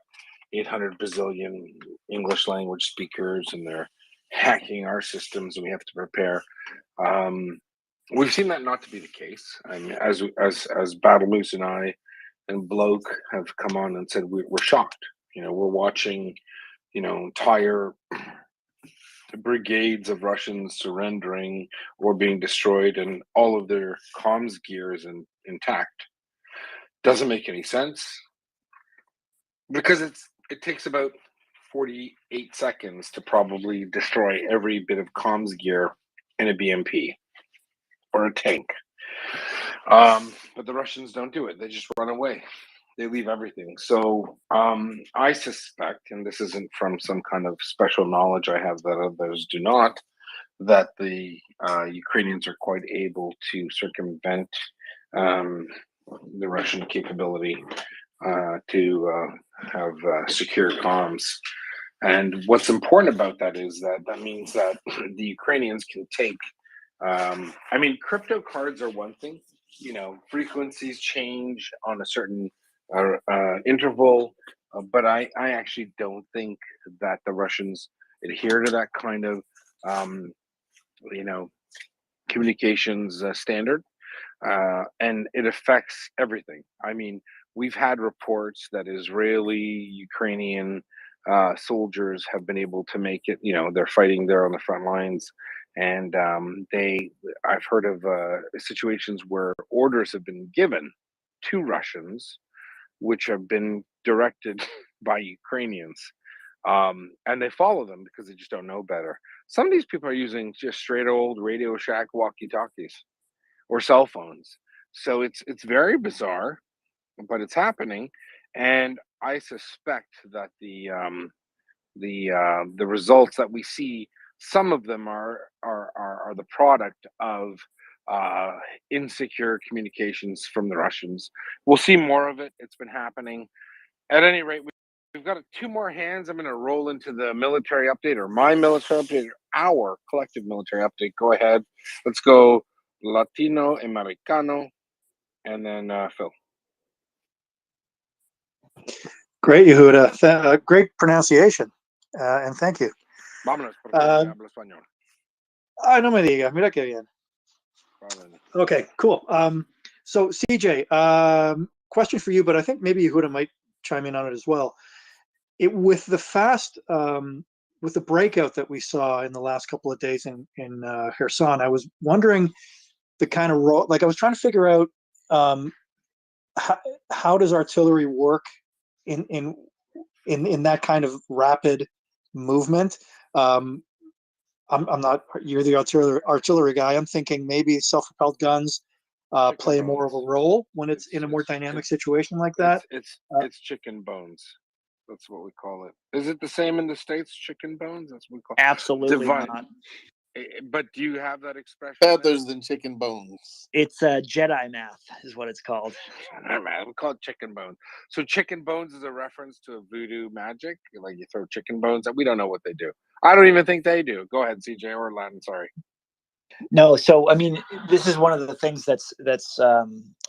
800 bazillion English language speakers, and they're hacking our systems, and we have to prepare. We've seen that not to be the case. I mean, as Battle Moose and I and Bloke have come on and said we're shocked. We're watching, entire brigades of Russians surrendering or being destroyed, and all of their comms gear is intact. Doesn't make any sense, because it takes about 48 seconds to probably destroy every bit of comms gear in a BMP or a tank. But the Russians don't do it. They just run away. They leave everything. So I suspect, and this isn't from some kind of special knowledge I have that others do not, that the Ukrainians are quite able to circumvent the Russian capability to have secure comms. And what's important about that is that means that the Ukrainians can take, I mean, crypto cards are one thing, you know, frequencies change on a certain interval, but I actually don't think that the Russians adhere to that kind of, you know, communications standard. And it affects everything. I mean, we've had reports that Israeli, Ukrainian soldiers have been able to make it. You know, they're fighting there on the front lines, and I've heard of situations where orders have been given to Russians, which have been directed by Ukrainians. And they follow them because they just don't know better. Some of these people are using just straight old Radio Shack walkie-talkies or cell phones. So it's very bizarre, but it's happening, and I suspect that the results that we see, some of them are the product of insecure communications from the Russians. We'll see more of it. It's been happening. At any rate, we've got two more hands. I'm going to roll into the military update, or my military update, or our collective military update. Go ahead. Let's go Latino Americano, and then Phil. Great, Yehuda. Great pronunciation, and thank you. Vámonos, porque hablo español. No me diga, mira qué bien. Okay, cool. So CJ, question for you, but I think maybe Yehuda might chime in on it as well. With the breakout that we saw in the last couple of days in Kherson, I was wondering the kind of role. Like, I was trying to figure out how does artillery work in that kind of rapid movement. I'm not. You're the artillery guy. I'm thinking maybe self-propelled guns play more of a role when it's in a more dynamic situation like that. It's chicken bones. That's what we call it. Is it the same in the States? Chicken bones? That's what we call it. Absolutely not. But do you have that expression? Feathers than chicken bones. It's Jedi math, is what it's called. We call it chicken bones. So chicken bones is a reference to a voodoo magic. Like, you throw chicken bones. We don't know what they do. I don't even think they do. Go ahead, CJ or Len. Sorry. No, so I mean, this is one of the things that's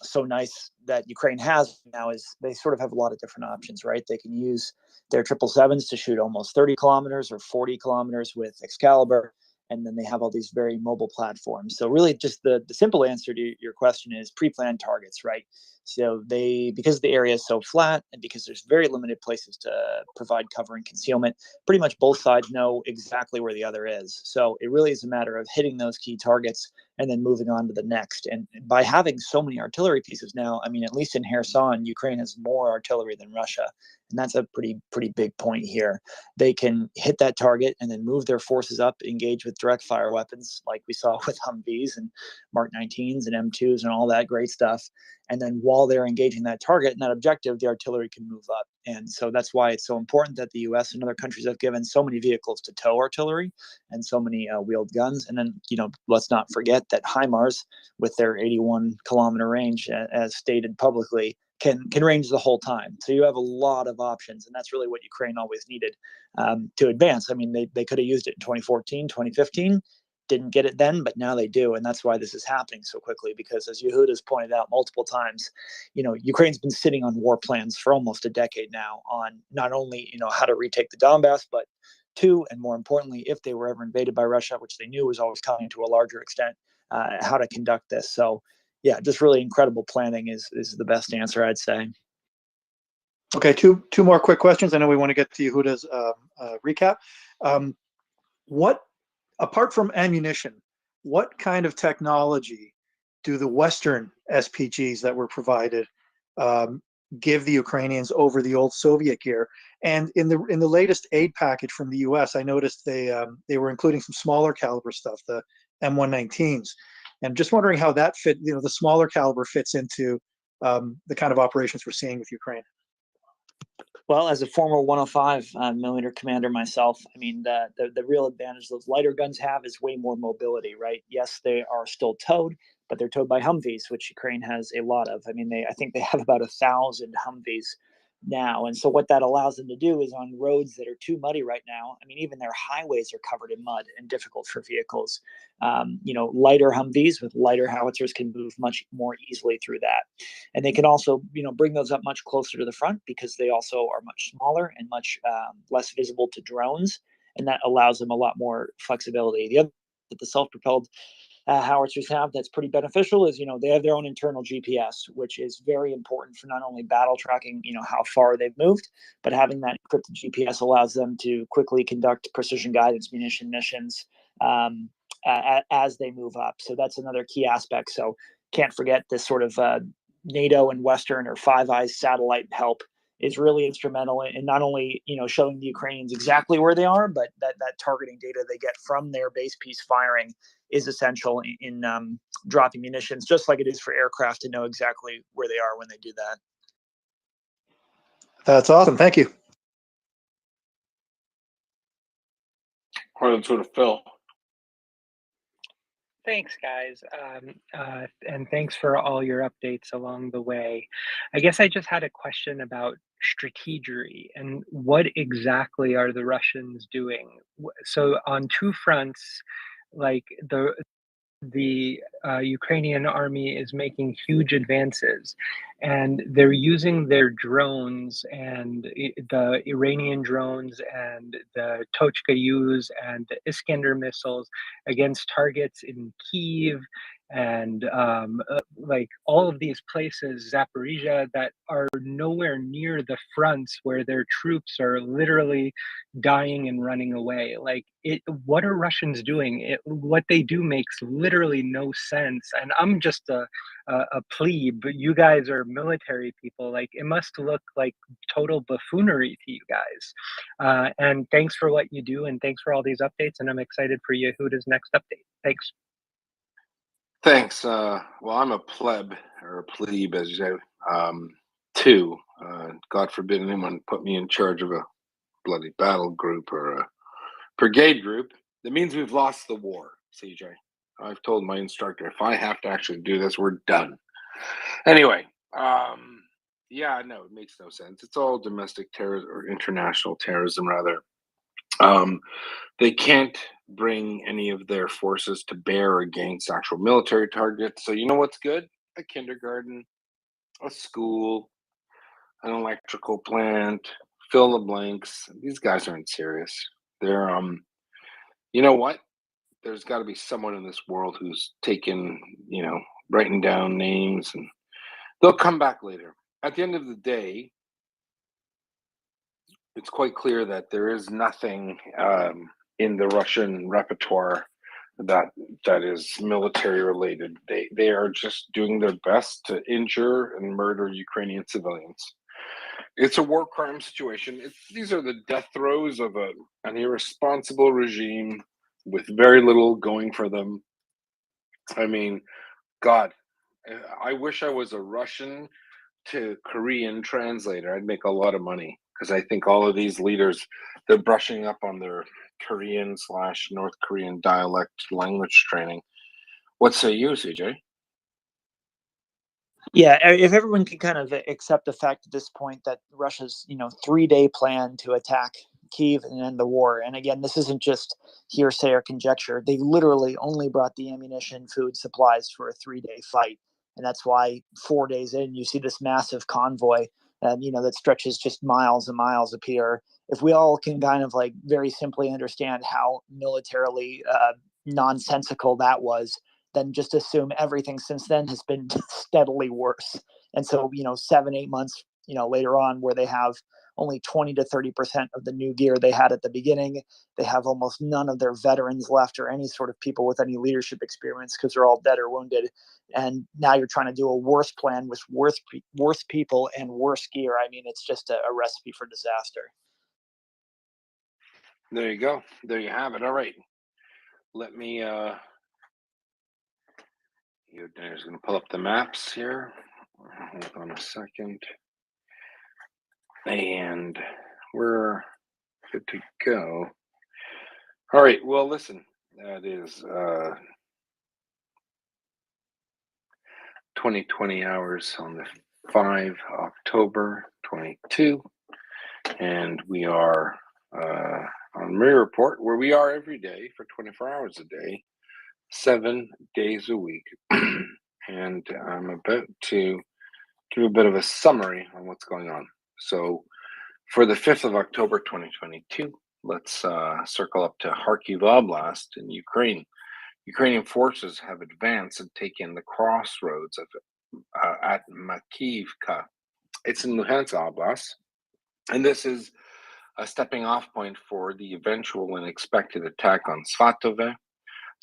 so nice that Ukraine has now, is they sort of have a lot of different options, right? They can use their 777s to shoot almost 30 kilometers or 40 kilometers with Excalibur, and then they have all these very mobile platforms. So really, just the simple answer to your question is pre-planned targets, right? So because the area is so flat, and because there's very limited places to provide cover and concealment, pretty much both sides know exactly where the other is. So it really is a matter of hitting those key targets and then moving on to the next. And by having so many artillery pieces now, I mean, at least in Kherson, Ukraine has more artillery than Russia. And that's a pretty big point here. They can hit that target and then move their forces up, engage with direct fire weapons, like we saw with Humvees and Mark 19s and M2s and all that great stuff. And then while they're engaging that target and that objective, the artillery can move up. And so that's why it's so important that the US and other countries have given so many vehicles to tow artillery and so many wheeled guns. And then, let's not forget that HIMARS, with their 81-kilometer range, as stated publicly, can range the whole time. So you have a lot of options, and that's really what Ukraine always needed to advance. I mean, they could have used it in 2014, 2015, didn't get it then, but now they do. And that's why this is happening so quickly, because as Yehuda's pointed out multiple times, Ukraine's been sitting on war plans for almost a decade now on not only, how to retake the Donbass, but two, and more importantly, if they were ever invaded by Russia, which they knew was always coming to a larger extent, how to conduct this. So yeah, just really incredible planning is the best answer, I'd say. Okay, two more quick questions. I know we want to get to Yehuda's recap. What, apart from ammunition, what kind of technology do the Western SPGs that were provided give the Ukrainians over the old Soviet gear? And in the latest aid package from the US, I noticed they were including some smaller caliber stuff, the M119s. And just wondering how that fit, the smaller caliber fits into the kind of operations we're seeing with Ukraine. Well, as a former 105 millimeter commander myself, I mean, the real advantage those lighter guns have is way more mobility, right? Yes, they are still towed, but they're towed by Humvees, which Ukraine has a lot of. I mean, I think they have about 1,000 Humvees now. And so what that allows them to do is on roads that are too muddy right now, I mean, even their highways are covered in mud and difficult for vehicles. Lighter Humvees with lighter howitzers can move much more easily through that. And they can also, bring those up much closer to the front because they also are much smaller and much less visible to drones. And that allows them a lot more flexibility. The other that the self-propelled howitzers have that's pretty beneficial is they have their own internal GPS, which is very important for not only battle tracking how far they've moved, but having that encrypted GPS allows them to quickly conduct precision guidance munition missions as they move up. So that's another key aspect. So can't forget this sort of NATO and Western or Five Eyes satellite help is really instrumental in not only showing the Ukrainians exactly where they are, but that targeting data they get from their base piece firing is essential in dropping munitions, just like it is for aircraft to know exactly where they are when they do that. That's awesome. Thank you. Let's go to Phil. Thanks, guys. And thanks for all your updates along the way. I guess I just had a question about strategery and what exactly are the Russians doing? So on two fronts, like the Ukrainian army is making huge advances, and they're using their drones and the Iranian drones and the Tochka-Us and the Iskander missiles against targets in Kyiv and like all of these places, Zaporizhia, that are nowhere near the fronts where their troops are literally dying and running away. Like, what are Russians doing? What they do makes literally no sense. And I'm just a plebe, but you guys are military people. Like, it must look like total buffoonery to you guys. And thanks for what you do, and thanks for all these updates. And I'm excited for Yehuda's next update. Thanks. Thanks. Well, I'm a pleb or a plebe, as you say, too. God forbid anyone put me in charge of a bloody battle group or a brigade group. That means we've lost the war, CJ. I've told my instructor, if I have to actually do this, we're done. Anyway, yeah, no, it makes no sense. It's all domestic terrorism or international terrorism, rather. They can't bring any of their forces to bear against actual military targets. So you know what's good? A kindergarten, a school, an electrical plant, fill the blanks. These guys aren't serious. They're you know what? There's got to be someone in this world who's taken, writing down names, and they'll come back later. At the end of the day, it's quite clear that there is nothing in the Russian repertoire that is military related. They are just doing their best to injure and murder Ukrainian civilians. It's a war crime situation. These are the death throes of an irresponsible regime with very little going for them. I mean, God, I wish I was a Russian to Korean translator. I'd make a lot of money, because I think all of these leaders, they're brushing up on their Korean/North Korean dialect language training. What say you, CJ? Yeah, if everyone can kind of accept the fact at this point that Russia's 3-day plan to attack Kyiv and end the war, and again, this isn't just hearsay or conjecture. They literally only brought the ammunition, food, supplies for a 3-day fight, and that's why 4 days in, you see this massive convoy, that stretches just miles and miles up here. If we all can kind of like very simply understand how militarily nonsensical that was, then just assume everything since then has been steadily worse. And so, 7-8 months, later on, where they have only 20 to 30% of the new gear they had at the beginning, they have almost none of their veterans left or any sort of people with any leadership experience because they're all dead or wounded. And now you're trying to do a worse plan with worse people and worse gear. I mean, it's just a recipe for disaster. There you go. There you have it. All right. Let me you're going to pull up the maps here. Hold on a second. And we're good to go. All right. Well, listen, that is 2020 hours on the 5 October 22. And we are on MriyaReport, where we are every day for 24 hours a day, 7 days a week. And I'm about to give a bit of a summary on what's going on. So for the 5th of October 2022, let's circle up to Kharkiv Oblast in Ukraine. Ukrainian forces have advanced and taken the crossroads of at Makivka. It's in Luhansk Oblast, and this is a stepping off point for the eventual and expected attack on Svatove.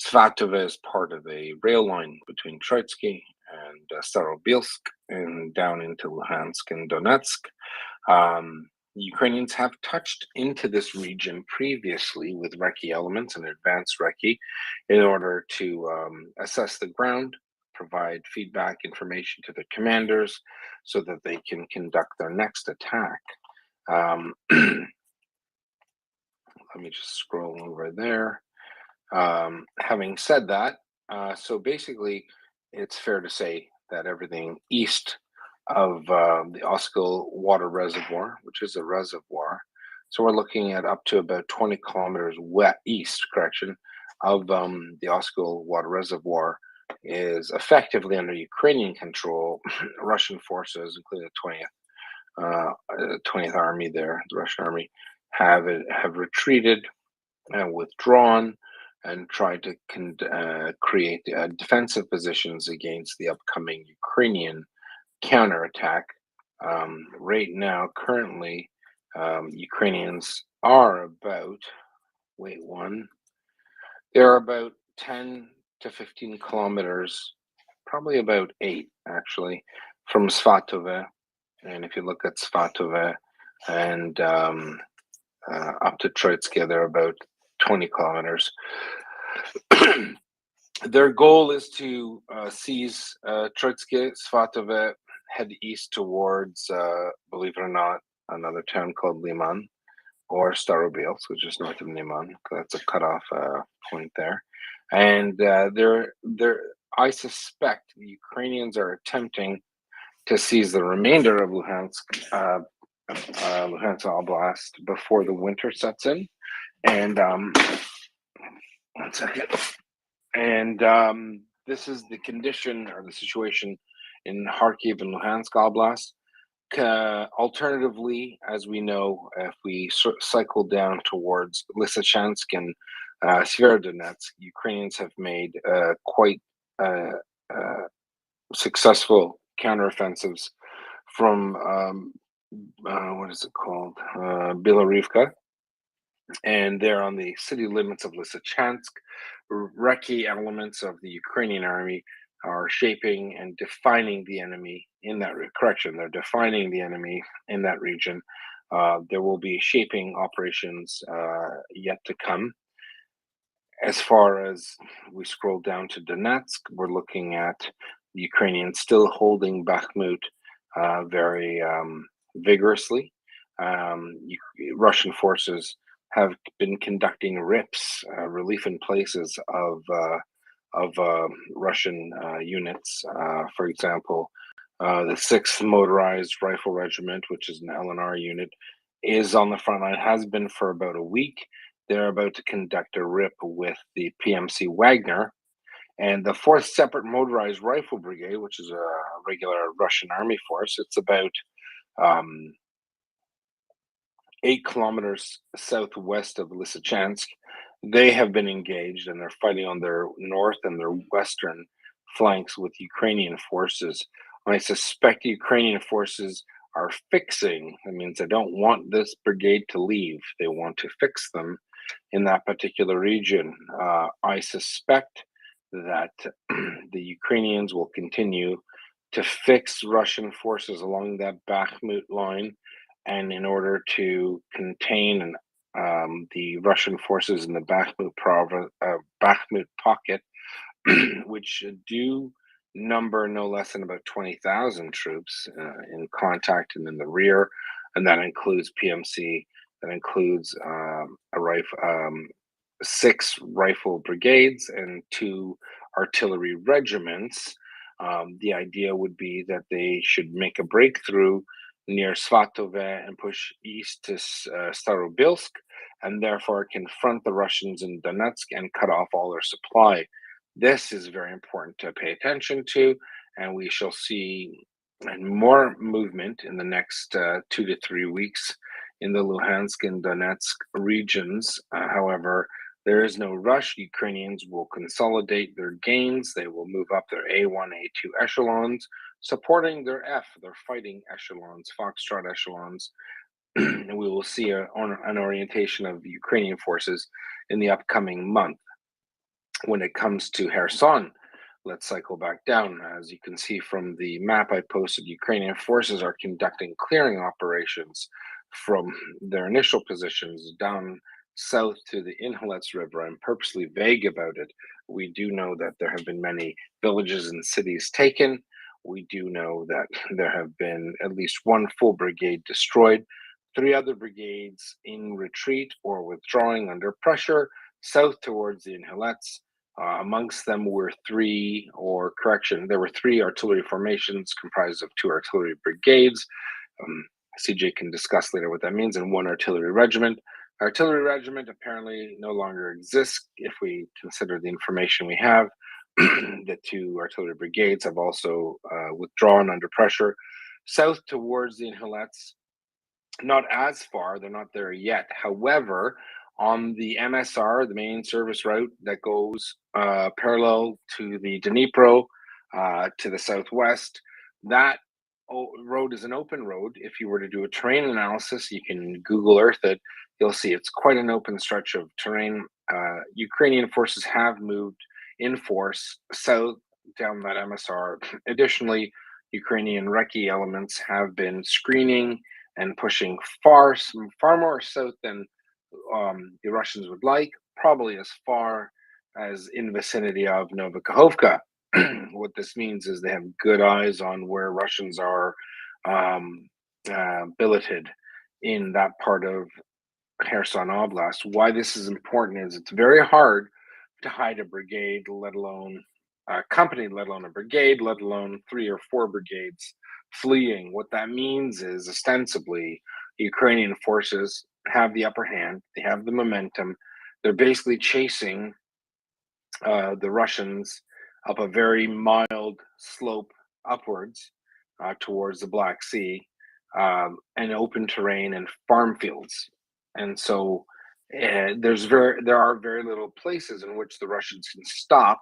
Svatove is part of a rail line between Troitsky and Starobilsk and down into Luhansk and Donetsk. Ukrainians have touched into this region previously with Recce elements and advanced Recce in order to assess the ground, provide feedback information to the commanders so that they can conduct their next attack. Let me just scroll over there. Having said that, so basically, it's fair to say that everything east of the Oskil water reservoir, which is a reservoir, so we're looking at up to about 20 kilometers east, of the Oskil water reservoir, is effectively under Ukrainian control. Russian forces, including the 20th Army there, the Russian Army, have retreated and withdrawn and tried to create defensive positions against the upcoming Ukrainian counterattack. Right now, currently, Ukrainians are about, they're about 10 to 15 kilometers, probably about 8 actually, from Svatove. And if you look at Svatove and up to Troitsky, they're about 20 kilometers. Their goal is to seize Troitsky, Svatove, head east towards, believe it or not, another town called Liman, or Starobilsk, which is north of Liman. That's a cutoff point there. And I suspect the Ukrainians are attempting to seize the remainder of Luhansk Oblast before the winter sets in. And one second. And this is the condition or the situation in Kharkiv and Luhansk Oblast. Alternatively, as we know, if we cycle down towards Lysychansk and Severodonetsk, Ukrainians have made quite successful counteroffensives from what is it called, Bielorivka, and they're on the city limits of Lysychansk. Recce elements of the Ukrainian army are shaping and defining the enemy in that they're defining the enemy in that region. There will be shaping operations yet to come. As far as we scroll down to Donetsk, we're looking at the Ukrainians still holding Bakhmut very vigorously. Russian forces have been conducting RIPs, relief in places of Russian units. For example, the 6th Motorized Rifle Regiment, which is an LNR unit, is on the front line, has been for about a week. They're about to conduct a RIP with the PMC Wagner. And the 4th Separate Motorized Rifle Brigade, which is a regular Russian army force, it's about 8 kilometers southwest of Lysychansk. They have been engaged and they're fighting on their north and their western flanks with Ukrainian forces. I suspect Ukrainian forces are fixing, that means they don't want this brigade to leave. They want to fix them in that particular region. I suspect that the Ukrainians will continue to fix Russian forces along that Bakhmut line, and in order to contain the Russian forces in the Bakhmut pocket, which do number no less than about 20,000 troops in contact and in the rear. and that includes PMC, that includes 6 rifle brigades and 2 artillery regiments. The idea would be that they should make a breakthrough near Svatove and push east to Starobilsk, and therefore confront the Russians in Donetsk and cut off all their supply. This is very important to pay attention to, and we shall see more movement in the next 2 to 3 weeks in the Luhansk and Donetsk regions. However, there is no rush. Ukrainians will consolidate their gains. They will move up their A1, A2 echelons, supporting their their fighting echelons, Foxtrot echelons. And we will see an orientation of the Ukrainian forces in the upcoming month. When it comes to Kherson, let's cycle back down. As you can see from the map I posted, Ukrainian forces are conducting clearing operations from their initial positions down south to the Inhalets River. I'm purposely vague about it. We do know that there have been many villages and cities taken. We do know that there have been at least 1 full brigade destroyed, 3 other brigades in retreat or withdrawing under pressure south towards the Inhalets. Amongst them were there were 3 artillery formations comprised of 2 artillery brigades. CJ can discuss later what that means, and 1 artillery regiment. Artillery regiment apparently no longer exists if we consider the information we have. The 2 artillery brigades have also withdrawn under pressure south towards the Inhalets. Not as far, they're not there yet. However, on the MSR, the main service route that goes parallel to the Dnipro to the southwest, that road is an open road. If you were to do a terrain analysis, you can Google Earth it. You'll see it's quite an open stretch of terrain. Ukrainian forces have moved in force south down that MSR. Additionally, Ukrainian Recce elements have been screening and pushing far more south than the Russians would like, probably as far as in vicinity of Novokhovka. What this means is they have good eyes on where Russians are billeted in that part of Kherson Oblast. Why this is important is it's very hard to hide a brigade, let alone a company, let alone a brigade, let alone 3 or 4 brigades fleeing. What that means is ostensibly Ukrainian forces have the upper hand, they have the momentum, they're basically chasing the Russians up a very mild slope upwards towards the Black Sea, and open terrain and farm fields. And so there are very little places in which the Russians can stop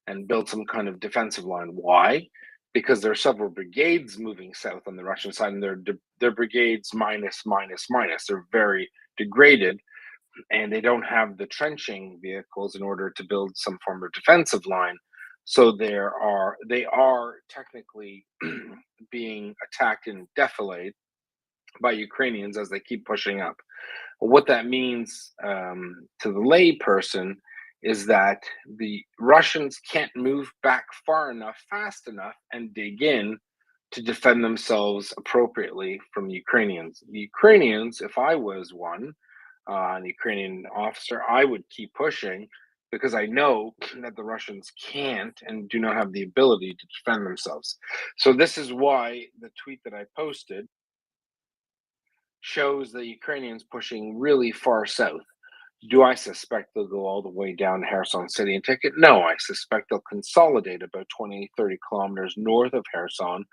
and build some kind of defensive line. Why? Because there are several brigades moving south on the Russian side, and they're brigades minus. They're very degraded, and they don't have the trenching vehicles in order to build some form of defensive line. So they are technically being attacked and defilade by Ukrainians as they keep pushing up. What that means to the lay person is that the Russians can't move back far enough, fast enough, and dig in to defend themselves appropriately from the Ukrainians. The Ukrainians, if I was an Ukrainian officer, I would keep pushing because I know that the Russians can't and do not have the ability to defend themselves. So this is why the tweet that I posted shows the Ukrainians pushing really far south. Do I suspect they'll go all the way down to Kherson City and take it? No, I suspect they'll consolidate about 20, 30 kilometers north of Kherson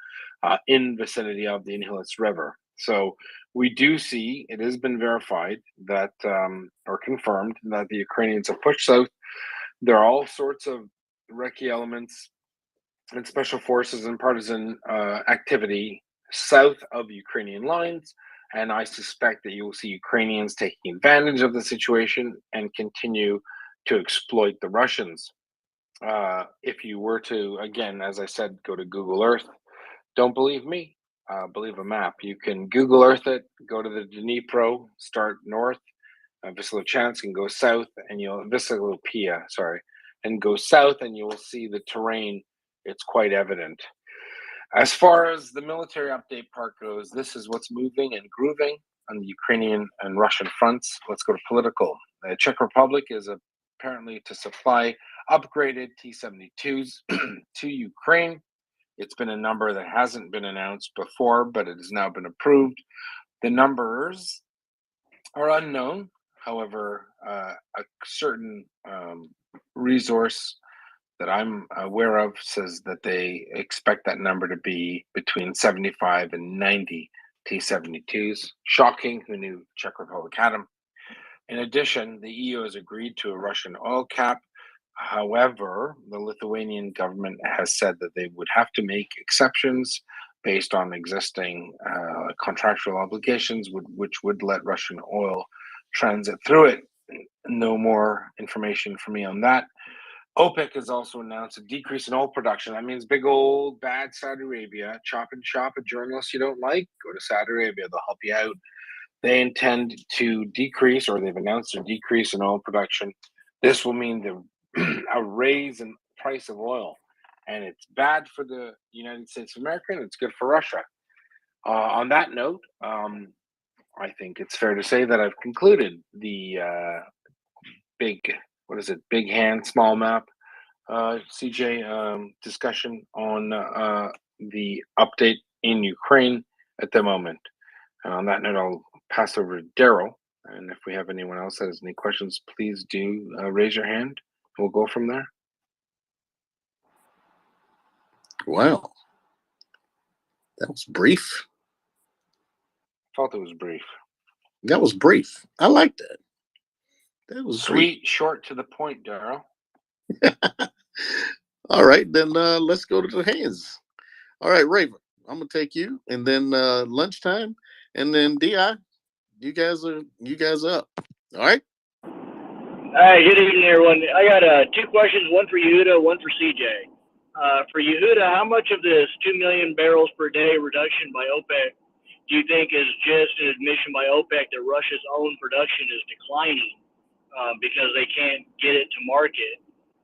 in vicinity of the Inhalets River. So we do see, it has been verified that, or confirmed, that the Ukrainians have pushed south. There are all sorts of Recce elements and special forces and partisan activity south of Ukrainian lines. And I suspect that you will see Ukrainians taking advantage of the situation and continue to exploit the Russians. If you were to, again, as I said, go to Google Earth, don't believe me, believe a map. You can Google Earth it, go to the Dnipro, start north, Vyslochansk, and go south, and Vyslopia, and go south, and you will see the terrain. It's quite evident. As far as the military update part goes, this is what's moving and grooving on the Ukrainian and Russian fronts. Let's go to political. The Czech Republic is apparently to supply upgraded T-72s to Ukraine. It's been a number that hasn't been announced before, but it has now been approved. The numbers are unknown. However, a certain resource that I'm aware of says that they expect that number to be between 75 and 90 T-72s. Shocking, who knew Czech Republic had them. In addition, the EU has agreed to a Russian oil cap. However, the Lithuanian government has said that they would have to make exceptions based on existing contractual obligations, which would let Russian oil transit through it. No more information for me on that. OPEC has also announced a decrease in oil production. That means big old bad Saudi Arabia. Chop and shop a journalist you don't like, go to Saudi Arabia, they'll help you out. They intend to decrease, or they've announced a decrease in oil production. This will mean a raise in price of oil, and it's bad for the United States of America, and it's good for Russia. On that note, I think it's fair to say that I've concluded the big hand, small map, CJ discussion on the update in Ukraine at the moment. And on that note, I'll pass over to Daryl. And if we have anyone else that has any questions, please do raise your hand. We'll go from there. Wow. That was brief. Thought it was brief. That was brief. I like that. That was sweet, short, to the point, Daryl. All right, then let's go to the hands. All right, Raven, I'm gonna take you, and then lunchtime, and then Di. You guys are up. All right. Hi, good evening, everyone. I got two questions, one for Yehuda, one for CJ. For Yehuda, how much of this 2 million barrels per day reduction by OPEC do you think is just an admission by OPEC that Russia's own production is declining because they can't get it to market?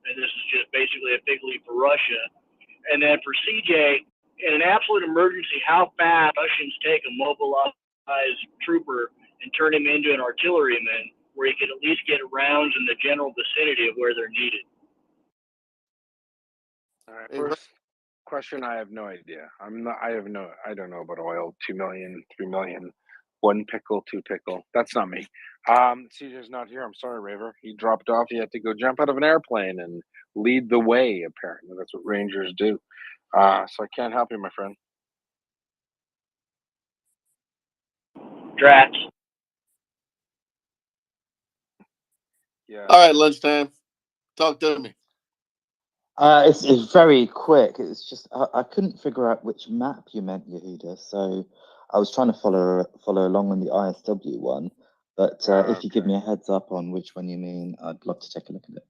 And this is just basically a big leap for Russia. And then for CJ, in an absolute emergency, how fast Russians take a mobilized trooper and turn him into an artilleryman where he could at least get rounds in the general vicinity of where they're needed? All right. First question, I have no idea. I don't know about oil. 2 million, 3 million, 1 pickle, 2 pickle. That's not me. CJ's not here. I'm sorry, Raver. He dropped off. He had to go jump out of an airplane and lead the way. Apparently, that's what Rangers do. So I can't help you, my friend. Drats. Yeah. All right, lunchtime. Talk to me. It's very quick. It's just I couldn't figure out which map you meant, Yehuda. So I was trying to follow along on the ISW one. But if you give me a heads up on which one you mean, I'd love to take a look at it.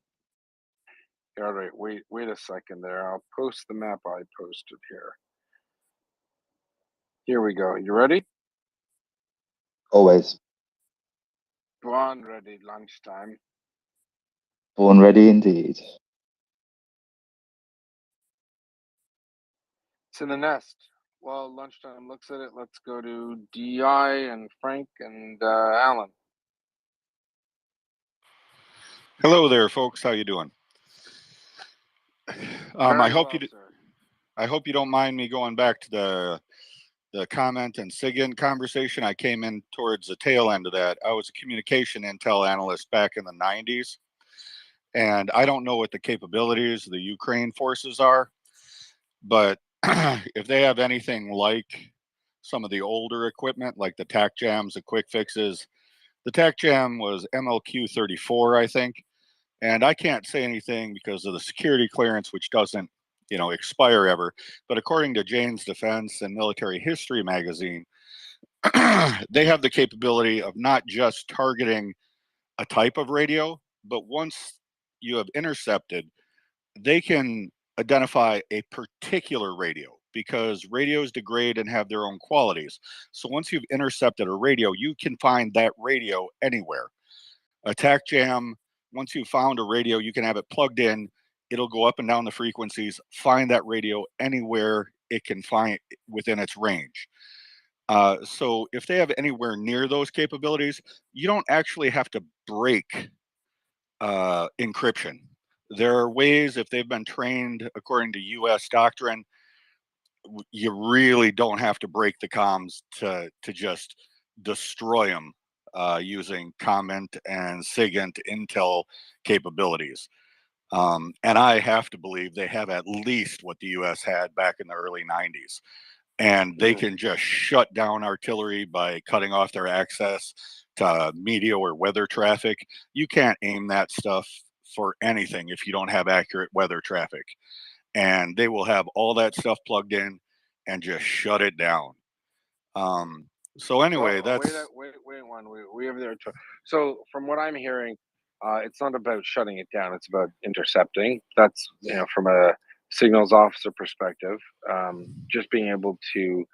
All right. Wait a second there. I'll post the map I posted here. Here we go. You ready? Always. Born ready, lunchtime. Born ready indeed. It's in the nest. Well, lunchtime looks at it. Let's go to DI and Frank and Alan. Hello there, folks. How you doing? I hope well, I hope you don't mind me going back to the comment and SIGINT conversation. I came in towards the tail end of that. I was a communication intel analyst back in the 90s, and I don't know what the capabilities of the Ukraine forces are, but if they have anything like some of the older equipment, like the TAC jams, the quick fixes, the TAC jam was MLQ 34, I think. And I can't say anything because of the security clearance, which doesn't, expire ever. But according to Jane's Defense and Military History magazine, they have the capability of not just targeting a type of radio, but once you have intercepted, they can identify a particular radio because radios degrade and have their own qualities. So once you've intercepted a radio, you can find that radio anywhere. A TAC jam, once you've found a radio, you can have it plugged in. It'll go up and down the frequencies, find that radio anywhere it can find within its range. So if they have anywhere near those capabilities, you don't actually have to break encryption. There are ways, if they've been trained according to US doctrine, you really don't have to break the comms to just destroy them using comment and SIGINT intel capabilities. And I have to believe they have at least what the US had back in the early 90s. And they can just shut down artillery by cutting off their access to media or weather traffic. You can't aim that stuff for anything if you don't have accurate weather traffic. And they will have all that stuff plugged in and just shut it down. So anyway, Well, that's wait one. We have there. So from what I'm hearing, it's not about shutting it down. It's about intercepting. That's from a signals officer perspective, just being able to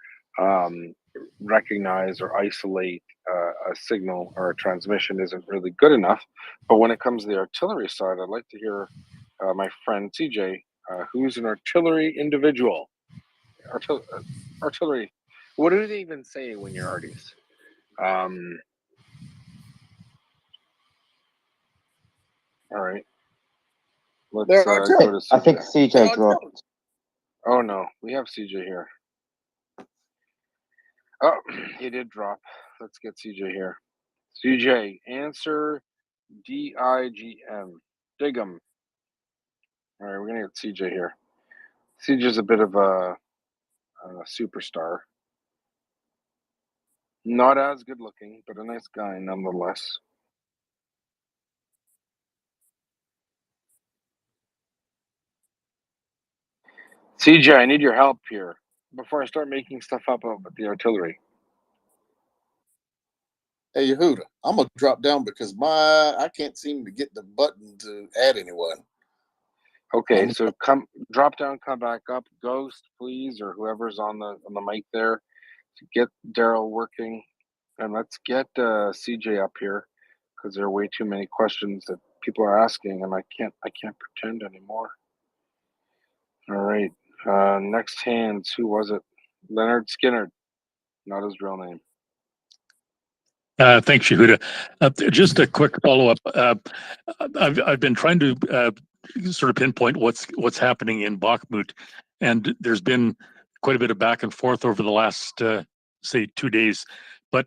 recognize or isolate a signal or a transmission isn't really good enough. But when it comes to the artillery side, I'd like to hear my friend CJ, who's an artillery individual. Artillery. What do they even say when you're arties? All right. Let's They're go to artillery. CJ. I think CJ dropped. Oh no, we have CJ here. Oh, he did drop. Let's get CJ here. CJ, answer DIGM. Dig'em. All right, we're gonna get CJ here. CJ's a bit of a superstar. Not as good looking, but a nice guy nonetheless. CJ, I need your help here before I start making stuff up about the artillery. Hey, Yehuda, I'm gonna drop down because I can't seem to get the button to add anyone. Okay, so drop down, come back up, Ghost, please, or whoever's on the mic there, to get Daryl working, and let's get CJ up here because there are way too many questions that people are asking, and I can't pretend anymore. All right, next hands. Who was it? Leonard Skinner, not his real name. Thanks, Yehuda. Just a quick follow-up. I've been trying to sort of pinpoint what's happening in Bakhmut, and there's been quite a bit of back and forth over the last say 2 days. But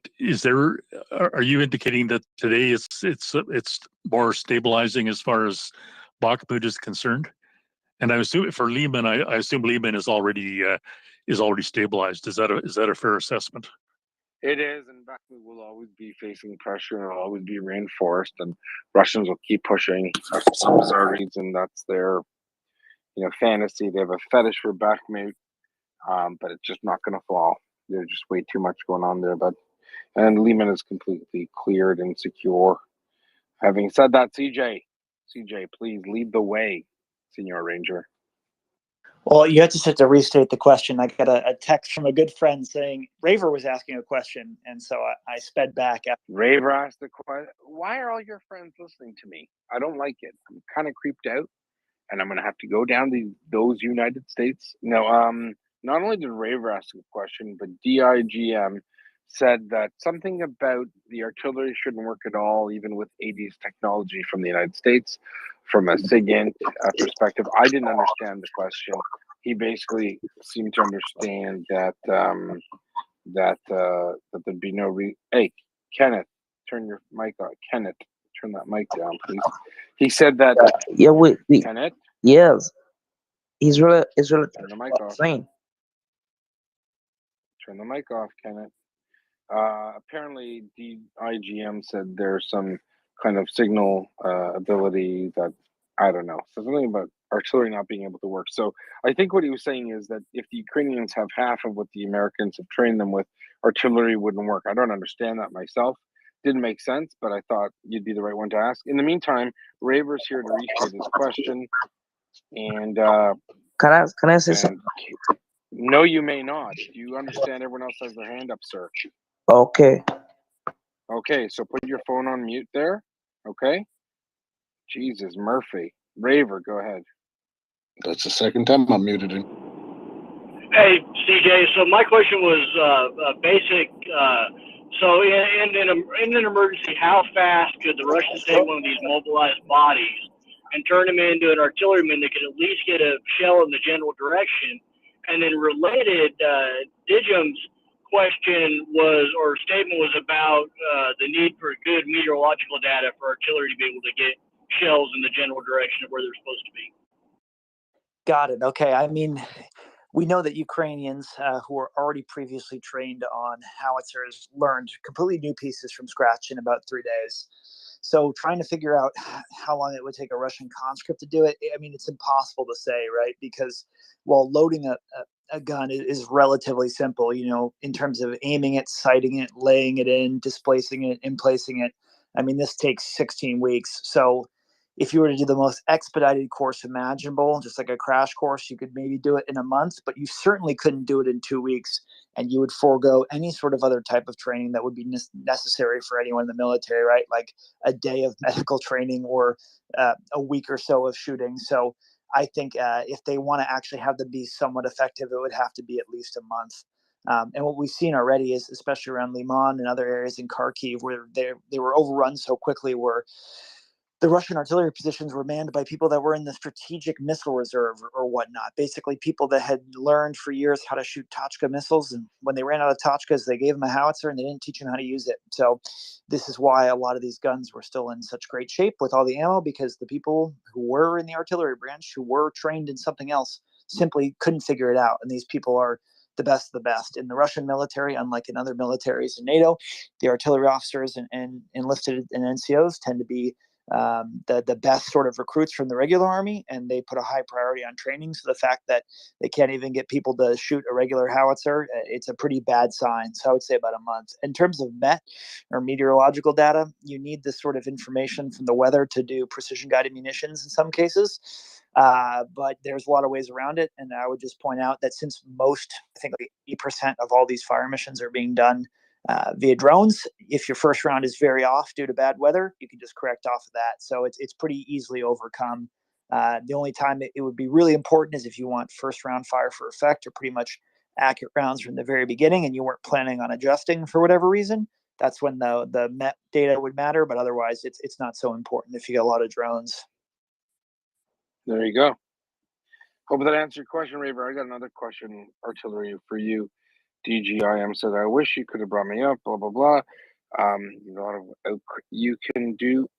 are you indicating that today it's more stabilizing as far as Bakhmut is concerned? And I assume for Lehman, I assume Lehman is already stabilized. Is that a fair assessment? It is, and Bakhmut will always be facing pressure, and it'll always be reinforced, and Russians will keep pushing for some bizarre reason. That's their, fantasy. They have a fetish for Bakhmut, but it's just not going to fall. There's just way too much going on there. And Lehman is completely cleared and secure. Having said that, CJ, please lead the way, Senior Ranger. Well, you just have to restate the question. I got a text from a good friend saying Raver was asking a question, and so I sped back. Raver asked the question, why are all your friends listening to me? I don't like it. I'm kind of creeped out, and I'm going to have to go down to those United States. No, not only did Raver ask a question, but DIGM said that something about the artillery shouldn't work at all, even with 80s technology from the United States. From a SIGINT perspective, I didn't understand the question. He basically seemed to understand that that there'd be no Hey, Kenneth, turn your mic on. Kenneth, turn that mic down, please. He said that. Yeah, we Kenneth. Yes, Israel Turn the mic off. train. Turn the mic off, Kenneth. Apparently, DIGM said there's some kind of signal ability that I don't know. So something about artillery not being able to work. So I think what he was saying is that if the Ukrainians have half of what the Americans have trained them with, artillery wouldn't work. I don't understand that myself. Didn't make sense, but I thought you'd be the right one to ask. In the meantime, Raver's here to restate his question. And Can I say something? No, you may not. Do you understand everyone else has their hand up, sir? Okay. Okay, so put your phone on mute there. Okay? Jesus, Murphy. Raver, go ahead. That's the second time I muted him. Hey, CJ. So my question was basic. So in an emergency, how fast could the Russians take one of these mobilized bodies and turn them into an artilleryman that could at least get a shell in the general direction? And then related, Dijum's question was, or statement was about the need for good meteorological data for artillery to be able to get shells in the general direction of where they're supposed to be. Got it. Okay. I mean, we know that Ukrainians who were already previously trained on howitzers learned completely new pieces from scratch in about 3 days. So trying to figure out how long it would take a Russian conscript to do it, I mean, it's impossible to say, right? Because while loading a gun is relatively simple, you know, in terms of aiming it, sighting it, laying it in, displacing it, emplacing it, I mean, this takes 16 weeks. So if you were to do the most expedited course imaginable, just like a crash course, you could maybe do it in a month, but you certainly couldn't do it in 2 weeks. And you would forego any sort of other type of training that would be necessary for anyone in the military, right? Like a day of medical training or a week or so of shooting. So I think if they want to actually have them be somewhat effective, it would have to be at least a month. And what we've seen already is, especially around Liman and other areas in Kharkiv, where they were overrun so quickly, where the Russian artillery positions were manned by people that were in the strategic missile reserve or whatnot. Basically, people that had learned for years how to shoot Tochka missiles. And when they ran out of Tochkas, they gave them a howitzer and they didn't teach them how to use it. So this is why a lot of these guns were still in such great shape with all the ammo, because the people who were in the artillery branch, who were trained in something else, simply couldn't figure it out. And these people are the best of the best. In the Russian military, unlike in other militaries in NATO, the artillery officers and enlisted and NCOs tend to be the best sort of recruits from the regular army, and they put a high priority on training. So the fact that they can't even get people to shoot a regular howitzer, it's a pretty bad sign. So I would say about a month. In terms of MET or meteorological data, you need this sort of information from the weather to do precision guided munitions in some cases. But there's a lot of ways around it. And I would just point out that since I think like 80% of all these fire missions are being done via drones, if your first round is very off due to bad weather, you can just correct off of that. So it's pretty easily overcome. The only time it would be really important is if you want first round fire for effect or pretty much accurate rounds from the very beginning and you weren't planning on adjusting for whatever reason. That's when the MET data would matter, but otherwise it's not so important if you get a lot of drones. There you go. Hope that answered your question, Raver. I got another question, artillery, for you. DGIM said, I wish you could have brought me up, blah, blah, blah. A lot of you can do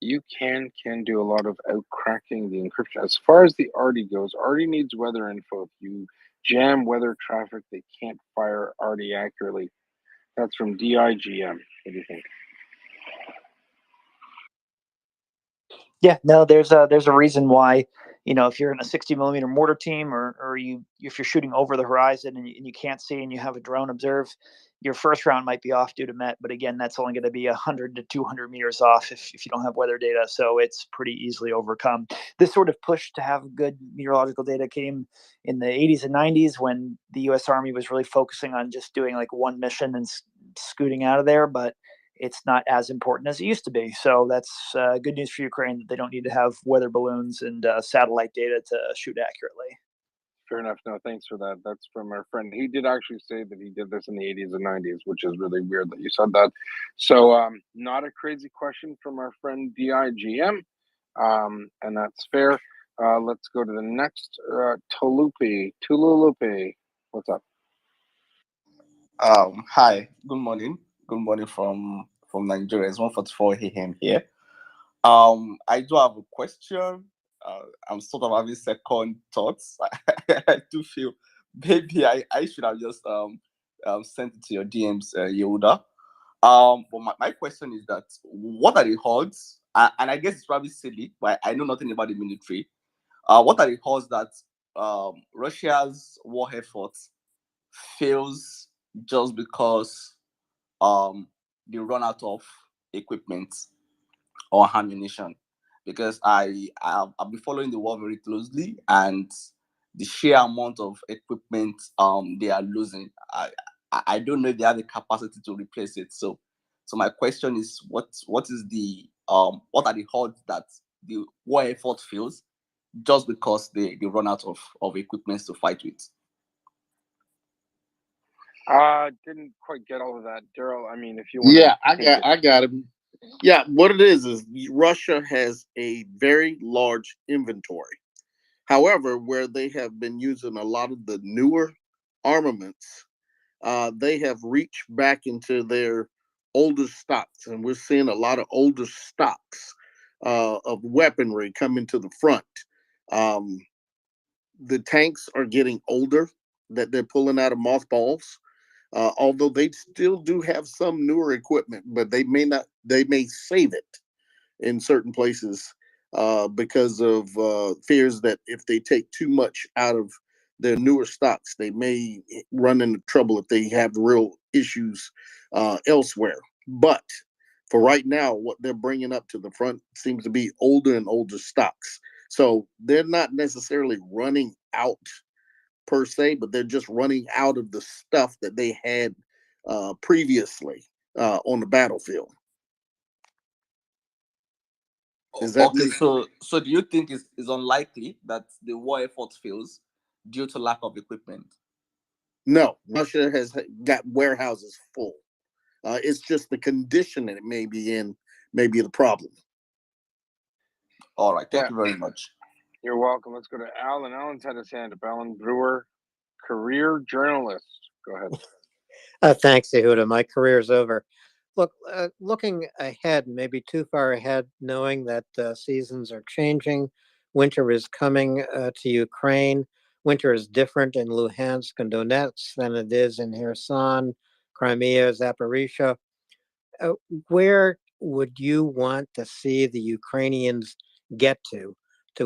a lot of out cracking the encryption. As far as the ARTI goes, ARTI needs weather info. If you jam weather traffic, they can't fire ARTI accurately. That's from DIGM. What do you think? Yeah, no, there's a reason why, you know, if you're in a 60 millimeter mortar team or if you're shooting over the horizon and you can't see and you have a drone observe, your first round might be off due to MET, but again, that's only going to be 100 to 200 meters off if you don't have weather data. So it's pretty easily overcome. This sort of push to have good meteorological data came in the 80s and 90s when the U.S. Army was really focusing on just doing like one mission and scooting out of there. But it's not as important as it used to be. So that's good news for Ukraine that they don't need to have weather balloons and satellite data to shoot accurately. Fair enough. No, thanks for that. That's from our friend. He did actually say that he did this in the 80s and 90s, which is really weird that you said that. So not a crazy question from our friend DIGM, and that's fair. Let's go to the next. Tululupe. What's up? Hi. Good morning. Good morning from Nigeria. It's 1:44 a.m. here. I do have a question. I'm sort of having second thoughts. I do feel maybe I should have just sent it to your DMs, Yehuda. But my question is that what are the odds? And I guess it's probably silly, but I know nothing about the military. What are the odds that Russia's war effort fails just because they run out of equipment or ammunition? Because I've been following the war very closely, and the sheer amount of equipment they are losing, I don't know if they have the capacity to replace it. So my question is, what is the what are the odds that the war effort fails just because they run out of equipment to fight with? Didn't quite get all of that, Daryl. I mean, if you want Yeah, to, I got him. Yeah, what it is Russia has a very large inventory. However, where they have been using a lot of the newer armaments, they have reached back into their older stocks, and we're seeing a lot of older stocks of weaponry coming to the front. Um, the tanks are getting older that they're pulling out of mothballs. Although they still do have some newer equipment, but they may save it in certain places because of fears that if they take too much out of their newer stocks, they may run into trouble if they have real issues elsewhere. But for right now, what they're bringing up to the front seems to be older and older stocks. So they're not necessarily running out per se, but they're just running out of the stuff that they had previously on the battlefield. Is that Okay, so do you think it's unlikely that the war effort fails due to lack of equipment? No, Russia has got warehouses full. It's just the condition that it may be in may be the problem. All right, thank you very much. You're welcome. Let's go to Alan. Alan's had his hand up. Alan Brewer, career journalist. Go ahead. Thanks, Yehuda. My career's over. Look, looking ahead, maybe too far ahead, knowing that seasons are changing, winter is coming to Ukraine. Winter is different in Luhansk and Donetsk than it is in Kherson, Crimea, Zaporizhia. Where would you want to see the Ukrainians get to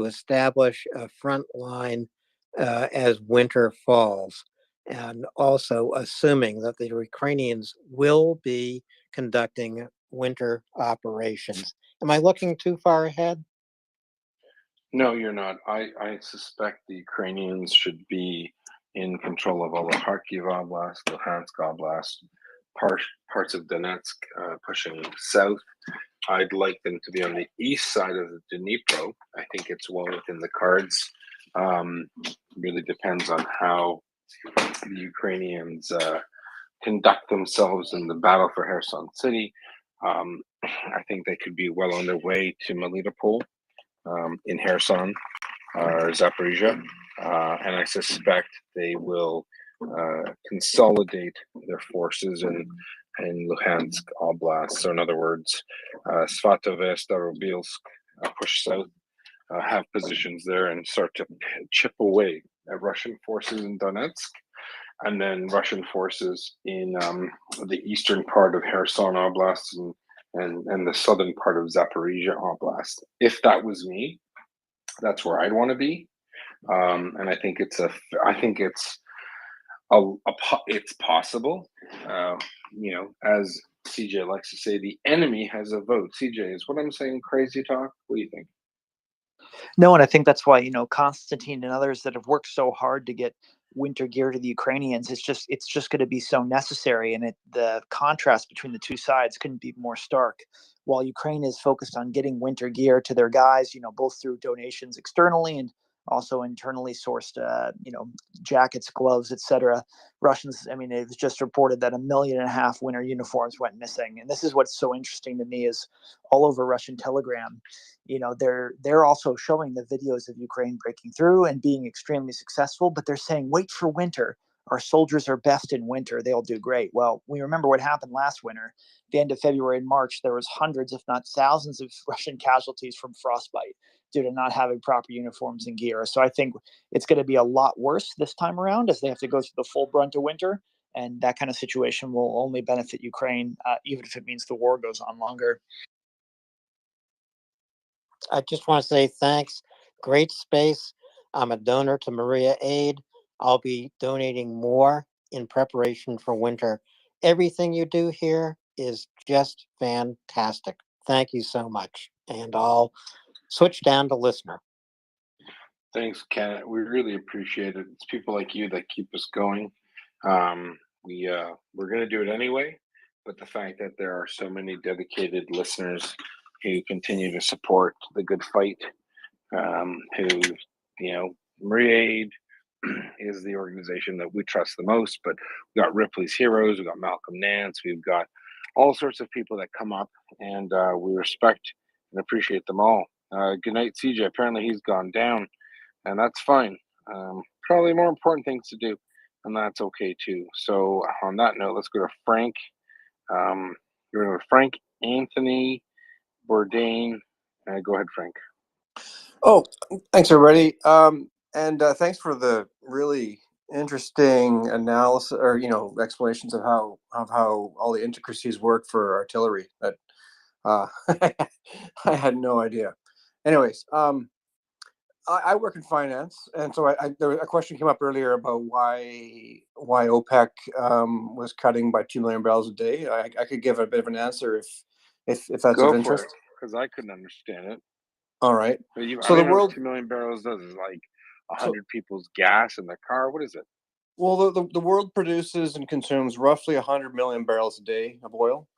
establish a front line as winter falls? And also assuming that the Ukrainians will be conducting winter operations. Am I looking too far ahead? No, you're not. I suspect the Ukrainians should be in control of all the Kharkiv Oblast, Luhansk Oblast, parts of Donetsk pushing south. I'd like them to be on the east side of the Dnipro. I think it's well within the cards. Really depends on how the Ukrainians conduct themselves in the battle for Kherson City. I think they could be well on their way to Melitopol in Kherson or Zaporizhia, and I suspect they will consolidate their forces in Luhansk Oblast. So, in other words, Svatove, Starobilsk, push south, have positions there, and start to chip away at Russian forces in Donetsk, and then Russian forces in the eastern part of Kherson Oblast and the southern part of Zaporizhia Oblast. If that was me, that's where I'd want to be, and I think it's possible. As CJ likes to say, the enemy has a vote. CJ, is what I'm saying crazy talk? What do you think? No, and I think that's why, Constantine and others that have worked so hard to get winter gear to the Ukrainians, it's just going to be so necessary. And the contrast between the two sides couldn't be more stark. While Ukraine is focused on getting winter gear to their guys, both through donations externally and also internally sourced, jackets, gloves, etc. Russians, it was just reported that 1.5 million winter uniforms went missing. And this is what's so interesting to me is all over Russian Telegram, they're also showing the videos of Ukraine breaking through and being extremely successful, but they're saying, wait for winter. Our soldiers are best in winter. They'll do great. Well, we remember what happened last winter. At the end of February and March, there was hundreds, if not thousands of Russian casualties from frostbite due to not having proper uniforms and gear. So I think it's going to be a lot worse this time around as they have to go through the full brunt of winter. And that kind of situation will only benefit Ukraine, even if it means the war goes on longer. I just want to say thanks. Great space. I'm a donor to Maria Aid. I'll be donating more in preparation for winter. Everything you do here is just fantastic. Thank you so much. And I'll switch down to listener. Thanks, Ken. We really appreciate it. It's people like you that keep us going. We're going to do it anyway, but the fact that there are so many dedicated listeners who continue to support the good fight, who, Maria Aid, is the organization that we trust the most. But we got Ripley's Heroes, we got Malcolm Nance, we've got all sorts of people that come up, and we respect and appreciate them all. Good night, CJ. Apparently he's gone down, and that's fine. Probably more important things to do, and that's okay too. So on that note, let's go to Frank. You're going to Frank Anthony Bourdain. Go ahead, Frank. Oh, thanks everybody. And thanks for the really interesting analysis or explanations of how all the intricacies work for artillery. That I had no idea. Anyways, I work in finance, and so there was a question came up earlier about why OPEC was cutting by 2 million barrels a day. I could give a bit of an answer if that's Go of for interest. it, because I couldn't understand it. All right. But I So don't the even know world. what 2 million barrels does. Is like 100 people's gas in the car. What is it? Well, the world produces and consumes roughly 100 million barrels a day of oil,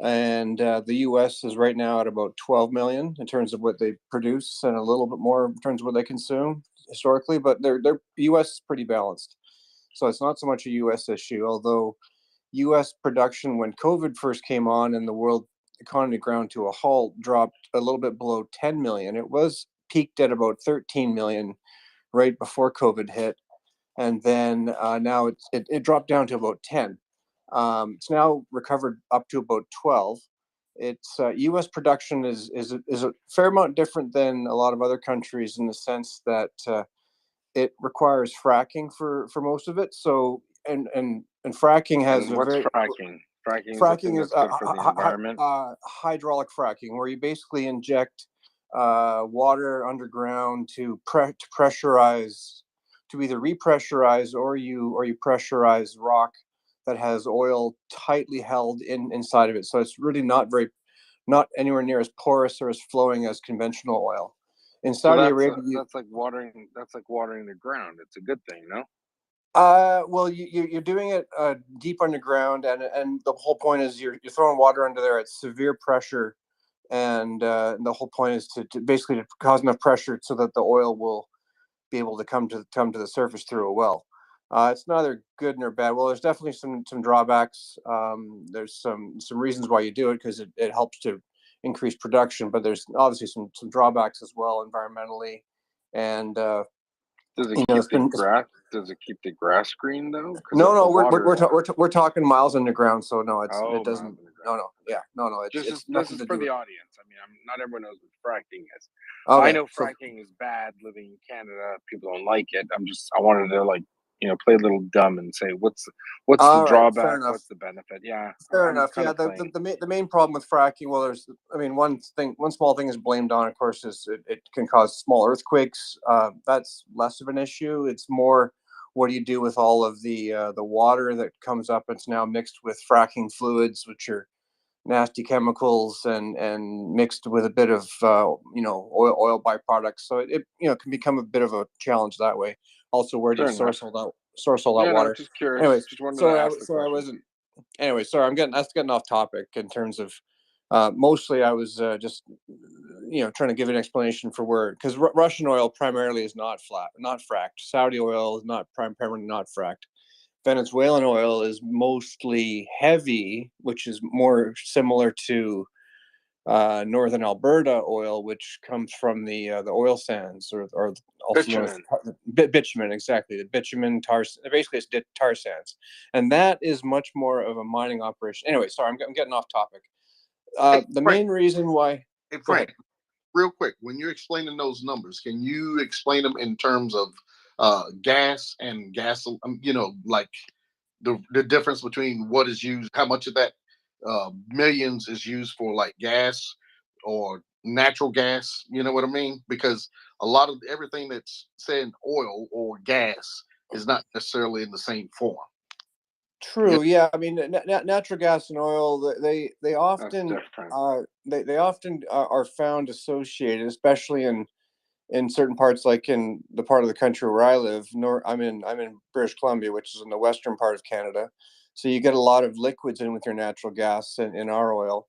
and the U.S. is right now at about 12 million in terms of what they produce, and a little bit more in terms of what they consume historically. But their U.S. is pretty balanced, so it's not so much a U.S. issue. Although U.S. production, when COVID first came on and the world economy ground to a halt, dropped a little bit below 10 million. It was peaked at about 13 million right before COVID hit. And then now it dropped down to about 10. It's now recovered up to about 12. It's U.S. production is a fair amount different than a lot of other countries in the sense that it requires fracking for most of it. So and fracking has And a what's very fracking? Fracking is the thing that's good for the environment. hydraulic fracking, where you basically inject water underground to pressurize, to either repressurize or you pressurize rock that has oil tightly held inside of it. So it's really not anywhere near as porous or as flowing as conventional oil. In So Saudi Arabia, that's like watering. That's like watering the ground. It's a good thing, no? well, you're doing it deep underground, and the whole point is you're throwing water under there at severe pressure, and the whole point is to basically to cause enough pressure so that the oil will be able to come to the surface through a well. It's neither good nor bad. Well, there's definitely some drawbacks. There's some reasons why you do it, because it helps to increase production, but there's obviously some drawbacks as well environmentally, and Does it keep the grass? Does it keep the grass green though? No, we're talking miles underground, so no, it doesn't. No, This nothing is to for do the with. audience. I mean, not everyone knows what fracking is. Okay, I know fracking is bad. Living in Canada, people don't like it. I wanted to play a little dumb and say what's the All right, fair drawback? enough. What's the benefit? Yeah, Fair I'm enough. kind Yeah, of playing. the main problem with fracking, well, one small thing is blamed on, of course, is it can cause small earthquakes. That's less of an issue. It's more, what do you do with all of the water that comes up? It's now mixed with fracking fluids, which are nasty chemicals, and mixed with a bit of oil byproducts. So it can become a bit of a challenge that way. Also, where do you source all that No, water? just curious. Anyways, Just wanted to ask the sorry, I question. wasn't. Anyway, sorry, that's getting off topic in terms of mostly I was just trying to give an explanation for where, because Russian oil primarily is not fracked. Saudi oil is not primarily not fracked. Venezuelan oil is mostly heavy, which is more similar to northern Alberta oil, which comes from the oil sands, or also known as bitumen. Exactly, the bitumen tar. Basically, it's tar sands, and that is much more of a mining operation. Anyway, sorry, I'm getting off topic. The main reason why. Hey, Frank, real quick, when you're explaining those numbers, can you explain them in terms of gas and gas? Like the difference between what is used, how much of that millions is used for like gas or natural gas. You know what I mean? Because a lot of everything that's saying oil or gas is not necessarily in the same form. True. Yeah. I mean, natural gas and oil, they often they often are found associated, especially in certain parts, like in the part of the country where I live. I'm in British Columbia, which is in the western part of Canada. So you get a lot of liquids in with your natural gas in our oil,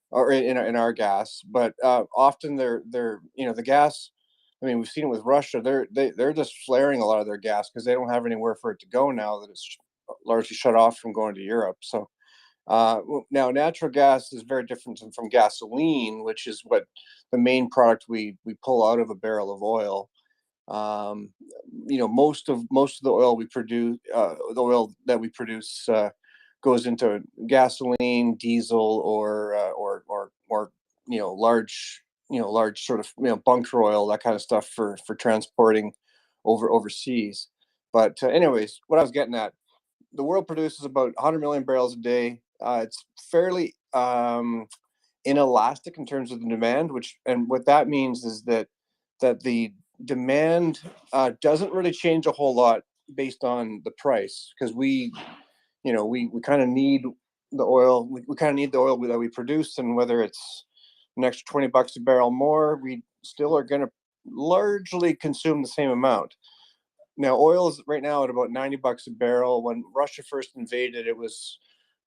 or in our gas. But often the gas. I mean, we've seen it with Russia. They're just flaring a lot of their gas because they don't have anywhere for it to go now that it's largely shut off from going to Europe. So now natural gas is very different from gasoline, which is what the main product we pull out of a barrel of oil. Most of the oil we produce, goes into gasoline, diesel, or large sort of bunker oil, that kind of stuff for transporting overseas. But anyways, what I was getting at, the world produces about 100 million barrels a day. It's fairly inelastic in terms of the demand, and what that means is that the demand doesn't really change a whole lot based on the price, because we kind of need the oil. We kind of need the oil that we produce, and whether it's an extra $20 a barrel more, we still are going to largely consume the same amount. Now, oil is right now at about $90 a barrel. When Russia first invaded, it was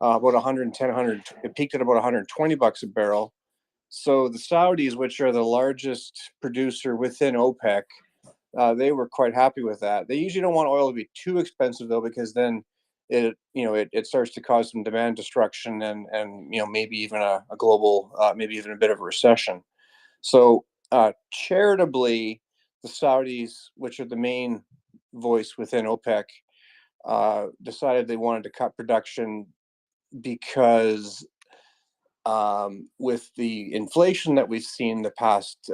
about 110, it peaked at about $120 a barrel. So the Saudis, which are the largest producer within OPEC, they were quite happy with that. They usually don't want oil to be too expensive, though, because then it starts to cause some demand destruction and maybe even a global, maybe even a bit of a recession. So charitably, the Saudis, which are the main voice within OPEC, decided they wanted to cut production because with the inflation that we've seen the past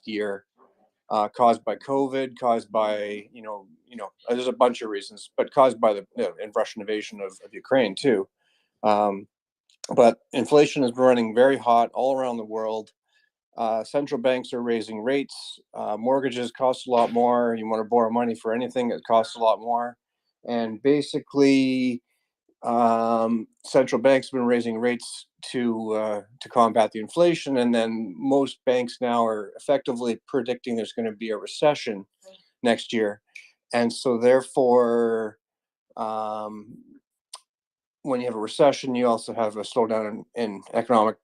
year, caused by COVID, caused by there's a bunch of reasons, but caused by the Russian invasion of Ukraine too. But inflation is running very hot all around the world. Central banks are raising rates. Mortgages cost a lot more. You want to borrow money for anything, it costs a lot more. And basically, central banks have been raising rates to combat the inflation, and then most banks now are effectively predicting there's going to be a recession next year, and so therefore, when you have a recession, you also have a slowdown in economic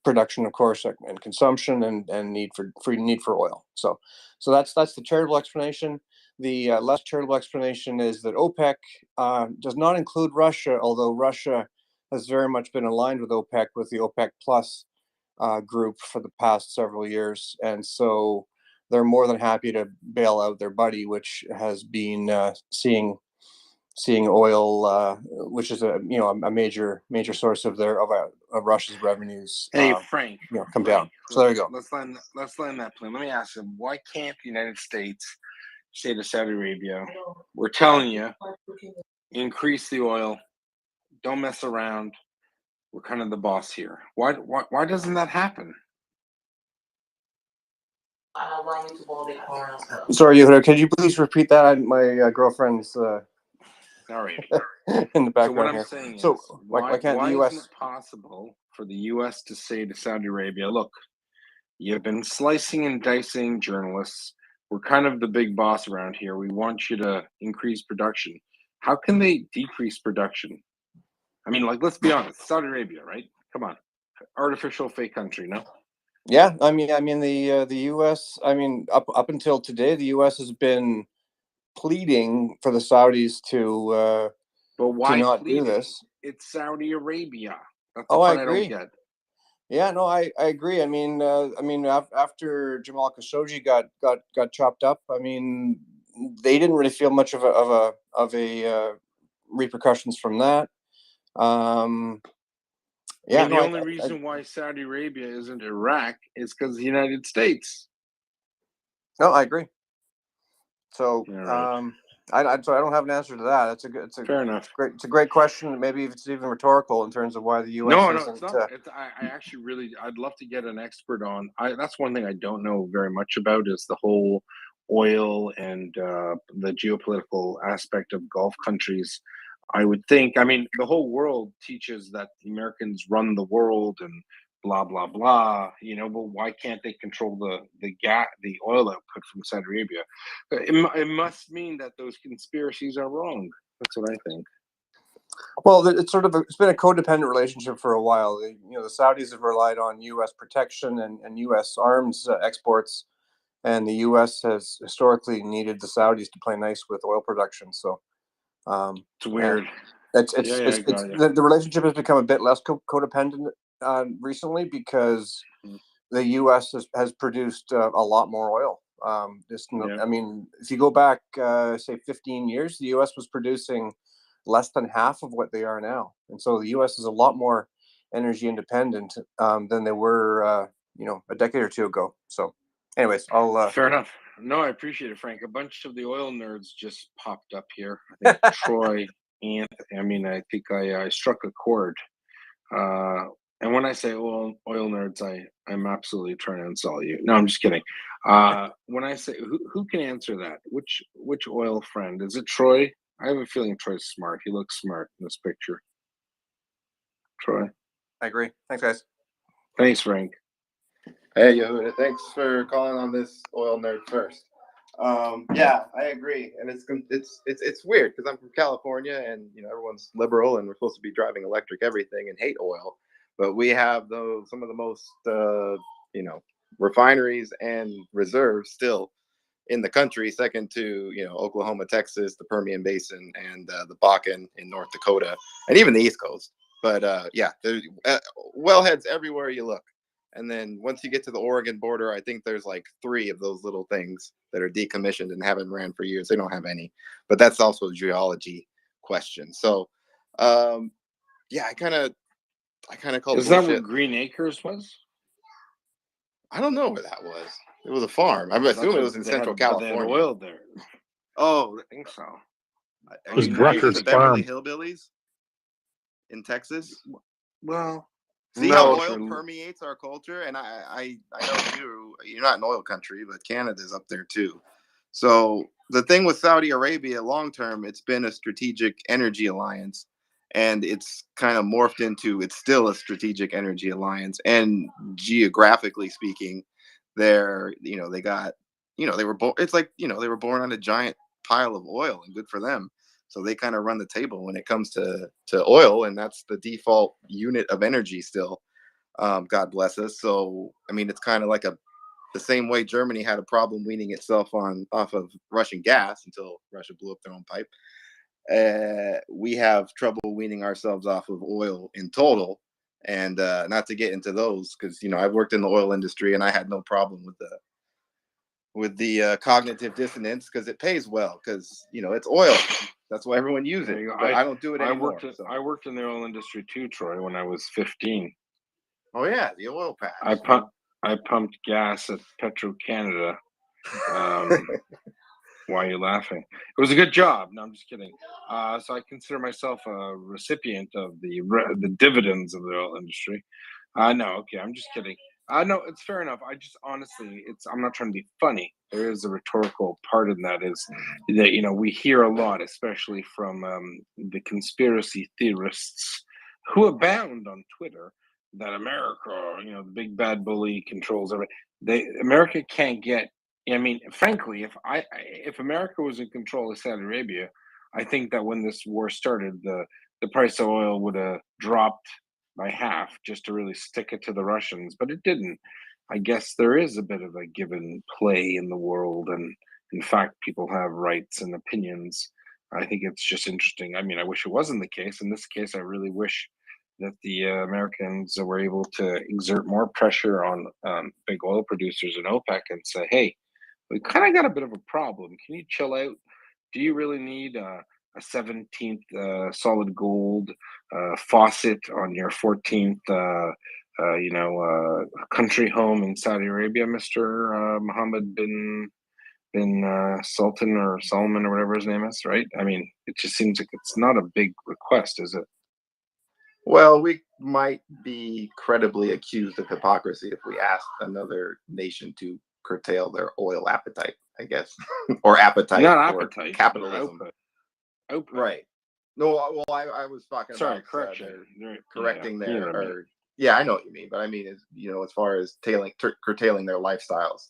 production, of course, and consumption, and need for oil. So that's the charitable explanation. The less charitable explanation is that OPEC does not include Russia, although Russia has very much been aligned with OPEC, with the OPEC Plus group for the past several years, and so they're more than happy to bail out their buddy, which has been seeing oil, which is a major source of Russia's revenues. Hey, Frank, come down. So there you go. Let's land that plane. Let me ask him, why can't the United States say to Saudi Arabia, we're telling you, increase the oil, don't mess around, we're kind of the boss here. Why doesn't that happen? Sorry, Yehuda, could you please repeat that? My girlfriend's all right in the background. So what I'm here. saying So is, why can't the U.S. isn't it possible for the U.S. to say to Saudi Arabia, look, you've been slicing and dicing journalists. We're kind of the big boss around here. We want you to increase production. How can they decrease production? I mean, let's be honest, Saudi Arabia, right? Come on, artificial fake country, no? Yeah, I mean the U.S. I mean, up until today, the U.S. has been pleading for the Saudis to but why not pleading? do this. It's Saudi Arabia. That's the Oh, part I I don't agree. get. Yeah, no, I agree. I mean, after Jamal Khashoggi got chopped up, I mean, they didn't really feel much of a repercussions from that. Yeah, the only reason why Saudi Arabia isn't Iraq is because the United States. No, I agree. So, Right. I don't have an answer to that. It's a Fair enough. It's a great question. Maybe it's even rhetorical in terms of why the U.S. No, isn't. it's not. I actually really, I'd love to get an expert on. That's one thing I don't know very much about is the whole oil and the geopolitical aspect of Gulf countries. I would think, the whole world teaches that the Americans run the world and blah blah blah. But why can't they control the oil output from Saudi Arabia? It must mean that those conspiracies are wrong. That's what I think. Well, it's been a codependent relationship for a while. The Saudis have relied on U.S. protection and U.S. arms exports and the U.S. has historically needed the Saudis to play nice with oil production. So it's weird. It's I got you. the relationship has become a bit less codependent recently because the U.S. has produced a lot more oil. I mean, if you go back, say 15 years, the U.S. was producing less than half of what they are now, and so the U.S. is a lot more energy independent than they were, a decade or two ago. So, anyways, I'll fair enough. No, I appreciate it, Frank. A bunch of the oil nerds just popped up here. I think Troy, Anthony. I mean, I think I struck a chord. And when I say oil nerds, I'm absolutely trying to insult you. No, I'm just kidding. When I say who can answer that? Which oil friend? Is it Troy? I have a feeling Troy's smart. He looks smart in this picture. Troy. I agree. Thanks, guys. Thanks, Frank. Hey, Yehuda, thanks for calling on this oil nerd first. Yeah, I agree, and it's weird because I'm from California, and everyone's liberal, and we're supposed to be driving electric everything and hate oil, but we have some of the most refineries and reserves still in the country, second to Oklahoma, Texas, the Permian Basin, and the Bakken in North Dakota, and even the East Coast. But yeah, there's wellheads everywhere you look. And then once you get to the Oregon border, I think there's like 3 of those little things that are decommissioned and haven't ran for years. They don't have any, but that's also a geology question. So, yeah, I kind of call Is bullshit. that where Green Acres was? I don't know where that was. It was a farm. I'm assuming it was in Central California. They had oil there. Oh, I think so. Are was you Drucker's the Beverly farm. Hillbillies in Texas? Well, see how oil permeates our culture, and I know you're not an oil country, but Canada's up there too. So the thing with Saudi Arabia, long term, it's been a strategic energy alliance, and it's kind of morphed into it's still a strategic energy alliance. And geographically speaking, they got they were born. It's like they were born on a giant pile of oil, and good for them. So they kind of run the table when it comes to oil, and that's the default unit of energy still. God bless us. So I mean, it's kind of like the same way Germany had a problem weaning itself off of Russian gas until Russia blew up their own pipe. We have trouble weaning ourselves off of oil in total, and not to get into those because I've worked in the oil industry and I had no problem with the cognitive dissonance because it pays well because it's oil. That's why everyone uses it. But I don't do it anymore. I worked in the oil industry too, Troy, when I was 15. Oh yeah, the oil patch. I pumped gas at Petro Canada. Why are you laughing? It was a good job. No, I'm just kidding. So I consider myself a recipient of the dividends of the oil industry. No, okay, I'm just kidding. No, it's fair enough. I just honestly, I'm not trying to be funny. There is a rhetorical part in that is that we hear a lot, especially from the conspiracy theorists who abound on Twitter, that America, the big bad bully controls everything. America can't get. I mean, frankly, if America was in control of Saudi Arabia, I think that when this war started, the price of oil would have dropped by half just to really stick it to the Russians, but it didn't. I guess there is a bit of a given play in the world, and in fact, people have rights and opinions. I think it's just interesting. I mean, I wish it wasn't the case. In this case, I really wish that the Americans were able to exert more pressure on big oil producers in OPEC and say, hey, we kind of got a bit of a problem. Can you chill out? Do you really need a 17th solid gold faucet on your 14th, country home in Saudi Arabia, Mr. Mohammed bin Sultan or Solomon or whatever his name is, right? I mean, it just seems like it's not a big request, is it? Well, we might be credibly accused of hypocrisy if we asked another nation to curtail their oil appetite, I guess, or appetite, not or appetite, capitalism. Output. Right. No, well, I was talking about correction. Correcting Yeah, their, yeah, I know what you mean, but I mean, as far as curtailing their lifestyles,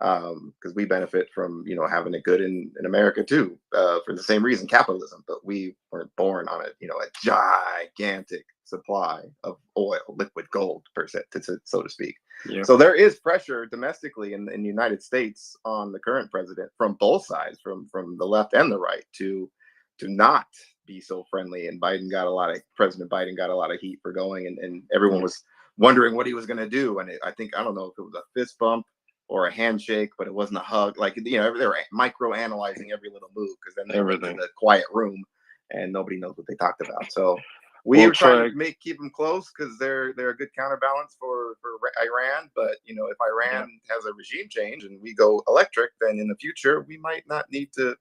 because we benefit from having it good in America too, for the same reason, capitalism. But we weren't born on a gigantic supply of oil, liquid gold per se, so to speak. Yeah. So there is pressure domestically in the United States on the current president from both sides, from the left and the right, to not be so friendly. And President Biden got a lot of heat for going, and everyone was wondering what he was going to do. And I don't know if it was a fist bump or a handshake, but it wasn't a hug. Like, they were micro analyzing every little move, because then they went to the quiet room and nobody knows what they talked about. So we were trying to keep them close, because they're a good counterbalance for Iran. But if Iran has a regime change and we go electric, then in the future we might not need to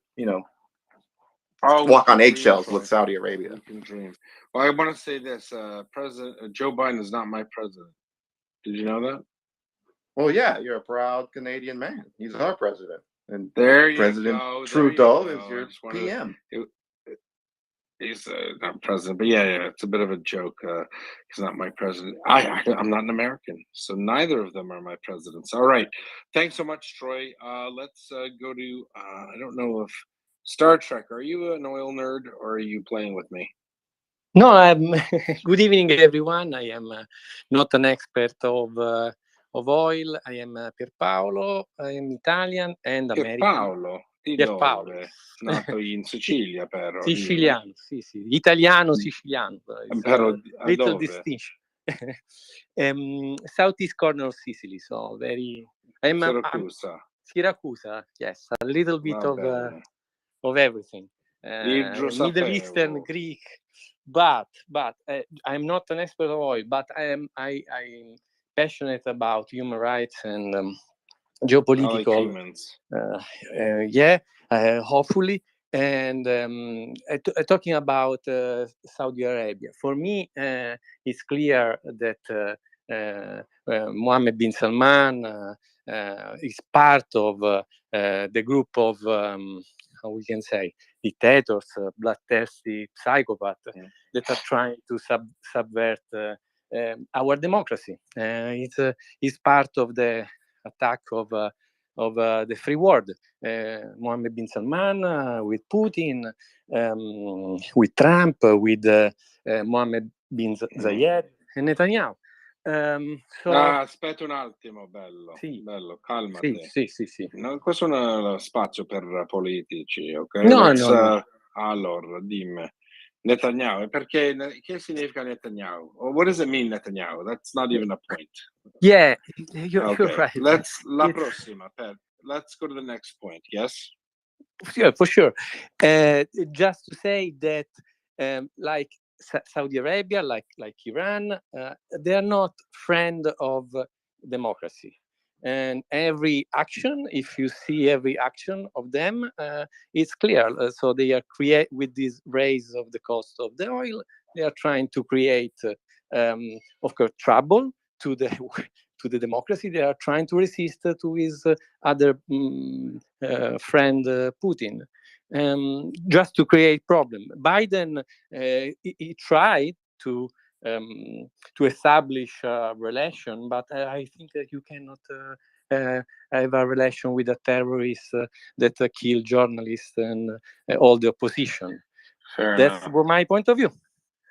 walk on eggshells with Saudi Arabia. We can dream. Well, I want to say this: President Joe Biden is not my president. Did you know that? Well, yeah, you're a proud Canadian man. He's our president, and There you President go. Trudeau is your PM. He's not president, but yeah, it's a bit of a joke. He's not my president. I'm not an American, so neither of them are my presidents. All right, thanks so much, Troy. Let's go to I don't know if Star Trek. Are you an oil nerd, or are you playing with me? No, I'm good evening, everyone. I am not an expert of oil. I am Pierpaolo. I am Italian and American. Pierpaolo? Di Pierpaolo. dove? Nato in Sicilia, però. Siciliano, sì, italiano siciliano. Però little dove? distinction. Southeast corner of Sicily, so very. I'm Siracusa, yes, a little bit of everything. Middle Eastern, Greek, but I'm not an expert of oil, but I'm passionate about human rights and geopolitical. Hopefully. And talking about Saudi Arabia, for me, it's clear that Mohammed bin Salman is part of the group of, how we can say, dictators, bloodthirsty psychopaths that are trying to subvert our democracy. It's part of the attack of the free world. Mohammed bin Salman with Putin, with Trump, with Mohammed bin Zayed and Netanyahu. Aspetta un attimo, bello, calmati. Sì. No, questo non è spazio per politici, ok? No. Allora, dimmi. Netanyahu, perché che significa Netanyahu? Or what does it mean, Netanyahu? That's not even a point. Yeah, you're right. La prossima. Let's go to the next point. Yes? Yeah, for sure. Just to say that, like Saudi Arabia, like Iran, they are not friend of democracy. And every action, if you see every action of them, it's clear. So they are with this raise of the cost of the oil, they are trying to create, of course, trouble to the democracy. They are trying to resist to his other friend Putin, just to create problem. Biden he tried to establish a relation, but I think that you cannot have a relation with a terrorist that kill journalists and all the opposition. That's my point of view.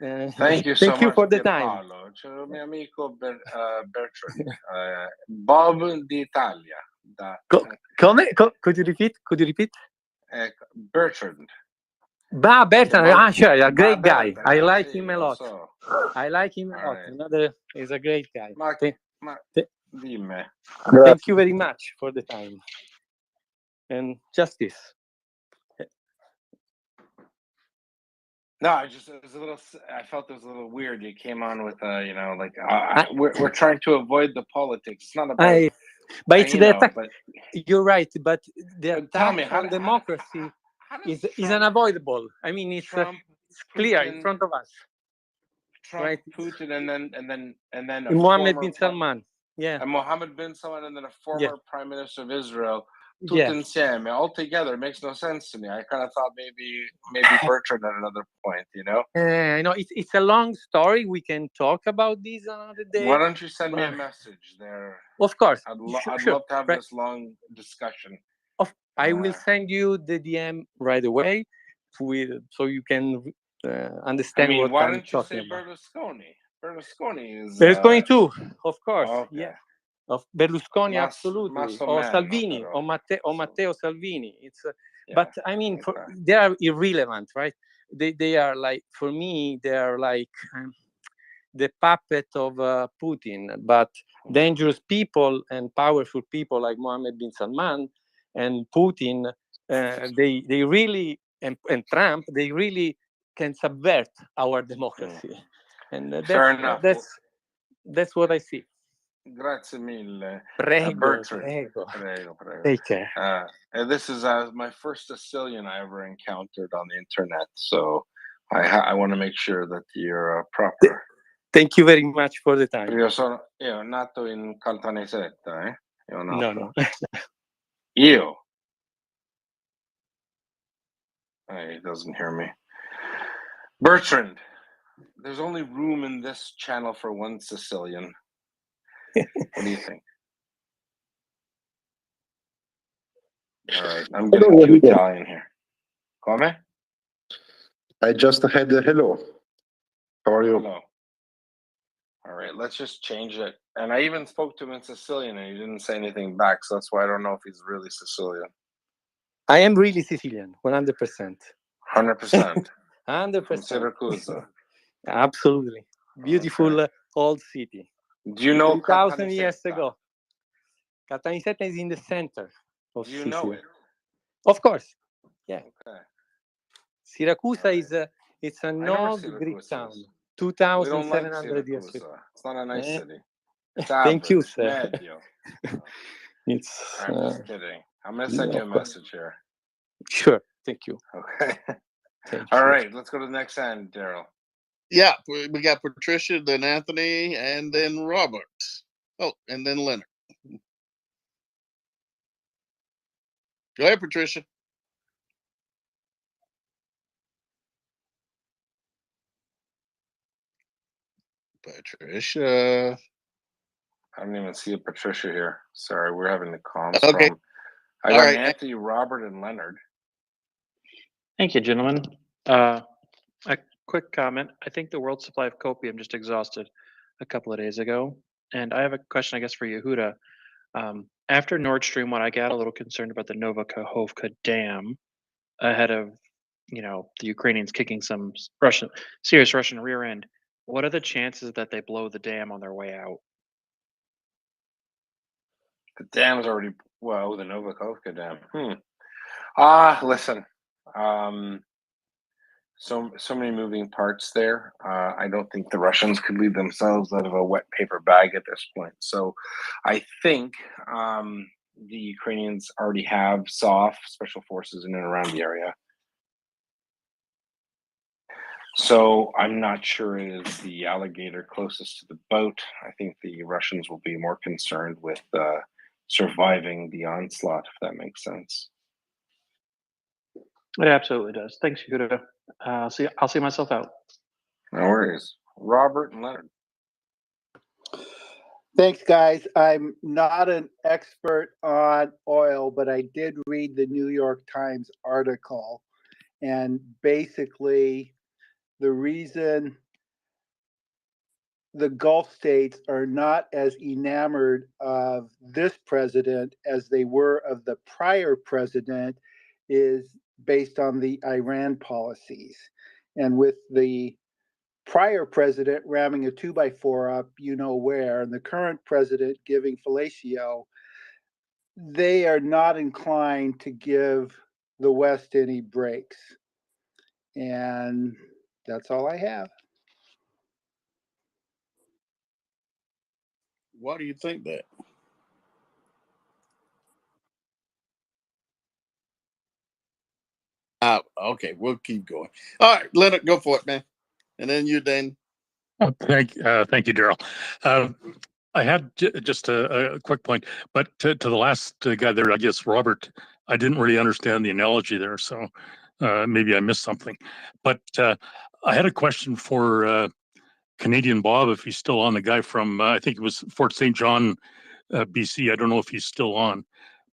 Thank you so much for the time. Paolo. C'è il mio amico Bertrand, Bob d'Italia. Come? Could you repeat? Bertrand. Bertrand, sure, a great guy. I like him a lot. Another is a great guy. Dimmi. Thank you very much for the time. And justice. No, I felt it was a little weird. You came on with, we're trying to avoid the politics. It's not about. But it's the attack. You're right, but the attack on democracy is unavoidable. I mean, it's clear in front of us. Trump, right? Putin, and then Mohammed bin Salman. Yeah. And Mohammed bin Salman, and then a former prime minister of Israel tutto insieme, all together. It makes no sense to me. I kind of thought maybe Bertrand at another point, you know? I know it's a long story. We can talk about this another day. Why don't you send me a message there? Of course. I'd Sure. love to have Right. this long discussion. I will send you the DM right away, so you can understand what why I'm don't you talking say about. Berlusconi? Berlusconi is Berlusconi too, of course. okay. Yeah. Of Berlusconi, absolutely, Masso or man, Salvini, però. or Matteo Salvini. It's, Yeah, but I mean, they are irrelevant, right? They are like, for me, they are like the puppet of Putin, but dangerous people and powerful people like Mohammed bin Salman and Putin, they really, and Trump, they really can subvert our democracy, and Fair enough. that's what I see. Grazie mille. Prego, Bertrand. prego. Prego. Take care. And this is my first Sicilian I ever encountered on the internet, so I want to make sure that you're proper. Thank you very much for the time. Io sono nato in Caltanissetta, eh? No. Io. He doesn't hear me. Bertrand, there's only room in this channel for one Sicilian. What do you think? All right, I'm getting too Italian here. Come? I just had a hello. How are you? Hello. All right, let's just change it. And I even spoke to him in Sicilian and he didn't say anything back, so that's why I don't know if he's really Sicilian. I am really Sicilian, 100%. 100%. 100%. From Syracuse. Absolutely. Beautiful old city. Do you know 3,000 years Caltanissetta? ago. Caltanissetta is in the center of Do you Sicily. know it? Of course. Yeah. Okay. Syracuse is it's an know where old Syracuse Greek is. town. We don't like 2,700 years Syracuse. ago. It's not a nice Eh? city. It's Thank you, average, sir. medio. It's I'm just kidding. I'm gonna send you a of course. message here. Sure. Thank you. Okay. Thank All you. right, let's go to the next end, Daryl. Yeah, we got Patricia, then Anthony, and then Robert. Oh, and then Leonard. Go ahead, Patricia. Patricia. I don't even see a Patricia here. Sorry, we're having the comms Okay. from. I All got right. Anthony, Robert, and Leonard. Thank you, gentlemen. A quick comment. I think the world supply of copium just exhausted a couple of days ago. And I have a question, I guess, for Yehuda. After Nord Stream 1, I got a little concerned about the Novakhovka Dam ahead of, the Ukrainians kicking some serious Russian rear end. What are the chances that they blow the dam on their way out? The dam's already the Novakovka Dam. Listen. So many moving parts there. I don't think the Russians could leave themselves out of a wet paper bag at this point. So I think the Ukrainians already have SOF, special forces, in and around the area. So I'm not sure it is the alligator closest to the boat. I think the Russians will be more concerned with surviving the onslaught, if that makes sense. It absolutely does. Thanks, Yehuda. I'll see myself out. No worries. Robert and Leonard. Thanks, guys. I'm not an expert on oil, but I did read the New York Times article. And basically, the reason the Gulf states are not as enamored of this president as they were of the prior president is based on the Iran policies. And with the prior president ramming a 2x4 up, where, and the current president giving fellatio, they are not inclined to give the West any breaks. And that's all I have. Why do you think that? Okay, we'll keep going. All right, Leonard, go for it, man. And then you, Dan. Thank you, Daryl. I had just a quick point, but to the last guy there, I guess Robert, I didn't really understand the analogy there, so maybe I missed something. But I had a question for Canadian Bob, if he's still on, the guy from I think it was Fort St. John, BC. I don't know if he's still on,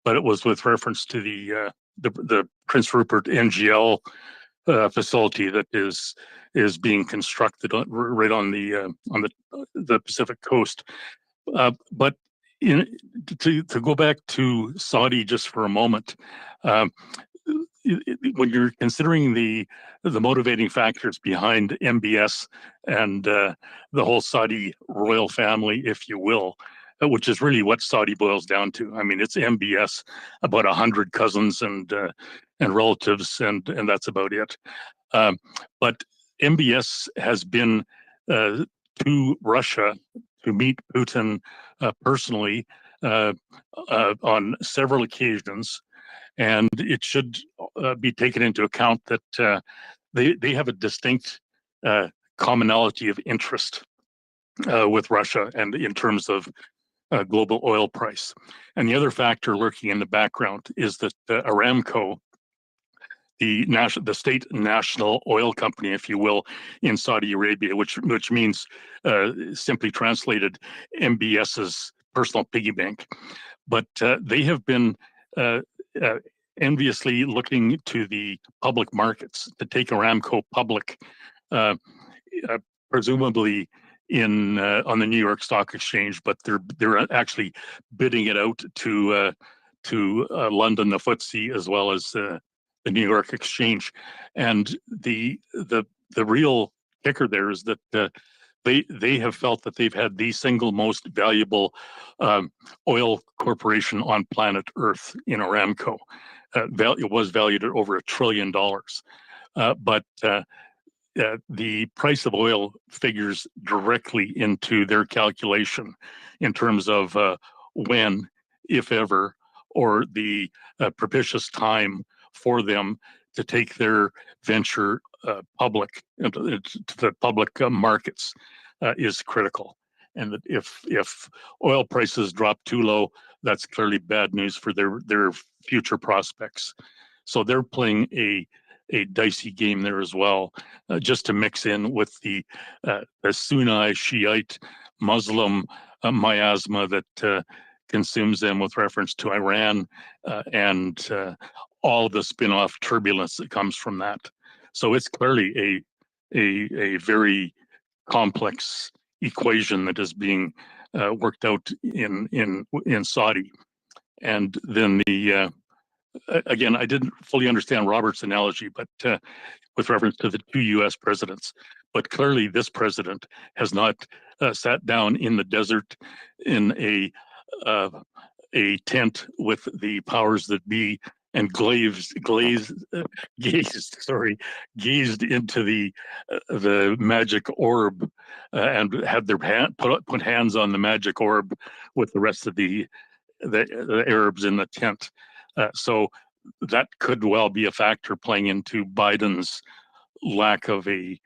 but it was with reference to the Prince Rupert NGL facility that is being constructed right on the Pacific coast. But to go back to Saudi just for a moment, when you're considering the motivating factors behind MBS and the whole Saudi royal family, if you will, which is really what Saudi boils down to. I mean, it's MBS, about 100 cousins and relatives, and that's about it. But MBS has been to Russia to meet Putin personally on several occasions, and it should be taken into account that they have a distinct commonality of interest with Russia, and in terms of global oil price. And the other factor lurking in the background is that Aramco, the state national oil company, if you will, in Saudi Arabia, which means simply translated MBS's personal piggy bank. But they have been enviously looking to the public markets to take Aramco public, presumably on the New York Stock Exchange, but they're actually bidding it out to London, the FTSE, as well as the New York Exchange. And the real kicker there is that they have felt that they've had the single most valuable oil corporation on planet Earth in Aramco. It was valued at over $1 trillion. But the price of oil figures directly into their calculation in terms of when, if ever, or the propitious time for them to take their venture public to the public markets is critical. And that if oil prices drop too low, that's clearly bad news for their future prospects. So they're playing a dicey game there as well, just to mix in with the Sunni Shiite Muslim miasma that consumes them with reference to Iran and all the spin-off turbulence that comes from that. So it's clearly a very complex equation that is being worked out in Saudi. And then again, I didn't fully understand Robert's analogy, but with reference to the two U.S. presidents. But clearly, this president has not sat down in the desert in a tent with the powers that be and gazed into the magic orb and had their put hands on the magic orb with the rest of the Arabs in the tent. So that could well be a factor playing into Biden's lack of a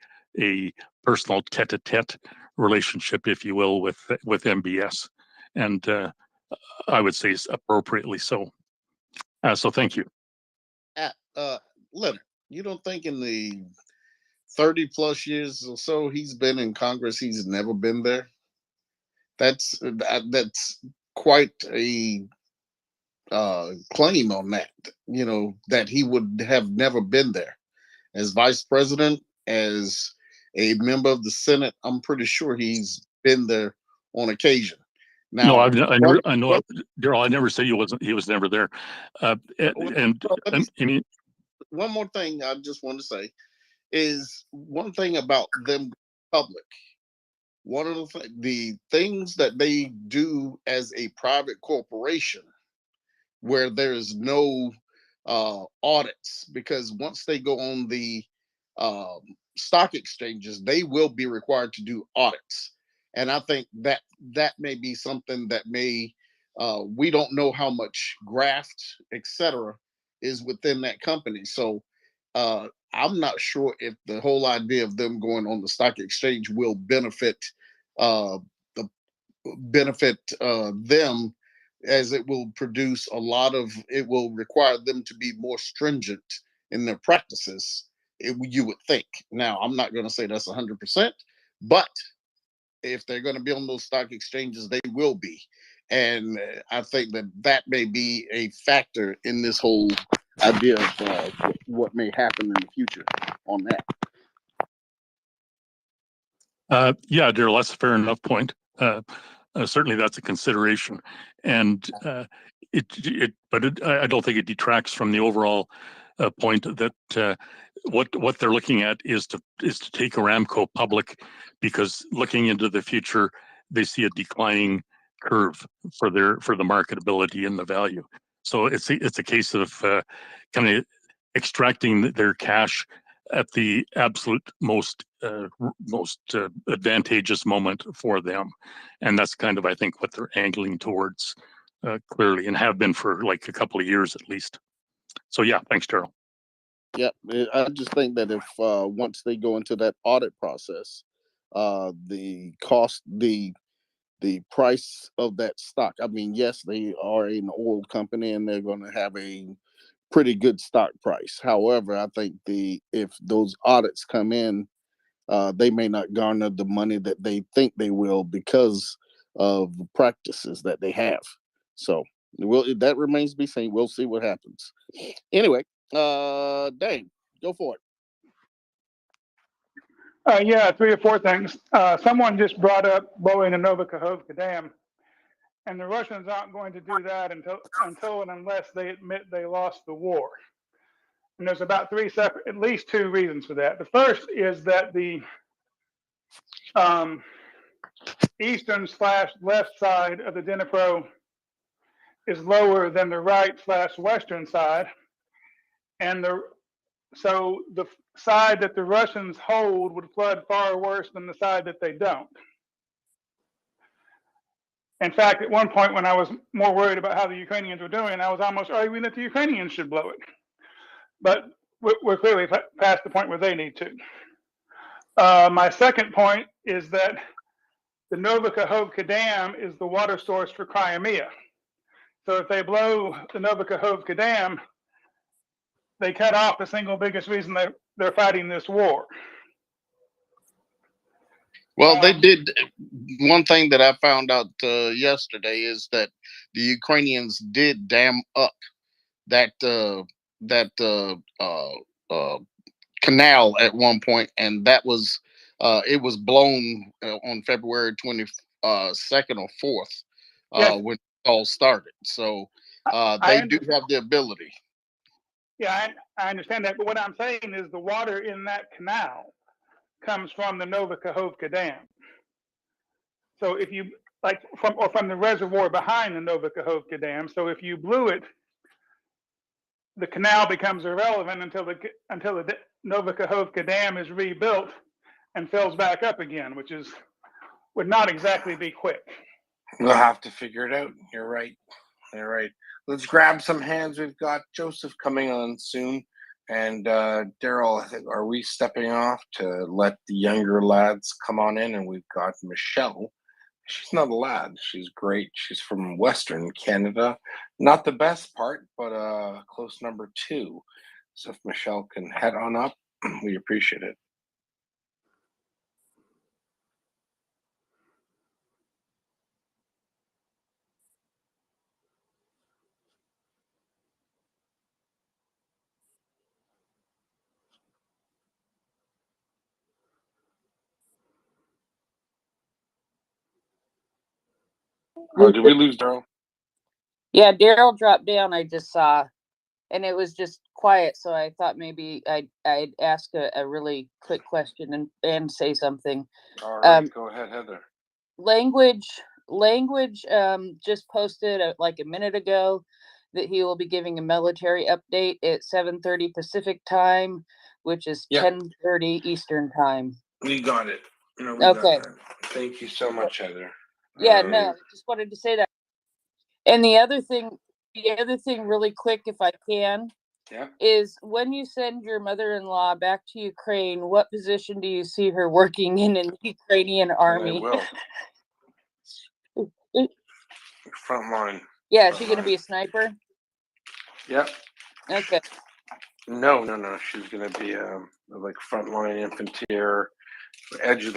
personal tete-a-tete relationship, if you will, with MBS, and I would say appropriately so. So thank you. Leonard, you don't think in the 30 plus years or so he's been in Congress, he's never been there? That's quite a claim on that, that he would have never been there. As vice president, as a member of the Senate, I'm pretty sure he's been there on occasion. Now, no, I know, Daryl. I never said he was never there. One more thing I just want to say is one thing about them public. One of the things that they do as a private corporation, where there's no audits, because once they go on the stock exchanges, they will be required to do audits. And I think that may be something that we don't know how much graft, etc., is within that company. So I'm not sure if the whole idea of them going on the stock exchange will benefit the benefit them, as it will produce it will require them to be more stringent in their practices, you would think. Now, I'm not going to say that's 100%, but if they're going to be on those stock exchanges, they will be. And I think that may be a factor in this whole idea of what may happen in the future on that. Yeah, Daryl, that's a fair enough point. Certainly, that's a consideration, and I don't think it detracts from the overall point that what they're looking at is to take Aramco public, because looking into the future, they see a declining curve for the marketability and the value. So it's a case of kind of extracting their cash at the absolute most advantageous moment for them, and that's kind of, I think, what they're angling towards clearly, and have been for like a couple of years at least. So yeah, thanks, Daryl. Yeah, I just think that if once they go into that audit process, the cost, the price of that stock. I mean, yes, they are an oil company and they're going to have a pretty good stock price. However, I think if those audits come in, they may not garner the money that they think they will because of the practices that they have. So that remains to be seen. We'll see what happens. Anyway, Dane, go for it. Yeah, 3 or 4 things. Someone just brought up blowing the Novakhovka Dam, and the Russians aren't going to do that until and unless they admit they lost the war. And there's about at least 2 reasons for that. The first is that the eastern/left side of the Dnipro is lower than the right/western side, and so the side that the Russians hold would flood far worse than the side that they don't. In fact, at one point when I was more worried about how the Ukrainians were doing, I was almost arguing that the Ukrainians should blow it. But we're clearly past the point where they need to. My second point is that the Novakhovka Dam is the water source for Crimea. So if they blow the Novakhovka Dam, they cut off the single biggest reason they're fighting this war. Well, they did. One thing that I found out yesterday is that the Ukrainians did dam up that canal at one point, and that was it was blown on February 22nd or 4th when it all started. So they do have the ability. Yeah, I understand that, but what I'm saying is the water in that canal comes from the Novakhovka Dam. So if you from the reservoir behind the Novakhovka Dam. So if you blew it, the canal becomes irrelevant until the Novakhovka Dam is rebuilt and fills back up again, which would not exactly be quick. We'll have to figure it out. You're right. You're right. Let's grab some hands. We've got Joseph coming on soon. And Daryl, I think, are we stepping off to let the younger lads come on in? And we've got Michelle. She's not a lad. She's great. She's from Western Canada. Not the best part, but close number 2. So if Michelle can head on up, we appreciate it. Oh, did we lose Daryl? Yeah, Daryl dropped down, I just saw, and it was just quiet, so I thought maybe I'd ask a really quick question and say something. All right, go ahead, Heather. Language just posted like a minute ago that he will be giving a military update at 7:30 Pacific time, which is 10:30 Eastern time. We got it. No, we Okay. got that. Thank you so much, Heather. Yeah, no, just wanted to say that. And the other thing really quick, if I can, is when you send your mother-in-law back to Ukraine, what position do you see her working in the Ukrainian army? I will. Front line. Yeah, is she gonna be a sniper? Yep. Okay. No. She's gonna be like frontline infantry,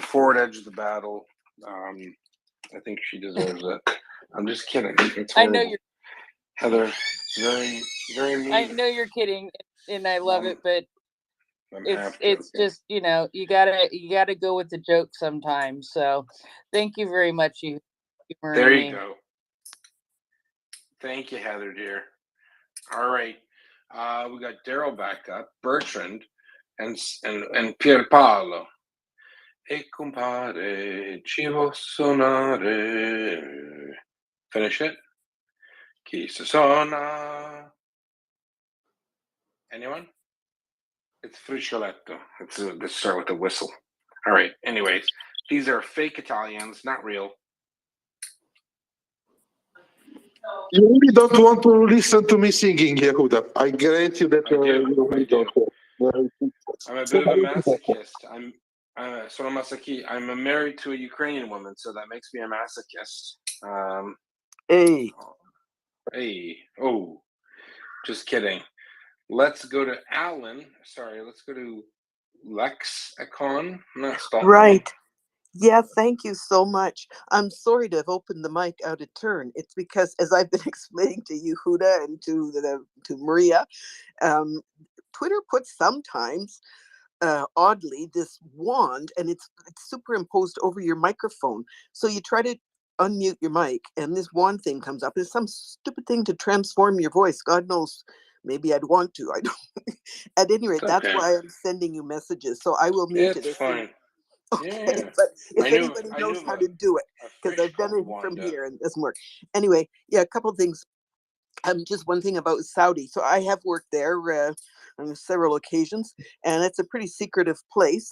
forward edge of the battle. I think she deserves it. I'm just kidding. It's I know horrible. you're Heather, very, very mean. I know you're kidding, and I love it, but I'm it's just, you gotta go with the joke sometimes. So thank you very much, you humoring There you me. go. Thank you, Heather, dear. All right. We got Daryl back up, Bertrand, and Pierpaolo. E compare ci vuol suonare. Finish it. Chi si suona? Anyone? It's Fruscioletto. Let's start with a whistle. All right. Anyways, these are fake Italians, not real. You really don't want to listen to me singing, Yehuda. I grant you that you really don't. I'm a bit of a masochist. Sono masochist. I'm married to a Ukrainian woman, so that makes me a masochist. Hey. Hey. Oh, just kidding. Let's go to Alan. Sorry, let's go to Lexicon. Not stop. Right. Yeah, thank you so much. I'm sorry to have opened the mic out of turn. It's because, as I've been explaining to Yehuda and to Maria, Twitter puts sometimes, oddly, this wand, and it's superimposed over your microphone. So you try to unmute your mic, and this wand thing comes up. It's some stupid thing to transform your voice. God knows. Maybe I'd want to. I don't. At any rate, that's Okay. why I'm sending you messages. So I will mute it. It's as soon- fine. Okay, Yeah. but if I knew- anybody I knows knew how a- to do it, because I've done it from here and it doesn't work. Anyway, yeah, a couple of things. Just one thing about Saudi. So I have worked there on several occasions, and it's a pretty secretive place.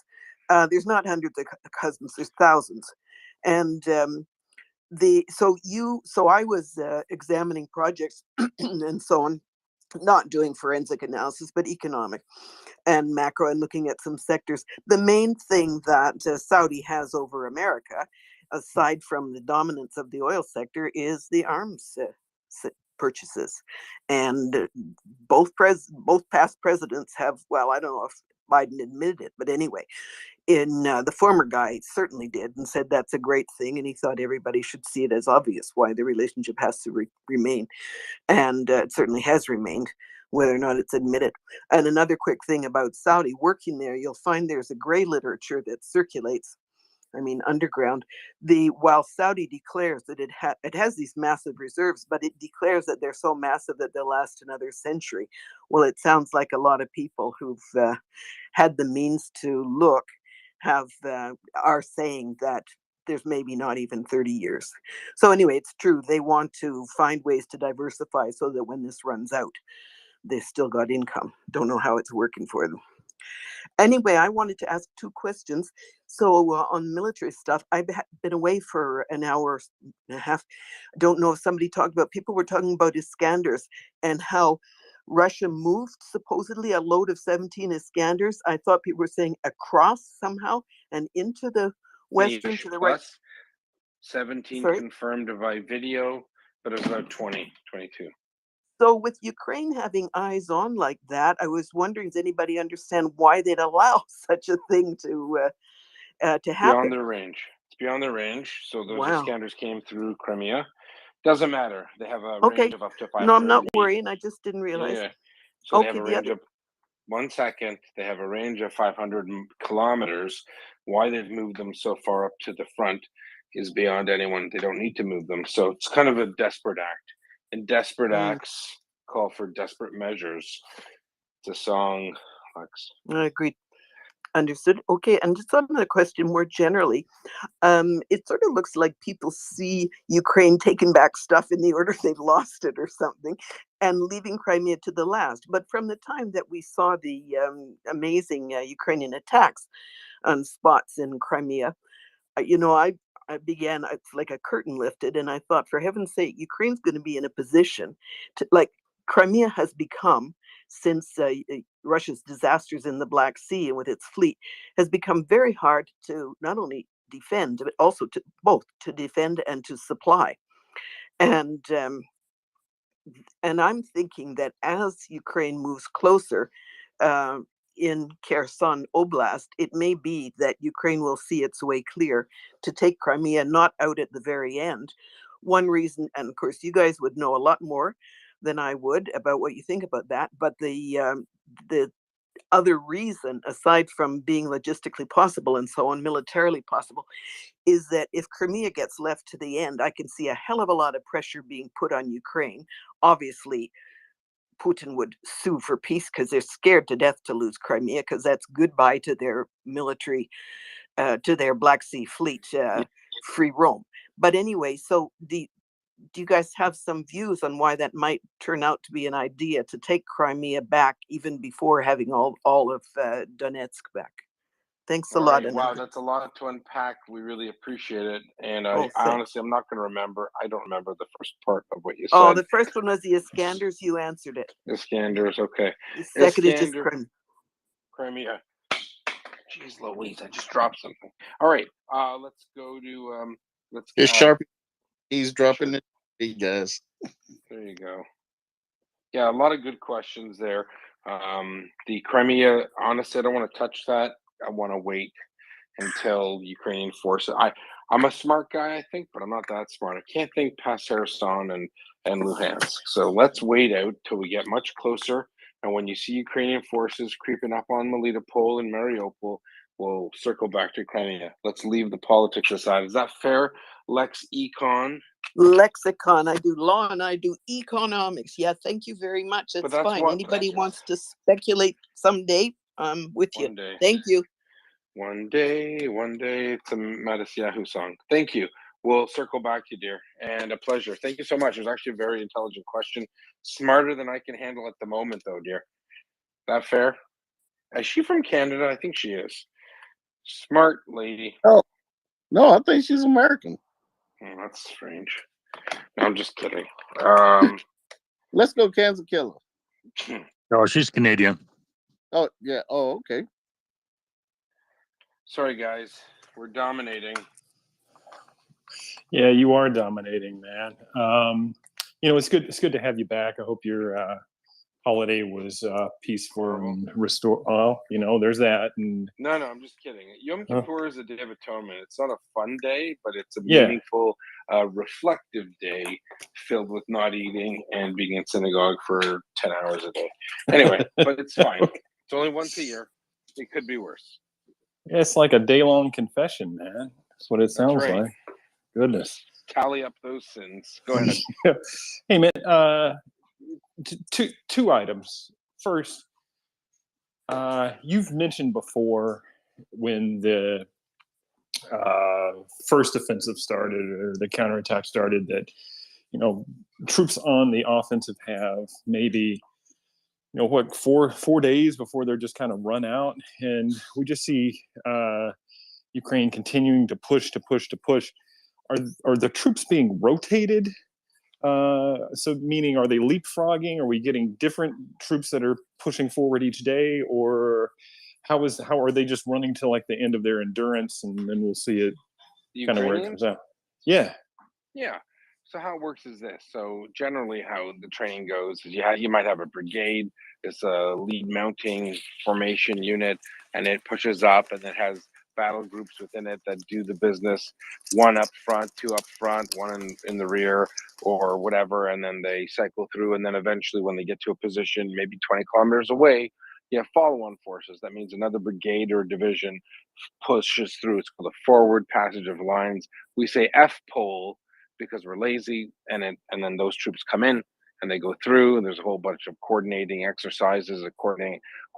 There's not hundreds of husbands, there's thousands. And so I was examining projects and so on, not doing forensic analysis, but economic and macro, and looking at some sectors. The main thing that Saudi has over America, aside from the dominance of the oil sector, is the arms purchases. And both past presidents have, well, I don't know if Biden admitted it, but anyway, the former guy certainly did and said that's a great thing, and he thought everybody should see it as obvious why the relationship has to remain, and it certainly has remained, whether or not it's admitted. And another quick thing about Saudi, working there, you'll find there's a gray literature that circulates, underground. While Saudi declares that it has these massive reserves, but it declares that they're so massive that they'll last another century. Well, it sounds like a lot of people who've had the means to look are saying that there's maybe not even 30 years. So anyway, it's true. They want to find ways to diversify so that when this runs out, they've still got income. Don't know how it's working for them. Anyway, I wanted to ask two questions. So on military stuff, I've been away for an hour and a half. I don't know if somebody talked about, people were talking about Iskanders and how Russia moved supposedly a load of 17 Iskanders. I thought people were saying across somehow and into the western, to the right. 17 Sorry? confirmed by video, but it was about 20, 22. So with Ukraine having eyes on like that, I was wondering, does anybody understand why they'd allow such a thing to happen? Beyond their range. It's beyond their range. So those Wow. Iskanders came through Crimea. Doesn't matter. They have a Okay. range of up to 500 No, I'm not meters. worrying. I just didn't realize. Yeah. So they Okay, have a the range other. of 1 second. They have a range of 500 kilometers. Why they've moved them so far up to the front is beyond anyone. They don't need to move them. So it's kind of a desperate act. And desperate acts call for desperate measures. It's a song, Lex. I agree. Understood. Okay, and just on the question more generally, it sort of looks like people see Ukraine taking back stuff in the order they've lost it or something, and leaving Crimea to the last. But from the time that we saw the amazing Ukrainian attacks on spots in Crimea, I began, it's like a curtain lifted, and I thought, for heaven's sake, Ukraine's going to be in a position to, like Crimea has become, since Russia's disasters in the Black Sea and with its fleet, has become very hard to not only defend, but also to defend and to supply. And I'm thinking that as Ukraine moves closer in Kherson Oblast, it may be that Ukraine will see its way clear to take Crimea, not out at the very end. One reason, and of course, you guys would know a lot more than I would about what you think about that, but the other reason, aside from being logistically possible and so on, militarily possible, is that if Crimea gets left to the end, I can see a hell of a lot of pressure being put on Ukraine. Obviously, Putin would sue for peace because they're scared to death to lose Crimea, because that's goodbye to their military, to their Black Sea fleet, free roam. But anyway, so do you guys have some views on why that might turn out to be an idea to take Crimea back even before having all of Donetsk back? Thanks a All lot. right. Wow, that's a lot to unpack. We really appreciate it. And I thanks. honestly, I'm not going to remember. I don't remember the first part of what you said. Oh, the first one was the Iskanders. You answered it. Iskanders, okay. The second is just Iskander, Crimea. Jeez Louise, I just dropped something. All right, let's go to It's Sharpie. He's dropping it. He does. There you go. Yeah, a lot of good questions there. The Crimea, honestly, I don't want to touch that. I want to wait until Ukrainian forces. I'm a smart guy, I think, but I'm not that smart. I can't think past Kherson and Luhansk. So let's wait out till we get much closer. And when you see Ukrainian forces creeping up on Melitopol and Mariupol, we'll circle back to Crimea. Let's leave the politics aside. Is that fair, Lex Econ? Lexicon. I do law and I do economics. Yeah, thank you very much. That's that's fine. what- Anybody that's- wants to speculate someday, I'm with you. One day. Thank you. One day, it's a Mattis Yahoo song. Thank you. We'll circle back to you, dear, and a pleasure. Thank you so much. It was actually a very intelligent question. Smarter than I can handle at the moment, though, dear. That fair? Is she from Canada? I think she is. Smart lady. Oh, no, I think she's American. Oh, that's strange. No, I'm just kidding. Let's go, Kansas Killer. No, she's Canadian. Oh, yeah. Oh, okay. Sorry, guys. We're dominating. Yeah, you are dominating, man. It's good. It's good to have you back. I hope your holiday was peaceful and restore. Oh, there's that. And No, I'm just kidding. Yom Kippur is a day of atonement. It's not a fun day, but it's a Yeah. meaningful, reflective day filled with not eating and being in synagogue for 10 hours a day. Anyway, but it's fine. It's only once a year. It could be worse. it's like a day-long confession, man. That's what it sounds right. like. Goodness. Tally up those sins. Go ahead. Hey, man. Two items. First, you've mentioned before when the first offensive started or the counterattack started that troops on the offensive have maybe 4 days before they're just kind of run out, and we just see Ukraine continuing to push. Are the troops being rotated? So meaning, are they leapfrogging? Are we getting different troops that are pushing forward each day, or how are they just running to like the end of their endurance, and then we'll see it kind of where it comes out? Yeah. Yeah. So how it works is this. So generally how the training goes is you might have a brigade. It's a lead mounting formation unit, and it pushes up, and it has battle groups within it that do the business. One up front, two up front, one in the rear, or whatever, and then they cycle through. And then eventually when they get to a position, maybe 20 kilometers away, you have follow-on forces. That means another brigade or division pushes through. It's called a forward passage of lines. We say F-pole because we're lazy, and then those troops come in and they go through, and there's a whole bunch of coordinating exercises,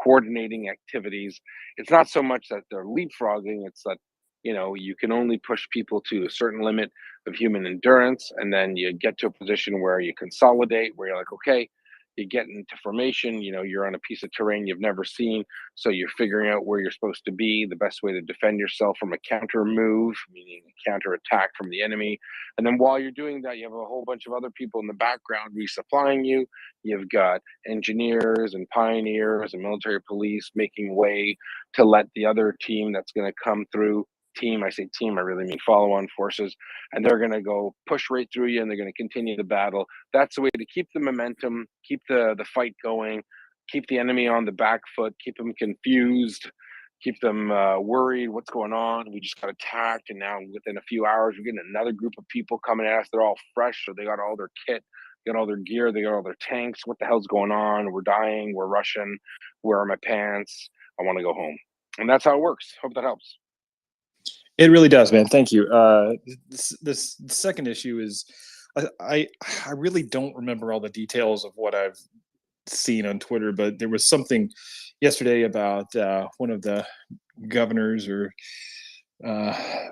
coordinating activities. It's not so much that they're leapfrogging, it's that you can only push people to a certain limit of human endurance, and then you get to a position where you consolidate, where you're like, okay, you get into formation, you're on a piece of terrain you've never seen, so you're figuring out where you're supposed to be, the best way to defend yourself from a counter move, meaning a counter attack from the enemy. And then while you're doing that, you have a whole bunch of other people in the background resupplying you. You've got engineers and pioneers and military police making way to let the other team that's going to come through team. I say team, I really mean follow-on forces, and they're going to go push right through you, and they're going to continue the battle. That's the way to keep the momentum, keep the fight going, keep the enemy on the back foot, keep them confused, keep them worried. What's going on? We just got attacked, and now within a few hours, we're getting another group of people coming at us. They're all fresh, so they got all their kit, they got all their gear, they got all their tanks. What the hell's going on? We're dying. We're Russian. Where are my pants? I want to go home. And that's how it works. Hope that helps. It really does, man. Thank you. This second issue is, I really don't remember all the details of what I've seen on Twitter, but there was something yesterday about one of the governors or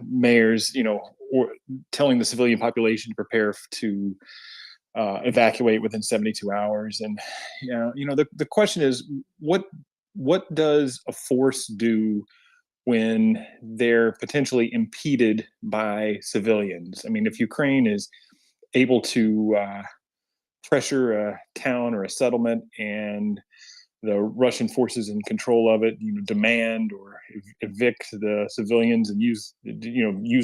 mayors, or telling the civilian population to prepare to evacuate within 72 hours. And the question is, what does a force do when they're potentially impeded by civilians? I mean, if Ukraine is able to pressure a town or a settlement, and the Russian forces in control of it, demand or evict the civilians and use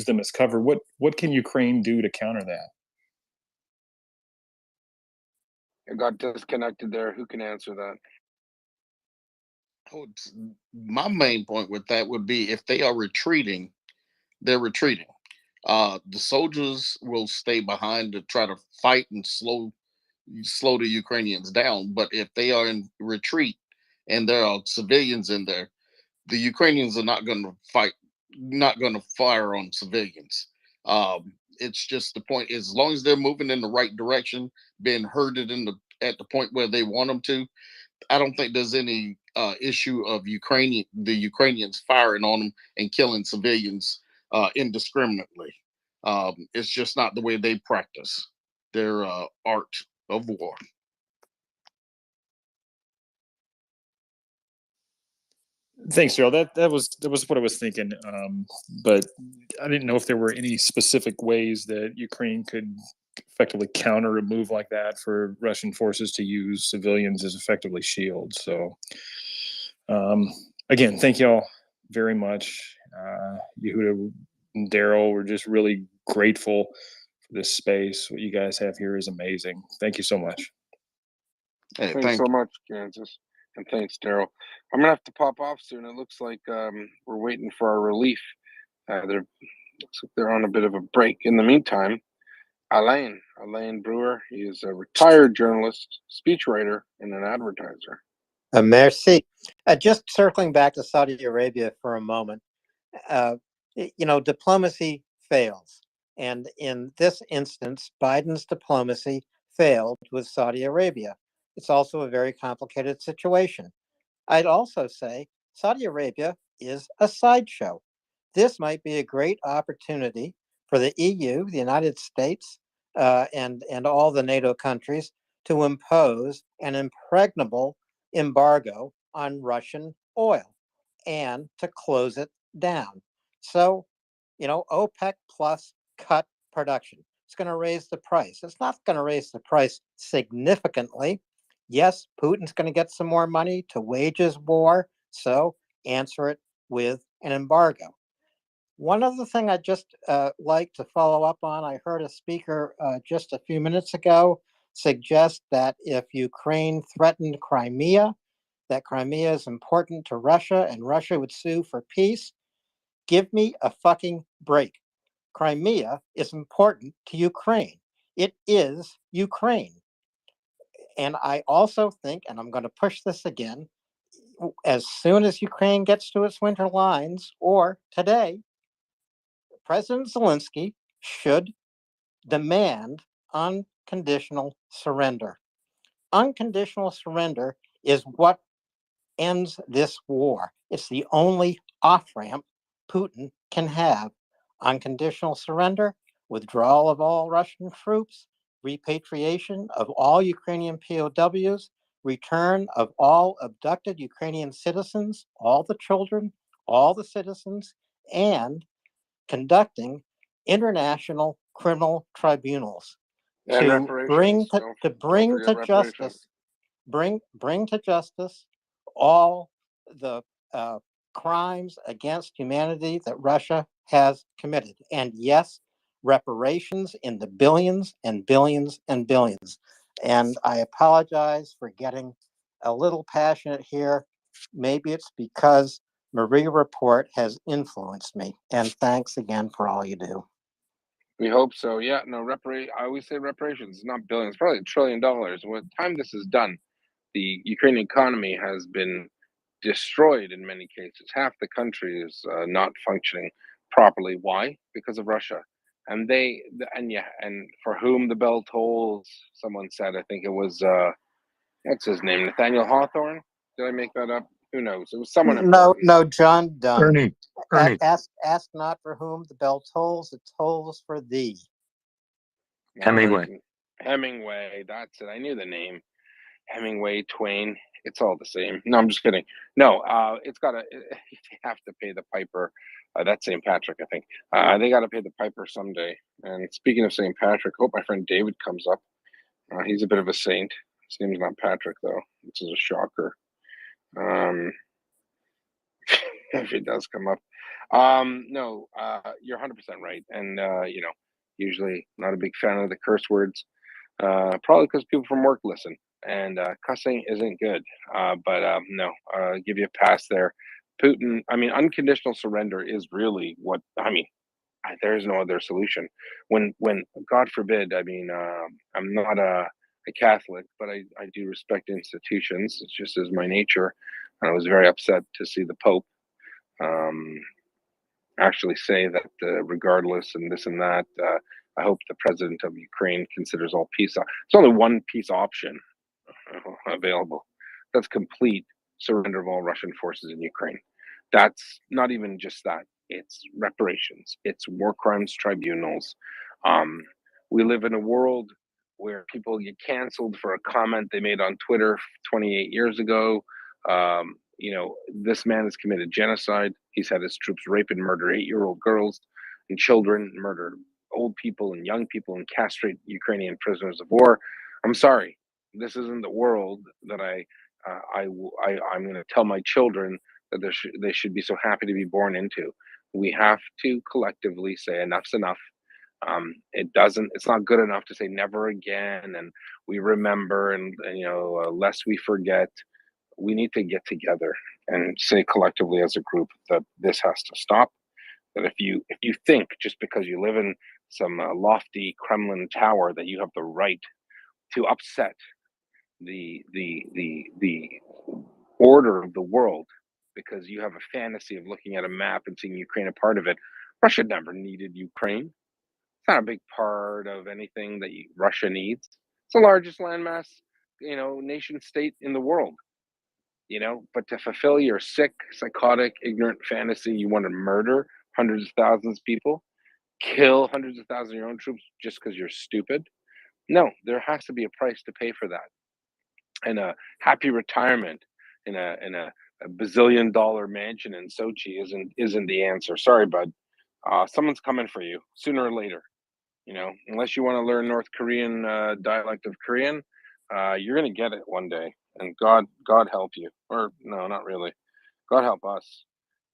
them as cover, what can Ukraine do to counter that? I got disconnected there. Who can answer that? My main point with that would be, if they are retreating, they're retreating. The soldiers will stay behind to try to fight and slow the Ukrainians down. But if they are in retreat and there are civilians in there, the Ukrainians are not going to fight, not going to fire on civilians. It's just the point, as long as they're moving in the right direction, being herded at the point where they want them to, I don't think there's any issue of the Ukrainians firing on them and killing civilians indiscriminately. It's just not the way they practice their art of war. Thanks, Daryl. That was what I was thinking. But I didn't know if there were any specific ways that Ukraine could effectively counter a move like that for Russian forces to use civilians as effectively shields. So, again, thank you all very much. Yehuda and Daryl, we're just really grateful for this space. What you guys have here is amazing. Thank you so much. Hey, Thanks so much, Kansas. And thanks, Daryl. I'm going to have to pop off soon. It looks like we're waiting for our relief. Looks like they're on a bit of a break. In the meantime, Alain Brewer, he is a retired journalist, speechwriter, and an advertiser. Merci. Just circling back to Saudi Arabia for a moment, diplomacy fails. And in this instance, Biden's diplomacy failed with Saudi Arabia. It's also a very complicated situation. I'd also say Saudi Arabia is a sideshow. This might be a great opportunity for the EU, the United States, and all the NATO countries to impose an impregnable embargo on Russian oil and to close it down. So, OPEC plus cut production. It's going to raise the price. It's not going to raise the price significantly. Yes, Putin's going to get some more money to wage his war, so answer it with an embargo. One other thing I'd just like to follow up on, I heard a speaker just a few minutes ago suggest that if Ukraine threatened Crimea, that Crimea is important to Russia and Russia would sue for peace. Give me a fucking break. Crimea is important to Ukraine. It is Ukraine. And I also think, and I'm going to push this again, as soon as Ukraine gets to its winter lines, or today, President Zelensky should demand unconditional surrender. Unconditional surrender is what ends this war. It's the only off-ramp Putin can have. Unconditional surrender, withdrawal of all Russian troops, repatriation of all Ukrainian POWs, return of all abducted Ukrainian citizens, all the children, all the citizens, and conducting international criminal tribunals And to bring to reparations. justice, bring to justice all the crimes against humanity that Russia has committed. And yes, reparations in the billions and billions and billions. And I apologize for getting a little passionate here. Maybe it's because MriyaReport has influenced me. And thanks again for all you do. We hope so. Yeah, no, I always say reparations, not billions, probably $1 trillion. What time this is done, the Ukrainian economy has been destroyed in many cases. Half the country is not functioning properly. Why? Because of Russia. And and for whom the bell tolls, someone said, I think it was, what's his name, Nathaniel Hawthorne? Did I make that up? Who knows? It was someone important. No, John Donne. Ernie. Ask not for whom the bell tolls, it tolls for thee. Hemingway. Hemingway, that's it. I knew the name. Hemingway, Twain, it's all the same. No, I'm just kidding. No, it's got to, they have to pay the piper. That's St. Patrick, I think. They got to pay the piper someday. And speaking of St. Patrick, I hope my friend David comes up. He's a bit of a saint. His name's not Patrick, though, which is a shocker. If he does come up. No, you're 100% right. And, usually not a big fan of the curse words, probably because people from work listen. And cussing isn't good. No, give you a pass there. Putin, unconditional surrender is really what, there's no other solution. When God forbid, I'm not a Catholic, but I do respect institutions. It's just as my nature. And I was very upset to see the Pope actually say that regardless and this and that, I hope the president of Ukraine considers all peace. There's only one peace option available. That's complete surrender of all Russian forces in Ukraine. That's not even just that. It's reparations. It's war crimes tribunals. We live in a world where people get canceled for a comment they made on Twitter 28 years ago. This man has committed genocide. He's had his troops rape and murder 8-year-old girls and children, murder old people and young people, and castrate Ukrainian prisoners of war. I'm sorry, this isn't the world that I'm going to tell my children that they should be so happy to be born into. We have to collectively say enough's enough. It's not good enough to say never again and we remember and lest we forget. We need to get together and say collectively as a group that this has to stop. That if you think just because you live in some lofty Kremlin tower that you have the right to upset the order of the world because you have a fantasy of looking at a map and seeing Ukraine a part of it. Russia never needed Ukraine. It's not a big part of anything that Russia needs. It's the largest landmass, nation state in the world. But to fulfill your sick, psychotic, ignorant fantasy, you want to murder hundreds of thousands of people, kill hundreds of thousands of your own troops just because you're stupid. No, there has to be a price to pay for that. And a happy retirement in a bazillion-dollar mansion in Sochi isn't the answer. Sorry, bud. Someone's coming for you sooner or later. Unless you want to learn North Korean dialect of Korean, you're gonna get it one day. And God help you. Or no, not really. God help us.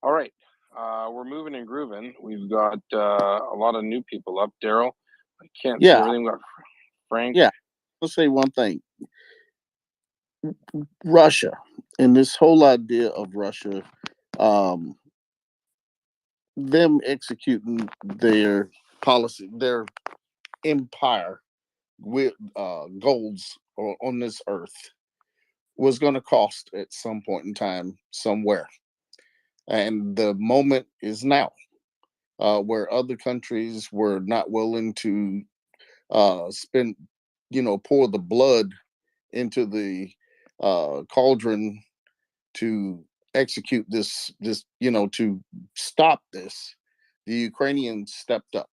All right. We're moving and grooving. We've got a lot of new people up. Daryl, I can't see everything. We've got Frank. Yeah. I'll say one thing. Russia and this whole idea of Russia, them executing their policy, their empire with goals on this earth was going to cost at some point in time somewhere. And the moment is now, where other countries were not willing to pour the blood into the cauldron to execute this, to stop this. The Ukrainians stepped up,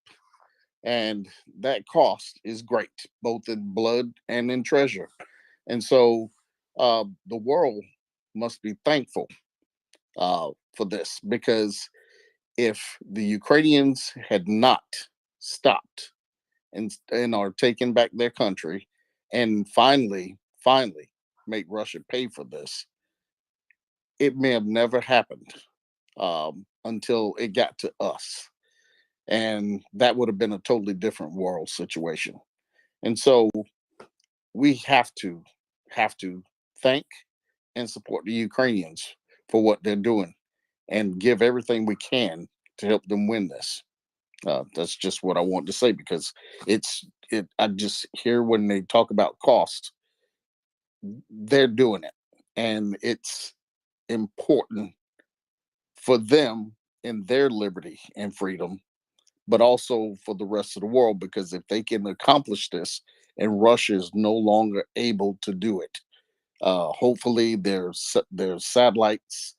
and that cost is great, both in blood and in treasure. And so the world must be thankful for this, because if the Ukrainians had not stopped and are taking back their country and finally make Russia pay for this, it may have never happened. until it got to us. And that would have been a totally different world situation. And so we have to thank and support the Ukrainians for what they're doing and give everything we can to help them win this. That's just what I want to say, because I just hear when they talk about cost, they're doing it. And it's important for them in their liberty and freedom, but also for the rest of the world, because if they can accomplish this and Russia is no longer able to do it, hopefully their satellites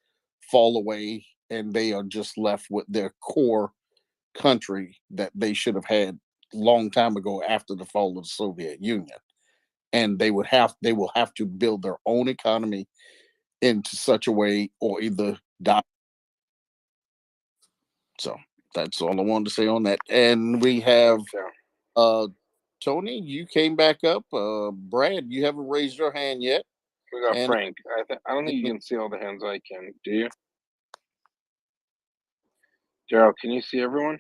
fall away and they are just left with their core country that they should have had long time ago after the fall of the Soviet Union. And they will have to build their own economy into such a way or either die. So that's all I wanted to say on that. And we have Tony, you came back up. Brad, you haven't raised your hand yet. We got And Frank. I don't think you can see all the hands I can. Do you? Gerald, can you see everyone?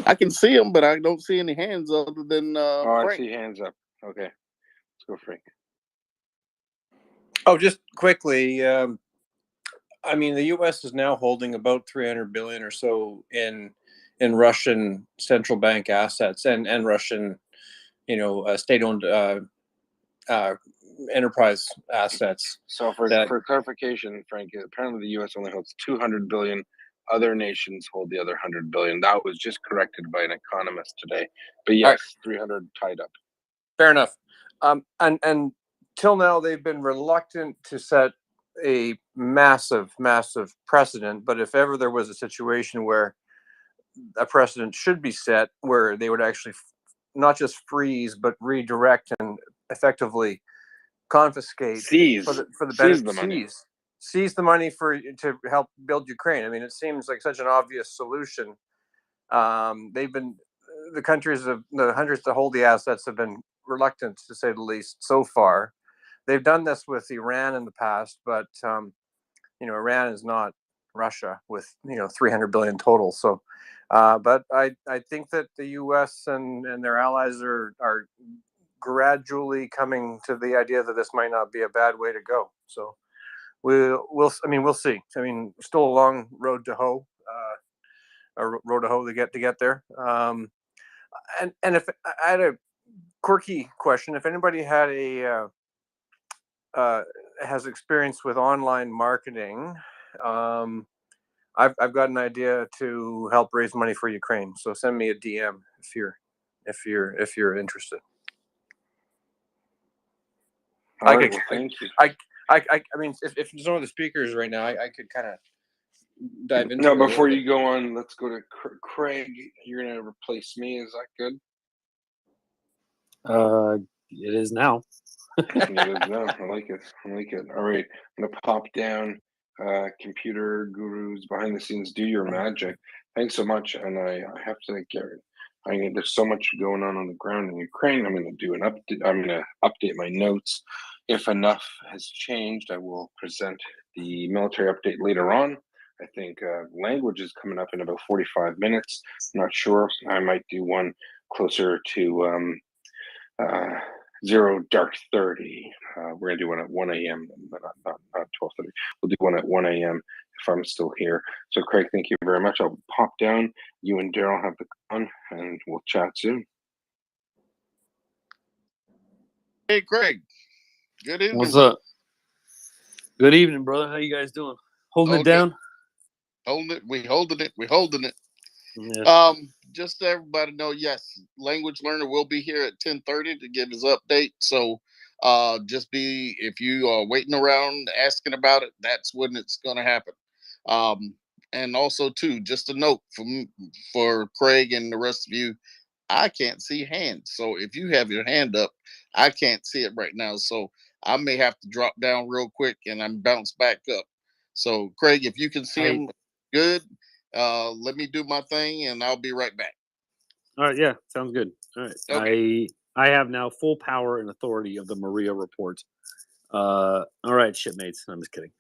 I can see them, but I don't see any hands other than I Frank. see hands up. Okay, let's go, Frank. Oh, just quickly, I mean, the U.S. is now holding about 300 billion or so in Russian central bank assets and Russian, state-owned enterprise assets. So for clarification, Frank, apparently the U.S. only holds 200 billion. Other nations hold the other 100 billion. That was just corrected by an economist today. But yes, 300 tied up. Fair enough. And till now, they've been reluctant to set a massive precedent. But if ever there was a situation where a precedent should be set, where they would actually not just freeze but redirect and effectively confiscate for the benefit, seize the money to help build Ukraine. I mean, it seems like such an obvious solution. The countries of the hundreds that hold the assets have been reluctant, to say the least, so far. They've done this with Iran in the past, but Iran is not Russia with 300 billion total. So, but I think that the U.S. and their allies are gradually coming to the idea that this might not be a bad way to go. So we'll see. I mean, still a long road to hoe, to get there. And if I had a quirky question, if anybody had has experience with online marketing, I've got an idea to help raise money for Ukraine. So send me a DM if you're interested. All right, thank you. I mean, if some of the speakers right now, I could kind of dive into. No, before you go on, let's go to Craig. You're gonna replace me. Is that good? It is now. It is now. I like it. All right, I'm gonna pop down. Computer gurus behind the scenes, do your magic. Thanks so much. And I have to thank Garrett. There's so much going on the ground in Ukraine. I'm going to do an update. I'm going to update my notes. If enough has changed, I will present the military update later on. I think language is coming up in about 45 minutes. I'm not sure. I might do one closer to 0 dark 30. We're gonna do one at 1 a.m. but not 12:30. We'll do one at 1 a.m. if I'm still here. So Craig, thank you very much. I'll pop down. You and Daryl have the con, and we'll chat soon. Hey Craig, good evening. What's up? Good evening, brother. How you guys doing? Holding it down? We holding it. Yes. Just to everybody know, yes, Language Learner will be here at 10:30 to give his update. So if you are waiting around asking about it, that's when it's going to happen. And also too, just a note for Craig and the rest of you, I can't see hands. So if you have your hand up, I can't see it right now. So I may have to drop down real quick and I'm bounce back up. So Craig, if you can see him, good. Let me do my thing and I'll be right back. All right. Yeah. Sounds good. All right. Okay. I have now full power and authority of the MriyaReport. All right, shipmates. I'm just kidding.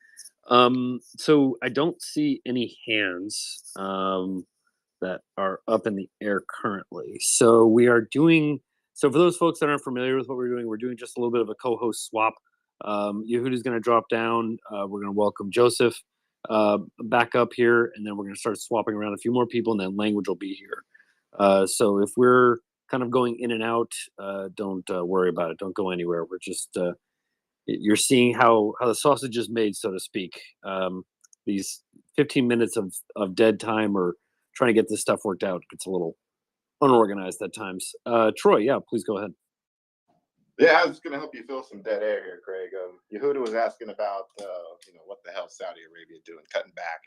So I don't see any hands that are up in the air currently. So we are doing. So for those folks that aren't familiar with what we're doing just a little bit of a co-host swap. Yehuda's going to drop down. We're going to welcome Joseph back up here, and then we're going to start swapping around a few more people, and then language will be here. So if we're kind of going in and out, don't worry about it. Don't go anywhere. We're just you're seeing how the sausage is made, so to speak. These 15 minutes of dead time or trying to get this stuff worked out gets a little unorganized at times. Troy, yeah, please go ahead. Yeah, I was going to help you fill some dead air here, Craig. Yehuda was asking about, what the hell Saudi Arabia doing, cutting back,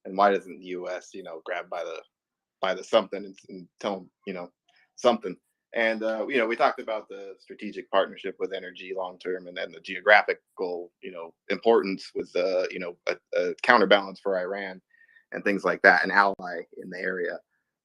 and why doesn't the U.S., grab by the something and tell them, something. And we talked about the strategic partnership with energy long term, and then the geographical, importance with a counterbalance for Iran and things like that, an ally in the area.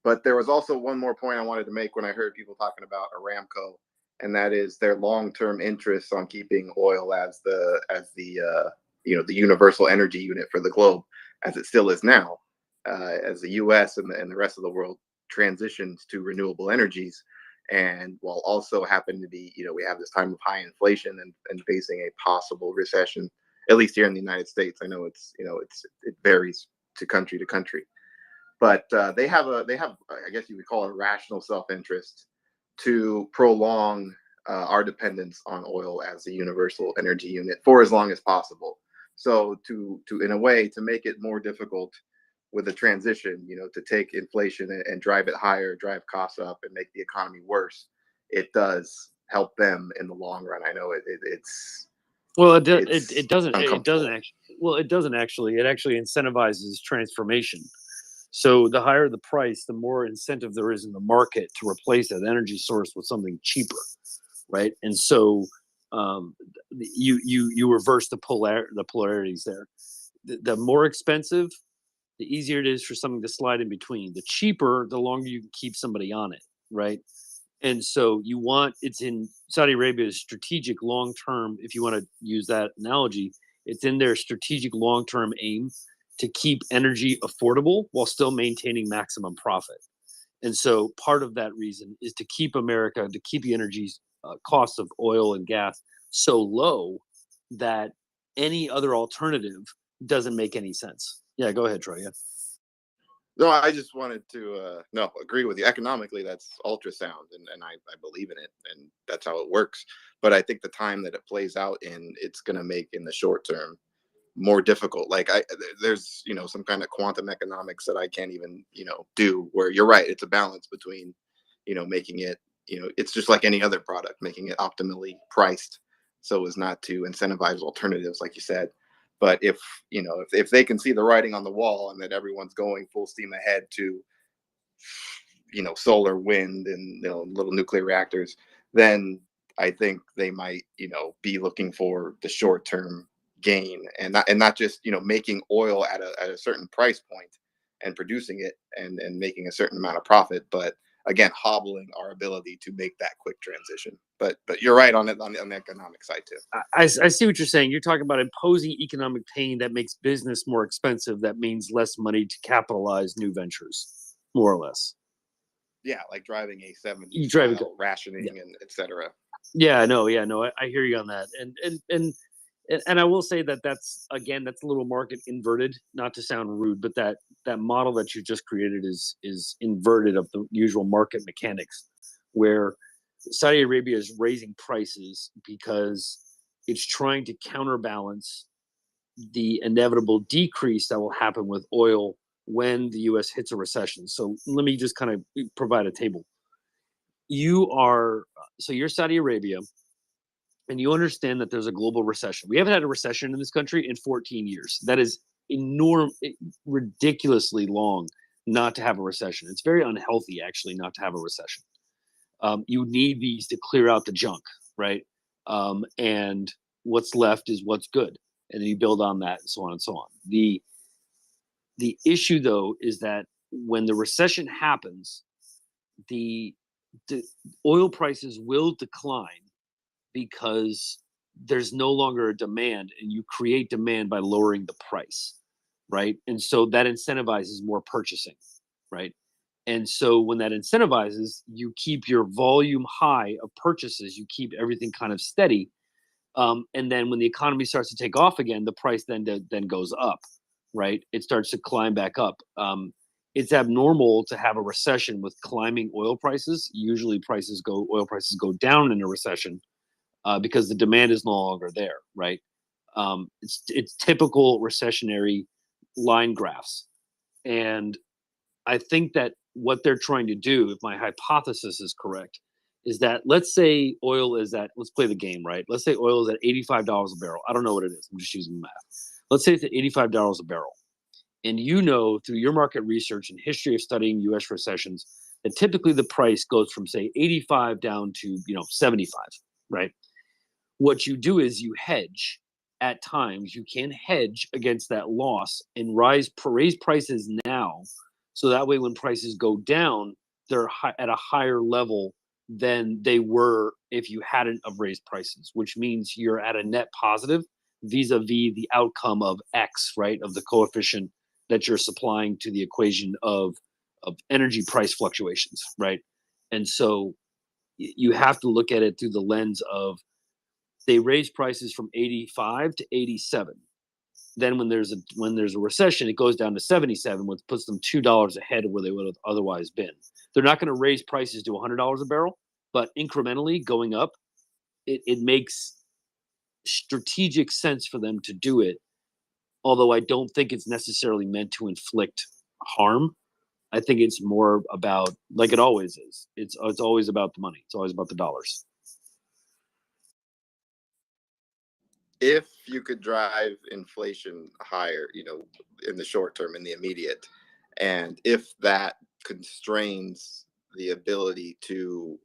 But there was also one more point I wanted to make when I heard people talking about Aramco, and that is their long-term interest on keeping oil as the universal energy unit for the globe, as it still is now, as the U.S. and the rest of the world transitions to renewable energies. And while also happen to be, we have this time of high inflation and facing a possible recession, at least here in the United States. I know it varies to country, but they have I guess you would call it a rational self-interest to prolong our dependence on oil as a universal energy unit for as long as possible. So to in a way to make it more difficult with the transition, to take inflation and drive it higher, drive costs up, and make the economy worse, it does help them in the long run. I know it's well, it doesn't actually. It actually incentivizes transformation. So the higher the price, the more incentive there is in the market to replace that energy source with something cheaper, right? And so you reverse the polarities there. The more expensive, the easier it is for something to slide in between. The cheaper, the longer you can keep somebody on it, right? And so it's in Saudi Arabia's strategic long-term, if you want to use that analogy, it's in their strategic long-term aim to keep energy affordable while still maintaining maximum profit. And so part of that reason is to keep the energy costs of oil and gas so low that any other alternative doesn't make any sense. Yeah, go ahead, Troy. Yeah. No, I just wanted to agree with you. Economically, that's ultrasound, and I believe in it, and that's how it works. But I think the time that it plays out in, it's going to make in the short term more difficult. Like there's some kind of quantum economics that I can't even do. Where you're right, it's a balance between making it it's just like any other product, making it optimally priced so as not to incentivize alternatives, like you said. But if they can see the writing on the wall and that everyone's going full steam ahead to solar, wind, and little nuclear reactors, then I think they might be looking for the short term gain and not just making oil at a certain price point and producing it and making a certain amount of profit, but again hobbling our ability to make that quick transition. But you're right on it on the economic side too. I see what you're saying. You're talking about imposing economic pain that makes business more expensive. That means less money to capitalize new ventures, more or less. Yeah, like driving a 7 rationing, and etc. Yeah, no, I hear you on that, and I will say that's a little market inverted. Not to sound rude, but that model that you just created is inverted of the usual market mechanics, where Saudi Arabia is raising prices because it's trying to counterbalance the inevitable decrease that will happen with oil when the U.S. hits a recession. So let me just kind of provide a table. You're Saudi Arabia, and you understand that there's a global recession. We haven't had a recession in this country in 14 years. That is ridiculously long not to have a recession. It's very unhealthy, actually, not to have a recession. You need these to clear out the junk, right? And what's left is what's good. And then you build on that, and so on and so on. The issue, though, is that when the recession happens, the oil prices will decline because there's no longer a demand, and you create demand by lowering the price, right? And so that incentivizes more purchasing, right? And so when that incentivizes, you keep your volume high of purchases, you keep everything kind of steady. And then when the economy starts to take off again, the price then goes up, right? It starts to climb back up. It's abnormal to have a recession with climbing oil prices. Usually oil prices go down in a recession because the demand is no longer there, right? It's typical recessionary line graphs. And I think that what they're trying to do, if my hypothesis is correct, is that let's say oil is at, let's play the game, right? Let's say oil is at $85 a barrel. I don't know what it is. I'm just using math. Let's say it's at $85 a barrel. And you know, through your market research and history of studying US recessions, that typically the price goes from, say, 85 down to, 75, right? What you do is you hedge. At times, you can hedge against that loss and raise prices now. So that way, when prices go down, they're at a higher level than they were if you hadn't have raised prices, which means you're at a net positive vis-a-vis the outcome of X, right? Of the coefficient that you're supplying to the equation of energy price fluctuations, right? And so you have to look at it through the lens of they raise prices from 85 to 87. Then when there's a recession, it goes down to 77, which puts them $2 ahead of where they would have otherwise been. They're not going to raise prices to $100 a barrel, but incrementally going up, it makes strategic sense for them to do it. Although I don't think it's necessarily meant to inflict harm. I think it's more about, like it always is. It's always about the money. It's always about the dollars. If you could drive inflation higher, in the short term, in the immediate, and if that constrains the ability to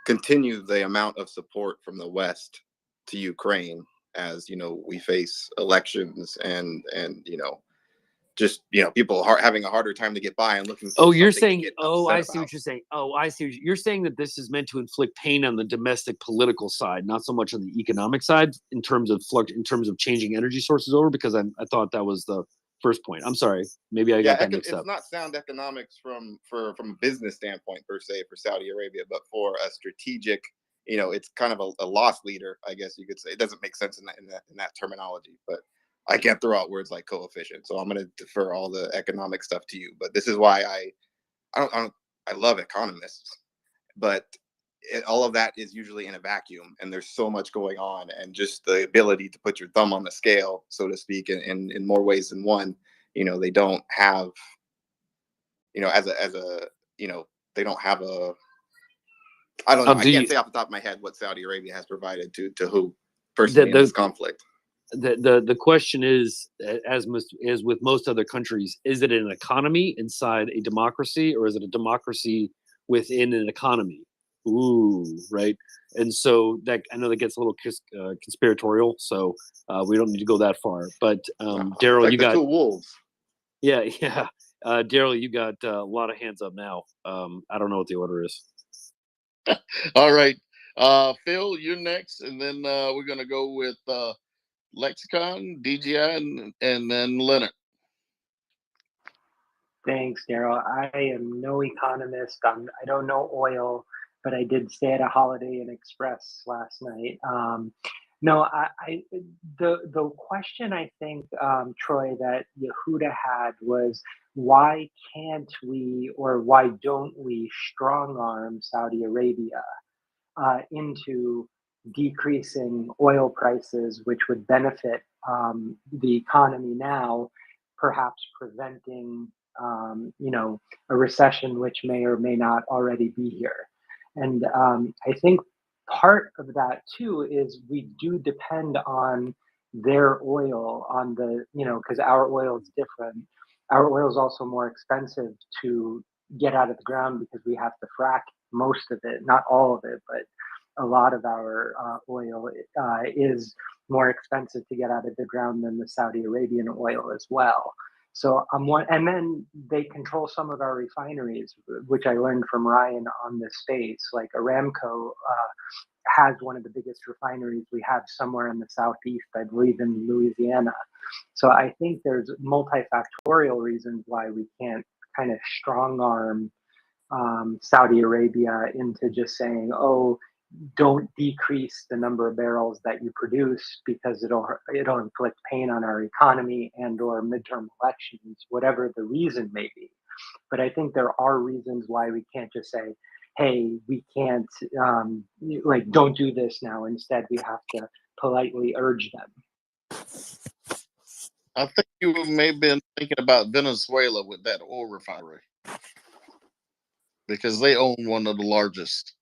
continue the amount of support from the West to Ukraine, as we face elections and just people having a harder time to get by and looking for You're something to saying, get I upset see what about. you're saying. I see. You're saying that this is meant to inflict pain on the domestic political side, not so much on the economic side, in terms of changing energy sources over. Because I thought that was the first point. I'm sorry, maybe I got that mixed up. It's not sound economics from a business standpoint per se for Saudi Arabia, but for a strategic, it's kind of a loss leader, I guess you could say. It doesn't make sense in that terminology, but I can't throw out words like coefficient, so I'm going to defer all the economic stuff to you. But this is why I love economists, but all of that is usually in a vacuum, and there's so much going on, and just the ability to put your thumb on the scale, so to speak, in more ways than one. They don't have, they don't have a. I don't know. I can't say off the top of my head what Saudi Arabia has provided to who personally in this conflict. The question is, as with most other countries, is it an economy inside a democracy, or is it a democracy within an economy? Ooh, right. And so that, I know that gets a little conspiratorial, so we don't need to go that far. But Daryl, like you got two wolves. Yeah. Daryl, you got a lot of hands up now. I don't know what the order is. All right, Phil, you're next, and then we're gonna go with Lexicon, DGI, and then Leonard. Thanks, Daryl. I am no economist. I don't know oil, but I did stay at a Holiday Inn Express last night. The question I think, Troy, that Yehuda had was, why can't we, or why don't we strong arm Saudi Arabia into decreasing oil prices, which would benefit the economy now, perhaps preventing a recession which may or may not already be here. And I think part of that too is we do depend on their oil, on the, because our oil is different. Our oil is also more expensive to get out of the ground because we have to frack most of it, not all of it, but a lot of our oil is more expensive to get out of the ground than the Saudi Arabian oil as well. So and then they control some of our refineries, which I learned from Ryan on this space. Like Aramco has one of the biggest refineries we have somewhere in the southeast, I believe in Louisiana. So I think there's multifactorial reasons why we can't kind of strong arm Saudi Arabia into just saying, oh, don't decrease the number of barrels that you produce because it'll inflict pain on our economy and or midterm elections, whatever the reason may be. But I think there are reasons why we can't just say, hey, we can't, like, don't do this now. Instead, we have to politely urge them. I think you may have been thinking about Venezuela with that oil refinery because they own one of the largest.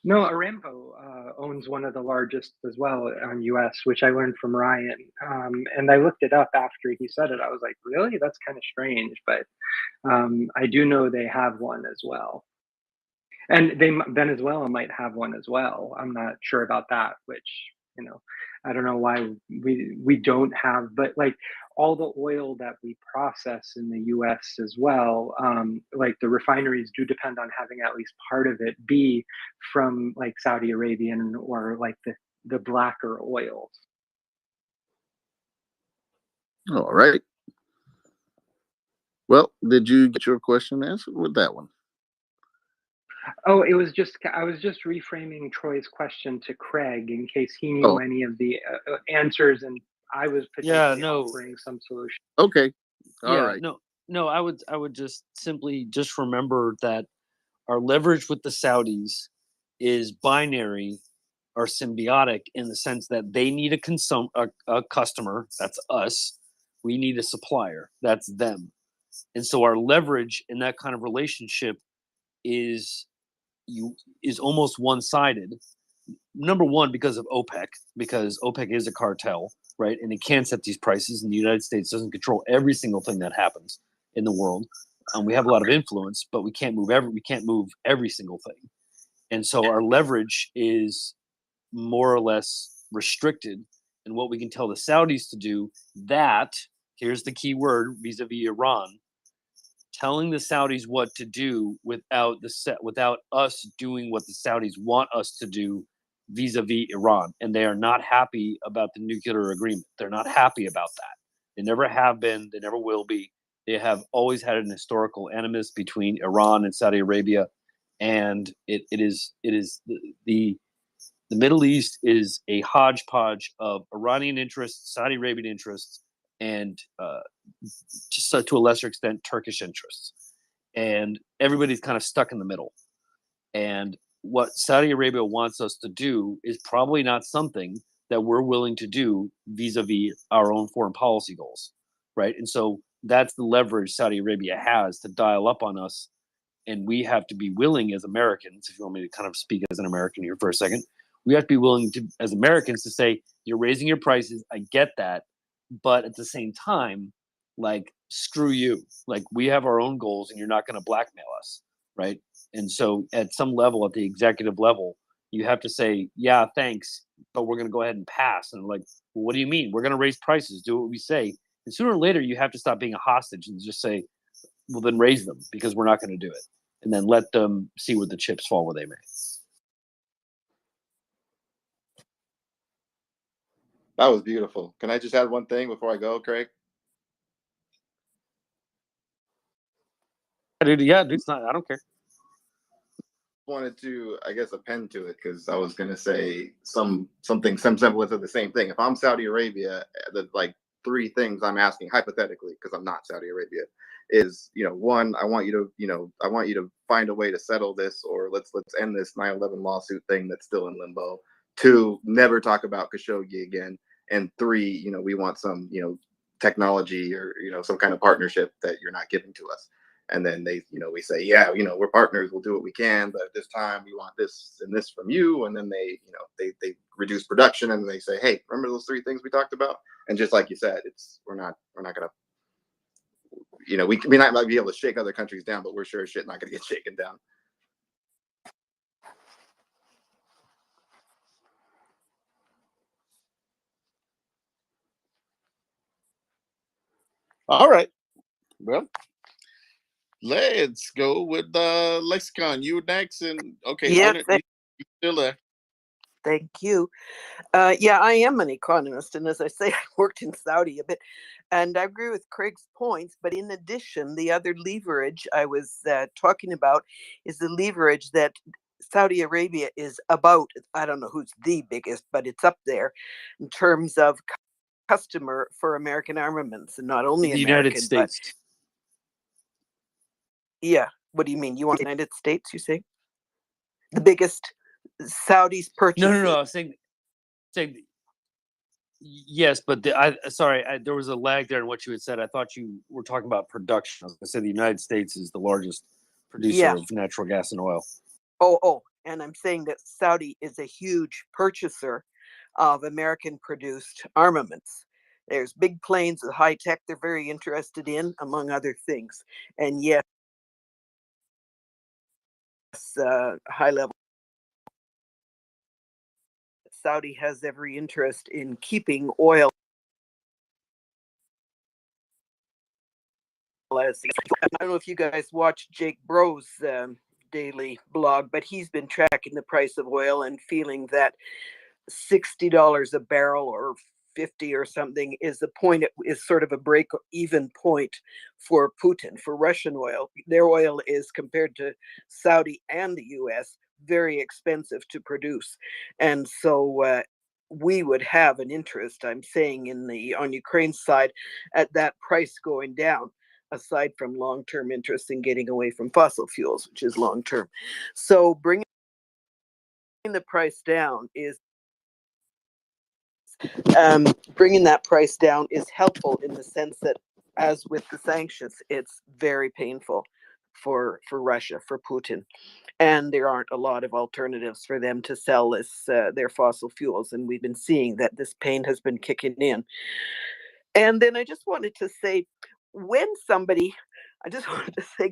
No, Aramco owns one of the largest as well on US, which I learned from Ryan. And I looked it up after he said it. I was like, really? That's kind of strange. But I do know they have one as well. And Venezuela might have one as well. I'm not sure about that, which, you know, I don't know why we don't have, but like all the oil that we process in the US as well, like the refineries do depend on having at least part of it be from like Saudi Arabian or like the blacker oils. All right. Well, did you get your question answered with that one? Oh, I was just reframing Troy's question to Craig in case he knew any of the answers, and I was potentially offering some solution. Okay. All right. No, I would just simply just remember that our leverage with the Saudis is binary or symbiotic in the sense that they need a customer, that's us. We need a supplier, that's them. And so our leverage in that kind of relationship is almost one-sided. Number one, because of OPEC, because OPEC is a cartel, right? And it can set these prices, and the United States doesn't control every single thing that happens in the world. We have a lot of influence, but we can't move every single thing. And so our leverage is more or less restricted. And what we can tell the Saudis to do, that, here's the key word vis-a-vis Iran, telling the Saudis what to do without us doing what the Saudis want us to do vis-a-vis Iran. And they are not happy about the nuclear agreement. They're not happy about that. They never have been. They never will be. They have always had an historical animus between Iran and Saudi Arabia. And it is the Middle East is a hodgepodge of Iranian interests, Saudi Arabian interests, and just to a lesser extent, Turkish interests. And everybody's kind of stuck in the middle. And what Saudi Arabia wants us to do is probably not something that we're willing to do vis-a-vis our own foreign policy goals, right? And so that's the leverage Saudi Arabia has to dial up on us. And we have to be willing as Americans, if you want me to kind of speak as an American here for a second, we have to be willing to, as Americans, to say, you're raising your prices. I get that. But at the same time, like, screw you. Like, we have our own goals and you're not going to blackmail us, right? And so at some level, at the executive level, you have to say, yeah, thanks, but we're going to go ahead and pass. And like, well, what do you mean? We're going to raise prices, do what we say. And sooner or later, you have to stop being a hostage and just say, well, then raise them because we're not going to do it. And then let them see where the chips fall where they may. That was beautiful. Can I just add one thing before I go, Craig? Dude, it's not, I don't care. Wanted to, I guess, append to it because I was gonna say some semblance of the same thing. If I'm Saudi Arabia, the like three things I'm asking hypothetically, because I'm not Saudi Arabia, is, one, I want you to find a way to settle this, or let's end this 9/11 lawsuit thing that's still in limbo. Two, never talk about Khashoggi again. And three, we want some, technology or, some kind of partnership that you're not giving to us. And then they, we say, yeah, we're partners, we'll do what we can, but at this time we want this and this from you. And then they, they reduce production and they say, hey, remember those three things we talked about? And just like you said, we're not gonna, we might be able to shake other countries down, but we're sure as shit not gonna get shaken down. All right. Well, let's go with Lexicon. You next, and okay, Yes, Leonard, you still there? thank you. Yeah, I am an economist, and as I say, I worked in Saudi a bit, and I agree with Craig's points. But in addition, the other leverage I was talking about is the leverage that Saudi Arabia is about. I don't know who's the biggest, but it's up there in terms of customer for American armaments, and not only The United American, but States. yeah. What do you mean? You want United States? You say the biggest Saudi's purchases? No. I was saying yes, but sorry, there was a lag there in what you had said. I thought you were talking about production. I was going to say the United States is the largest producer Yeah. of natural gas and oil. Oh, and I'm saying that Saudi is a huge purchaser of American produced armaments. There's big planes with high tech they're very interested in, among other things. And yes, high level. Saudi has every interest in keeping oil. I don't know if you guys watch Jake Bro's daily blog, but he's been tracking the price of oil and feeling that $60 a barrel or 50 or something is the point. It is sort of a break even point for Putin, for Russian oil. Their oil is, compared to Saudi and the US, very expensive to produce. And so we would have an interest, I'm saying, on Ukraine's side, at that price going down, aside from long-term interest in getting away from fossil fuels, which is long-term. So bringing the price down is bringing that price down is helpful in the sense that, as with the sanctions, it's very painful for Russia, for Putin, and there aren't a lot of alternatives for them to sell their fossil fuels, and we've been seeing that this pain has been kicking in. And then I just wanted to say,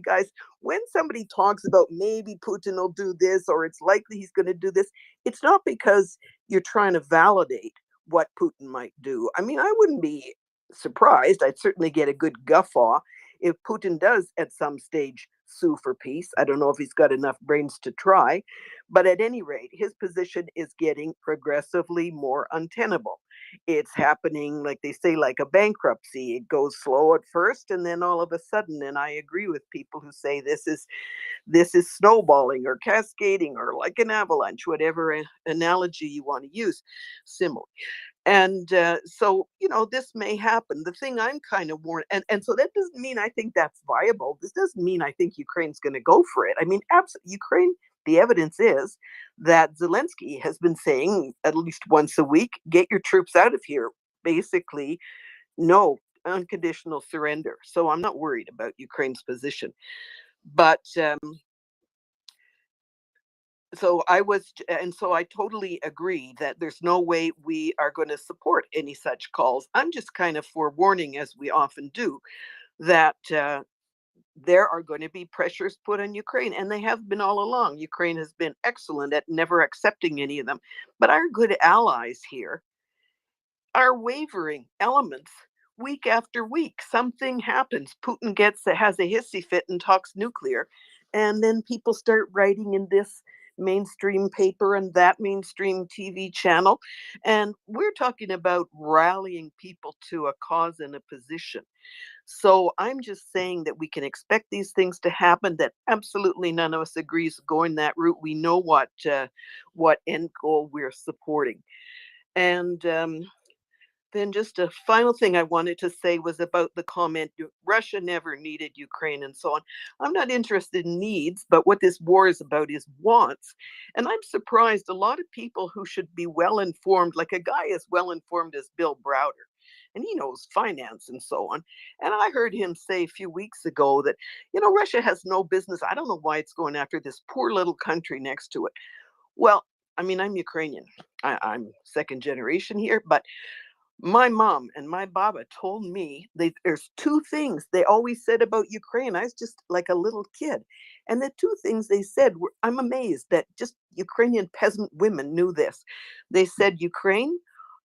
guys, when somebody talks about maybe Putin will do this or it's likely he's going to do this, it's not because you're trying to validate what Putin might do. I mean, I wouldn't be surprised. I'd certainly get a good guffaw if Putin does at some stage sue for peace. I don't know if he's got enough brains to try, but at any rate, his position is getting progressively more untenable. It's happening, like they say, like a bankruptcy. It goes slow at first, and then all of a sudden, and I agree with people who say this is snowballing or cascading or like an avalanche, whatever analogy you want to use, similar. And so, this may happen. The thing I'm kind of warned, and so that doesn't mean I think that's viable. This doesn't mean I think Ukraine's going to go for it. I mean, Ukraine, the evidence is that Zelensky has been saying at least once a week, get your troops out of here. Basically, no unconditional surrender. So I'm not worried about Ukraine's position. But so I totally agree that there's no way we are going to support any such calls. I'm just kind of forewarning, as we often do, that there are going to be pressures put on Ukraine, and they have been all along. Ukraine has been excellent at never accepting any of them. But our good allies here are wavering elements week after week. Something happens. Putin has a hissy fit and talks nuclear. And then people start writing in this mainstream paper and that mainstream TV channel. And we're talking about rallying people to a cause and a position. So I'm just saying that we can expect these things to happen, that absolutely none of us agrees going that route. We know what end goal we're supporting. And then just a final thing I wanted to say was about the comment, Russia never needed Ukraine and so on. I'm not interested in needs, but what this war is about is wants. And I'm surprised a lot of people who should be well informed, like a guy as well informed as Bill Browder, and he knows finance and so on. And I heard him say a few weeks ago that, Russia has no business. I don't know why it's going after this poor little country next to it. Well, I mean, I'm Ukrainian. I'm second generation here, but my mom and my baba told me there's two things they always said about Ukraine. I was just like a little kid. And the two things they said were, I'm amazed that just Ukrainian peasant women knew this. They said Ukraine,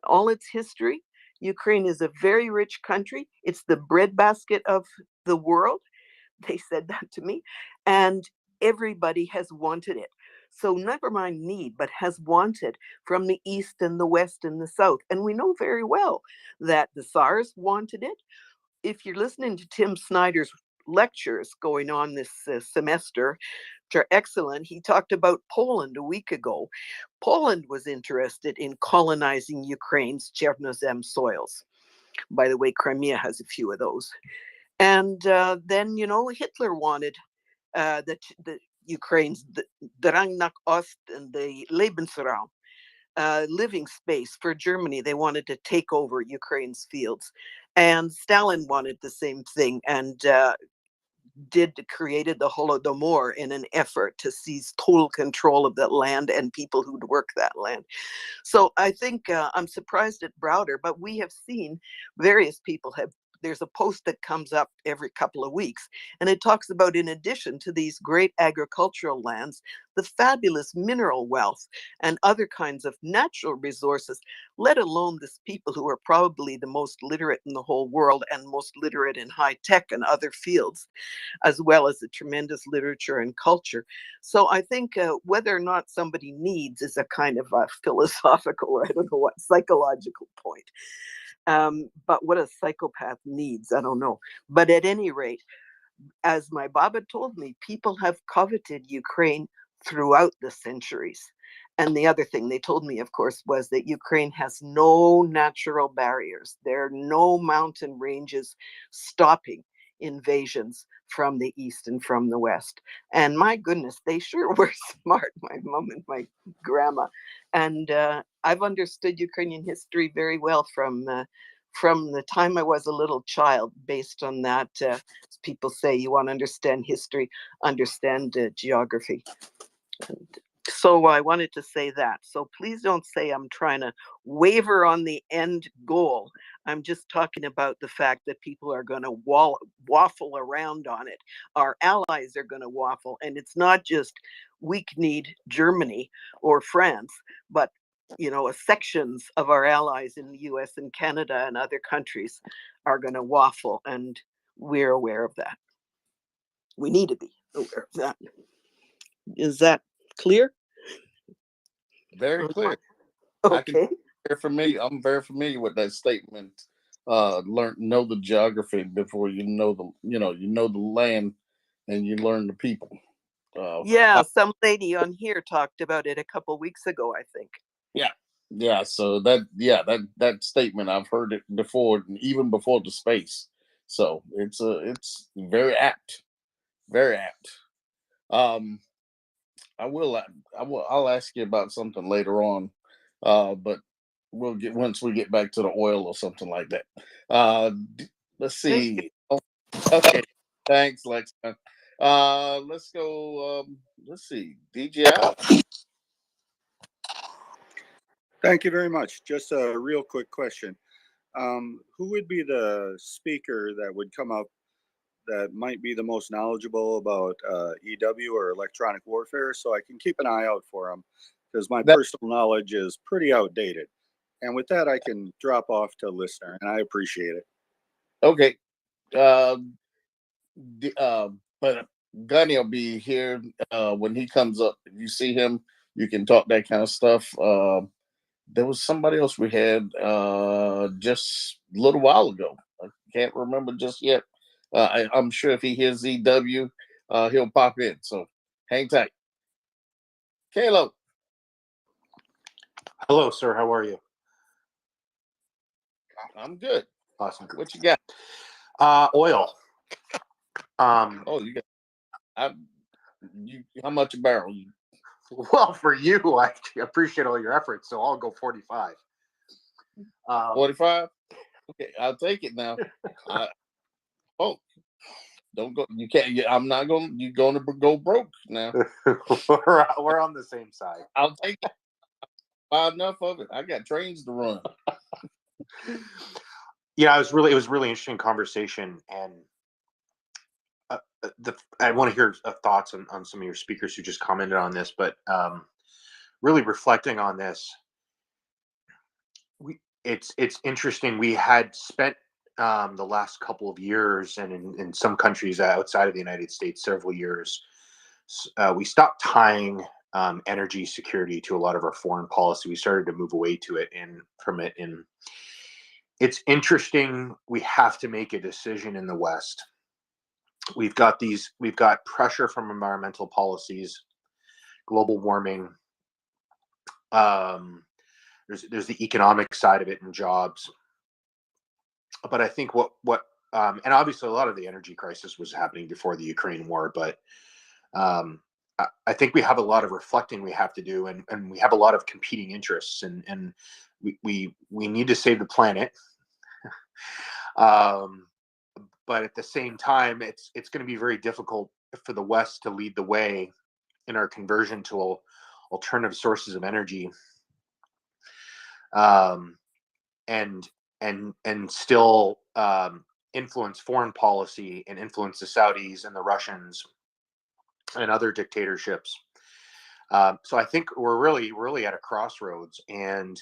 all its history, Ukraine is a very rich country. It's the breadbasket of the world. They said that to me. And everybody has wanted it. So never mind need, but has wanted from the East and the West and the South. And we know very well that the Tsars wanted it. If you're listening to Tim Snyder's lectures going on this semester, which are excellent, he talked about Poland a week ago. Poland was interested in colonizing Ukraine's Chernozem soils. By the way, Crimea has a few of those. And then, Hitler wanted the Ukraine's the Rang nach Ost and the Lebensraum, living space for Germany. They wanted to take over Ukraine's fields. And Stalin wanted the same thing and created the Holodomor in an effort to seize total control of that land and people who'd work that land. So I think I'm surprised at Browder, but we have seen various people have. There's a post that comes up every couple of weeks, and it talks about, in addition to these great agricultural lands, the fabulous mineral wealth and other kinds of natural resources, let alone this people who are probably the most literate in the whole world and most literate in high tech and other fields, as well as the tremendous literature and culture. So I think whether or not somebody needs is a kind of a philosophical, or I don't know what, psychological point. But what a psychopath needs, I don't know. But at any rate, as my Baba told me, people have coveted Ukraine throughout the centuries. And the other thing they told me, of course, was that Ukraine has no natural barriers. There are no mountain ranges stopping invasions from the east and from the west. And my goodness, they sure were smart, my mom and my grandma. And I've understood Ukrainian history very well from the time I was a little child. Based on that, people say you want to understand history, understand geography. And so I wanted to say that. So please don't say I'm trying to waver on the end goal. I'm just talking about the fact that people are going to waffle around on it. Our allies are going to waffle. And it's not just weak-kneed Germany or France, but sections of our allies in the US and Canada and other countries are going to waffle. And we're aware of that. We need to be aware of that. Is that clear? Very clear. Okay. I'm very familiar with that statement. Know the geography before you know the land, and you learn the people. Yeah, some lady on here talked about it a couple weeks ago, I think. Yeah. So that statement, I've heard it before, even before the space. So it's very apt, very apt. I'll ask you about something later on, but we'll get once we get back to the oil or something like that. Let's see. Okay, thanks, Lex. Let's go. Let's see, DJI. Thank you very much. Just a real quick question. Who would be the speaker that would come up that might be the most knowledgeable about EW or electronic warfare, so I can keep an eye out for them, because my personal knowledge is pretty outdated. And with that, I can drop off to listener, and I appreciate it. Okay. But Gunny will be here when he comes up. If you see him, you can talk that kind of stuff. There was somebody else we had just a little while ago. I can't remember just yet. I'm sure if he hears ZW, he'll pop in. So hang tight. Kalo. Hello, sir. How are you? I'm good. Awesome. What you got? Oil. You got. How much a barrel? Well, for you, I appreciate all your efforts, so I'll go 45. 45? Okay, I'll take it now. Don't go. You can't. I'm not going. You're going to go broke now. We're on the same side. I'll take it. Buy enough of it. I got trains to run. Yeah, it was really interesting conversation, and I want to hear thoughts on some of your speakers who just commented on this, but really reflecting on this, it's interesting. We had spent the last couple of years, and in some countries outside of the United States, several years, we stopped tying energy security to a lot of our foreign policy. We started to move away to it and from it. And it's interesting. We have to make a decision in the West. We've got pressure from environmental policies, global warming. There's the economic side of it and jobs. But I think and obviously a lot of the energy crisis was happening before the Ukraine war, but I think we have a lot of reflecting we have to do, and we have a lot of competing interests, and we need to save the planet. But at the same time, it's going to be very difficult for the West to lead the way in our conversion to alternative sources of energy, and still influence foreign policy and influence the Saudis and the Russians and other dictatorships. So I think we're really at a crossroads, and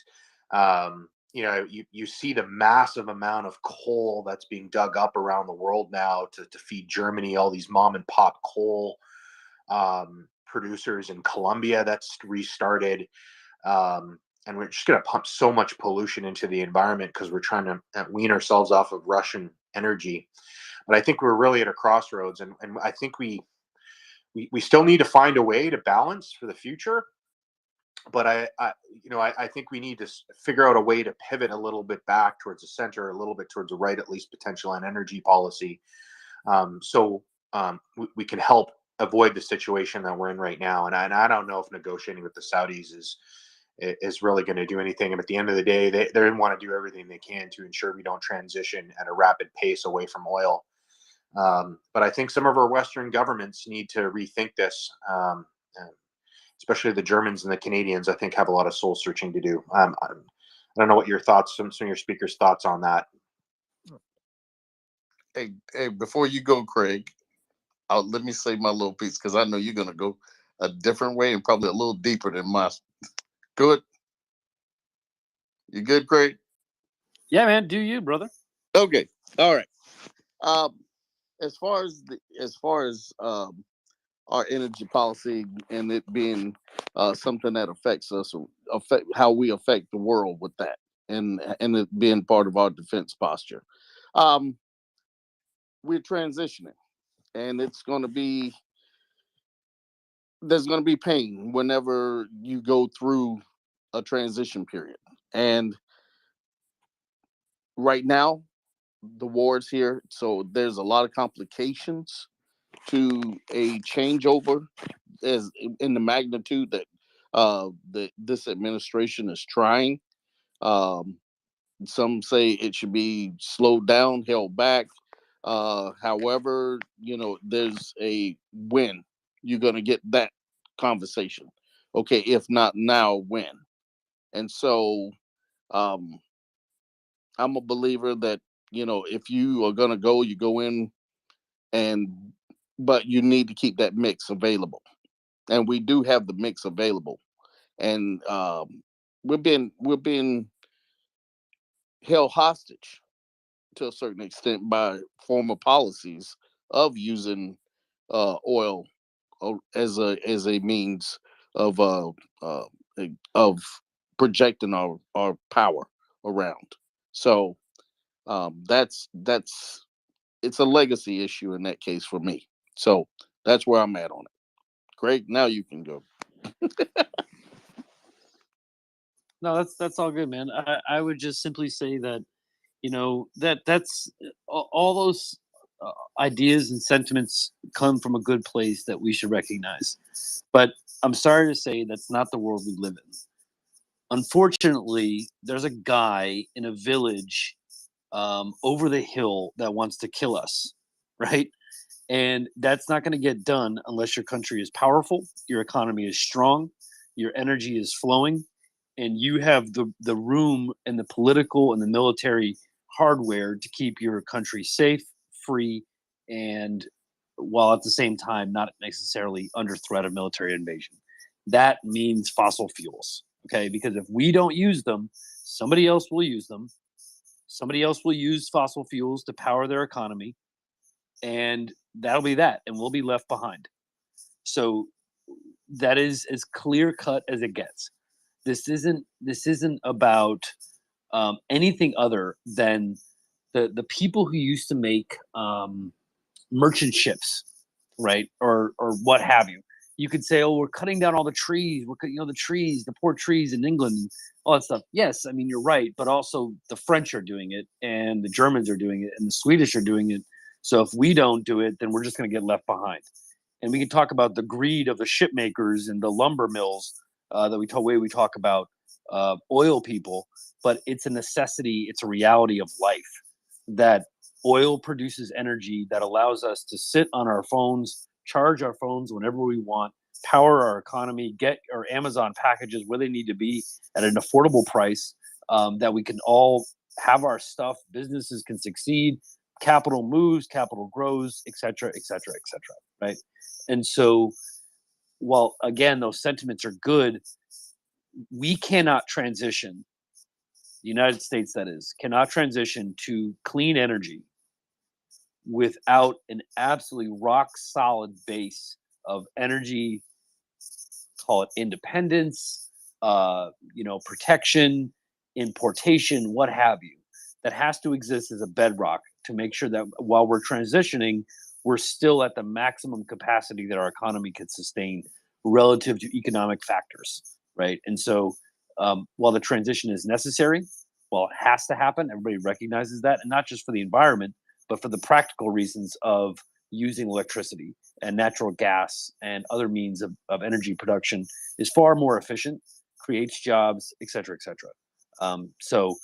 you see the massive amount of coal that's being dug up around the world now to feed Germany, all these mom and pop coal producers in Colombia that's restarted. And we're just going to pump so much pollution into the environment because we're trying to wean ourselves off of Russian energy. But I think we're really at a crossroads, and I think we still need to find a way to balance for the future. But I think we need to figure out a way to pivot a little bit back towards the center, a little bit towards the right, at least potential on energy policy, so we can help avoid the situation that we're in right now. And I don't know if negotiating with the Saudis is really going to do anything. And at the end of the day, they want to do everything they can to ensure we don't transition at a rapid pace away from oil. But I think some of our Western governments need to rethink this. Especially the Germans and the Canadians, I think, have a lot of soul searching to do. I don't know what your thoughts, some of your speakers' thoughts on that. Hey, before you go, Craig, let me say my little piece, because I know you're going to go a different way and probably a little deeper than mine. Good? You good, Craig? Yeah, man. Do you, brother? Okay. All right. As far as our energy policy and it being something that affects us, or affect how we affect the world with that, and it being part of our defense posture, we're transitioning, and there's going to be pain whenever you go through a transition period. And right now, the war is here, so there's a lot of complications to a changeover, as in the magnitude that this administration is trying. Some say it should be slowed down, held back. However, there's a when you're going to get that conversation. Okay, if not now, when? And so I'm a believer that, if you are going to go, you go in, but you need to keep that mix available. And we do have the mix available. And we're being held hostage to a certain extent by former policies of using oil as a means of projecting our power around. So that's it's a legacy issue in that case for me. So that's where I'm at on it. Greg, now you can go. No, that's all good, man. I would just simply say that, that's all those ideas and sentiments come from a good place that we should recognize. But I'm sorry to say that's not the world we live in. Unfortunately, there's a guy in a village over the hill that wants to kill us, right? And that's not going to get done unless your country is powerful, your economy is strong, your energy is flowing, and you have the room and the political and the military hardware to keep your country safe, free, and while at the same time not necessarily under threat of military invasion. That means fossil fuels, okay? Because if we don't use them, Somebody else will use them. Somebody else will use fossil fuels to power their economy, and that'll be that, and we'll be left behind. So that is as clear cut as it gets. This isn't about anything other than the people who used to make merchant ships, right, or what have you. You could say, oh, we're cutting down all the trees. We're cutting, the trees, the poor trees in England, all that stuff. Yes, I mean, you're right, but also the French are doing it, and the Germans are doing it, and the Swedish are doing it. So if we don't do it, then we're just going to get left behind. And we can talk about the greed of the ship makers and the lumber mills we talk about oil people, but it's a necessity. It's a reality of life that oil produces energy that allows us to sit on our phones, charge our phones whenever we want, power our economy, get our Amazon packages where they need to be at an affordable price, that we can all have our stuff, businesses can succeed, capital moves, capital grows, et cetera, et cetera, et cetera, right? And so while, again, those sentiments are good, we cannot transition, the United States that is, cannot transition to clean energy without an absolutely rock solid base of energy, call it independence, protection, importation, what have you, that has to exist as a bedrock to make sure that while we're transitioning, we're still at the maximum capacity that our economy could sustain relative to economic factors, right? And so while the transition is necessary, while it has to happen, everybody recognizes that, and not just for the environment, but for the practical reasons of using electricity and natural gas and other means of energy production is far more efficient, creates jobs, et cetera, et cetera. So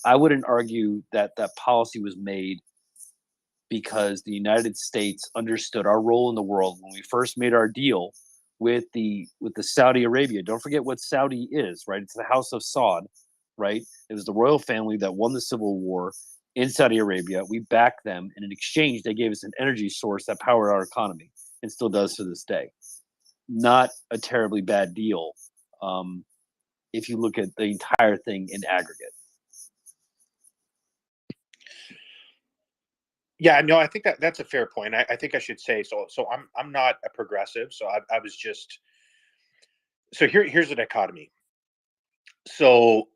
I wouldn't argue that that policy was made because the United States understood our role in the world when we first made our deal with the Saudi Arabia. Don't forget what Saudi is, right? It's the House of Saud, right? It was the royal family that won the civil war in Saudi Arabia. We backed them, and in exchange, they gave us an energy source that powered our economy and still does to this day. Not a terribly bad deal if you look at the entire thing in aggregate. Yeah, no, I think that's a fair point. I think I should say so. So I'm not a progressive. So I was just here's the dichotomy. So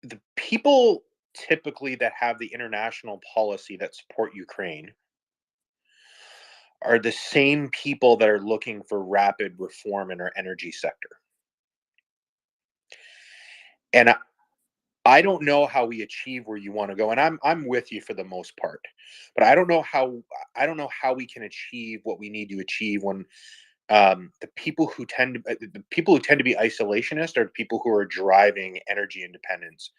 the people typically that have the international policy that support Ukraine are the same people that are looking for rapid reform in our energy sector. And I don't know how we achieve where you want to go, and I'm with you for the most part, but I don't know how we can achieve what we need to achieve when the people who tend to be isolationist are the people who are driving energy independence.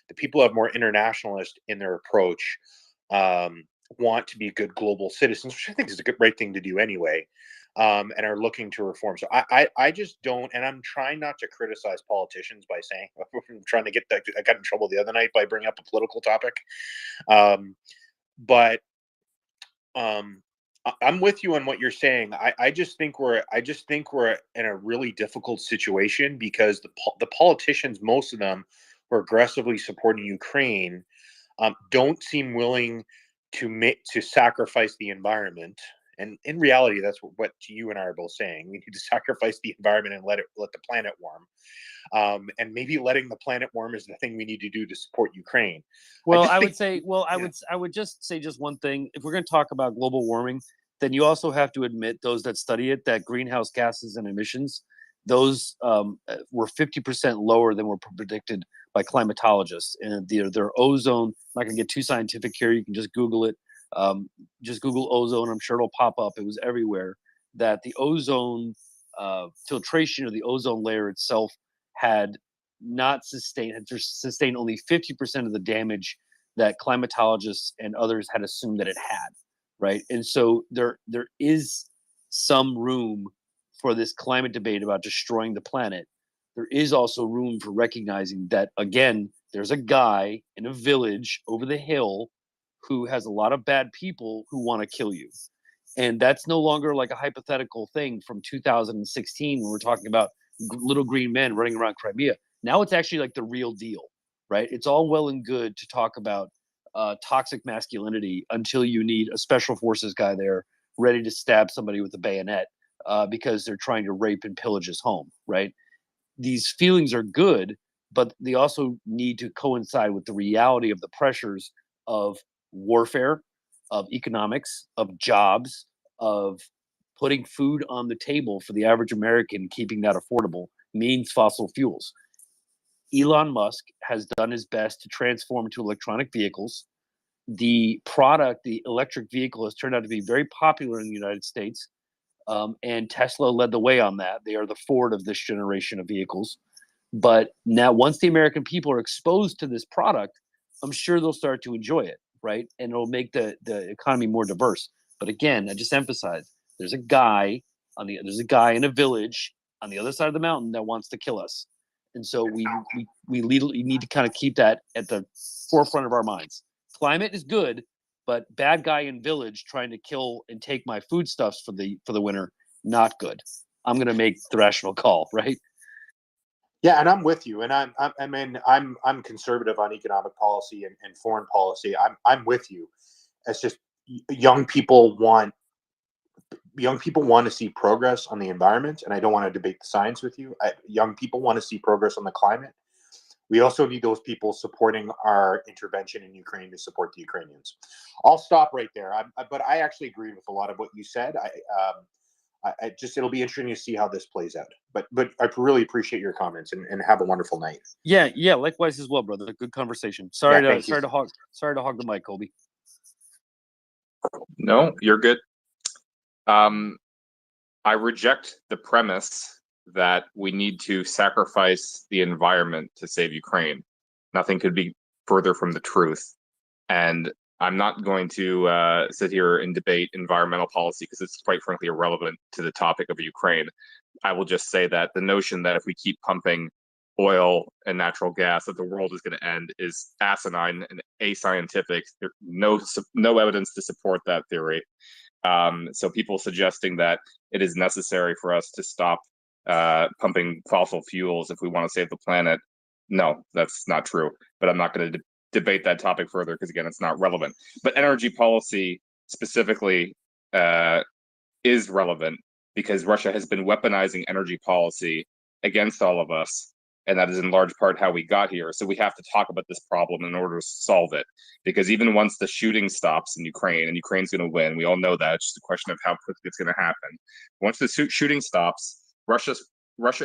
The people who have more internationalist in their approach want to be good global citizens, which I think is a right thing to do anyway, and are looking to reform. So I just don't, and I'm trying not to criticize politicians by saying, I'm trying to get that. I got in trouble the other night by bringing up a political topic, but I'm with you on what you're saying. I just think we're in a really difficult situation because the politicians, most of them who are aggressively supporting Ukraine, don't seem willing to sacrifice the environment. And in reality, that's what you and I are both saying. We need to sacrifice the environment and let the planet warm. And maybe letting the planet warm is the thing we need to do to support Ukraine. Well, I would just say just one thing. If we're going to talk about global warming, then you also have to admit, those that study it, that greenhouse gases and emissions, those were 50% lower than were predicted by climatologists. And their ozone, I'm not going to get too scientific here. You can just Google it. Just Google ozone. I'm sure it'll pop up. It was everywhere. That the ozone filtration, or the ozone layer itself, had sustained only 50% of the damage that climatologists and others had assumed that it had, right? And so there is some room for this climate debate about destroying the planet. There is also room for recognizing that, again, there's a guy in a village over the hill who has a lot of bad people who want to kill you. And that's no longer like a hypothetical thing from 2016 when we're talking about little green men running around Crimea. Now it's actually like the real deal, right? It's all well and good to talk about toxic masculinity until you need a special forces guy there ready to stab somebody with a bayonet because they're trying to rape and pillage his home, right? These feelings are good, but they also need to coincide with the reality of the pressures of warfare, of economics, of jobs, of putting food on the table for the average American, keeping that affordable means fossil fuels. Elon Musk has done his best to transform to electronic vehicles. The product, the electric vehicle, has turned out to be very popular in the United States. And Tesla led the way on that. They are the Ford of this generation of vehicles. But now, once the American people are exposed to this product, I'm sure they'll start to enjoy it, right? And it'll make the economy more diverse. But again, I just emphasize there's a guy in a village on the other side of the mountain that wants to kill us. And so we need to kind of keep that at the forefront of our minds. Climate is good, but bad guy in village trying to kill and take my foodstuffs for the winter, not good. I'm going to make the rational call, right? Yeah, and I'm with you. And I'm conservative on economic policy and foreign policy. I'm with you. It's just young people want to see progress on the environment, and I don't want to debate the science with you. Young people want to see progress on the climate. We also need those people supporting our intervention in Ukraine to support the Ukrainians. I'll stop right there. But I actually agree with a lot of what you said. It'll be interesting to see how this plays out. But I really appreciate your comments and have a wonderful night. Yeah, likewise as well, brother. Good conversation. Sorry to hog the mic, Colby. No, you're good. I reject the premise that we need to sacrifice the environment to save Ukraine. Nothing could be further from the truth. And I'm not going to sit here and debate environmental policy because it's quite frankly irrelevant to the topic of Ukraine. I will just say that the notion that if we keep pumping oil and natural gas that the world is going to end is asinine and ascientific. There's no evidence to support that theory. So people suggesting that it is necessary for us to stop pumping fossil fuels if we want to save the planet, no, that's not true. But I'm not going to debate that topic further because, again, it's not relevant. But energy policy specifically is relevant because Russia has been weaponizing energy policy against all of us. And that is in large part how we got here. So we have to talk about this problem in order to solve it. Because even once the shooting stops in Ukraine, and Ukraine's going to win, we all know that. It's just a question of how quickly it's going to happen. Once the shooting stops, Russia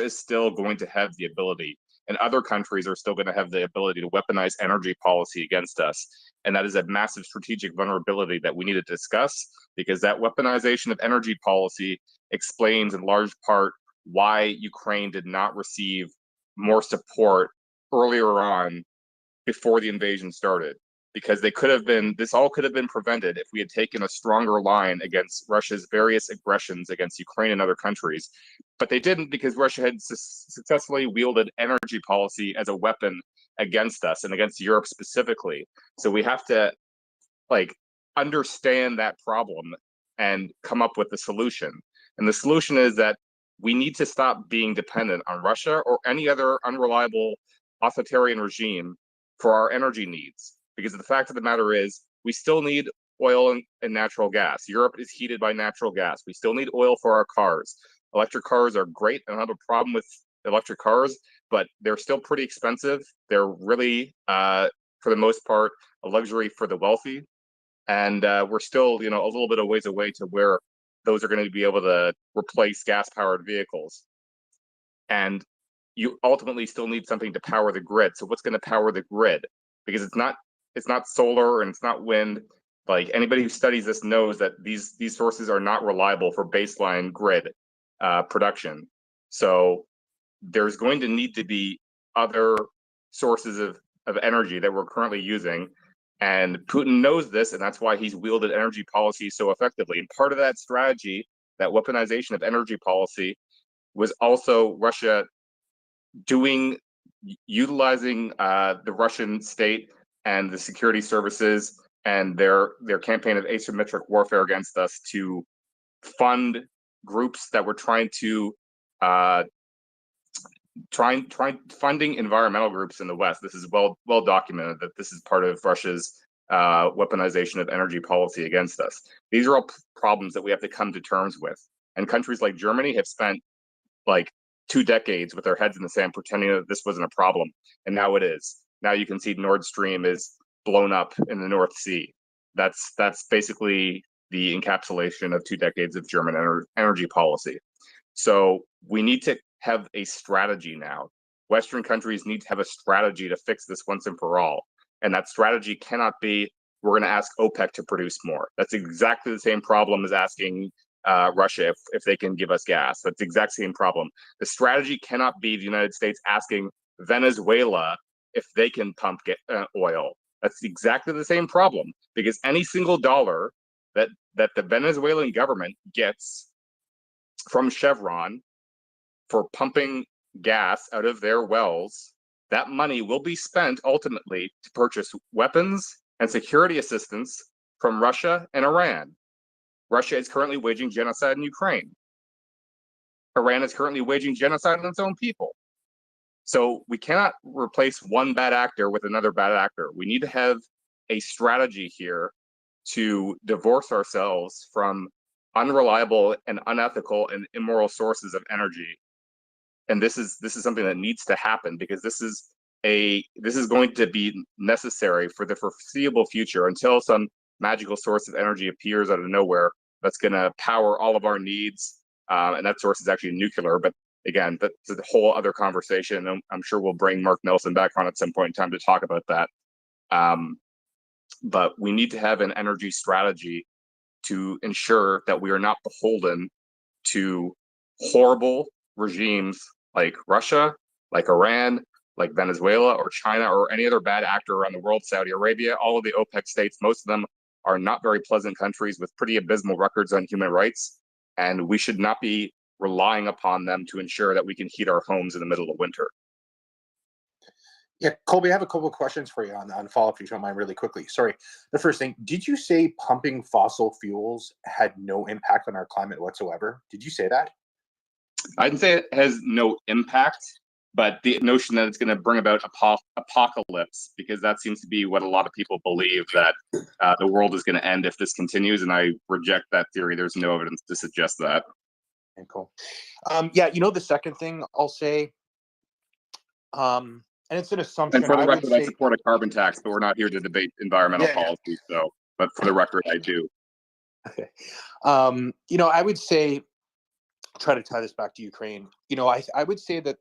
is still going to have the ability, and other countries are still going to have the ability to weaponize energy policy against us. And that is a massive strategic vulnerability that we need to discuss, because that weaponization of energy policy explains in large part why Ukraine did not receive more support earlier on before the invasion started, because this all could have been prevented if we had taken a stronger line against Russia's various aggressions against Ukraine and other countries. But they didn't, because Russia had successfully wielded energy policy as a weapon against us and against Europe specifically. So we have to understand that problem and come up with a solution. And the solution is that we need to stop being dependent on Russia or any other unreliable authoritarian regime for our energy needs. Because the fact of the matter is, we still need oil and natural gas. Europe is heated by natural gas. We still need oil for our cars. Electric cars are great. I don't have a problem with electric cars, but they're still pretty expensive. They're really, for the most part, a luxury for the wealthy. And we're still, a little bit of ways away to where those are going to be able to replace gas-powered vehicles. And you ultimately still need something to power the grid. So what's going to power the grid? Because it's not solar and it's not wind. Like, anybody who studies this knows that these sources are not reliable for baseline grid production. So there's going to need to be other sources of energy that we're currently using. And Putin knows this, and that's why he's wielded energy policy so effectively. And part of that strategy, that weaponization of energy policy, was also Russia utilizing the Russian state and the security services and their campaign of asymmetric warfare against us to fund groups that were trying to funding environmental groups in the West. This is well documented that this is part of Russia's weaponization of energy policy against us. These are all problems that we have to come to terms with. And countries like Germany have spent like 2 decades with their heads in the sand pretending that this wasn't a problem, and now it is. Now you can see Nord Stream is blown up in the North Sea. That's basically the encapsulation of 2 decades of German energy policy. So we need to have a strategy now. Western countries need to have a strategy to fix this once and for all. And that strategy cannot be, we're going to ask OPEC to produce more. That's exactly the same problem as asking Russia if they can give us gas. That's the exact same problem. The strategy cannot be the United States asking Venezuela if they can pump oil. That's exactly the same problem, because any single dollar that the Venezuelan government gets from Chevron for pumping gas out of their wells, that money will be spent ultimately to purchase weapons and security assistance from Russia and Iran. Russia is currently waging genocide in Ukraine. Iran is currently waging genocide on its own people. So we cannot replace one bad actor with another bad actor. We need to have a strategy here to divorce ourselves from unreliable and unethical and immoral sources of energy. And this is something that needs to happen, because this is going to be necessary for the foreseeable future until some magical source of energy appears out of nowhere that's going to power all of our needs. And that source is actually nuclear. But again, that's a whole other conversation. And I'm sure we'll bring Mark Nelson back on at some point in time to talk about that. But we need to have an energy strategy to ensure that we are not beholden to horrible regimes like Russia, like Iran, like Venezuela or China or any other bad actor around the world, Saudi Arabia. All of the OPEC states, most of them are not very pleasant countries with pretty abysmal records on human rights. And we should not be relying upon them to ensure that we can heat our homes in the middle of winter. Yeah, Colby, I have a couple of questions for you on follow-up, if you don't mind, really quickly. Sorry. The first thing, did you say pumping fossil fuels had no impact on our climate whatsoever? Did you say that? I didn't say it has no impact, but the notion that it's going to bring about apocalypse, because that seems to be what a lot of people believe, that the world is going to end if this continues, and I reject that theory. There's no evidence to suggest that. Okay, cool. Yeah, the second thing I'll say, and it's an assumption. And for the record, I say, support a carbon tax, but we're not here to debate environmental policy. So, but for the record, I do. Okay. I would say, try to tie this back to Ukraine. I would say that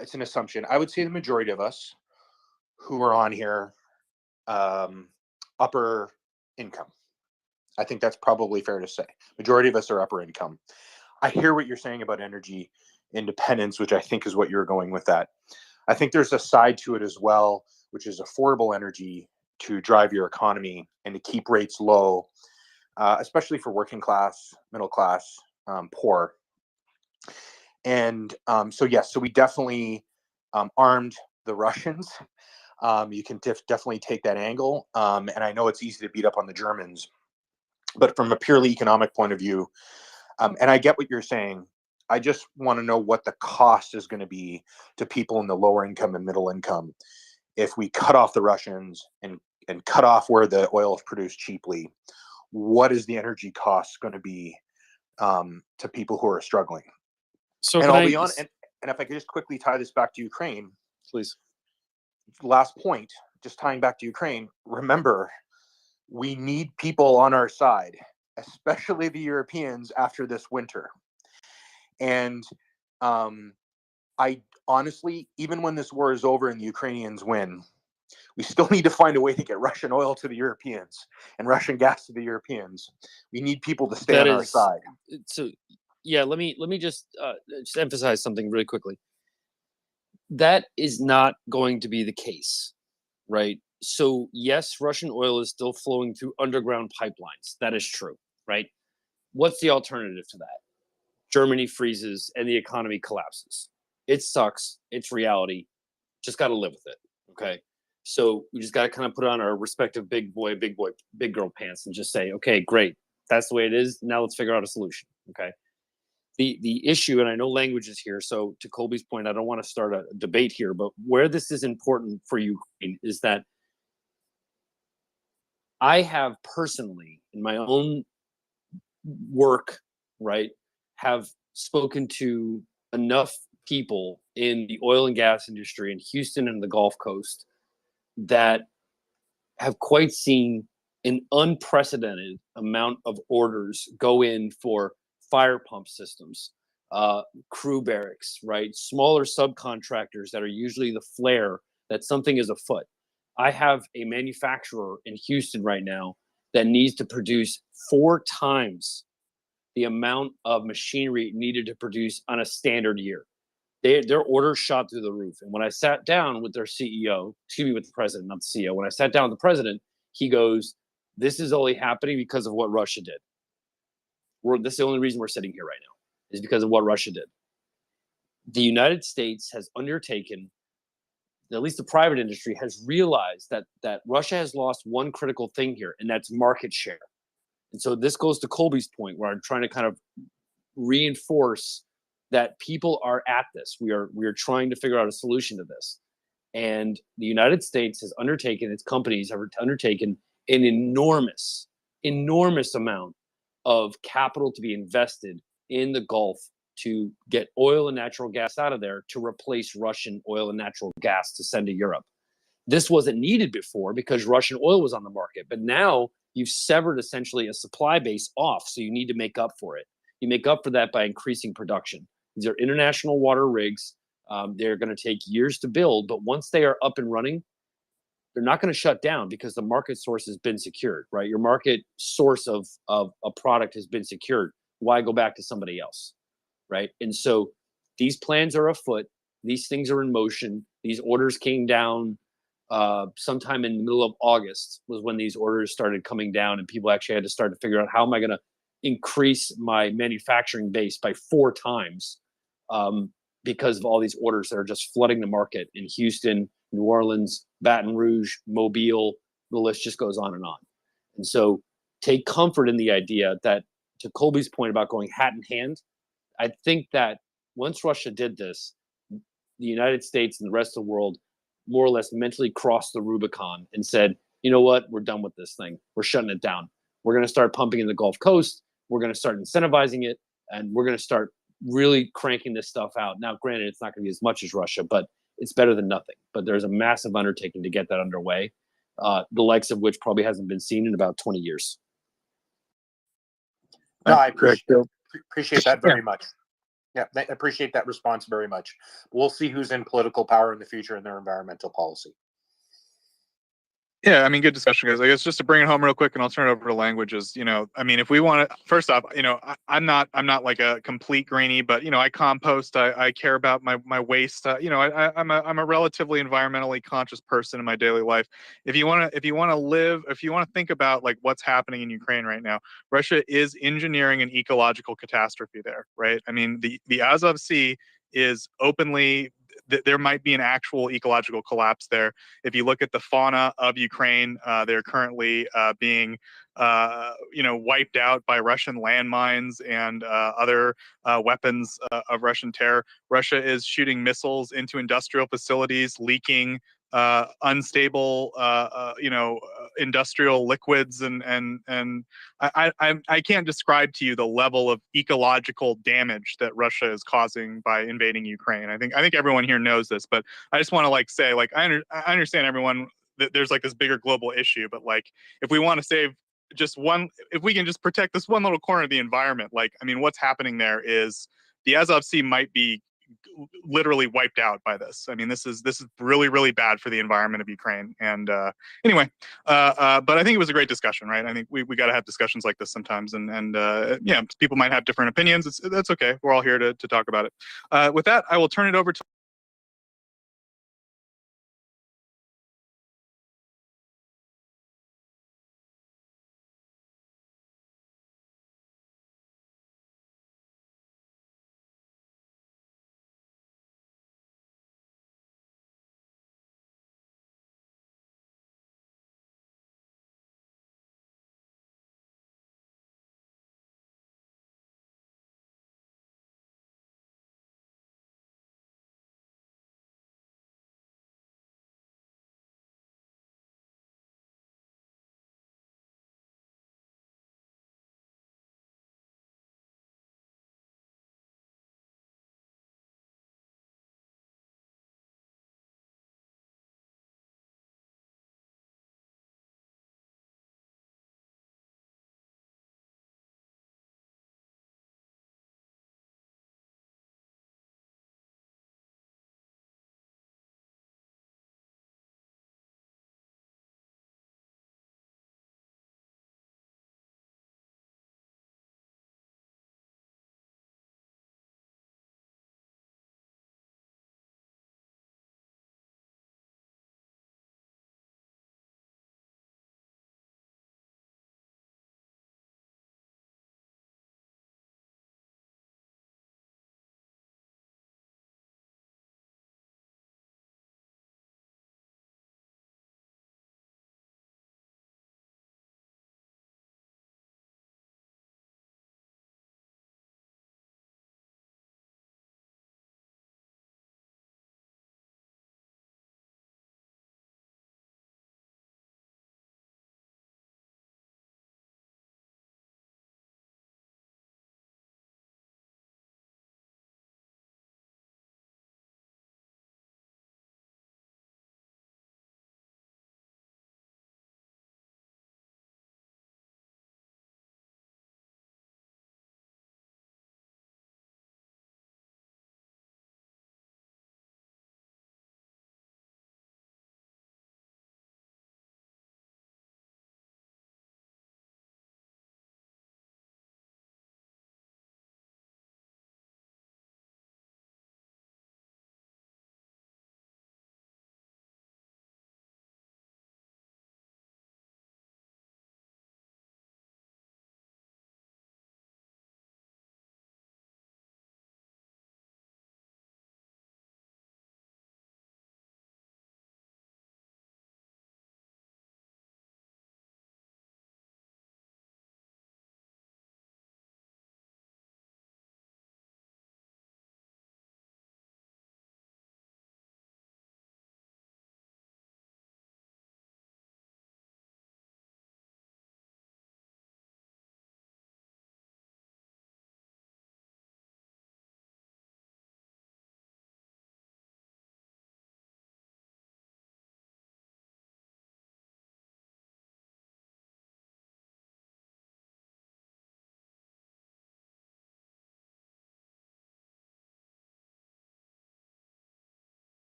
it's an assumption. I would say the majority of us who are on here, upper income. I think that's probably fair to say. Majority of us are upper income. I hear what you're saying about energy independence, which I think is what you're going with that. I think there's a side to it as well, which is affordable energy to drive your economy and to keep rates low, especially for working class, middle class, poor. And so we definitely armed the Russians. You can definitely take that angle. And I know it's easy to beat up on the Germans, but from a purely economic point of view, and I get what you're saying, I just want to know what the cost is going to be to people in the lower income and middle income if we cut off the Russians and cut off where the oil is produced cheaply. What is the energy cost going to be to people who are struggling? So and I'll be honest, and if I could just quickly tie this back to Ukraine, please. Last point, just tying back to Ukraine. Remember, we need people on our side, especially the Europeans after this winter. And I honestly, even when this war is over and the Ukrainians win, we still need to find a way to get Russian oil to the Europeans and Russian gas to the Europeans. We need people to stay on our side. So, yeah, let me just emphasize something really quickly. That is not going to be the case, right? So, yes, Russian oil is still flowing through underground pipelines. That is true, right? What's the alternative to that? Germany freezes and the economy collapses. It sucks. It's reality. Just got to live with it. Okay. So we just got to kind of put on our respective big girl pants and just say, okay, great. That's the way it is. Now let's figure out a solution. Okay. the issue, and I know language is here, so to Colby's point, I don't want to start a debate here, but where this is important for Ukraine is that I have personally, in my own work, right, have spoken to enough people in the oil and gas industry in Houston and the Gulf Coast that have quite seen an unprecedented amount of orders go in for fire pump systems, crew barracks, right? Smaller subcontractors that are usually the flare that something is afoot. I have a manufacturer in Houston right now that needs to produce 4 times the amount of machinery needed to produce on a standard year. Their orders shot through the roof. And when I sat down with their CEO, excuse me, with the president, not the CEO, when I sat down with the president, he goes, this is only happening because of what Russia did. This is the only reason we're sitting here right now, is because of what Russia did. The United States has undertaken, at least the private industry has realized that Russia has lost one critical thing here, and that's market share. And so this goes to Colby's point, where I'm trying to kind of reinforce that people are at this. We are trying to figure out a solution to this. And the United States has undertaken, its companies have undertaken an enormous amount of capital to be invested in the Gulf to get oil and natural gas out of there to replace Russian oil and natural gas to send to Europe. This wasn't needed before because Russian oil was on the market, but now you've severed essentially a supply base off, so you need to make up for it. You make up for that by increasing production. These are international water rigs. They're going to take years to build, but once they are up and running, they're not going to shut down because the market source has been secured, right? Your market source of a product has been secured. Why go back to somebody else, right? And so these plans are afoot. These things are in motion. These orders came down sometime in the middle of August was when these orders started coming down, and people actually had to start to figure out, how am I going to increase my manufacturing base by 4 times because of all these orders that are just flooding the market in Houston, New Orleans, Baton Rouge, Mobile. The list just goes on and on. And so take comfort in the idea that, to Colby's point about going hat in hand, I think that once Russia did this, the United States and the rest of the world more or less mentally crossed the Rubicon and said, you know what, we're done with this thing. We're shutting it down. We're going to start pumping in the Gulf Coast. We're going to start incentivizing it, and we're going to start really cranking this stuff out. Now, granted, it's not going to be as much as Russia, but it's better than nothing. But there's a massive undertaking to get that underway, the likes of which probably hasn't been seen in about 20 years. No, I appreciate that very much. Yeah, I appreciate that response very much. We'll see who's in political power in the future in their environmental policy. Yeah, I mean, good discussion, guys. I guess just to bring it home real quick, and I'll turn it over to languages. I mean, if we want to, first off, I'm not like a complete greenie, but I compost. I care about my waste. I'm a relatively environmentally conscious person in my daily life. If you want to think about like what's happening in Ukraine right now, Russia is engineering an ecological catastrophe there, right? I mean, the Azov Sea is openly. There might be an actual ecological collapse there. If you look at the fauna of Ukraine, they're currently being, wiped out by Russian landmines and other weapons of Russian terror. Russia is shooting missiles into industrial facilities, leaking unstable, industrial liquids, and I can't describe to you the level of ecological damage that Russia is causing by invading Ukraine. I think everyone here knows this, but I just want to say I understand everyone that there's like this bigger global issue, but like if we want to save if we can just protect this one little corner of the environment, what's happening there is the Azov Sea might be literally wiped out by this. I mean, this is really, really bad for the environment of Ukraine. And anyway, but I think it was a great discussion, right? I think we got to have discussions like this sometimes, and people might have different opinions. That's okay. We're all here to talk about it. With that, I will turn it over to